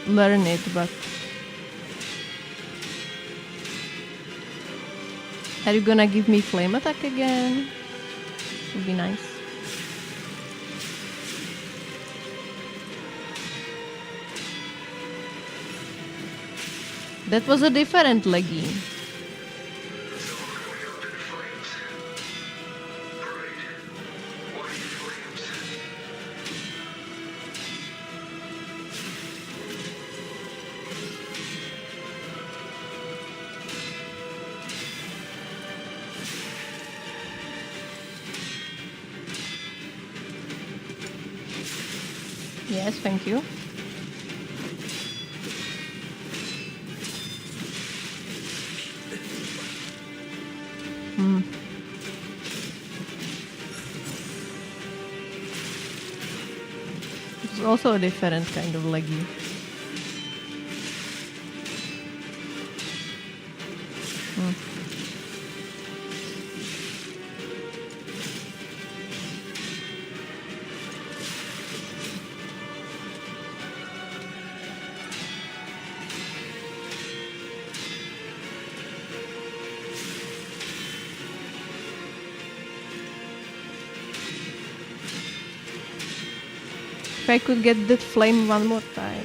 learn it, but are you gonna give me flame attack again? Would be nice. That was a different leggy. Yes, thank you. It's also a different kind of leggy. If I could get that flame one more time.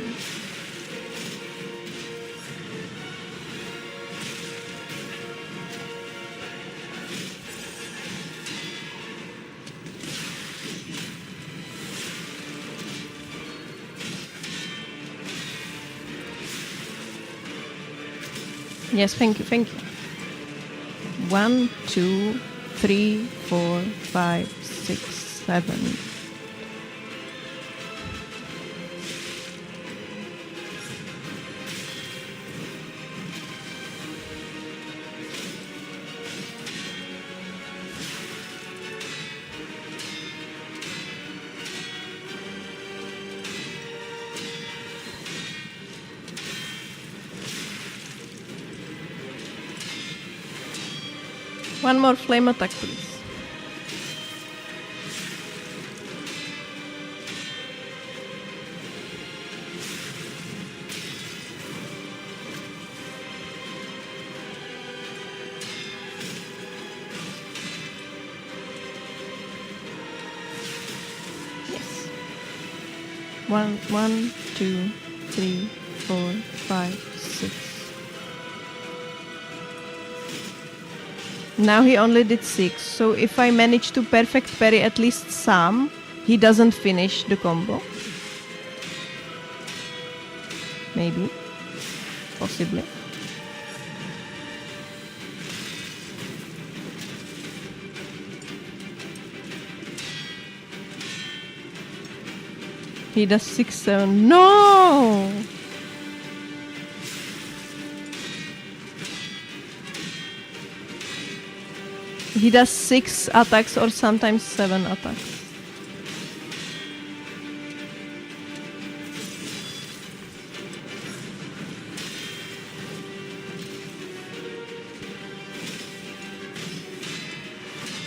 Yes, thank you, thank you. 1, 2, 3, 4, 5, 6, 7. One more flame attack, please. Yes. 1, 2, 3, 4, 5, 6. Now he only did 6, so if I manage to perfect parry at least some, he doesn't finish the combo. Maybe. Possibly. He does 6, 7. No! He does 6 attacks or sometimes 7 attacks.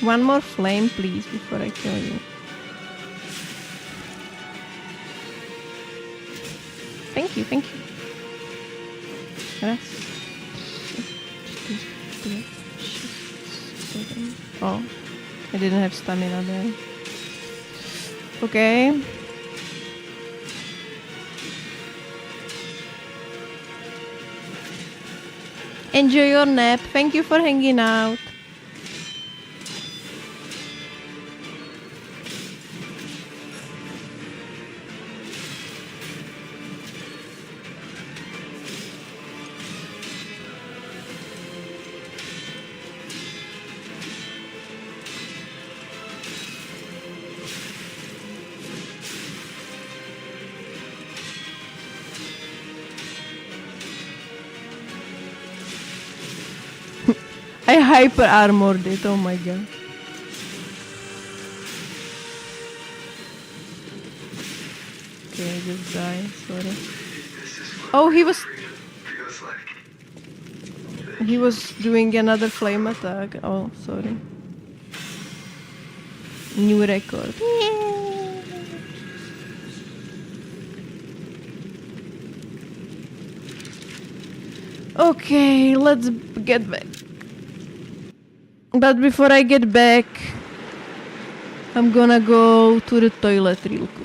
One more flame, please, before I kill you. Thank you, thank you. Raz. Oh, I didn't have stamina there. Okay. Enjoy your nap. Thank you for hanging out. I hyper armored it. Oh my god. Okay, I just died. Sorry. Oh, he was doing another flame attack. Oh, sorry. New record. Okay, let's get back. But before I get back, I'm gonna go to the toilet real quick.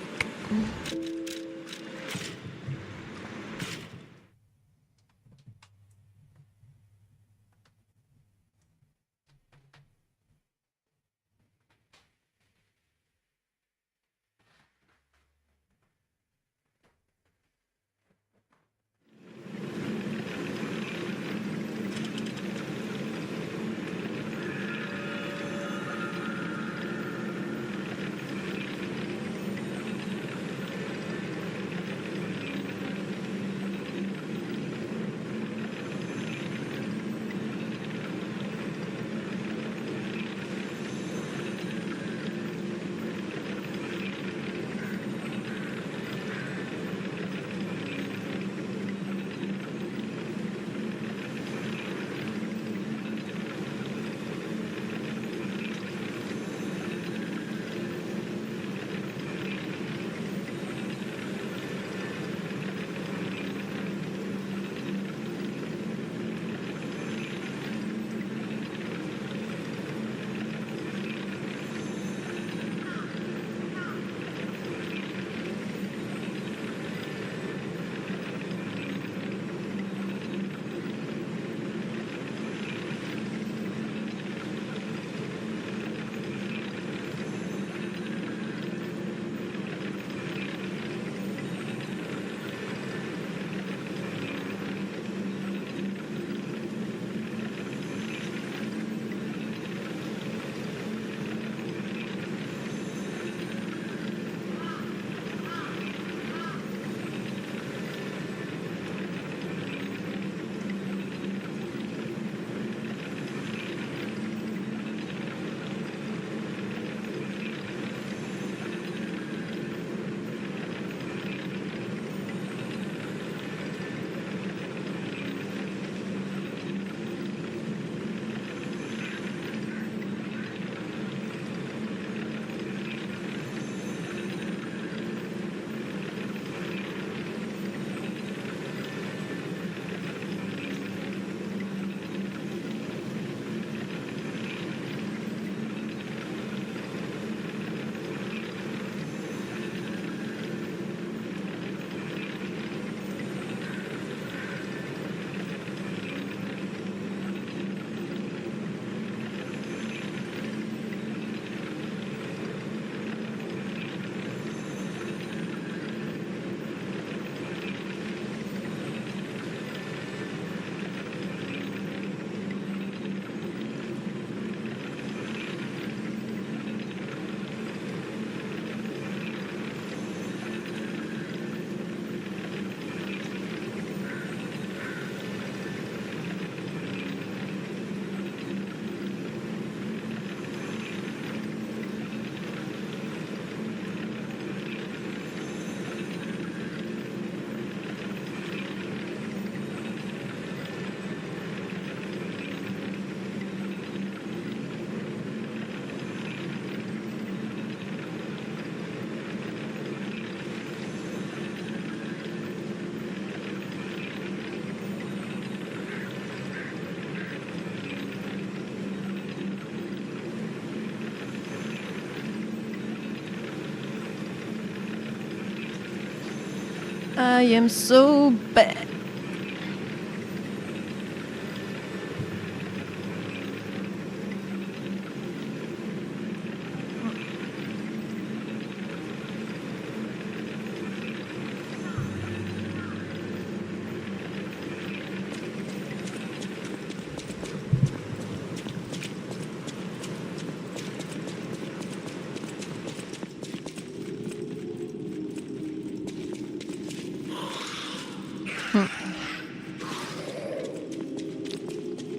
I am so bad.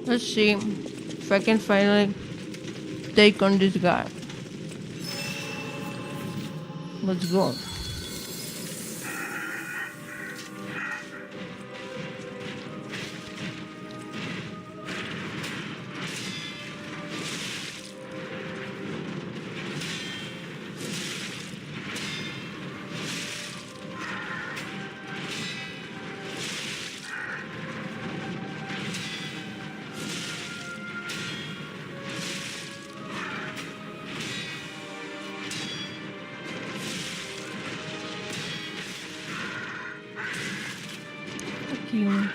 Let's see. If I can finally take on this guy. Let's go. Fuck you.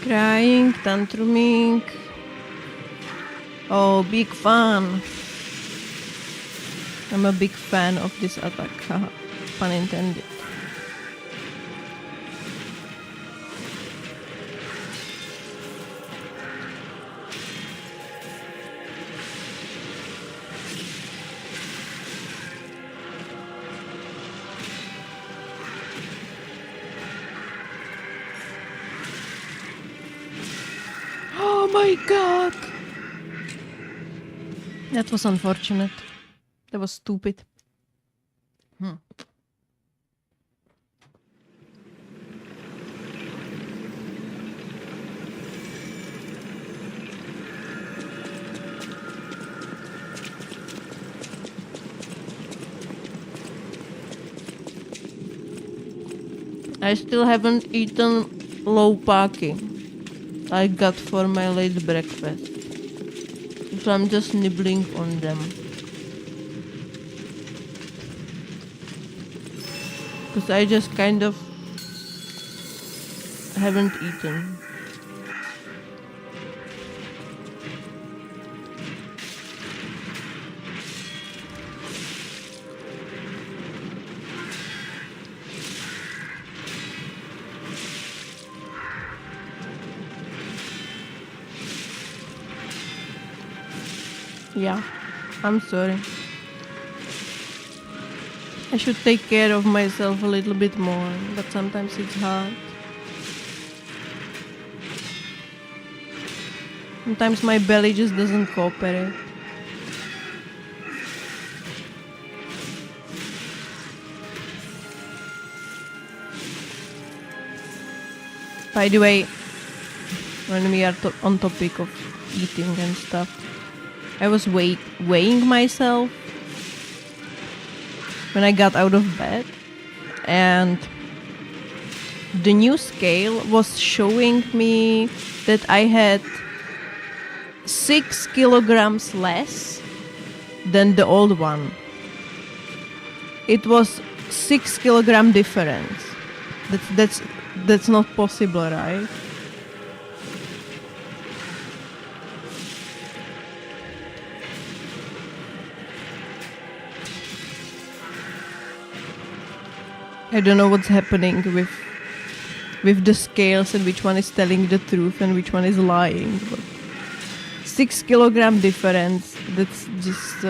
Crying, tantruming. Oh, big fan. I'm a big fan of this attack. Haha. Pun intended. Oh my god! That was unfortunate. That was stupid. I still haven't eaten loupaki I got for my late breakfast. So I'm just nibbling on them. Because I just kind of haven't eaten. Yeah, I'm sorry. I should take care of myself a little bit more, but sometimes it's hard. Sometimes my belly just doesn't cooperate. By the way, when we are on topic of eating and stuff, I was weighing myself when I got out of bed, and the new scale was showing me that I had 6 kilograms less than the old one. It was 6 kilogram difference. That's not possible, right? I don't know what's happening with the scales and which one is telling the truth and which one is lying. But 6 kilogram difference. That's just.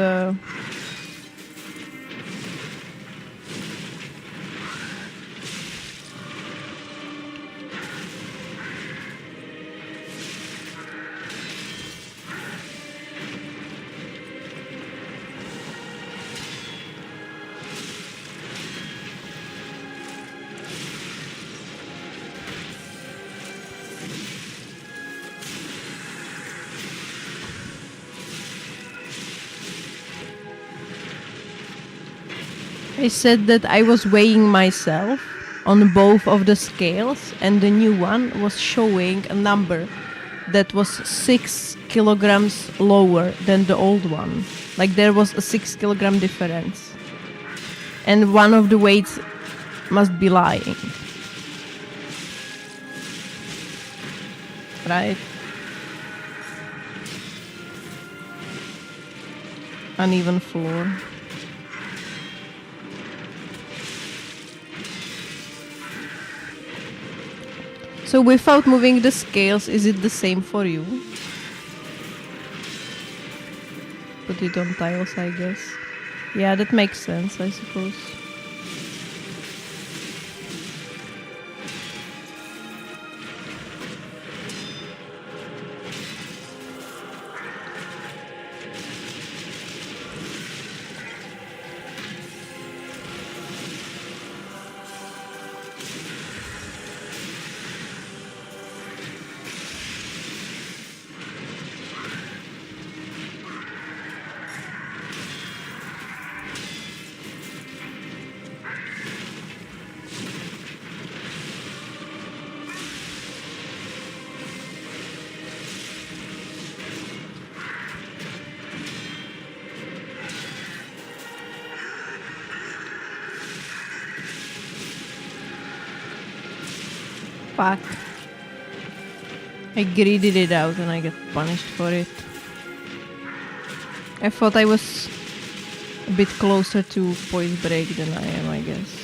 I said that I was weighing myself on both of the scales, and the new one was showing a number that was 6 kilograms lower than the old one. Like there was a 6 kilogram difference. And one of the weights must be lying. Right? uneven floor. So without moving the scales, is it the same for you? Put it on tiles, I guess. Yeah, that makes sense, I suppose. Fuck. I greeded it out and I get punished for it. I thought I was a bit closer to point break than I am, I guess.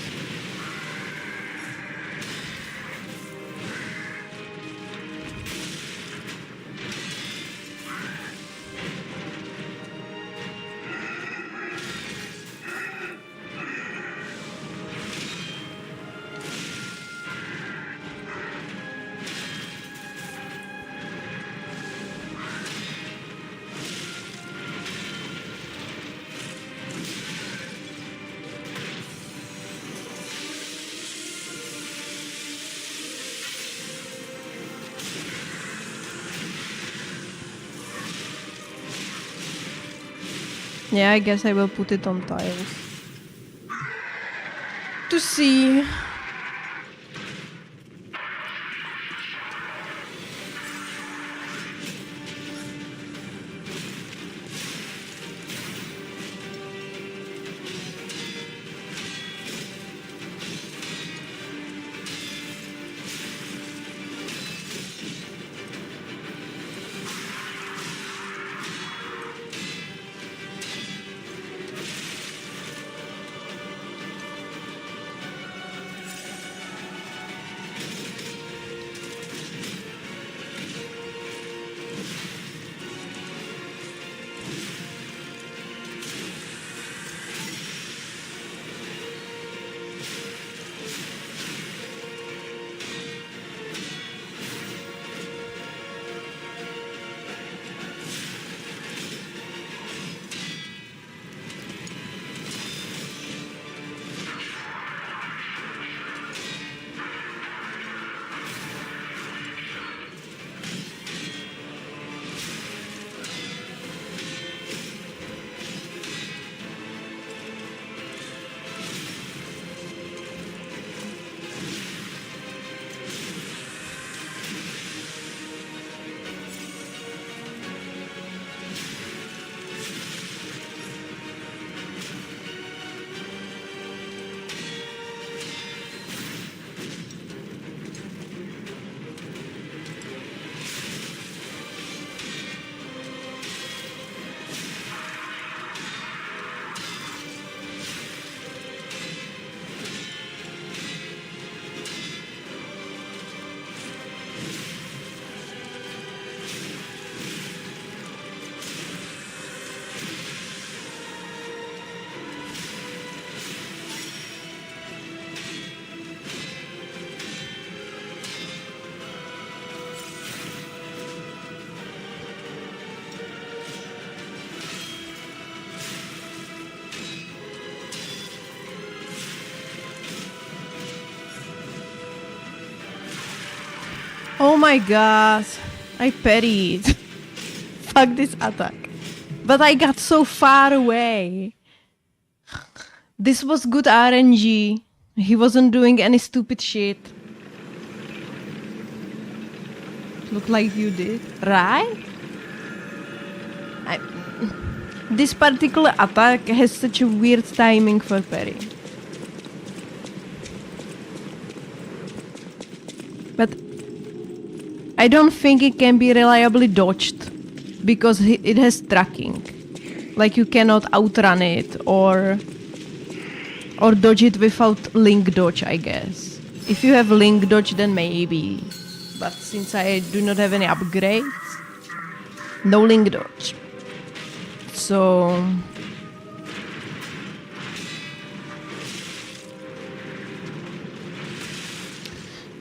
Yeah, I guess I will put it on tiles. To see. Oh my god. I parried. Fuck this attack. But I got so far away. This was good RNG. He wasn't doing any stupid shit. Look like you did, right? This particular attack has such a weird timing for parry. But I don't think it can be reliably dodged because it has tracking. Like you cannot outrun it or dodge it without link dodge, I guess. If you have link dodge, then maybe. But since I do not have any upgrades, no link dodge. So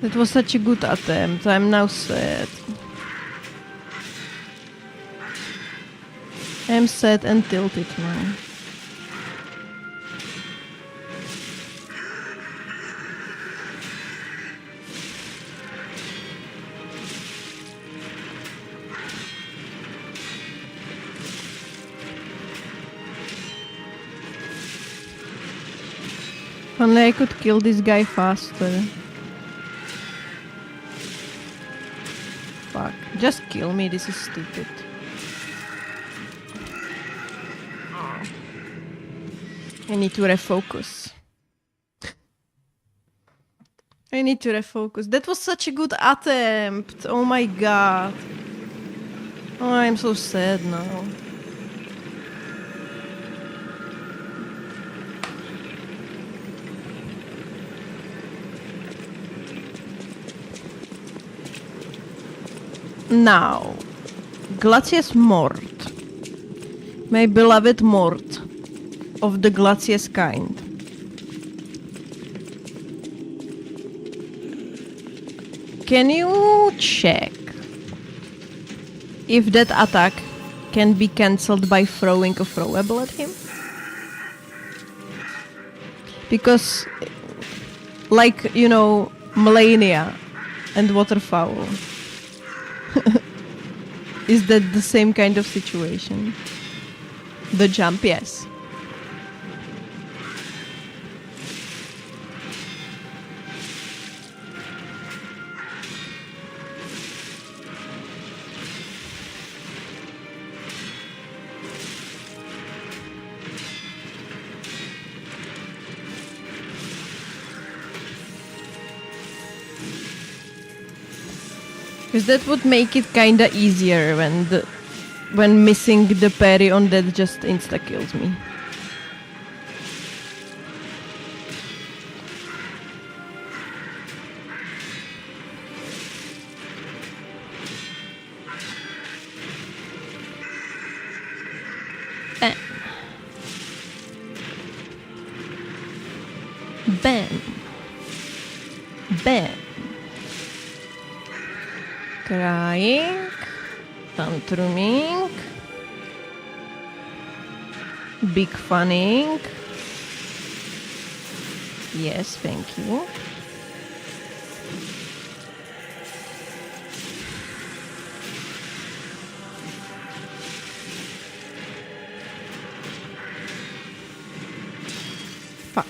that was such a good attempt. I'm now sad. I'm sad and tilted now. Only I could kill this guy faster. Fuck. Just kill me, this is stupid. I need to refocus. I need to refocus. That was such a good attempt. Oh my god. Oh, I'm so sad now. Now, Glacius Mort, my beloved Mort of the Glacius kind. Can you check if that attack can be cancelled by throwing a throwable at him? Because, like, you know, Melania and Waterfowl. Is that the same kind of situation? The jump, yes. Because that would make it kinda easier when missing the parry on that just insta-kills me. Bam. Bam. Bam. Crying, tantruming, big funning. Yes, thank you. Fuck.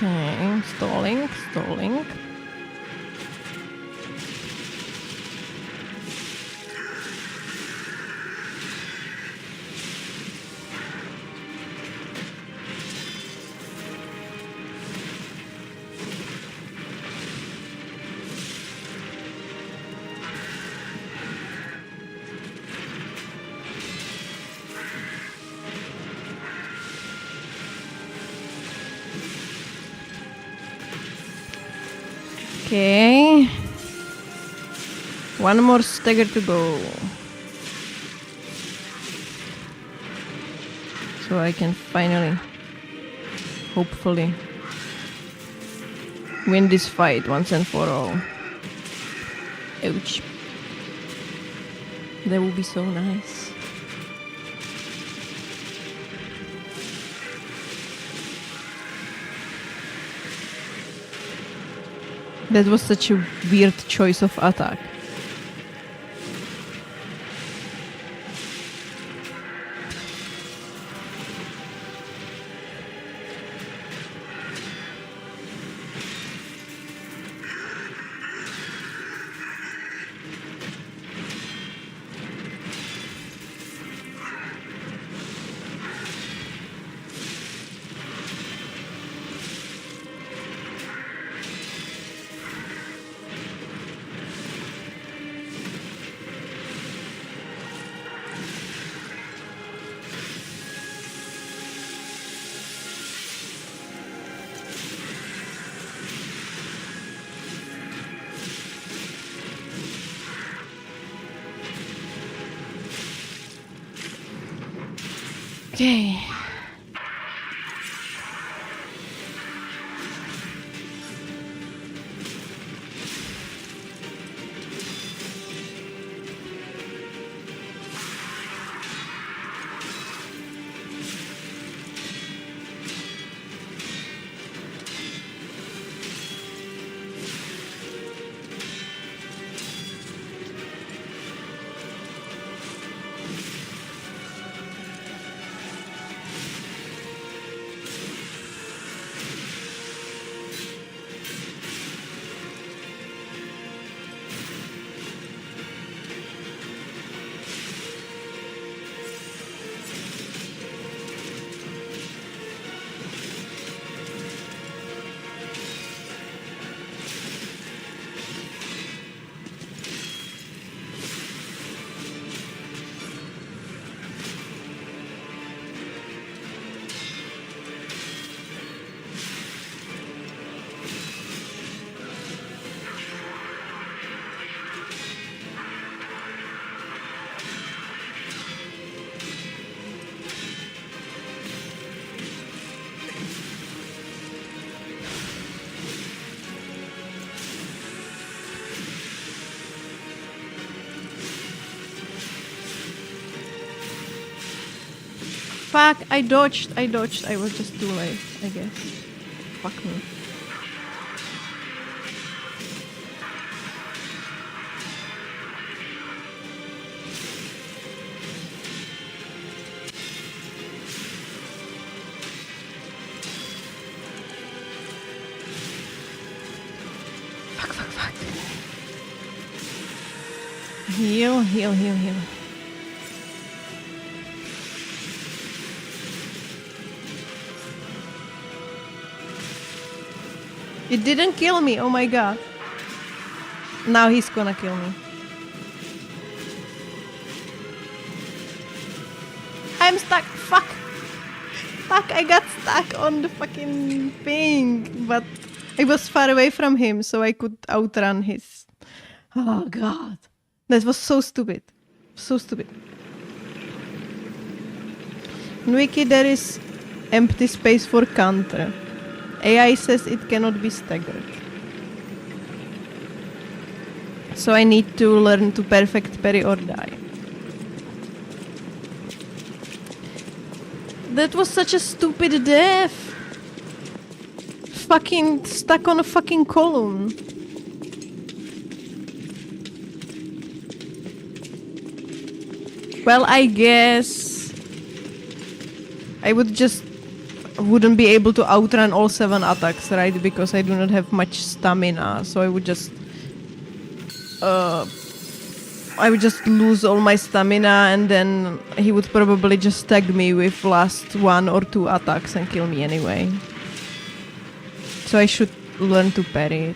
Okay, stalling. Okay. One more stagger to go. So I can finally, hopefully, win this fight once and for all. Ouch. That would be so nice. That was such a weird choice of attack. Okay. Fuck, I dodged. I was just too late, I guess. Fuck me. Fuck. Heal. It didn't kill me, oh my god. Now he's gonna kill me. I'm stuck, fuck, I got stuck on the fucking thing. But I was far away from him, so I could outrun his... Oh god. That was so stupid. In Wiki there is empty space for counter. AI says it cannot be staggered. So I need to learn to perfect parry or die. That was such a stupid death. Fucking stuck on a fucking column. Well, I guess I wouldn't be able to outrun all 7 attacks, right? Because I do not have much stamina, so I would just lose all my stamina, and then he would probably just tag me with last 1 or 2 attacks and kill me anyway. So I should learn to parry it.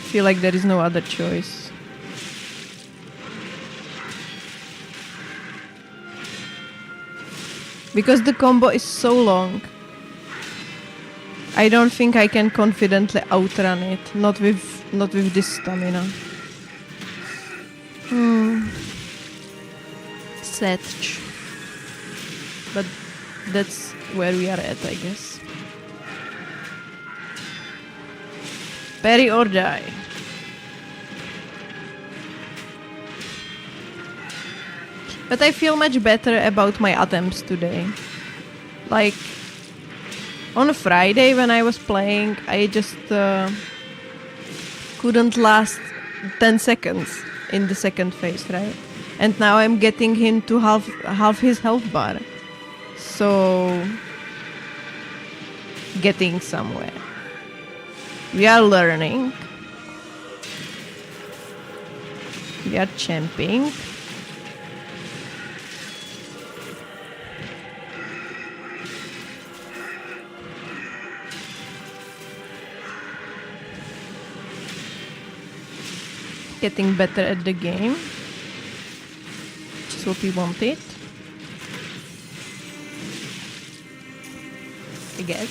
Feel like there is no other choice. Because the combo is so long, I don't think I can confidently outrun it. Not with this stamina. Setch. But that's where we are at, I guess. Parry or die. But I feel much better about my attempts today. Like, on a Friday when I was playing, I just couldn't last 10 seconds in the second phase, right? And now I'm getting him to half his health bar. So, getting somewhere. We are learning. We are champing. Getting better at the game, which is what we wanted, I guess.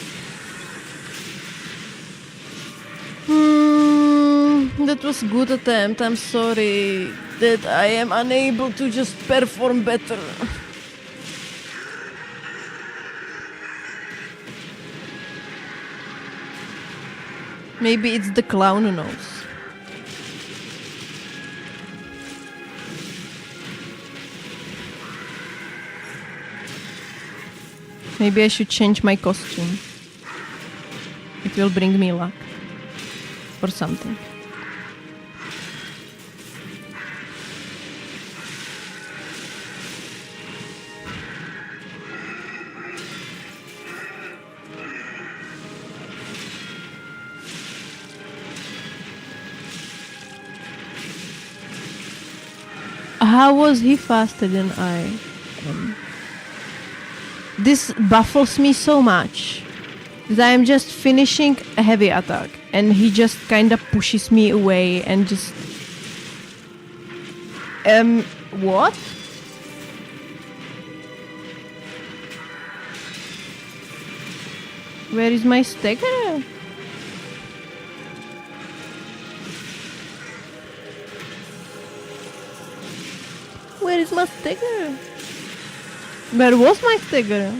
That was good attempt, I'm sorry. that I am unable to just perform better. Maybe it's the clown nose. Maybe I should change my costume. It will bring me luck. Or something. How was he faster than I am? This baffles me so much that I am just finishing a heavy attack and he just kind of pushes me away and just... what? Where is my stagger? Where is my stagger? Where was my stagger?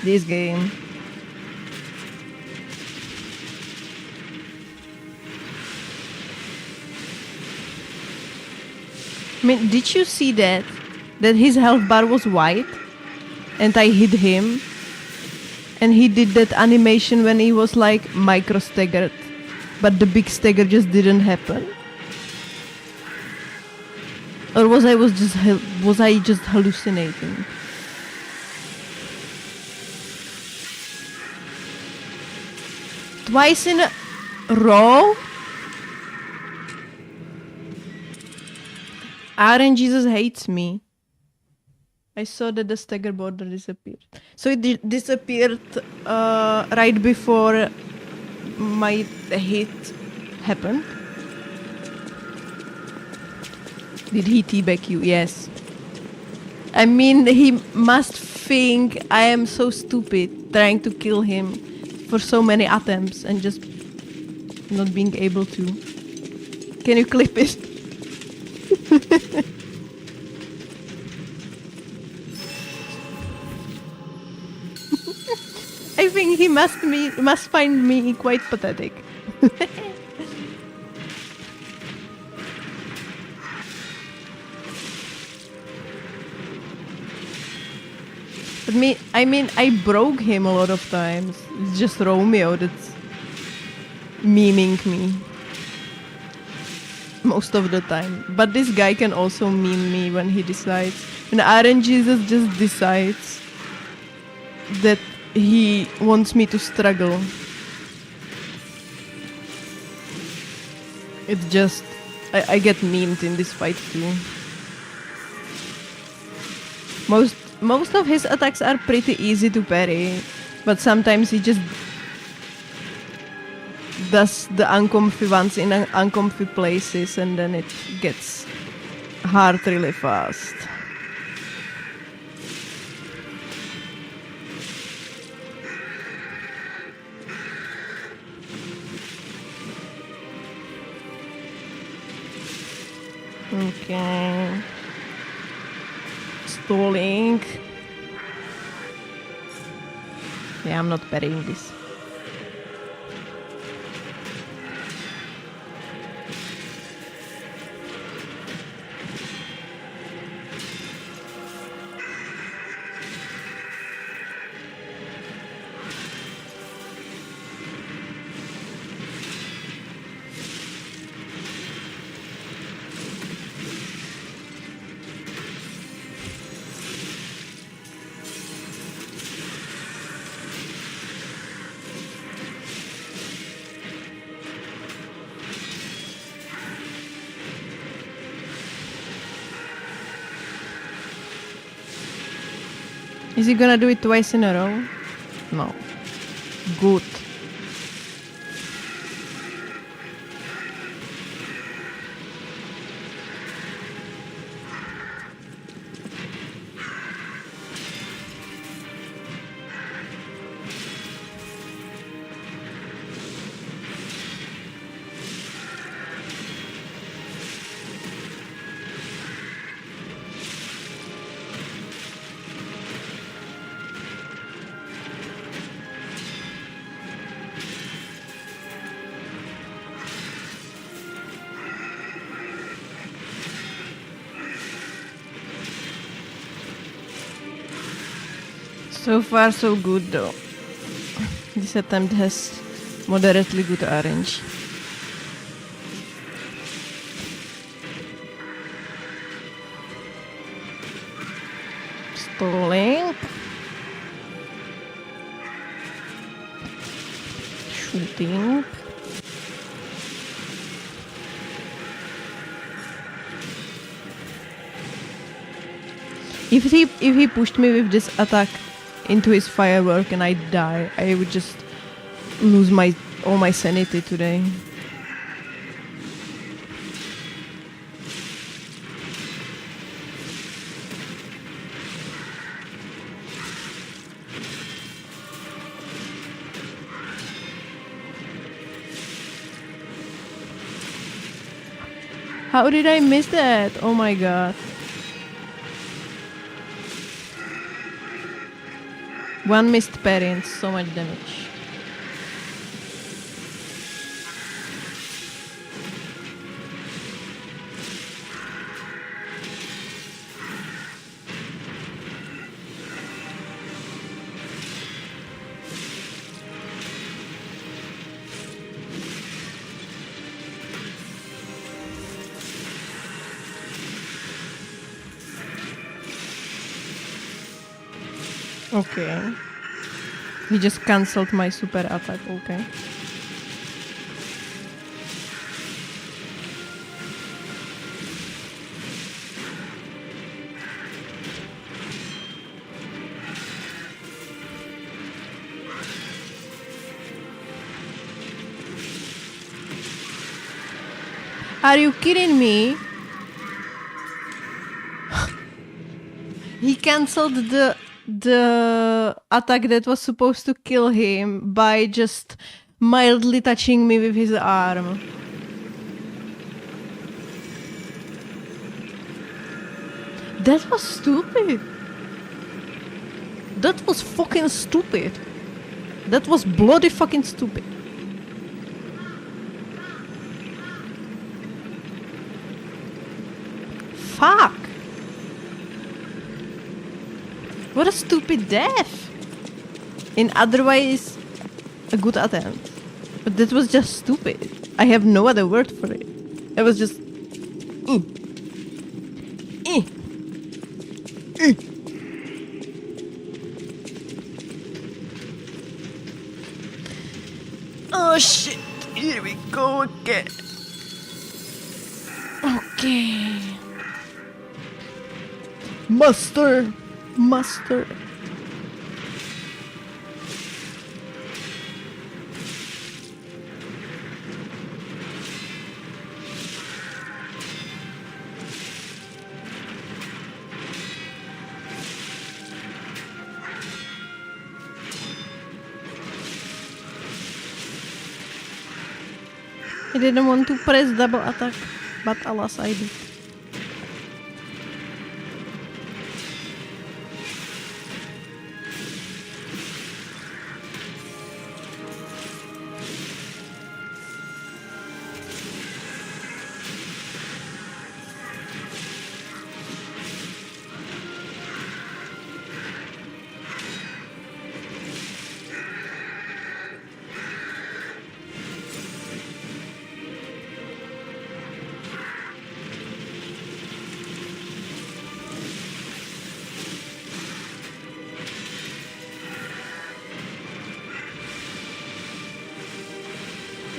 This game. I mean, did you see that? That his health bar was white and I hit him and he did that animation when he was like micro staggered, but the big stagger just didn't happen? Or was I just hallucinating? Twice in a row? Aaron Jesus hates me. I saw that the stagger border disappeared. So it disappeared right before my hit happened. Did he teabag you? Yes. I mean, he must think I am so stupid trying to kill him for so many attempts and just not being able to. Can you clip it? I think he must find me quite pathetic. But I broke him a lot of times. It's just Romeo that's memeing me most of the time. But this guy can also meme me when he decides. And Aaron Jesus just decides that he wants me to struggle. It's just... I get memed in this fight too. Most of his attacks are pretty easy to parry, but sometimes he just does the uncomfy ones in uncomfy places and then it gets hard really fast. Okay. Stalling. Yeah, I'm not parrying this. Is he gonna do it twice in a row? No. Good. So far, so good though. This attempt has moderately good RNG. Stalling. Shooting. If he pushed me with this attack into his firework and I die, I would just lose all my sanity today. How did I miss that? Oh my god. One missed parry and so much damage. Okay. He just cancelled my super attack, okay. Are you kidding me? He cancelled the attack that was supposed to kill him by just mildly touching me with his arm. That was stupid. That was fucking stupid. That was bloody fucking stupid. Fuck. What a stupid death. In otherwise a good attempt. But that was just stupid. I have no other word for it. It was just... Oh shit, here we go again. Okay. Master. I didn't want to press double attack, but alas I did.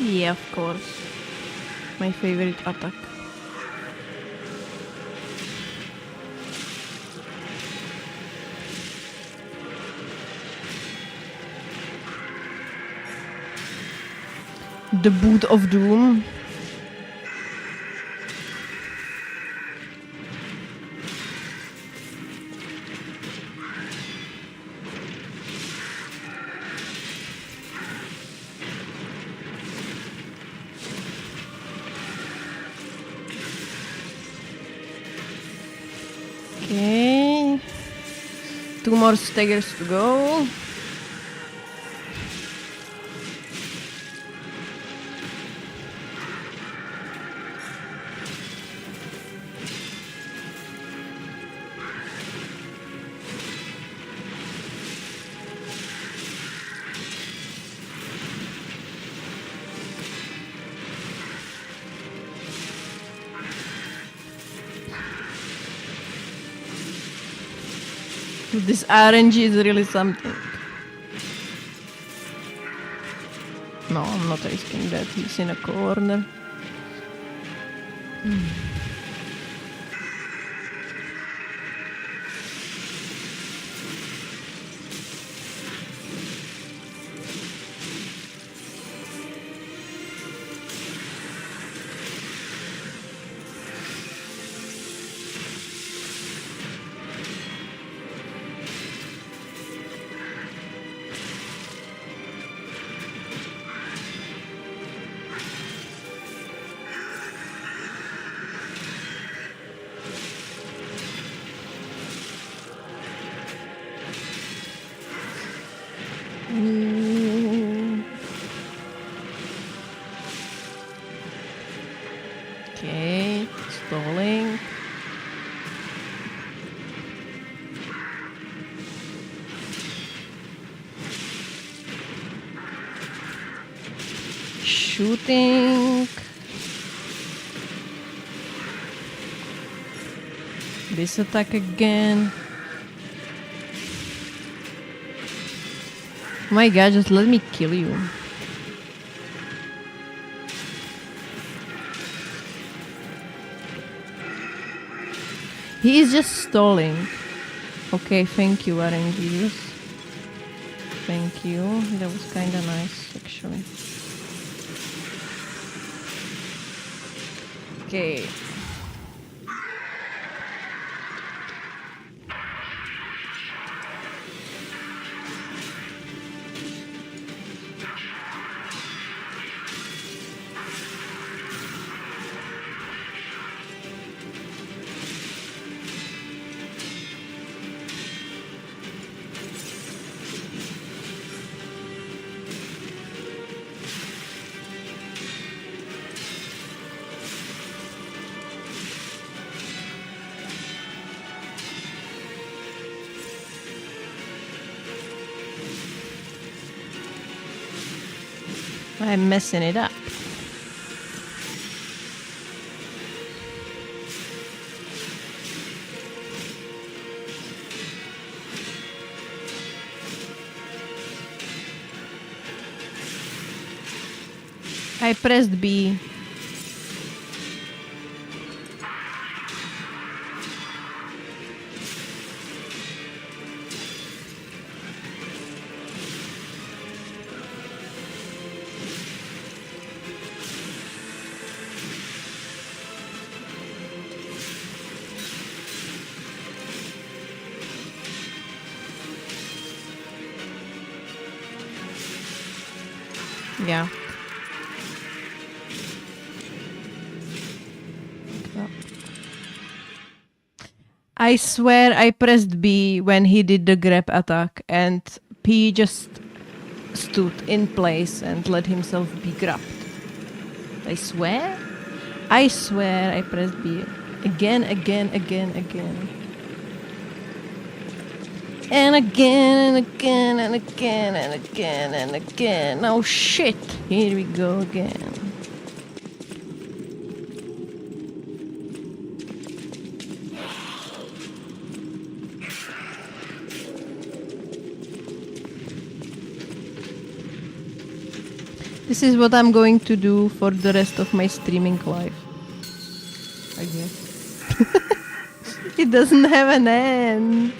Yeah, of course. My favorite attack. The Boot of Doom. Okay. 2 more staggers to go. This RNG is really something. No, I'm not risking that. He's in a corner. Okay, stalling. Shooting. This attack again. My god, just let me kill you. He is just stalling. Okay, thank you, RNGs. Thank you. That was kinda nice, actually. Okay. I'm messing it up. I pressed B. Yeah. I swear I pressed B when he did the grab attack and P just stood in place and let himself be grabbed. I swear? I swear I pressed B. Again. And again and again and again. Oh shit! Here we go again. This is what I'm going to do for the rest of my streaming life. I guess. It doesn't have an end.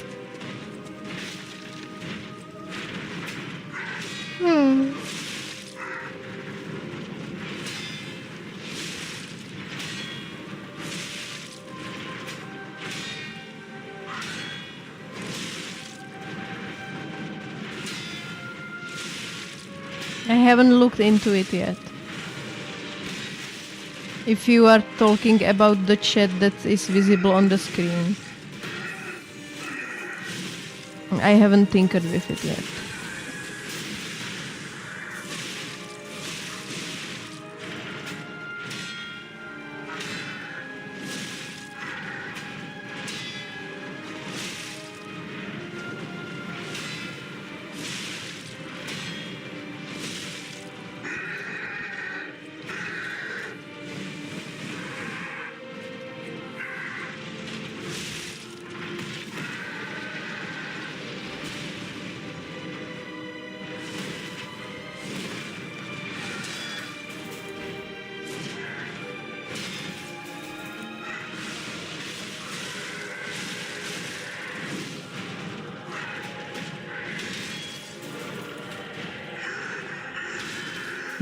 I haven't looked into it yet. If you are talking about the chat that is visible on the screen. I haven't tinkered with it yet.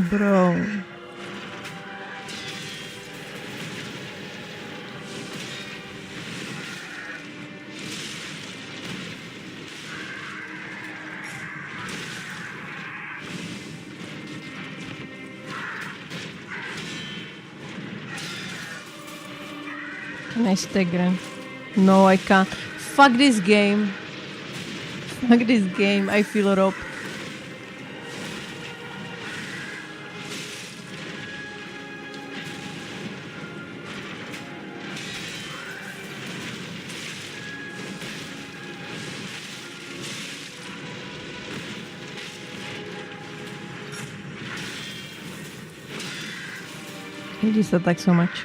Bro. Can I stagger? No, I can't. Fuck this game. Fuck this game. I feel robbed. I hate this attack so much.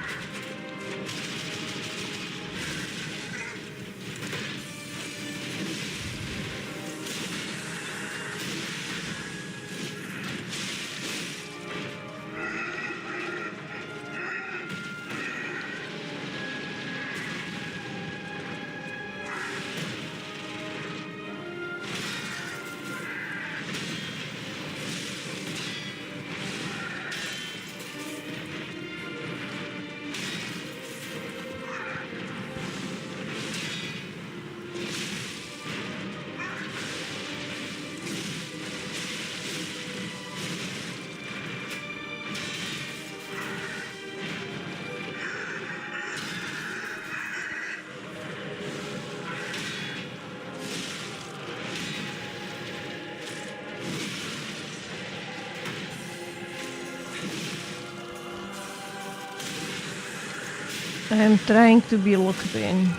I'm trying to be locked in.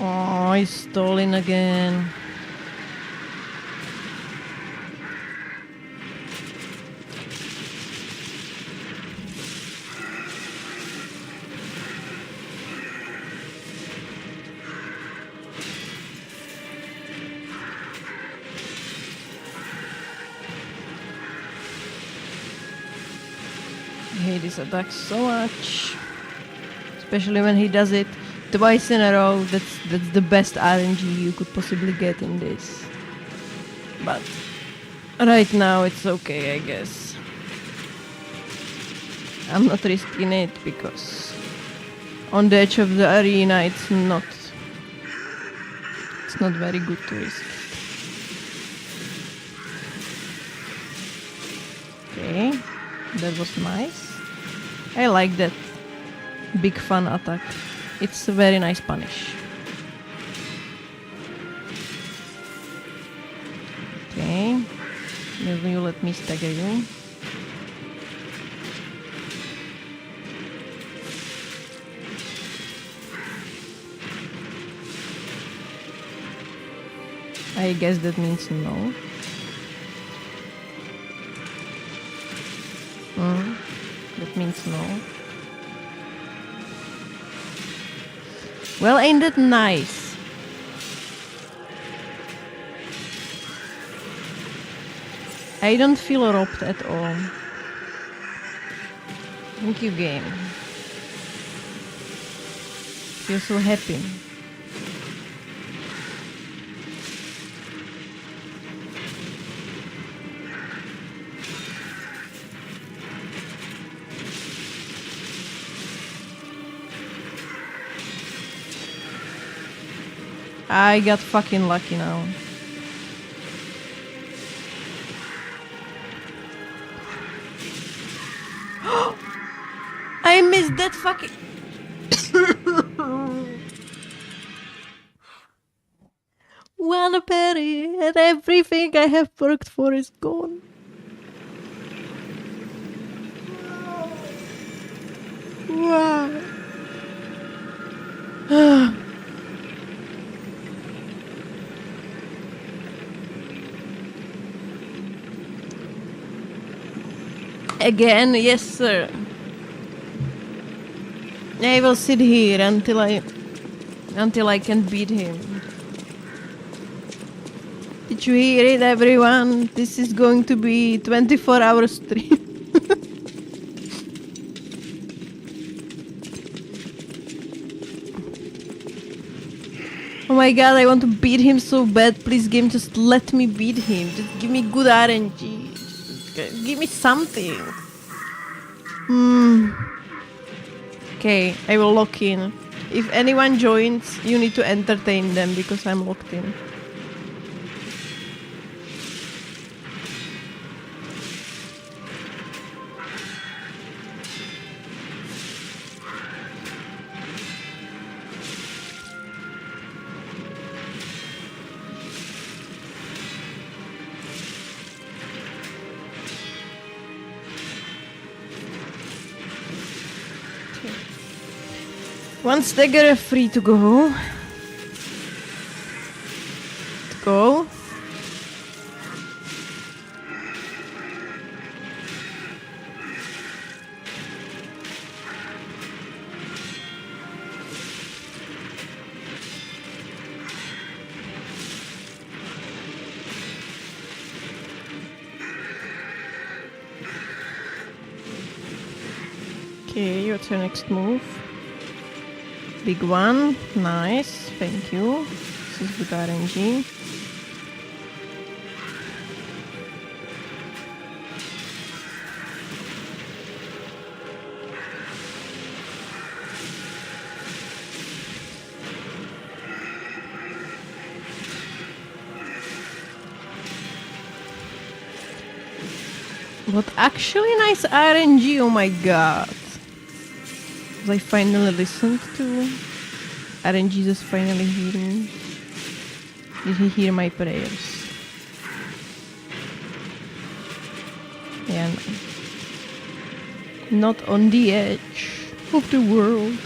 Oh, he's stalling again. I hate this attack so much. Especially when he does it twice in a row. That's the best RNG you could possibly get in this. But right now it's okay, I guess. I'm not risking it because on the edge of the arena it's not very good to risk. Okay, that was nice. I like that big fun attack. It's a very nice punish. Okay, will you let me stagger you? I guess that means no. That means no. Well, ain't that nice? I don't feel robbed at all. Thank you, game. Feel so happy. I got fucking lucky now. I missed that fucking... One parry and everything I have worked for is gone. Wow. Again, yes sir. I will sit here until I can beat him. Did you hear it, everyone? This is going to be 24-hour stream. Oh my god, I want to beat him so bad. Please game, just let me beat him. Just give me good RNG. Give me something. Okay, I will lock in. If anyone joins, you need to entertain them because I'm locked in. Once they get free to go. Go. Okay, what's your next move? Big one. Nice. Thank you. This is good RNG. What actually nice RNG, oh my god. I finally listened to RNG just finally hearing. Did he hear my prayers? Yeah, no. Not on the edge of the world.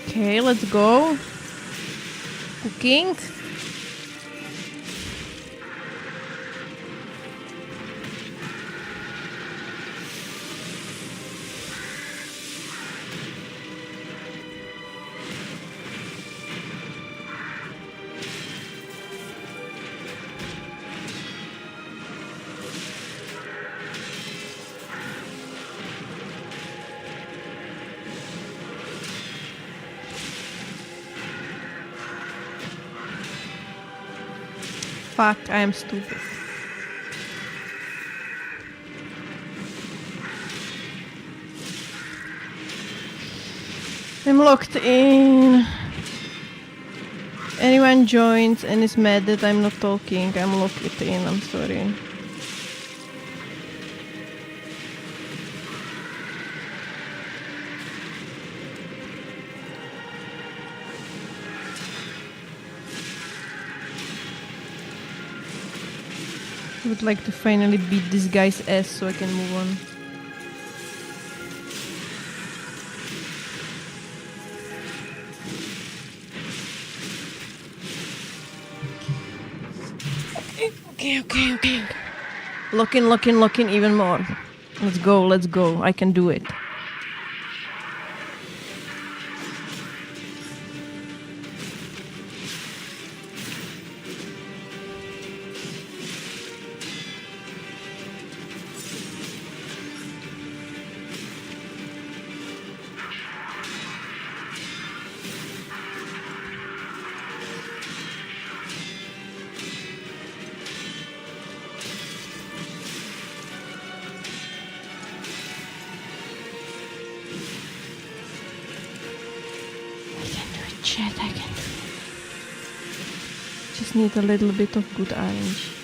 Okay, let's go. Cooking. Fuck, I am stupid. I'm locked in. Anyone joins and is mad that I'm not talking, I'm locked in, I'm sorry. I would like to finally beat this guy's ass so I can move on. Okay. Lock in even more. Let's go. I can do it. Chat, I can do it. Just need a little bit of good orange.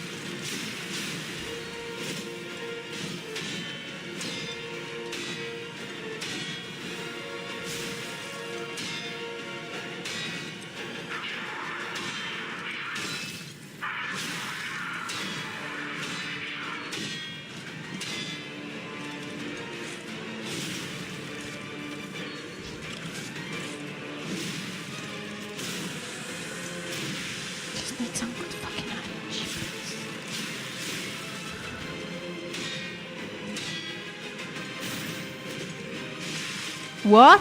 What?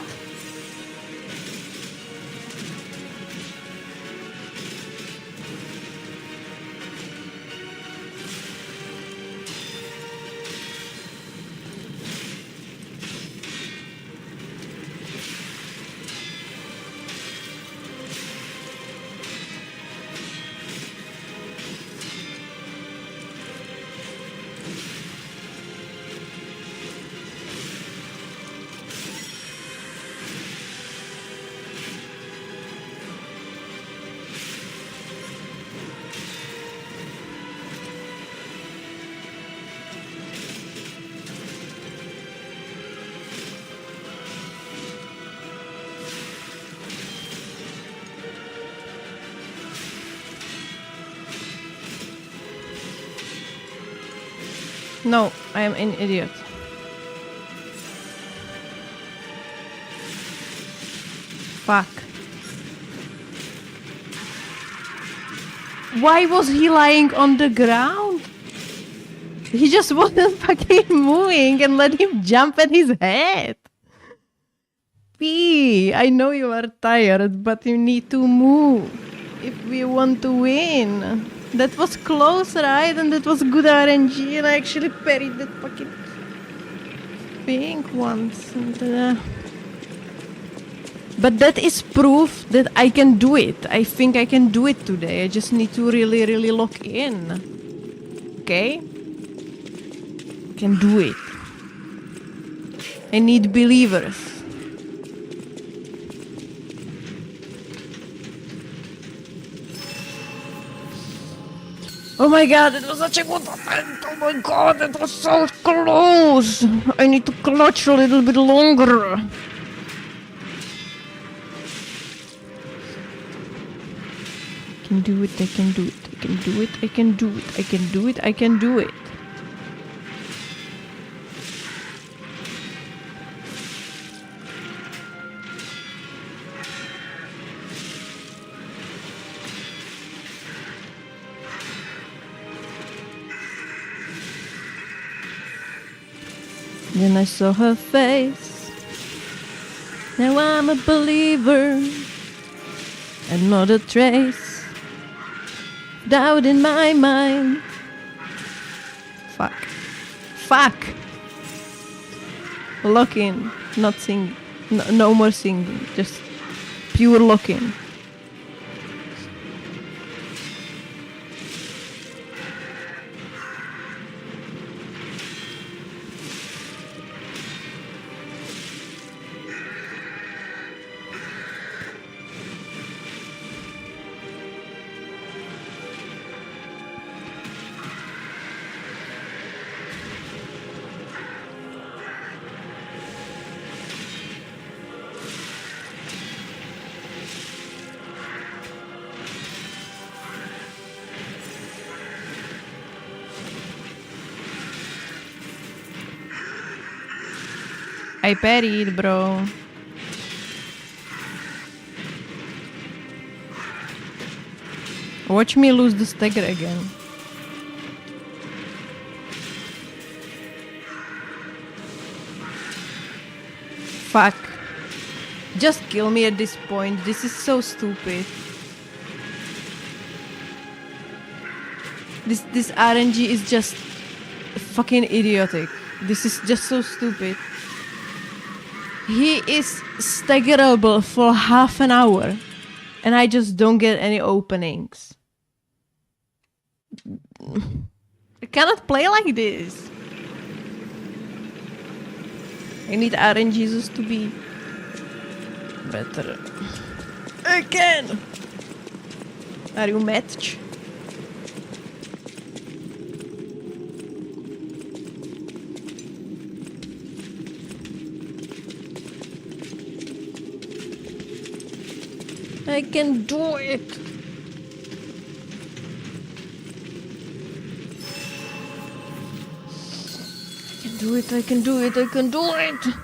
No, I am an idiot. Fuck. Why was he lying on the ground? He just wasn't fucking moving and let him jump at his head. P, I know you are tired, but you need to move if we want to win. That was close, right? And that was good RNG, and I actually parried that fucking thing once. And, but that is proof that I can do it. I think I can do it today. I just need to really, really lock in. Okay? I can do it. I need believers. Oh my god, it was such a good moment. Oh my god, it was so close. I need to clutch a little bit longer. I can do it, I can do it, I can do it, I can do it, I can do it, I can do it. Then I saw her face. Now I'm a believer. And not a trace. Doubt in my mind. Fuck. Fuck! Lock in. Not sing. No more singing. Just pure lock in. I parried, bro. Watch me lose the stagger again. Fuck. Just kill me at this point. This is so stupid. This RNG is just fucking idiotic. This is just so stupid. He is staggerable for half an hour, and I just don't get any openings. I cannot play like this. I need RNGs to be better. Again! Are you match? I can do it! I can do it, I can do it, I can do it!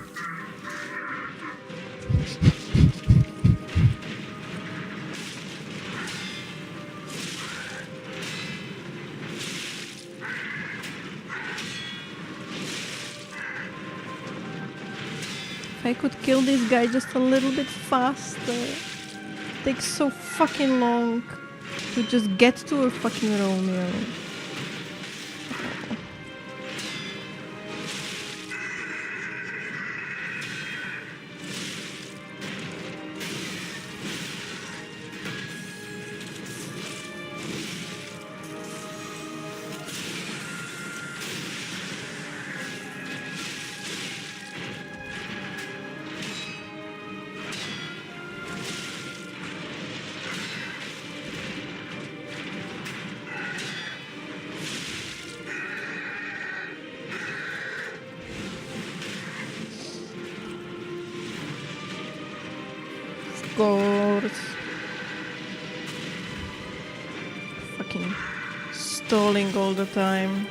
If I could kill this guy just a little bit faster. It takes so fucking long to just get to a fucking Romeo. Of course. Fucking stalling all the time.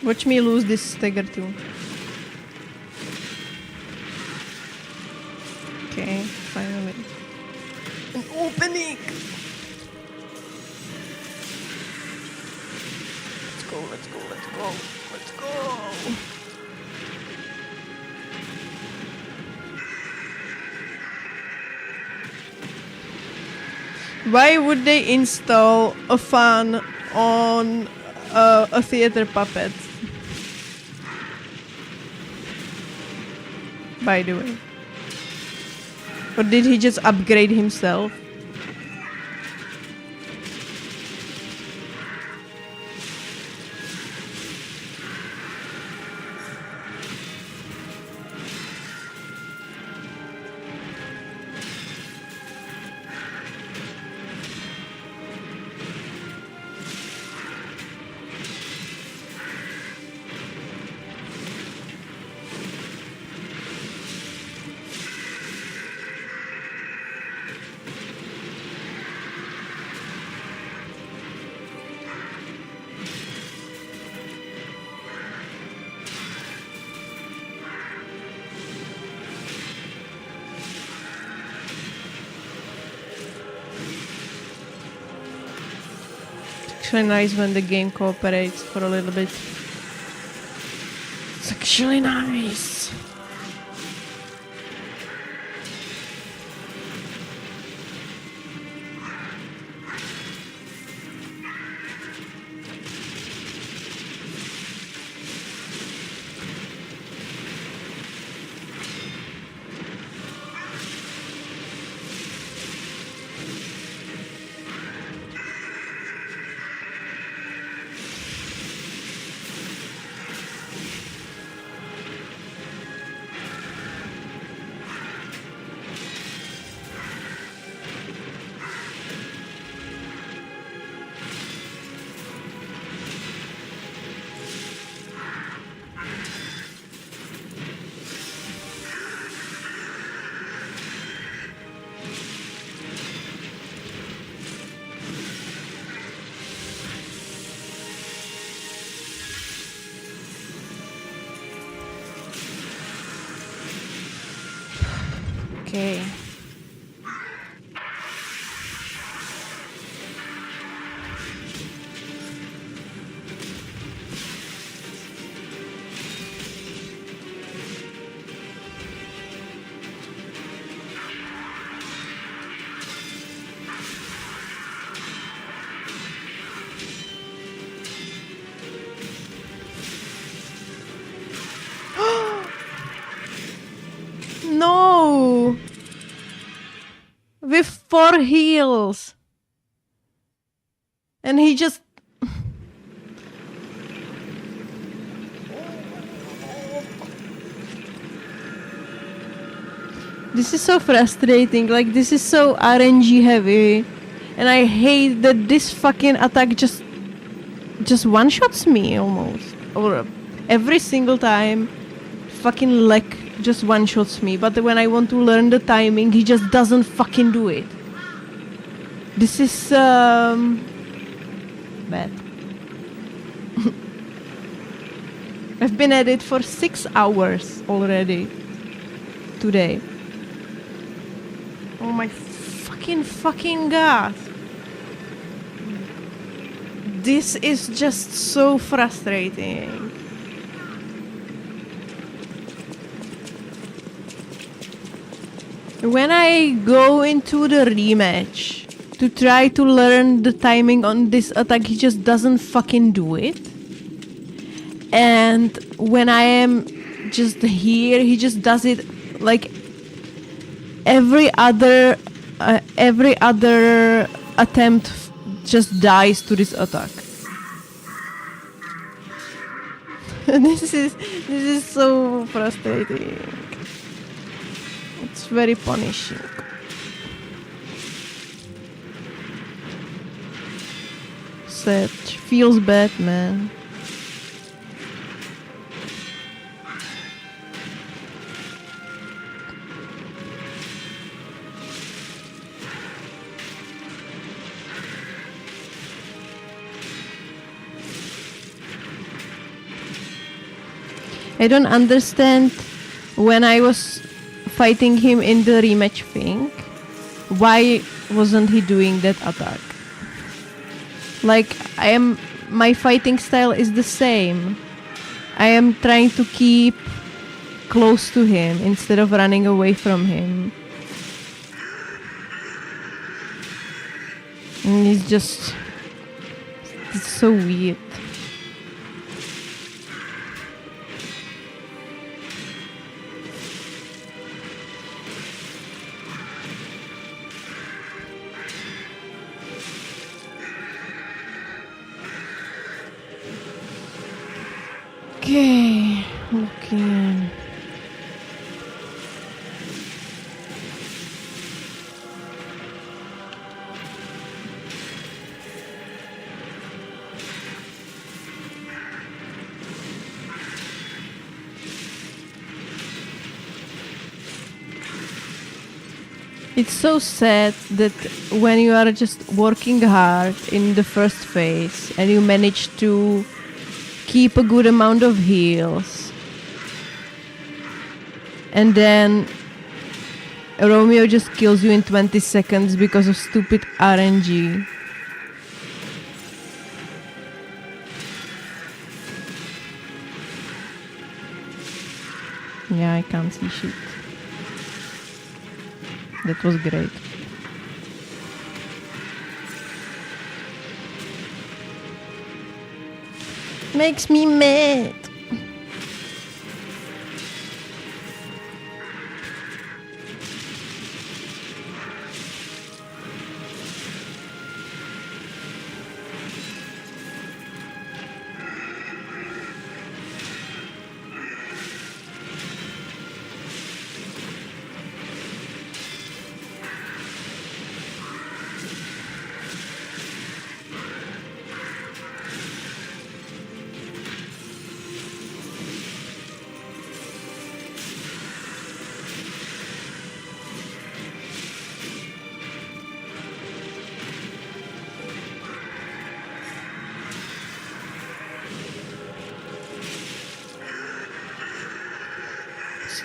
Watch me lose this stagger too. Okay, finally. An opening! Let's go, let's go, let's go, let's go! Why would they install a fan on a theater puppet? By the way. Or did he just upgrade himself? Actually nice when the game cooperates for a little bit. It's actually nice. Okay. No! With 4 heals. And he just... This is so frustrating. Like, this is so RNG heavy. And I hate that this fucking attack just one-shots me almost. Or every single time. Fucking Lek just one-shots me. But when I want to learn the timing, he just doesn't fucking do it. This is bad. I've been at it for 6 hours already today. Oh my fucking god. This is just so frustrating. When I go into the rematch to try to learn the timing on this attack, he just doesn't fucking do it. And when I am just here, he just does it like every other attempt just dies to this attack. This is so frustrating. It's very punishing. Sad. Feels bad, man. I don't understand when I was fighting him in the rematch thing. Why wasn't he doing that attack? Like, my fighting style is the same. I am trying to keep close to him instead of running away from him. And it's so weird. Okay, looking. It's so sad that when you are just working hard in the first phase and you manage to keep a good amount of heals, and then Romeo just kills you in 20 seconds because of stupid RNG. Yeah, I can't see shit. That was great. Makes me mad.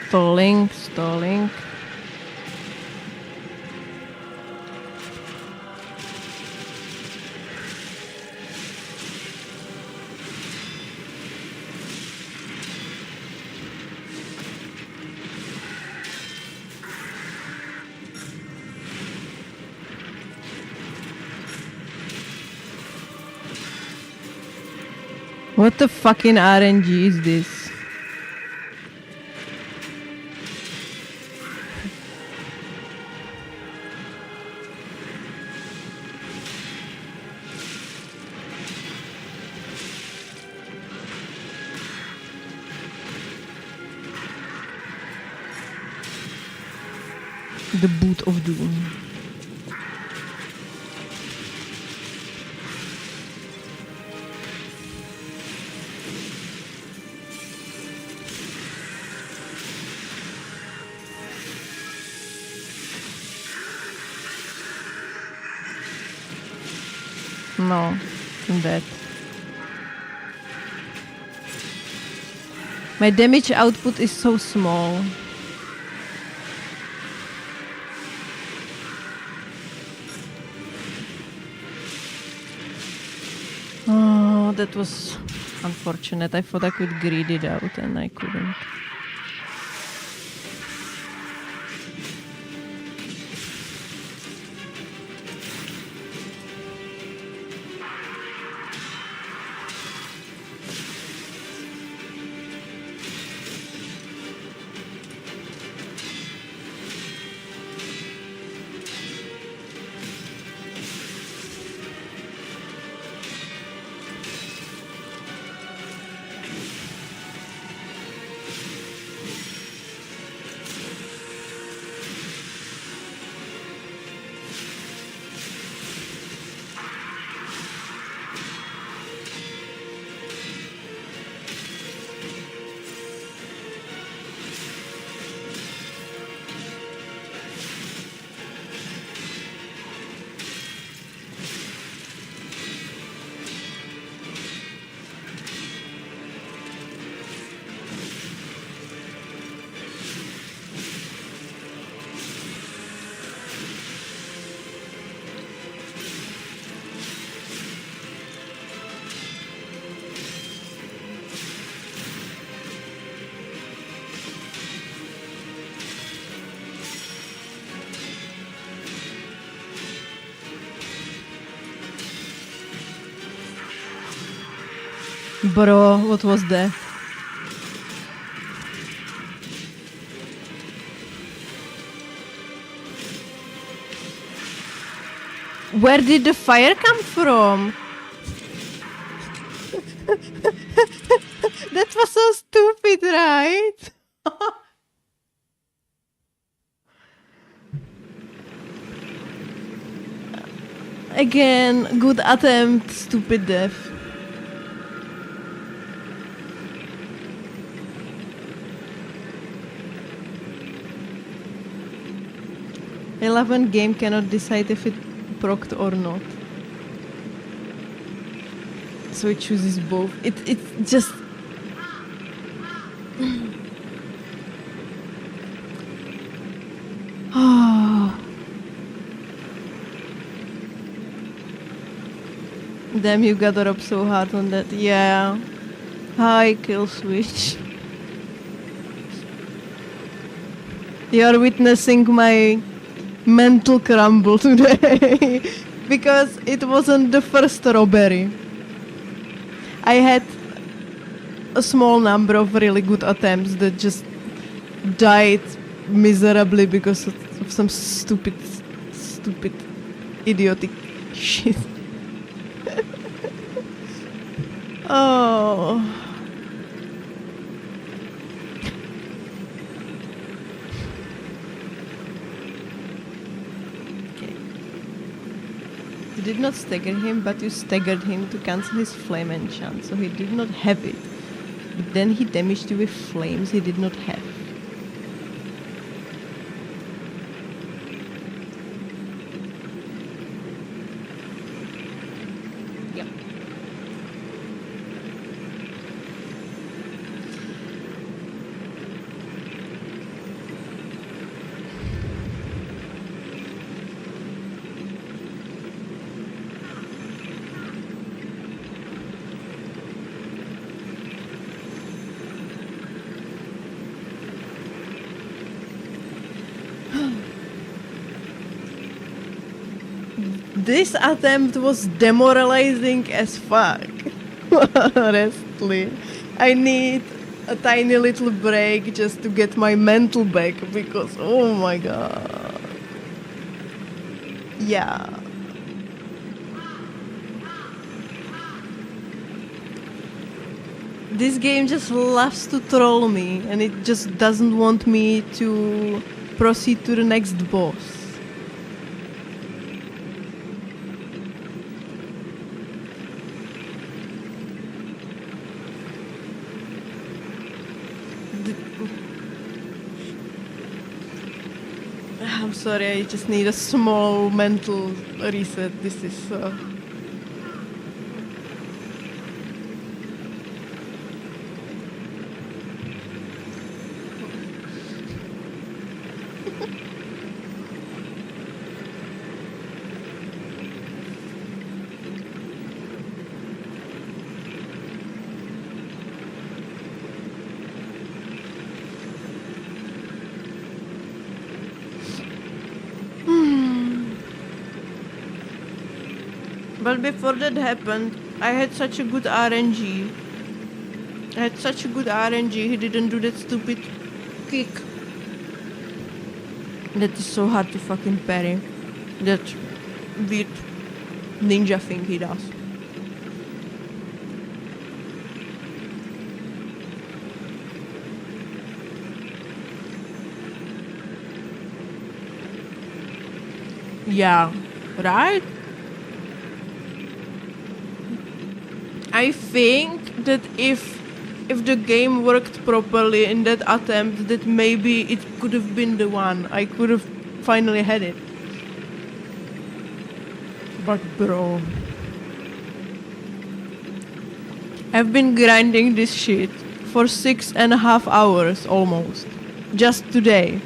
Stalling. What the fucking RNG is this? The Boot of Doom. No, I'm dead. My damage output is so small. Oh, that was unfortunate. I thought I could greed it out and I couldn't. Bro, what was that? Where did the fire come from? That was so stupid, right? Again, good attempt, stupid death. Eleven game cannot decide if it procced or not. So it chooses both. It's just... Damn, you got up so hard on that. Yeah. Hi, kill switch. You're witnessing my mental crumble today. Because it wasn't the first robbery. I had a small number of really good attempts that just died miserably because of some stupid, idiotic shit. Oh. Okay. You did not stagger him, but you staggered him to cancel his flame enchant, so he did not have it. But then he damaged you with flames he did not have. Yep. This attempt was demoralizing as fuck. Honestly. I need a tiny little break just to get my mental back because oh my god. Yeah. This game just loves to troll me and it just doesn't want me to proceed to the next boss. I'm sorry, I just need a small mental reset. This is... But before that happened, I had such a good RNG. I had such a good RNG, he didn't do that stupid kick. That is so hard to fucking parry. That weird ninja thing he does. Yeah, right? I think that if the game worked properly in that attempt, that maybe it could have been the one. I could have finally had it. But bro, I've been grinding this shit for 6.5 hours almost. Just today.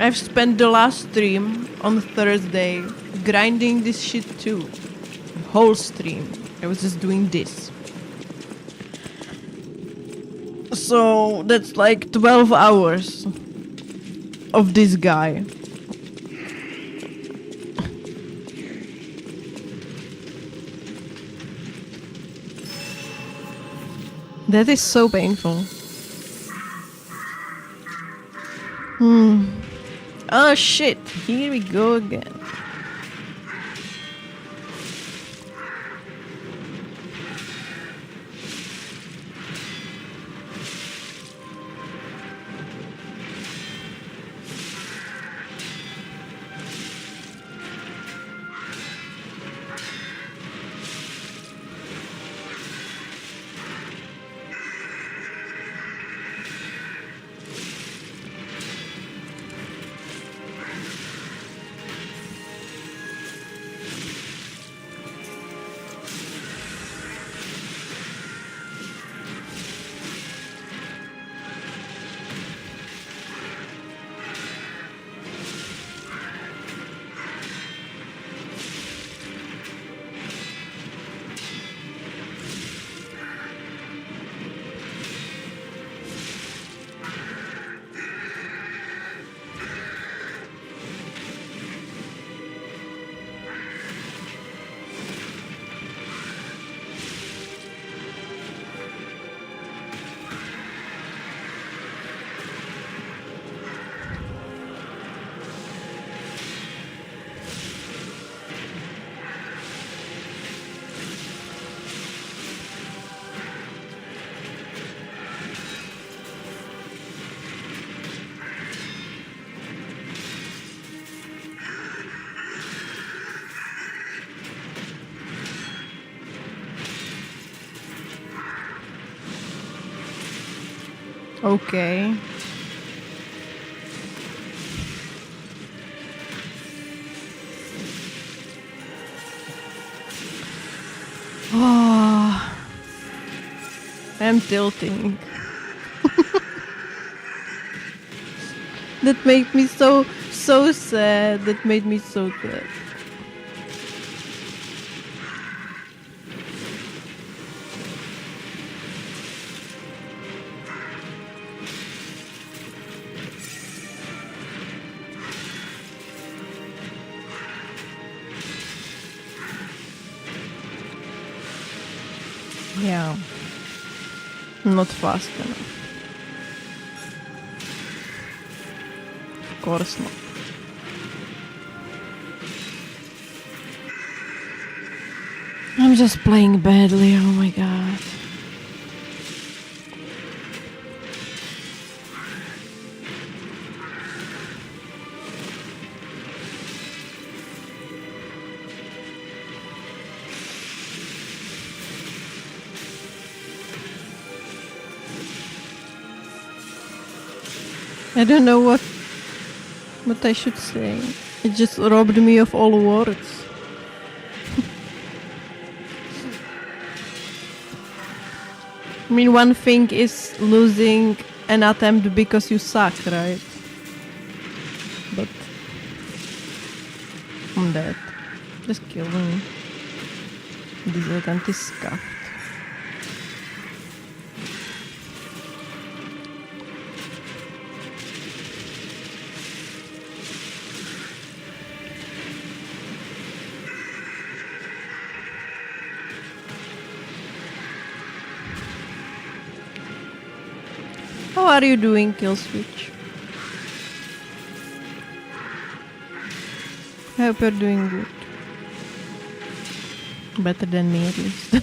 I've spent the last stream on Thursday grinding this shit too. The whole stream. I was just doing this. So that's like 12 hours of this guy. That is so painful. Oh shit, here we go again. Okay. Oh, I'm tilting. That made me so sad. That made me so sad. Yeah. Not fast enough. Of course not. I'm just playing badly, oh my god. I don't know what I should say. It just robbed me of all words. I mean, one thing is losing an attempt because you suck, right? But I'm dead. Just kill me. This attempt is scuffed. How are you doing, Killswitch? I hope you're doing good. Better than me, at least.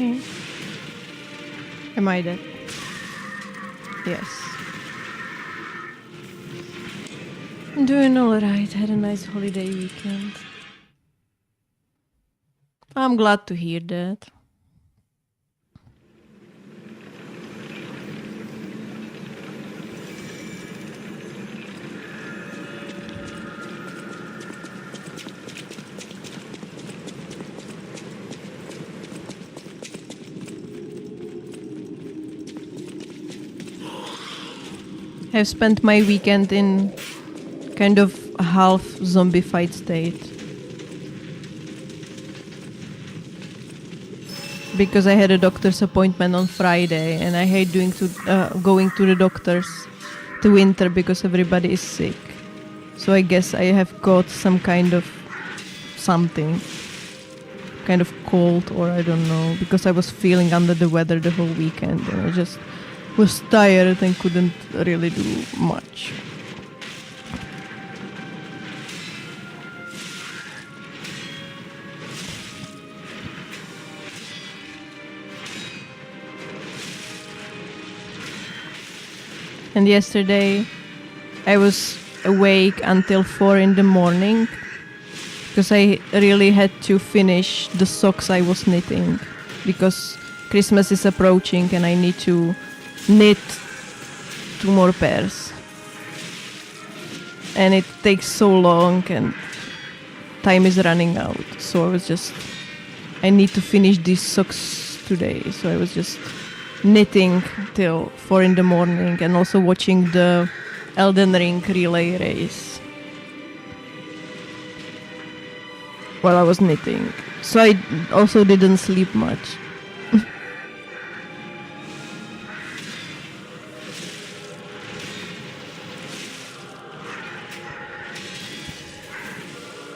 Okay. Am I dead? Yes. I'm doing alright. Had a nice holiday weekend. I'm glad to hear that. I've spent my weekend in kind of a half zombified state. Because I had a doctor's appointment on Friday and I hate going to the doctors to winter because everybody is sick. So I guess I have got some kind of something. Kind of cold, or I don't know, because I was feeling under the weather the whole weekend and I just was tired and couldn't really do much. And yesterday I was awake until 4 in the morning because I really had to finish the socks I was knitting because Christmas is approaching and I need to knit 2 more pairs. And it takes so long and time is running out. So I need to finish these socks today. So I was just knitting till 4 in the morning and also watching the Elden Ring relay race while I was knitting. So I also didn't sleep much.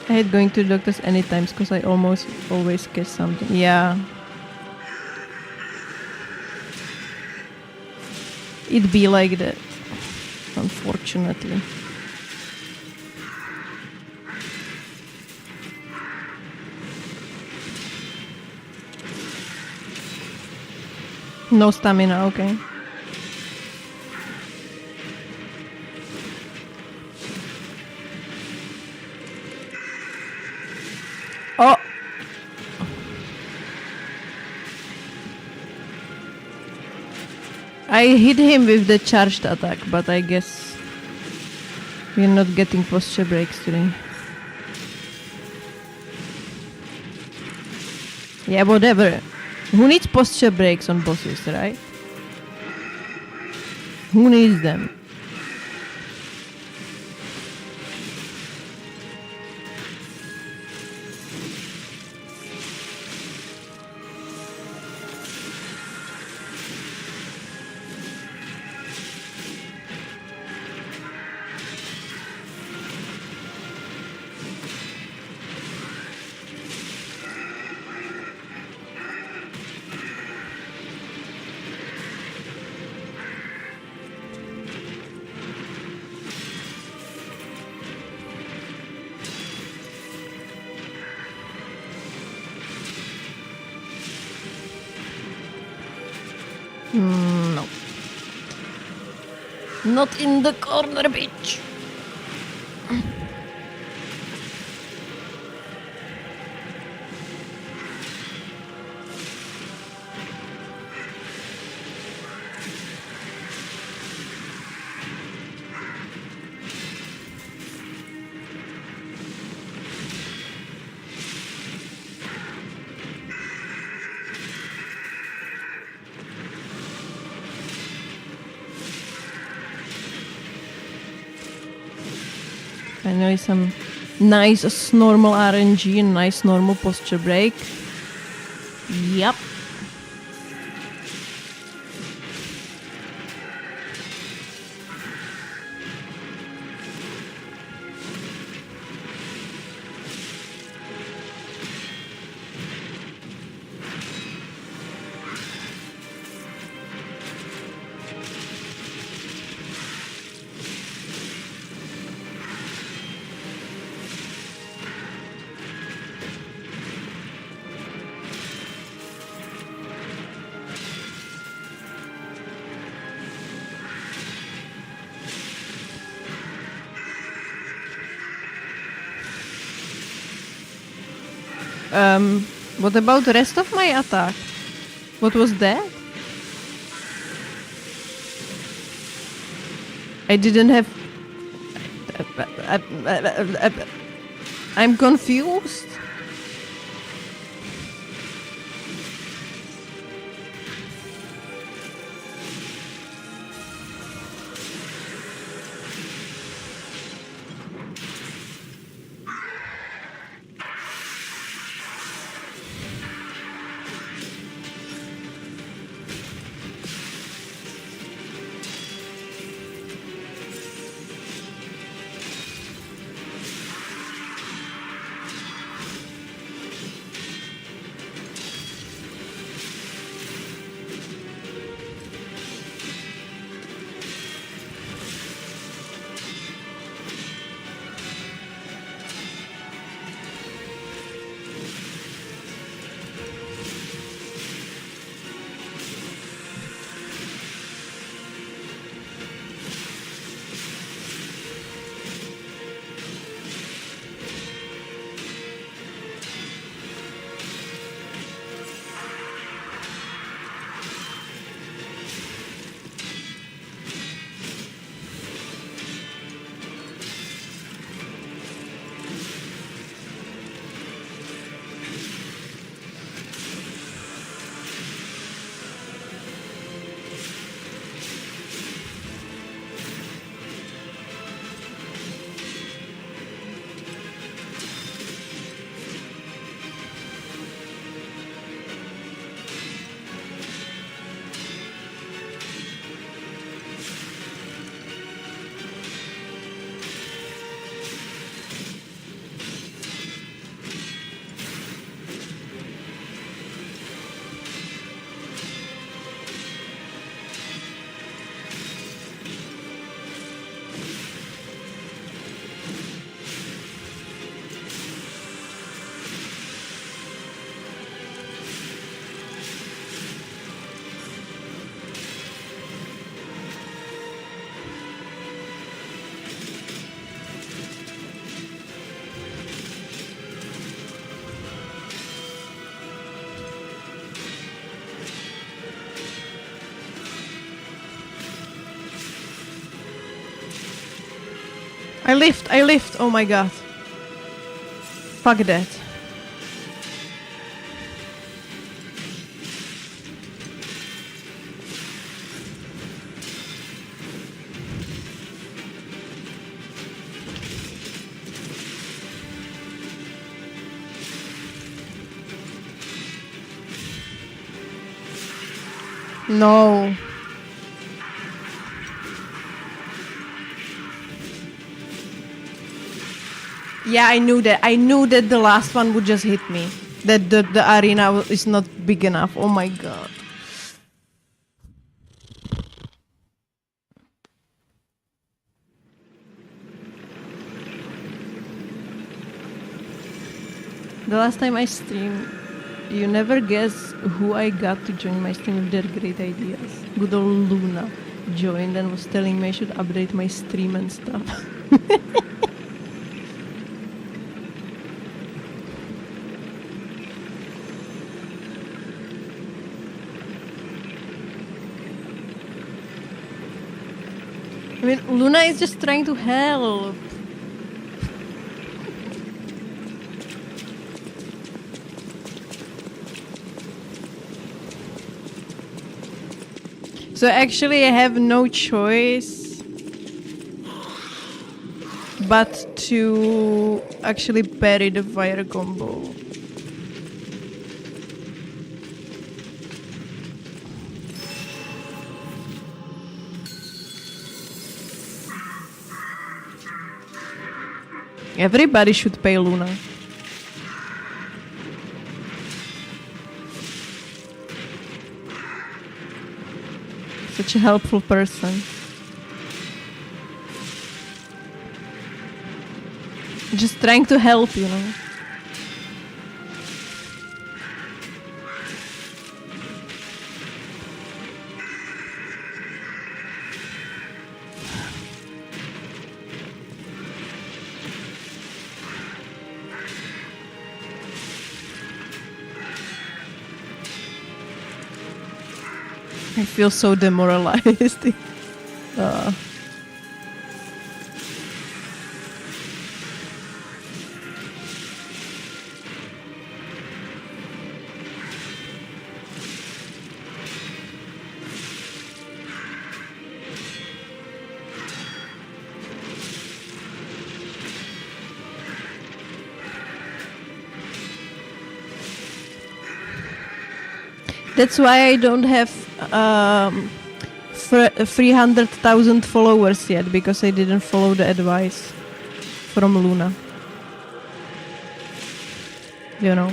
I hate going to the doctors anytime because I almost always get something. Yeah. It'd be like that, unfortunately. No stamina, okay. Oh! I hit him with the charged attack, but I guess we're not getting posture breaks today. Yeah, whatever. Who needs posture breaks on bosses, right? Who needs them? No. Not in the corner, bitch. Finally some nice normal RNG and nice normal posture break. Yep. What about the rest of my attack? What was that? I didn't have... I'm confused. I lift, oh my god. Fuck that. No. Yeah, I knew that. I knew that the last one would just hit me. That the arena is not big enough. Oh my god. The last time I streamed, you never guess who I got to join my stream with their great ideas. Good old Luna joined and was telling me I should update my stream and stuff. I mean, Luna is just trying to help. So actually I have no choice but to actually parry the fire combo. Everybody should pay Luna. Such a helpful person. Just trying to help, you know. I feel so demoralized. That's why I don't have 300,000 followers yet, because I didn't follow the advice from Luna. You know?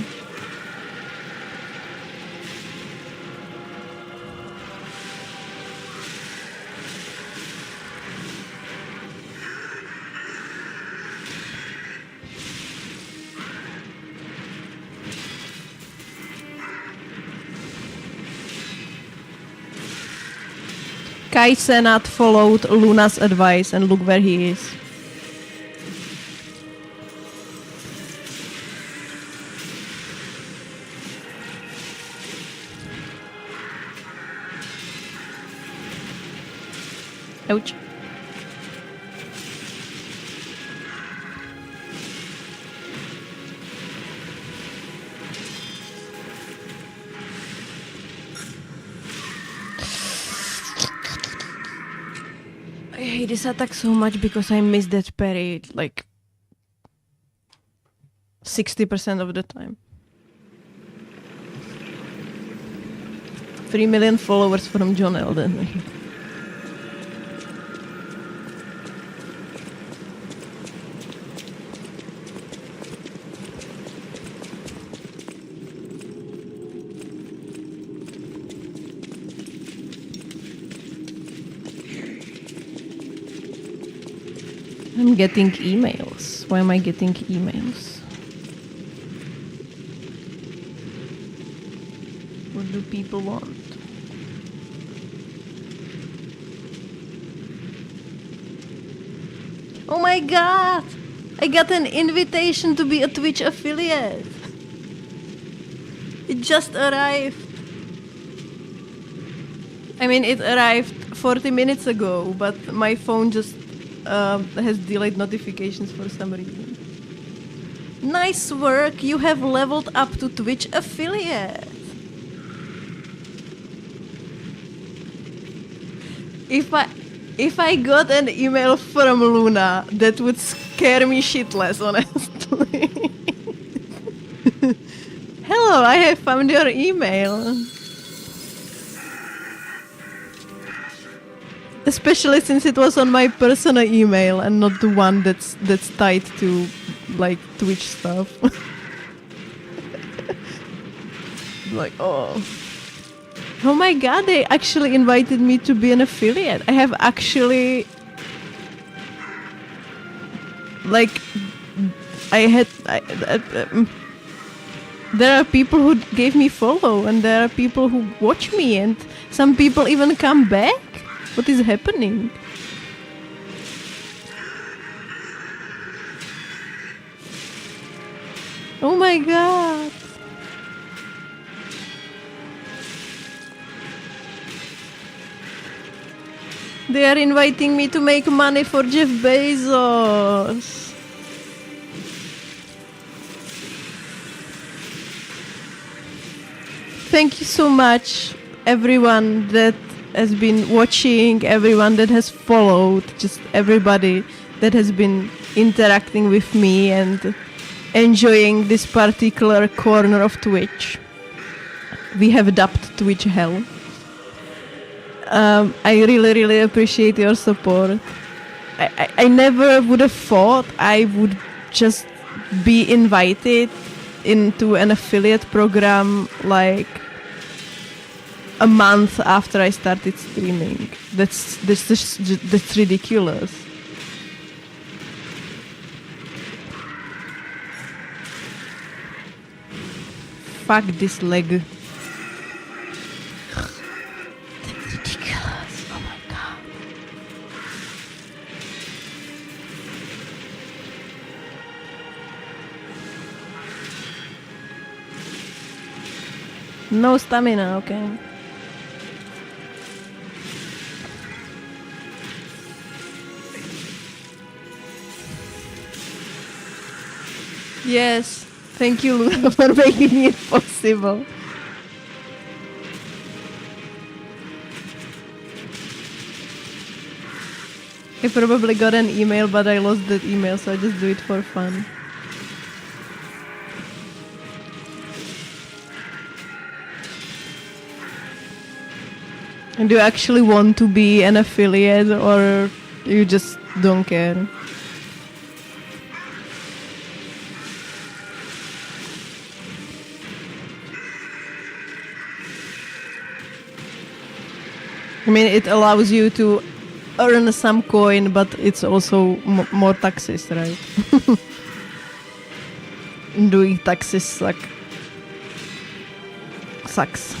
Kai Cenat followed Luna's advice and look where he is. Ouch. I hate this attack so much because I miss that parry like 60% of the time. 3 million followers from John Elden. I'm getting emails. Why am I getting emails? What do people want? Oh my god! I got an invitation to be a Twitch affiliate. It just arrived. I mean, it arrived 40 minutes ago, but my phone just has delayed notifications for some reason. Nice work! You have leveled up to Twitch affiliate. If I got an email from Luna, that would scare me shitless, honestly. Hello, I have found your email. Especially since it was on my personal email and not the one that's tied to like Twitch stuff. Like, oh my god, they actually invited me to be an affiliate. I have actually like there are people who gave me follow, and there are people who watch me, and some people even come back. What is happening? Oh my god. They are inviting me to make money for Jeff Bezos. Thank you so much, everyone that has been watching, everyone that has followed, just everybody that has been interacting with me and enjoying this particular corner of Twitch. We have dubbed Twitch hell. I really, really appreciate your support. I never would have thought I would just be invited into an affiliate program like a month after I started streaming. That's ridiculous. Fuck this leg. That's ridiculous. Oh my god. No stamina, okay. Yes, thank you, Luna, for making it possible. I probably got an email, but I lost that email, so I just do it for fun. And do you actually want to be an affiliate, or you just don't care? I mean, it allows you to earn some coin, but it's also more taxes, right? Doing taxes sucks.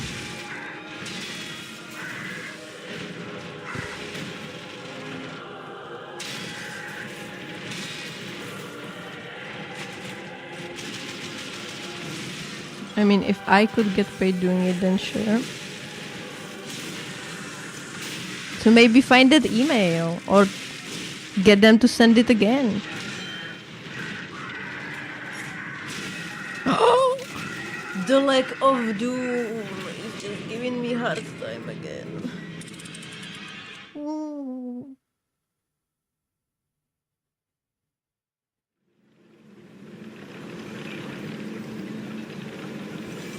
I mean, if I could get paid doing it, then sure. So maybe find that email or get them to send it again. The lack of doom is just giving me hard time again. Ooh.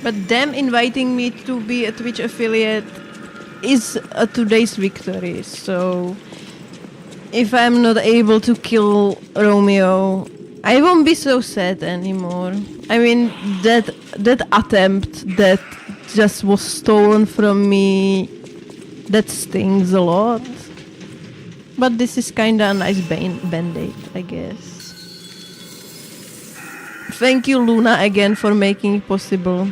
But them inviting me to be a Twitch affiliate is a today's victory. So if I'm not able to kill Romeo, I won't be so sad anymore. I mean, that attempt that just was stolen from me, that stings a lot. But this is kinda a nice band-aid, I guess. Thank you, Luna, again for making it possible.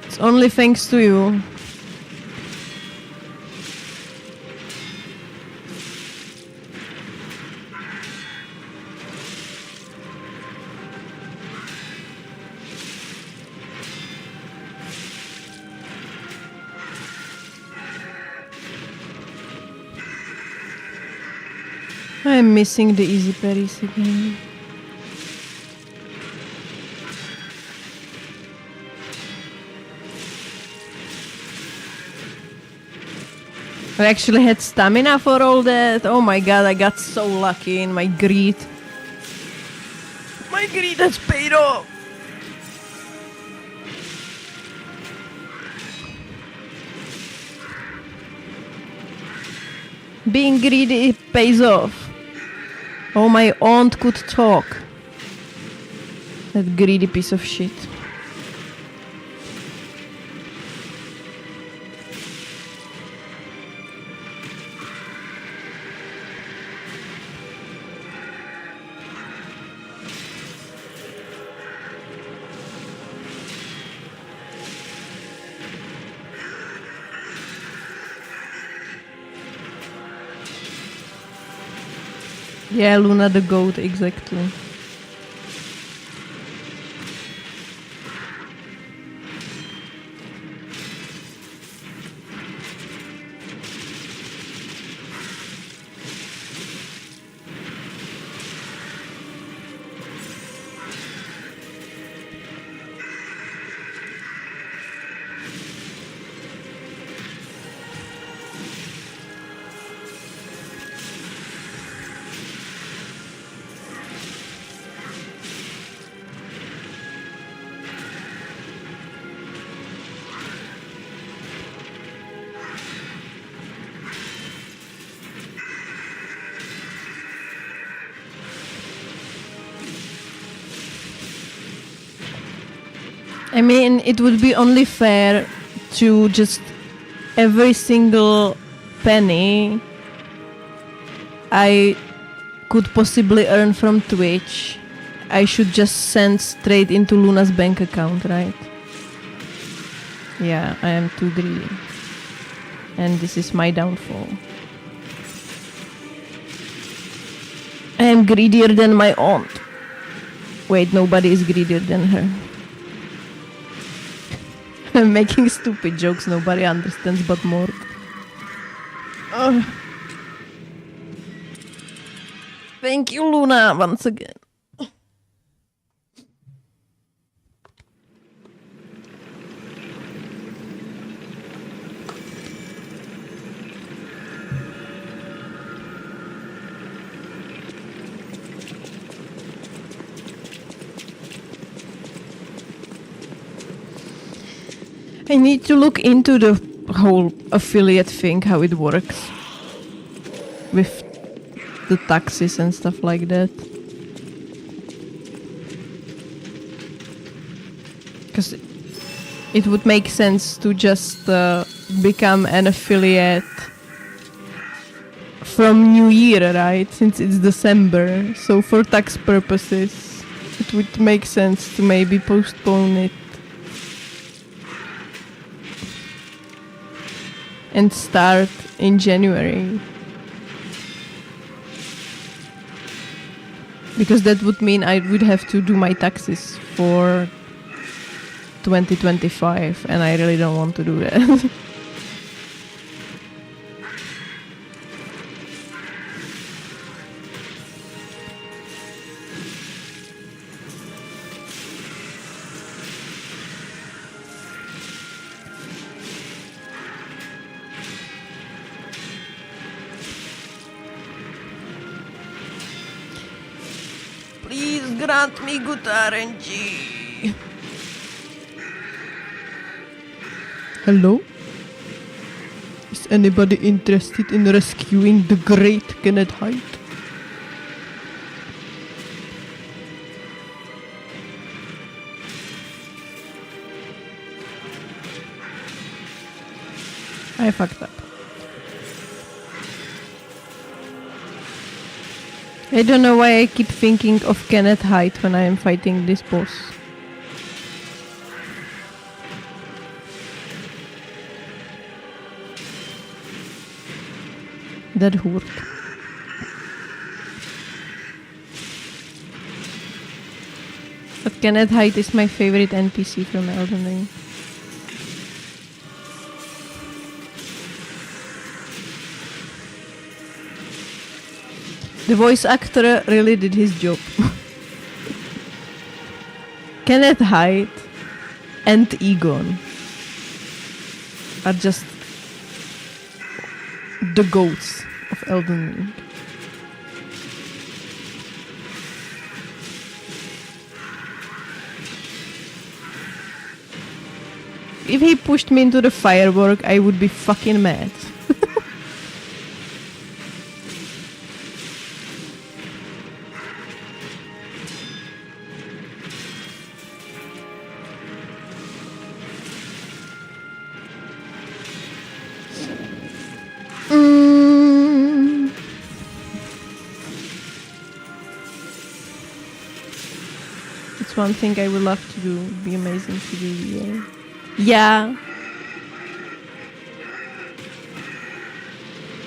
It's only thanks to you. I'm missing the easy parries again. I actually had stamina for all that. Oh my god, I got so lucky in my greed. My greed has paid off. Being greedy, it pays off. Oh, my aunt could talk. That greedy piece of shit. Yeah, Luna the goat, exactly. I mean, it would be only fair to just every single penny I could possibly earn from Twitch, I should just send straight into Luna's bank account, right? Yeah, I am too greedy. And this is my downfall. I am greedier than my aunt. Wait, nobody is greedier than her. I'm making stupid jokes nobody understands but Mort. Ugh. Thank you, Luna, once again. I need to look into the whole affiliate thing, how it works. With the taxes and stuff like that. Because it would make sense to just become an affiliate from New Year, right? Since it's December. So for tax purposes, it would make sense to maybe postpone it. And start in January. Because that would mean I would have to do my taxes for 2025, and I really don't want to do that. Please grant me good RNG. Hello? Is anybody interested in rescuing the great Kenneth Hyde? I fucked up. I don't know why I keep thinking of Kenneth Hyde when I am fighting this boss. That hurt. But Kenneth Hyde is my favorite NPC from Elden Ring. The voice actor really did his job. Kenneth Hyde and Egon are just the goats of Elden Ring. If he pushed me into the firework, I would be fucking mad. It's one thing I would love to do. It'd be amazing to do. Yeah.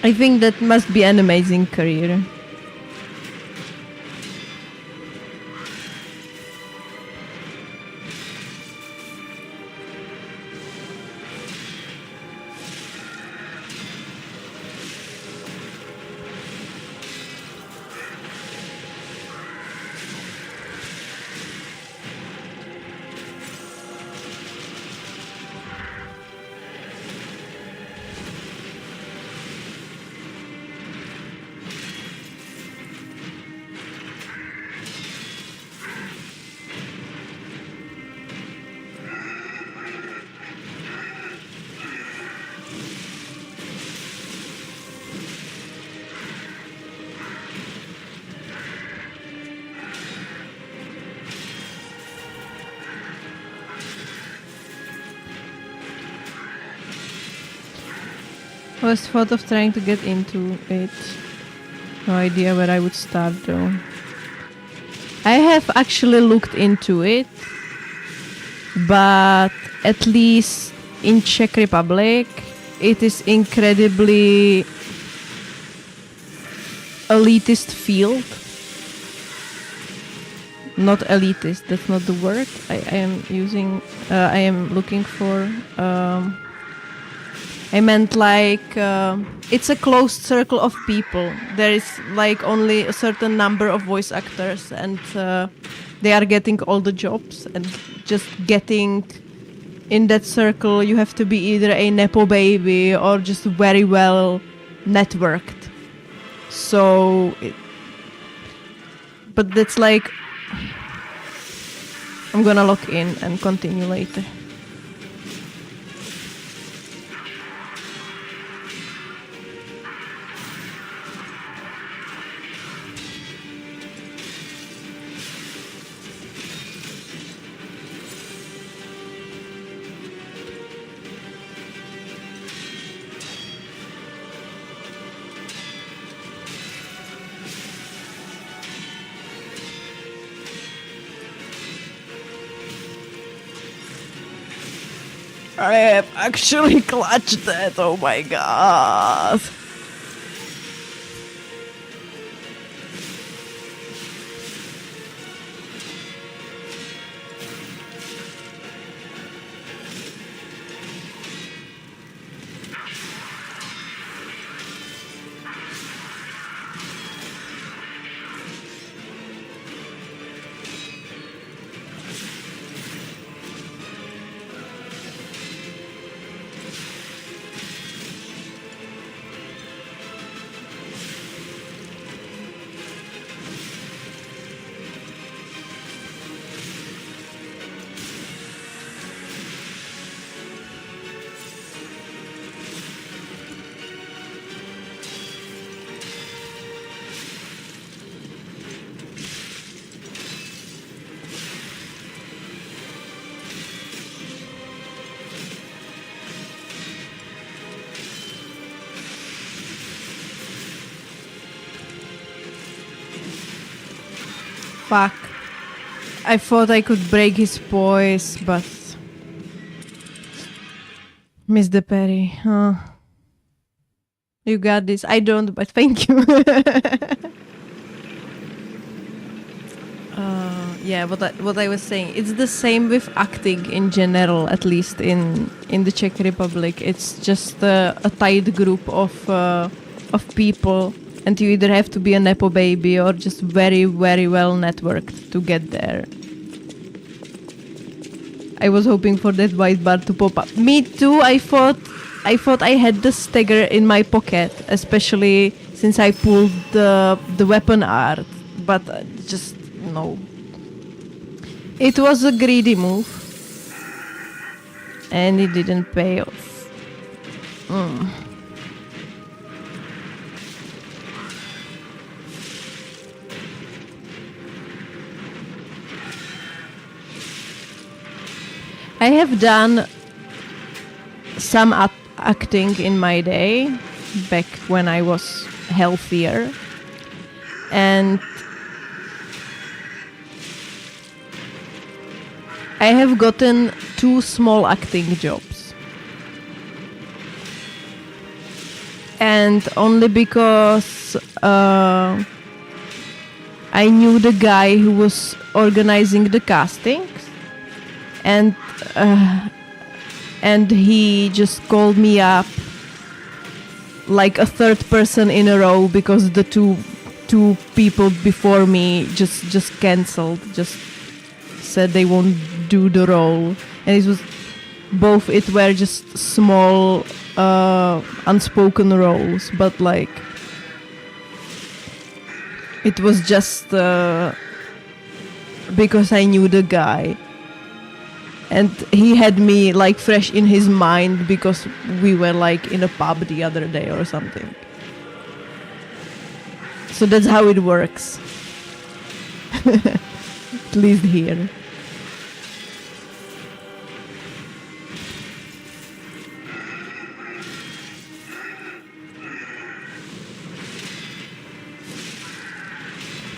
I think that must be an amazing career. Was thought of trying to get into it. No idea where I would start though. I have actually looked into it, but at least in Czech Republic, it is incredibly elitist field. Not elitist, that's not the word I am using. I am looking for. I meant like it's a closed circle of people. There is like only a certain number of voice actors, and they are getting all the jobs. And just getting in that circle, you have to be either a nepo baby or just very well networked. So, but that's like I'm gonna log in and continue later. I have actually clutched that, oh my god. Fuck. I thought I could break his voice, but... Miss the Perry, huh? You got this. I don't, but thank you. Yeah, what I was saying, it's the same with acting in general, at least in the Czech Republic. It's just a tight group of people, and you either have to be a nepo baby or just very, very well networked to get there. I was hoping for that white bar to pop up. Me too. I thought I had the stagger in my pocket, especially since I pulled the weapon art, but just no. It was a greedy move, and it didn't pay off. I have done some acting in my day, back when I was healthier, and I have gotten 2 small acting jobs. And only because I knew the guy who was organizing the castings, and he just called me up like a third person in a row because the two people before me just cancelled, just said they won't do the role, and it were just small unspoken roles, but like it was just because I knew the guy. And he had me like fresh in his mind because we were like in a pub the other day or something. So that's how it works. At least here.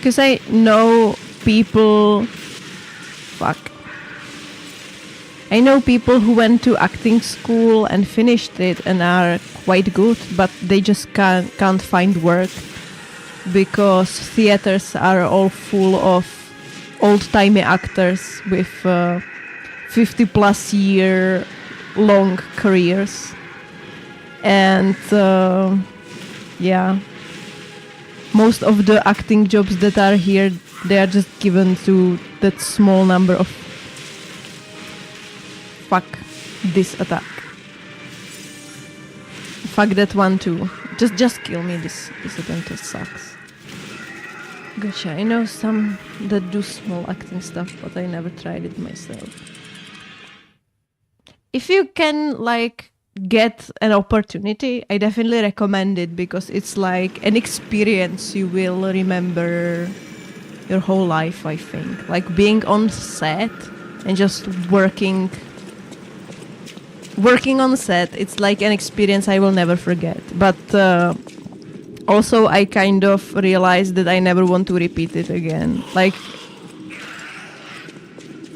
because I know people. Fuck. I know people who went to acting school and finished it and are quite good, but they just can't find work because theaters are all full of old-timey actors with 50-plus year long careers. And yeah, most of the acting jobs that are here, they are just given to that small number of... Fuck this attack. Fuck that one too. Just kill me, this attempt sucks. Gotcha, I know some that do small acting stuff, but I never tried it myself. If you can, like, get an opportunity, I definitely recommend it because it's like an experience you will remember your whole life, I think. Like being on set and just working on set, it's like an experience I will never forget. But also I kind of realized that I never want to repeat it again. Like,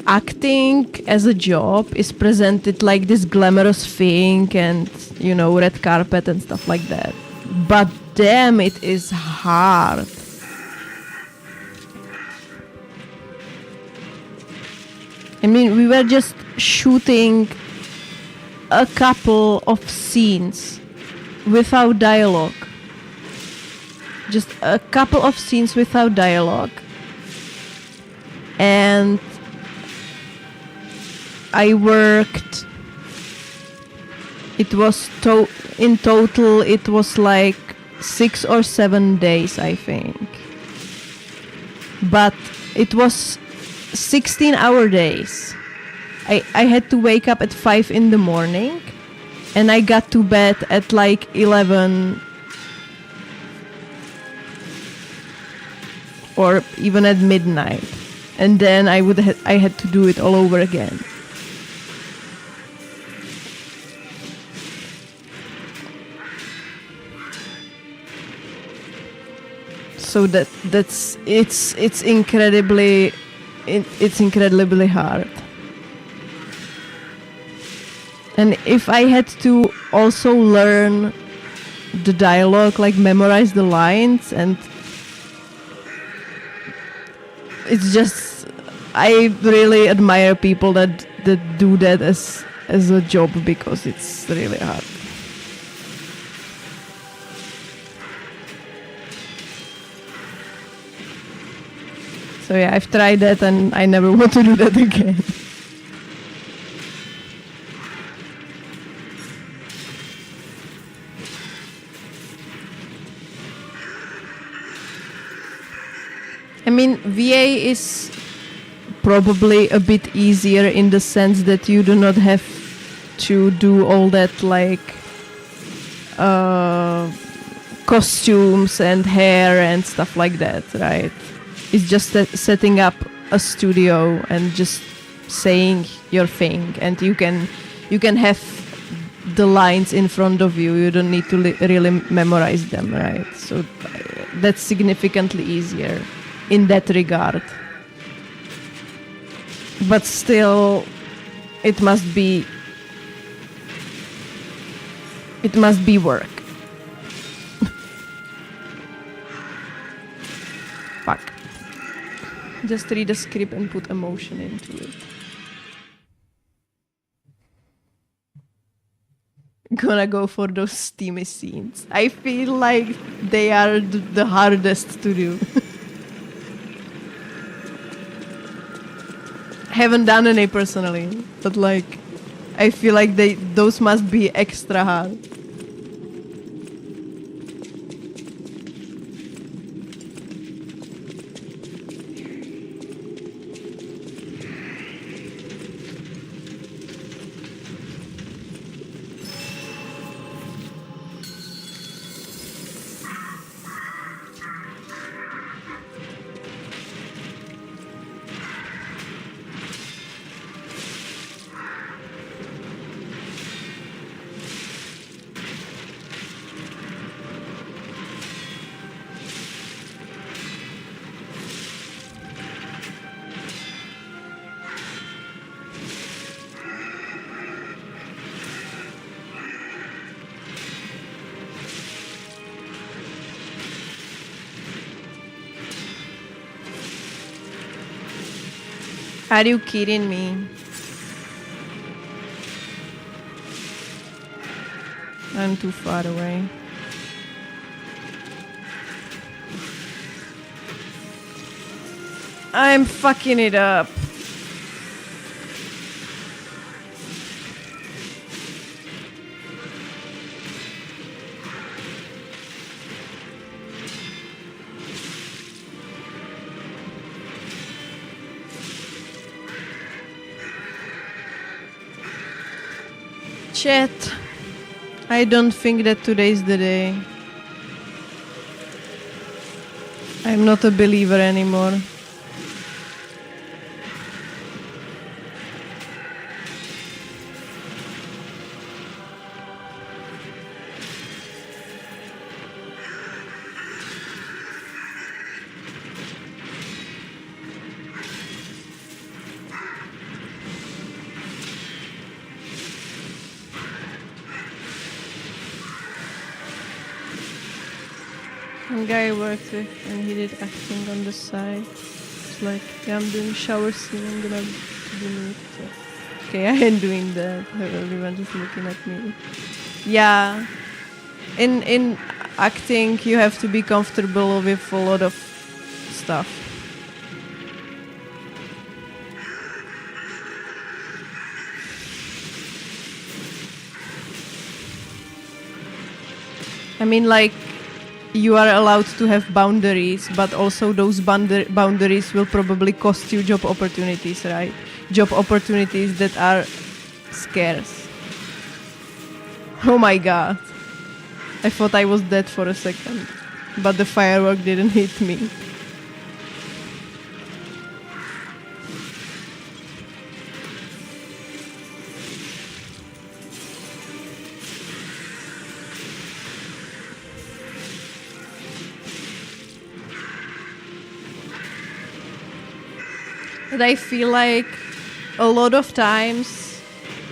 acting as a job is presented like this glamorous thing and, you know, red carpet and stuff like that. But damn, it is hard. I mean, we were just shooting a couple of scenes without dialogue. Just a couple of scenes without dialogue. And I worked... It was in total, it was like 6 or 7 days, I think. But it was 16-hour days. I had to wake up at 5 in the morning and I got to bed at like 11 or even at midnight. And then I had to do it all over again. So it's incredibly hard. And if I had to also learn the dialogue, like memorize the lines, and it's just, I really admire people that do that as a job because it's really hard. So yeah, I've tried that and I never want to do that again. I mean, VA is probably a bit easier in the sense that you do not have to do all that, like, costumes and hair and stuff like that, right? It's just setting up a studio and just saying your thing, and you can have the lines in front of you. You don't need to really memorize them, right? So that's significantly easier in that regard. But still, it must be work. Fuck. Just read the script and put emotion into it. Gonna go for those steamy scenes. I feel like they are the hardest to do. Haven't done any personally, but like, I feel like those must be extra hard. Are you kidding me? I'm too far away. I'm fucking it up. Chat. I don't think that today's the day. I'm not a believer anymore. One guy I worked with and he did acting on the side. It's like, yeah, I'm doing shower scene, I'm gonna do it. So. Okay, I ain't doing that. Everyone just looking at me. Yeah. In acting you have to be comfortable with a lot of stuff. I mean, like, you are allowed to have boundaries, but also those boundaries will probably cost you job opportunities, right? Job opportunities that are scarce. Oh my god. I thought I was dead for a second, but the firework didn't hit me. But I feel like a lot of times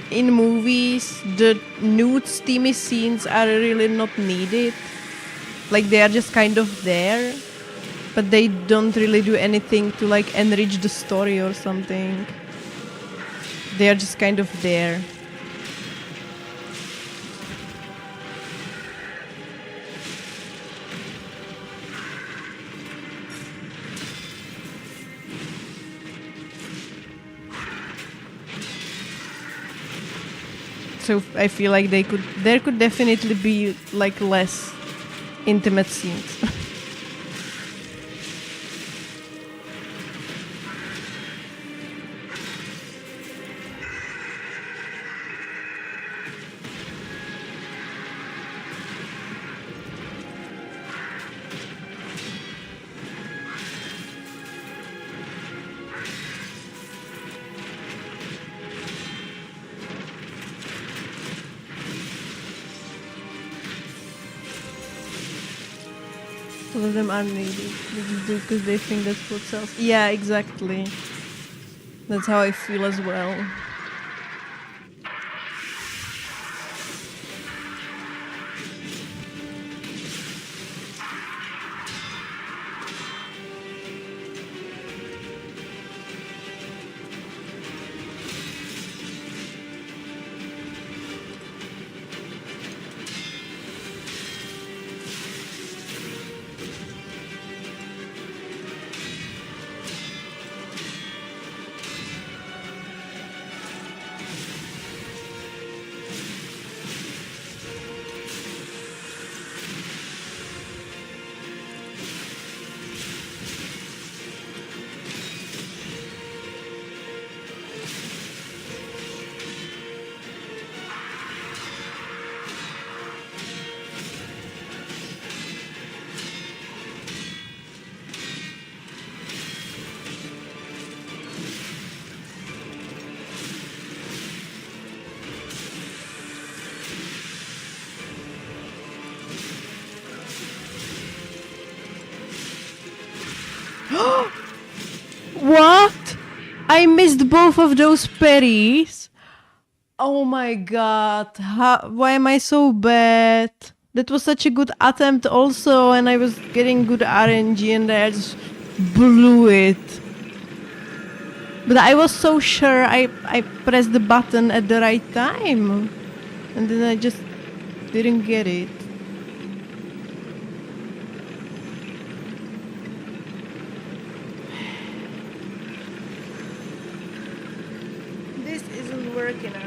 in movies, the nude steamy scenes are really not needed. Like, they are just kind of there, but they don't really do anything to like enrich the story or something. They are just kind of there. So I feel like there could definitely be like less intimate scenes. All of them are needed. They just do because they think that's what sells. Yeah, exactly. That's how I feel as well. What? I missed both of those parries. Oh my god. Why am I so bad? That was such a good attempt also, and I was getting good RNG and I just blew it. But I was so sure I pressed the button at the right time. And then I just didn't get it. This isn't working out.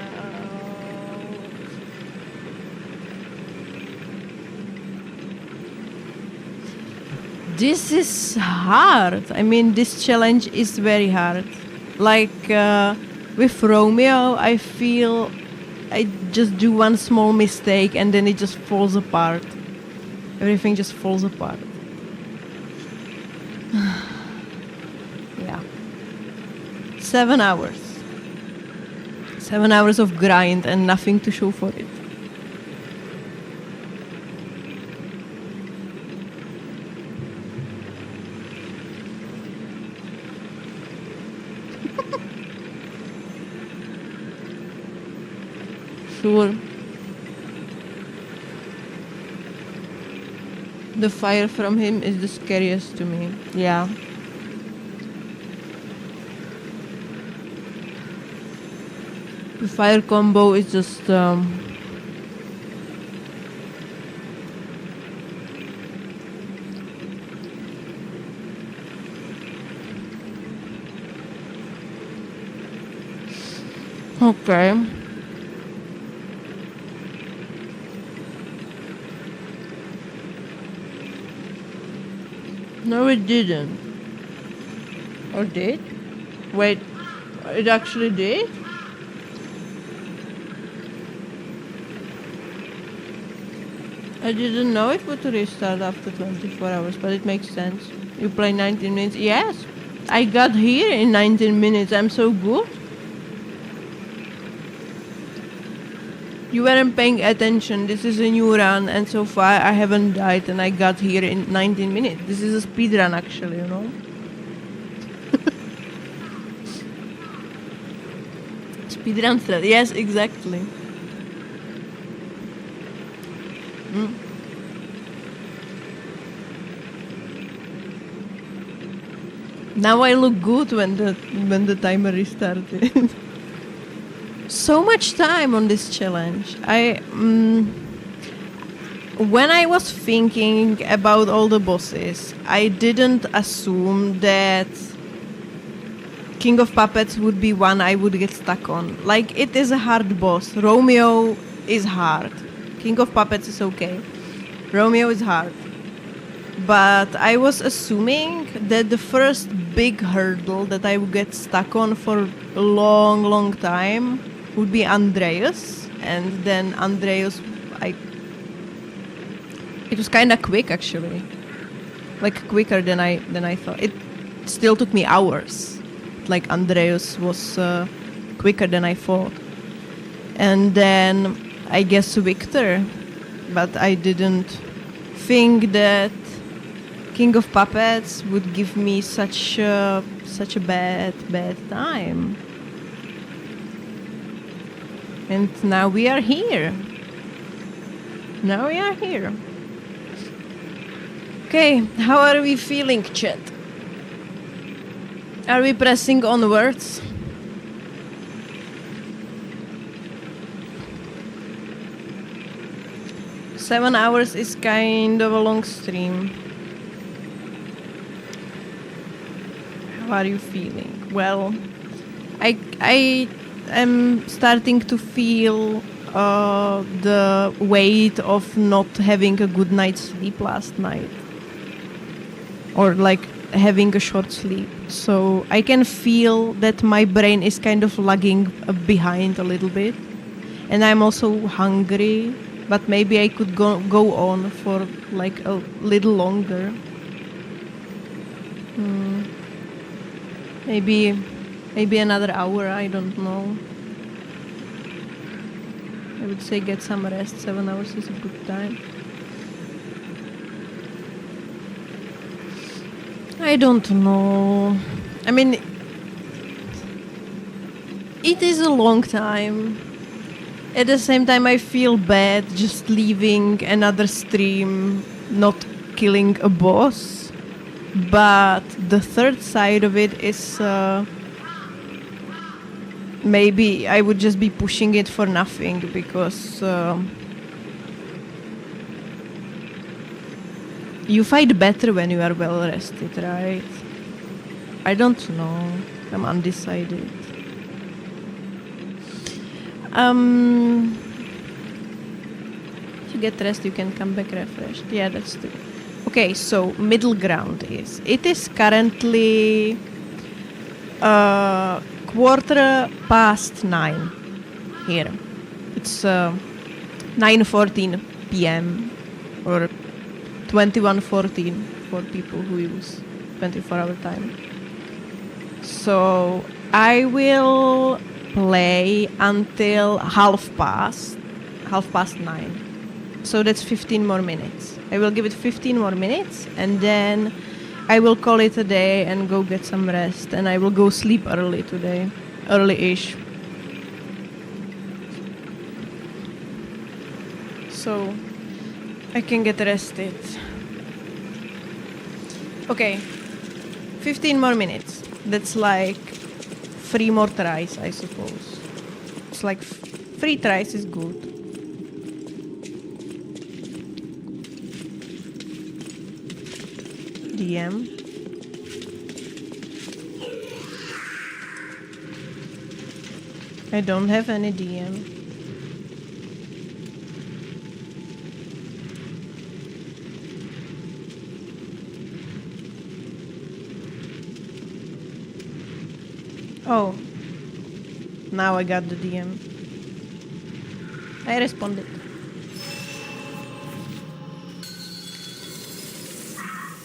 This is hard. I mean, this challenge is very hard. Like with Romeo, I feel I just do one small mistake and then it just falls apart. Everything just falls apart. Yeah. 7 hours. 7 hours of grind and nothing to show for it. Sure. The fire from him is the scariest to me. Yeah. The fire combo is just okay. No, it didn't. Or did? Wait, it actually did? I didn't know it would restart after 24 hours, but it makes sense. You play 19 minutes. Yes, I got here in 19 minutes. I'm so good. You weren't paying attention. This is a new run, and so far I haven't died, and I got here in 19 minutes. This is a speed run, actually, you know? Speed run thread. Yes, exactly. Now I look good when the timer restarted. So much time on this challenge. When I was thinking about all the bosses, I didn't assume that King of Puppets would be one I would get stuck on. Like, it is a hard boss. Romeo is hard. King of Puppets is okay. Romeo is hard. But I was assuming that the first big hurdle that I would get stuck on for a long, long time would be Andreas. And then Andreas, it was kind of quick, actually. Like, quicker than I thought. It still took me hours. Like, Andreas was quicker than I thought. And then I guess Victor. But I didn't think that King of Puppets would give me such a bad time. And now we are here. Okay, how are we feeling, chat? Are we pressing onwards? Seven hours is kind of a long stream. How are you feeling? Well, I am starting to feel the weight of not having a good night's sleep last night. Or like having a short sleep. So I can feel that my brain is kind of lagging behind a little bit. And I'm also hungry, but maybe I could go on for like a little longer. Maybe another hour, I don't know. I would say get some rest. 7 hours is a good time. I don't know. I mean, it is a long time. At the same time, I feel bad just leaving another stream, not killing a boss. But the third side of it is maybe I would just be pushing it for nothing because you fight better when you are well rested, right? I don't know. I'm undecided. If you get rest, you can come back refreshed. Yeah, that's true. Okay, so middle ground is... It is currently 9:15 here. It's 9:14 p.m. or 21:14 for people who use 24-hour time. So I will play until 9:30. So that's 15 more minutes. I will give it 15 more minutes and then I will call it a day and go get some rest, and I will go sleep early today. Early-ish. So I can get rested. Okay. 15 more minutes. That's like 3 more tries, I suppose. It's like 3 tries is good. DM. I don't have any DM. Oh. Now I got the DM. I responded.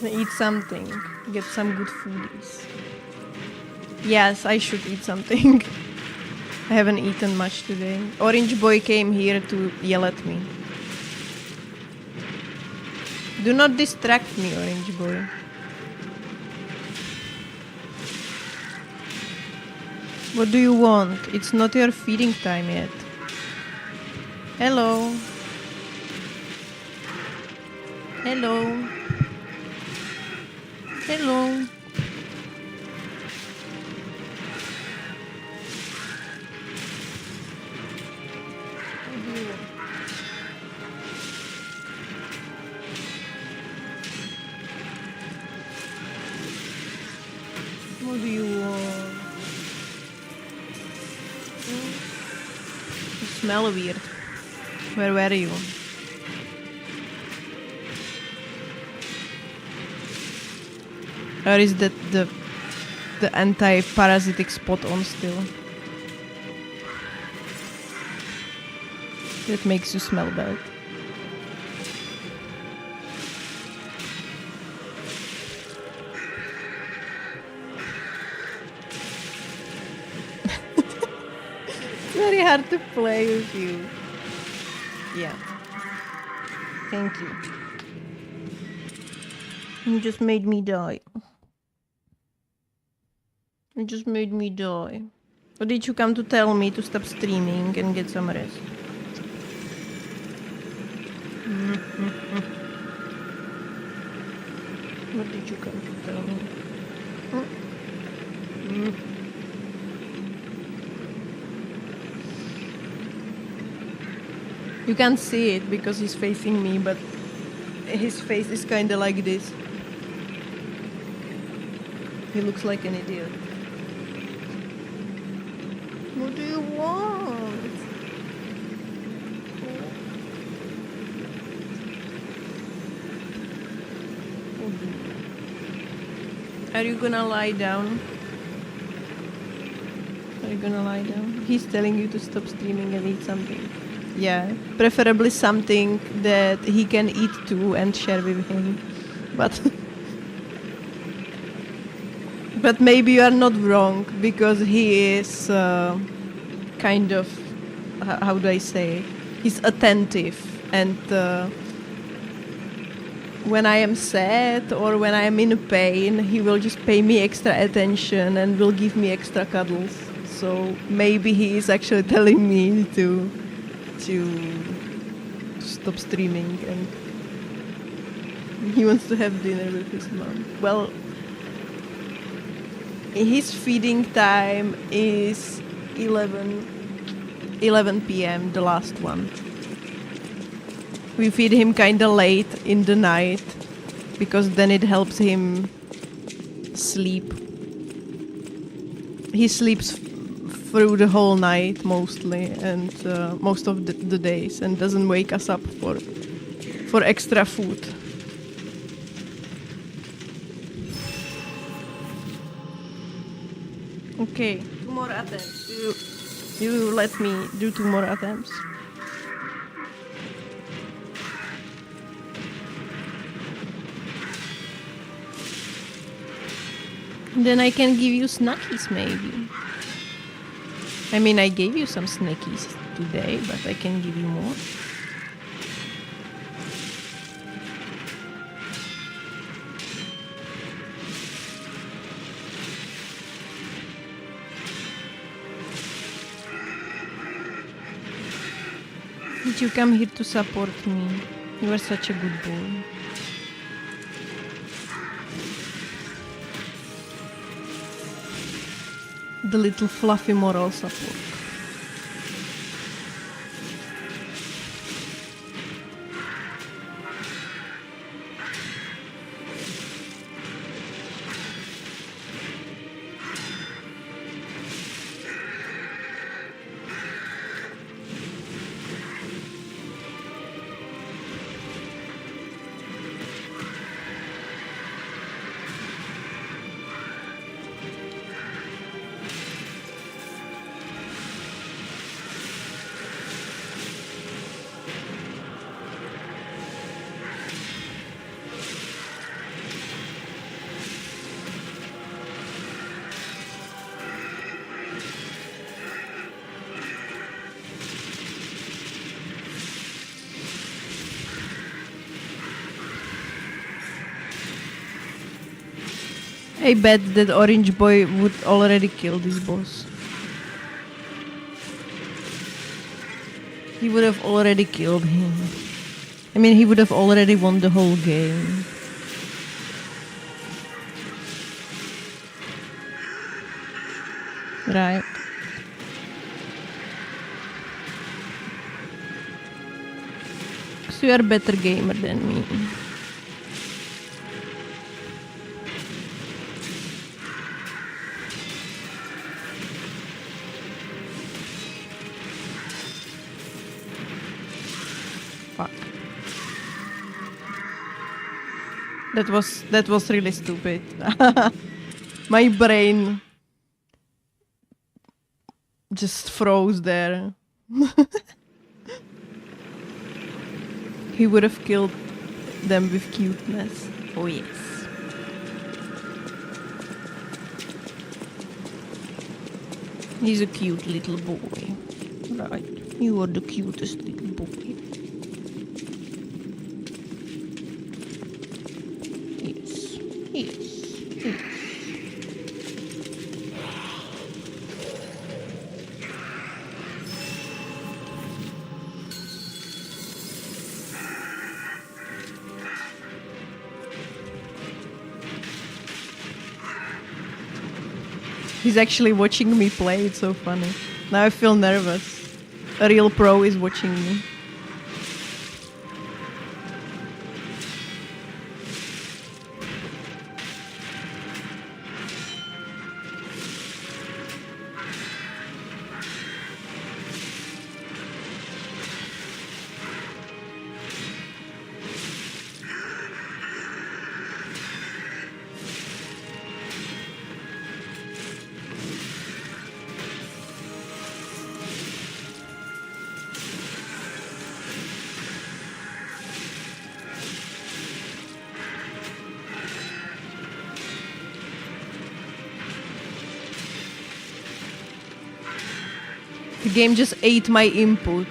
Eat something. Get some good foodies. Yes, I should eat something. I haven't eaten much today. Orange Boy came here to yell at me. Do not distract me, Orange Boy. What do you want? It's not your feeding time yet. Hello. Hello. Hello. What do you want? You smell weird. Where were you? Or is that the anti-parasitic spot on still? That makes you smell bad. It's very hard to play with you. Yeah. Thank you. You just made me die. You just made me die. Or did you come to tell me to stop streaming and get some rest? What did you come to tell me? You can't see it because he's facing me, but his face is kinda like this. He looks like an idiot. What do you want? Are you gonna lie down? Are you gonna lie down? He's telling you to stop streaming and eat something. Yeah, preferably something that he can eat too and share with him. But maybe you are not wrong, because he is kind of, how do I say, he's attentive, and when I am sad or when I am in pain, he will just pay me extra attention and will give me extra cuddles. So maybe he is actually telling me to stop streaming, and he wants to have dinner with his mom. Well, his feeding time is 11 p.m., the last one. We feed him kinda late in the night because then it helps him sleep. He sleeps through the whole night mostly and most of the days and doesn't wake us up for extra food. Okay, 2 more attempts. You let me do 2 more attempts. Then I can give you snackies maybe. I mean, I gave you some snackies today, but I can give you more. Did you come here to support me? You are such a good boy. The little fluffy moral support. I bet that orange boy would already kill this boss. He would have already killed him. I mean, he would have already won the whole game. Right. So you are a better gamer than me. Fuck. That was really stupid. My brain just froze there. He would have killed them with cuteness. Oh yes. He's a cute little boy. Right. You are the cutest little boy. Yes. Yes. Yes. He's actually watching me play, it's so funny. Now I feel nervous. A real pro is watching me. The game just ate my input.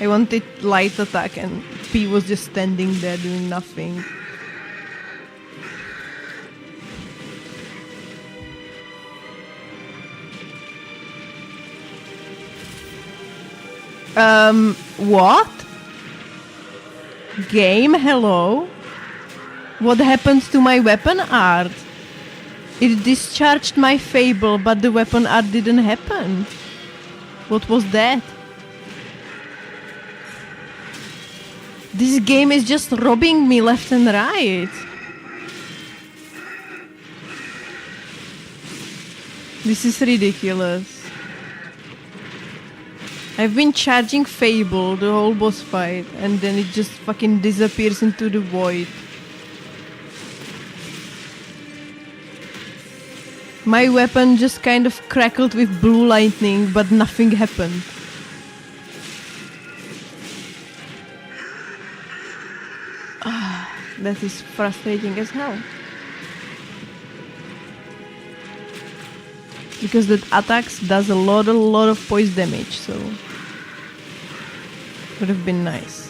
I wanted light attack and P was just standing there doing nothing. What? Game, hello? What happened to my weapon art? It discharged my Fable, but the weapon art didn't happen. What was that? This game is just robbing me left and right. This is ridiculous. I've been charging Fable the whole boss fight, and then it just fucking disappears into the void. My weapon just kind of crackled with blue lightning, but nothing happened. That is frustrating as hell. Because that attacks does a lot of poise damage, so would have been nice.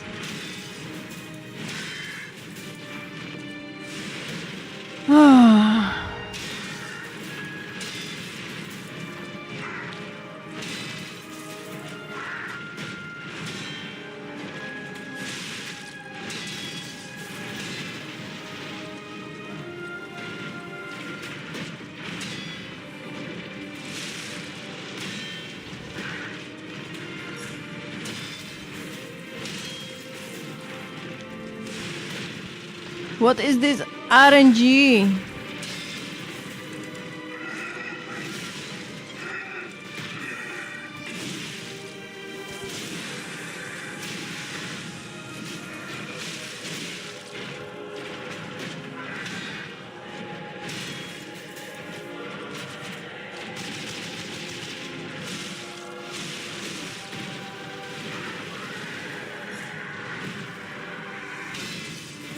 What is this RNG?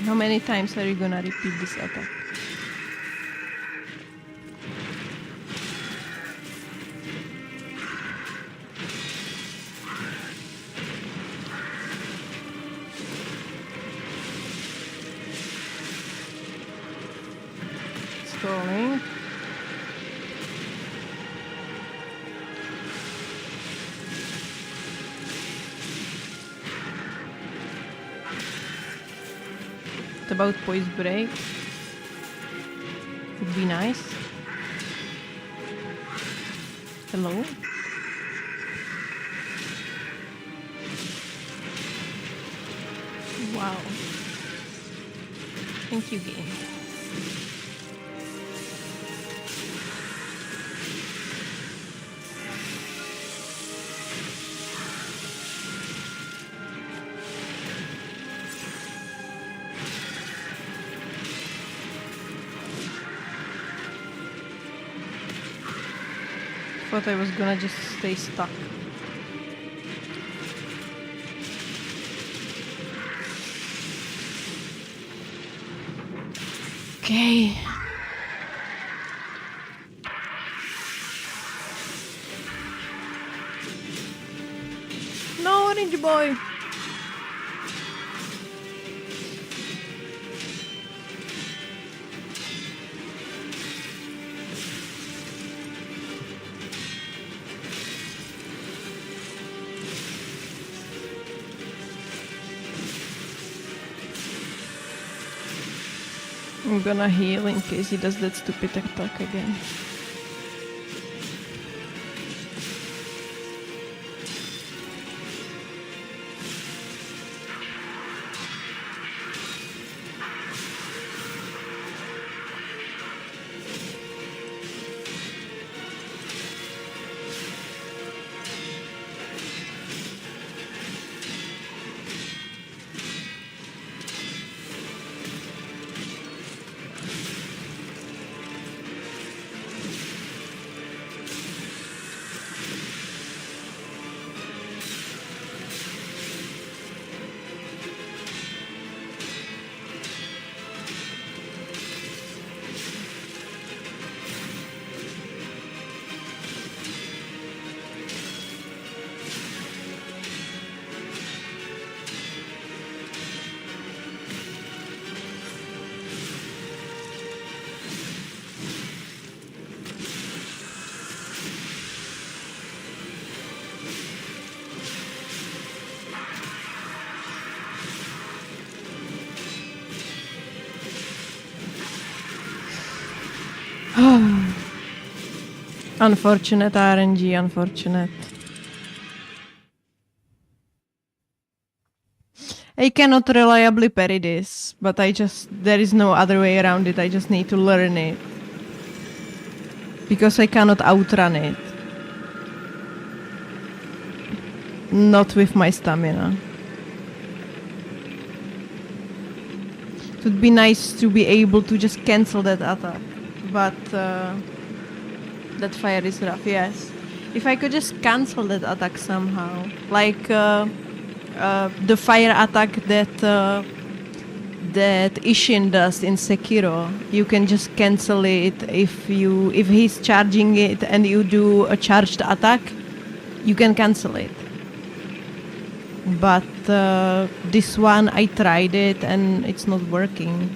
How many times are you gonna repeat this attack? Scrolling. What about poise break? Would be nice. Hello? Wow. Thank you, game. Thought I was gonna just stay stuck. Okay. No, Ninja Boy. I'm gonna heal in case he does that stupid attack again. Unfortunate RNG, unfortunate. I cannot reliably parry this, but there is no other way around it. I just need to learn it. Because I cannot outrun it. Not with my stamina. It would be nice to be able to just cancel that attack. But that fire is rough, yes. If I could just cancel that attack somehow. Like the fire attack that Ishin does in Sekiro. You can just cancel it if he's charging it and you do a charged attack, you can cancel it. But this one, I tried it and it's not working.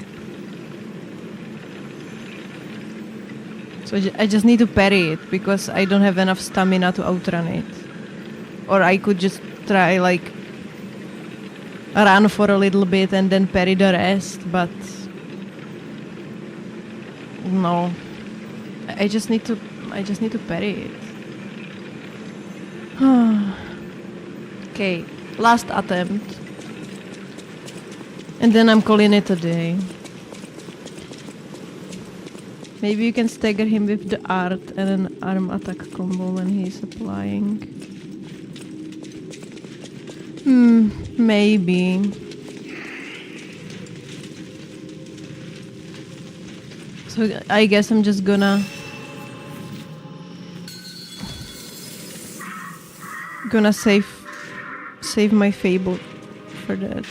So I just need to parry it because I don't have enough stamina to outrun it. Or I could just try like run for a little bit and then parry the rest, but no. I just need to parry it. Okay, last attempt. And then I'm calling it a day. Maybe you can stagger him with the art and an arm attack combo when he's applying. Maybe. So I guess I'm just gonna save my Fable for that.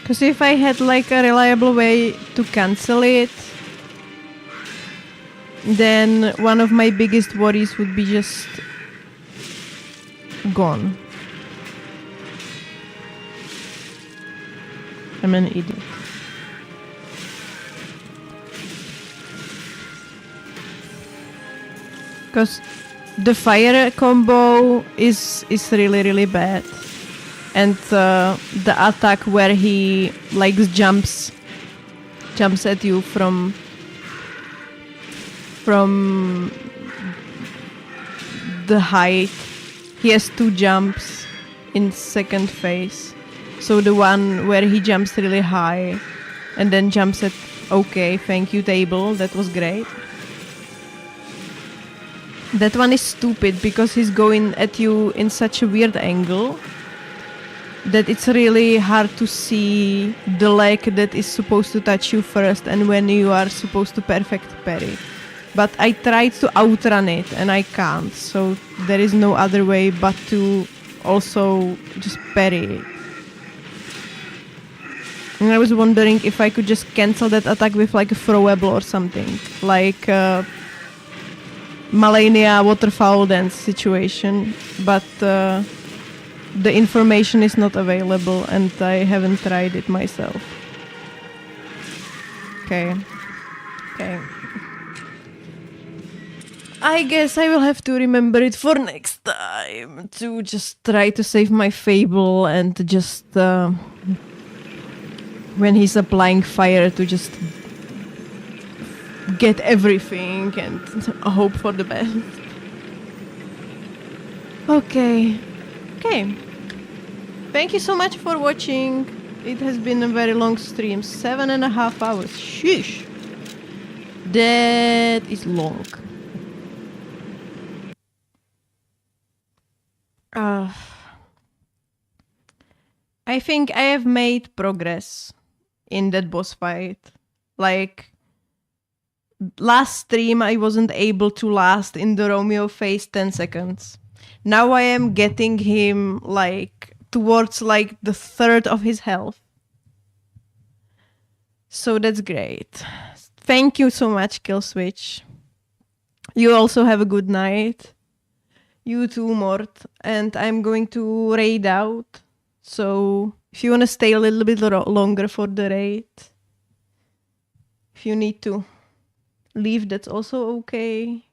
Because if I had like a reliable way to cancel it, then one of my biggest worries would be just gone. I'm an idiot. Because the fire combo is really, really bad. And the attack where he like jumps at you from the height. He has 2 jumps in second phase. So the one where he jumps really high and then jumps at okay, thank you table, that was great. That one is stupid because he's going at you in such a weird angle that it's really hard to see the leg that is supposed to touch you first and when you are supposed to perfect parry. But I tried to outrun it and I can't, so there is no other way but to also just parry it. And I was wondering if I could just cancel that attack with like a throwable or something, like Malenia waterfowl dance situation, but the information is not available and I haven't tried it myself. Okay. I guess I will have to remember it for next time to just try to save my Fable and to just when he's applying fire to just get everything and hope for the best. Okay. Thank you so much for watching. It has been a very long stream, 7.5 hours. Sheesh. That is long. I think I have made progress in that boss fight. Like, last stream I wasn't able to last in the Romeo phase 10 seconds. Now I am getting him like towards like the third of his health. So that's great. Thank you so much, Killswitch. You also have a good night. You too, Mort. And I'm going to raid out. So if you want to stay a little bit longer for the raid, if you need to. leave, that's also okay.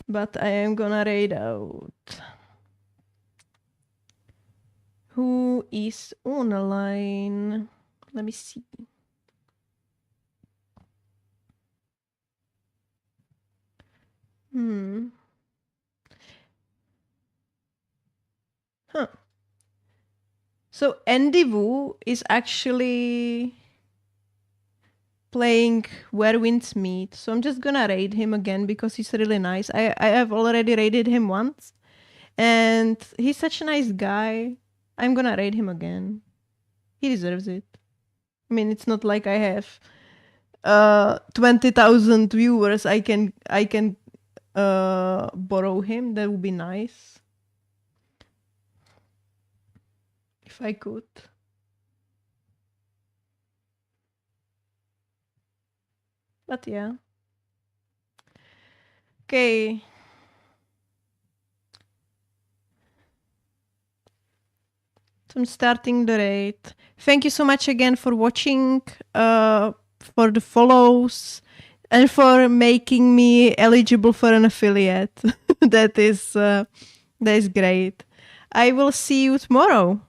But I am gonna raid out. Who is on the line? Let me see. Huh. So Andy Wu is actually playing Where Winds Meet. So I'm just gonna raid him again because he's really nice. I have already raided him once. And he's such a nice guy. I'm gonna raid him again. He deserves it. I mean, it's not like I have 20,000 viewers. I can borrow him. That would be nice. If I could. But yeah. Okay. So I'm starting the raid. Thank you so much again for watching, for the follows, and for making me eligible for an affiliate. That is great. I will see you tomorrow.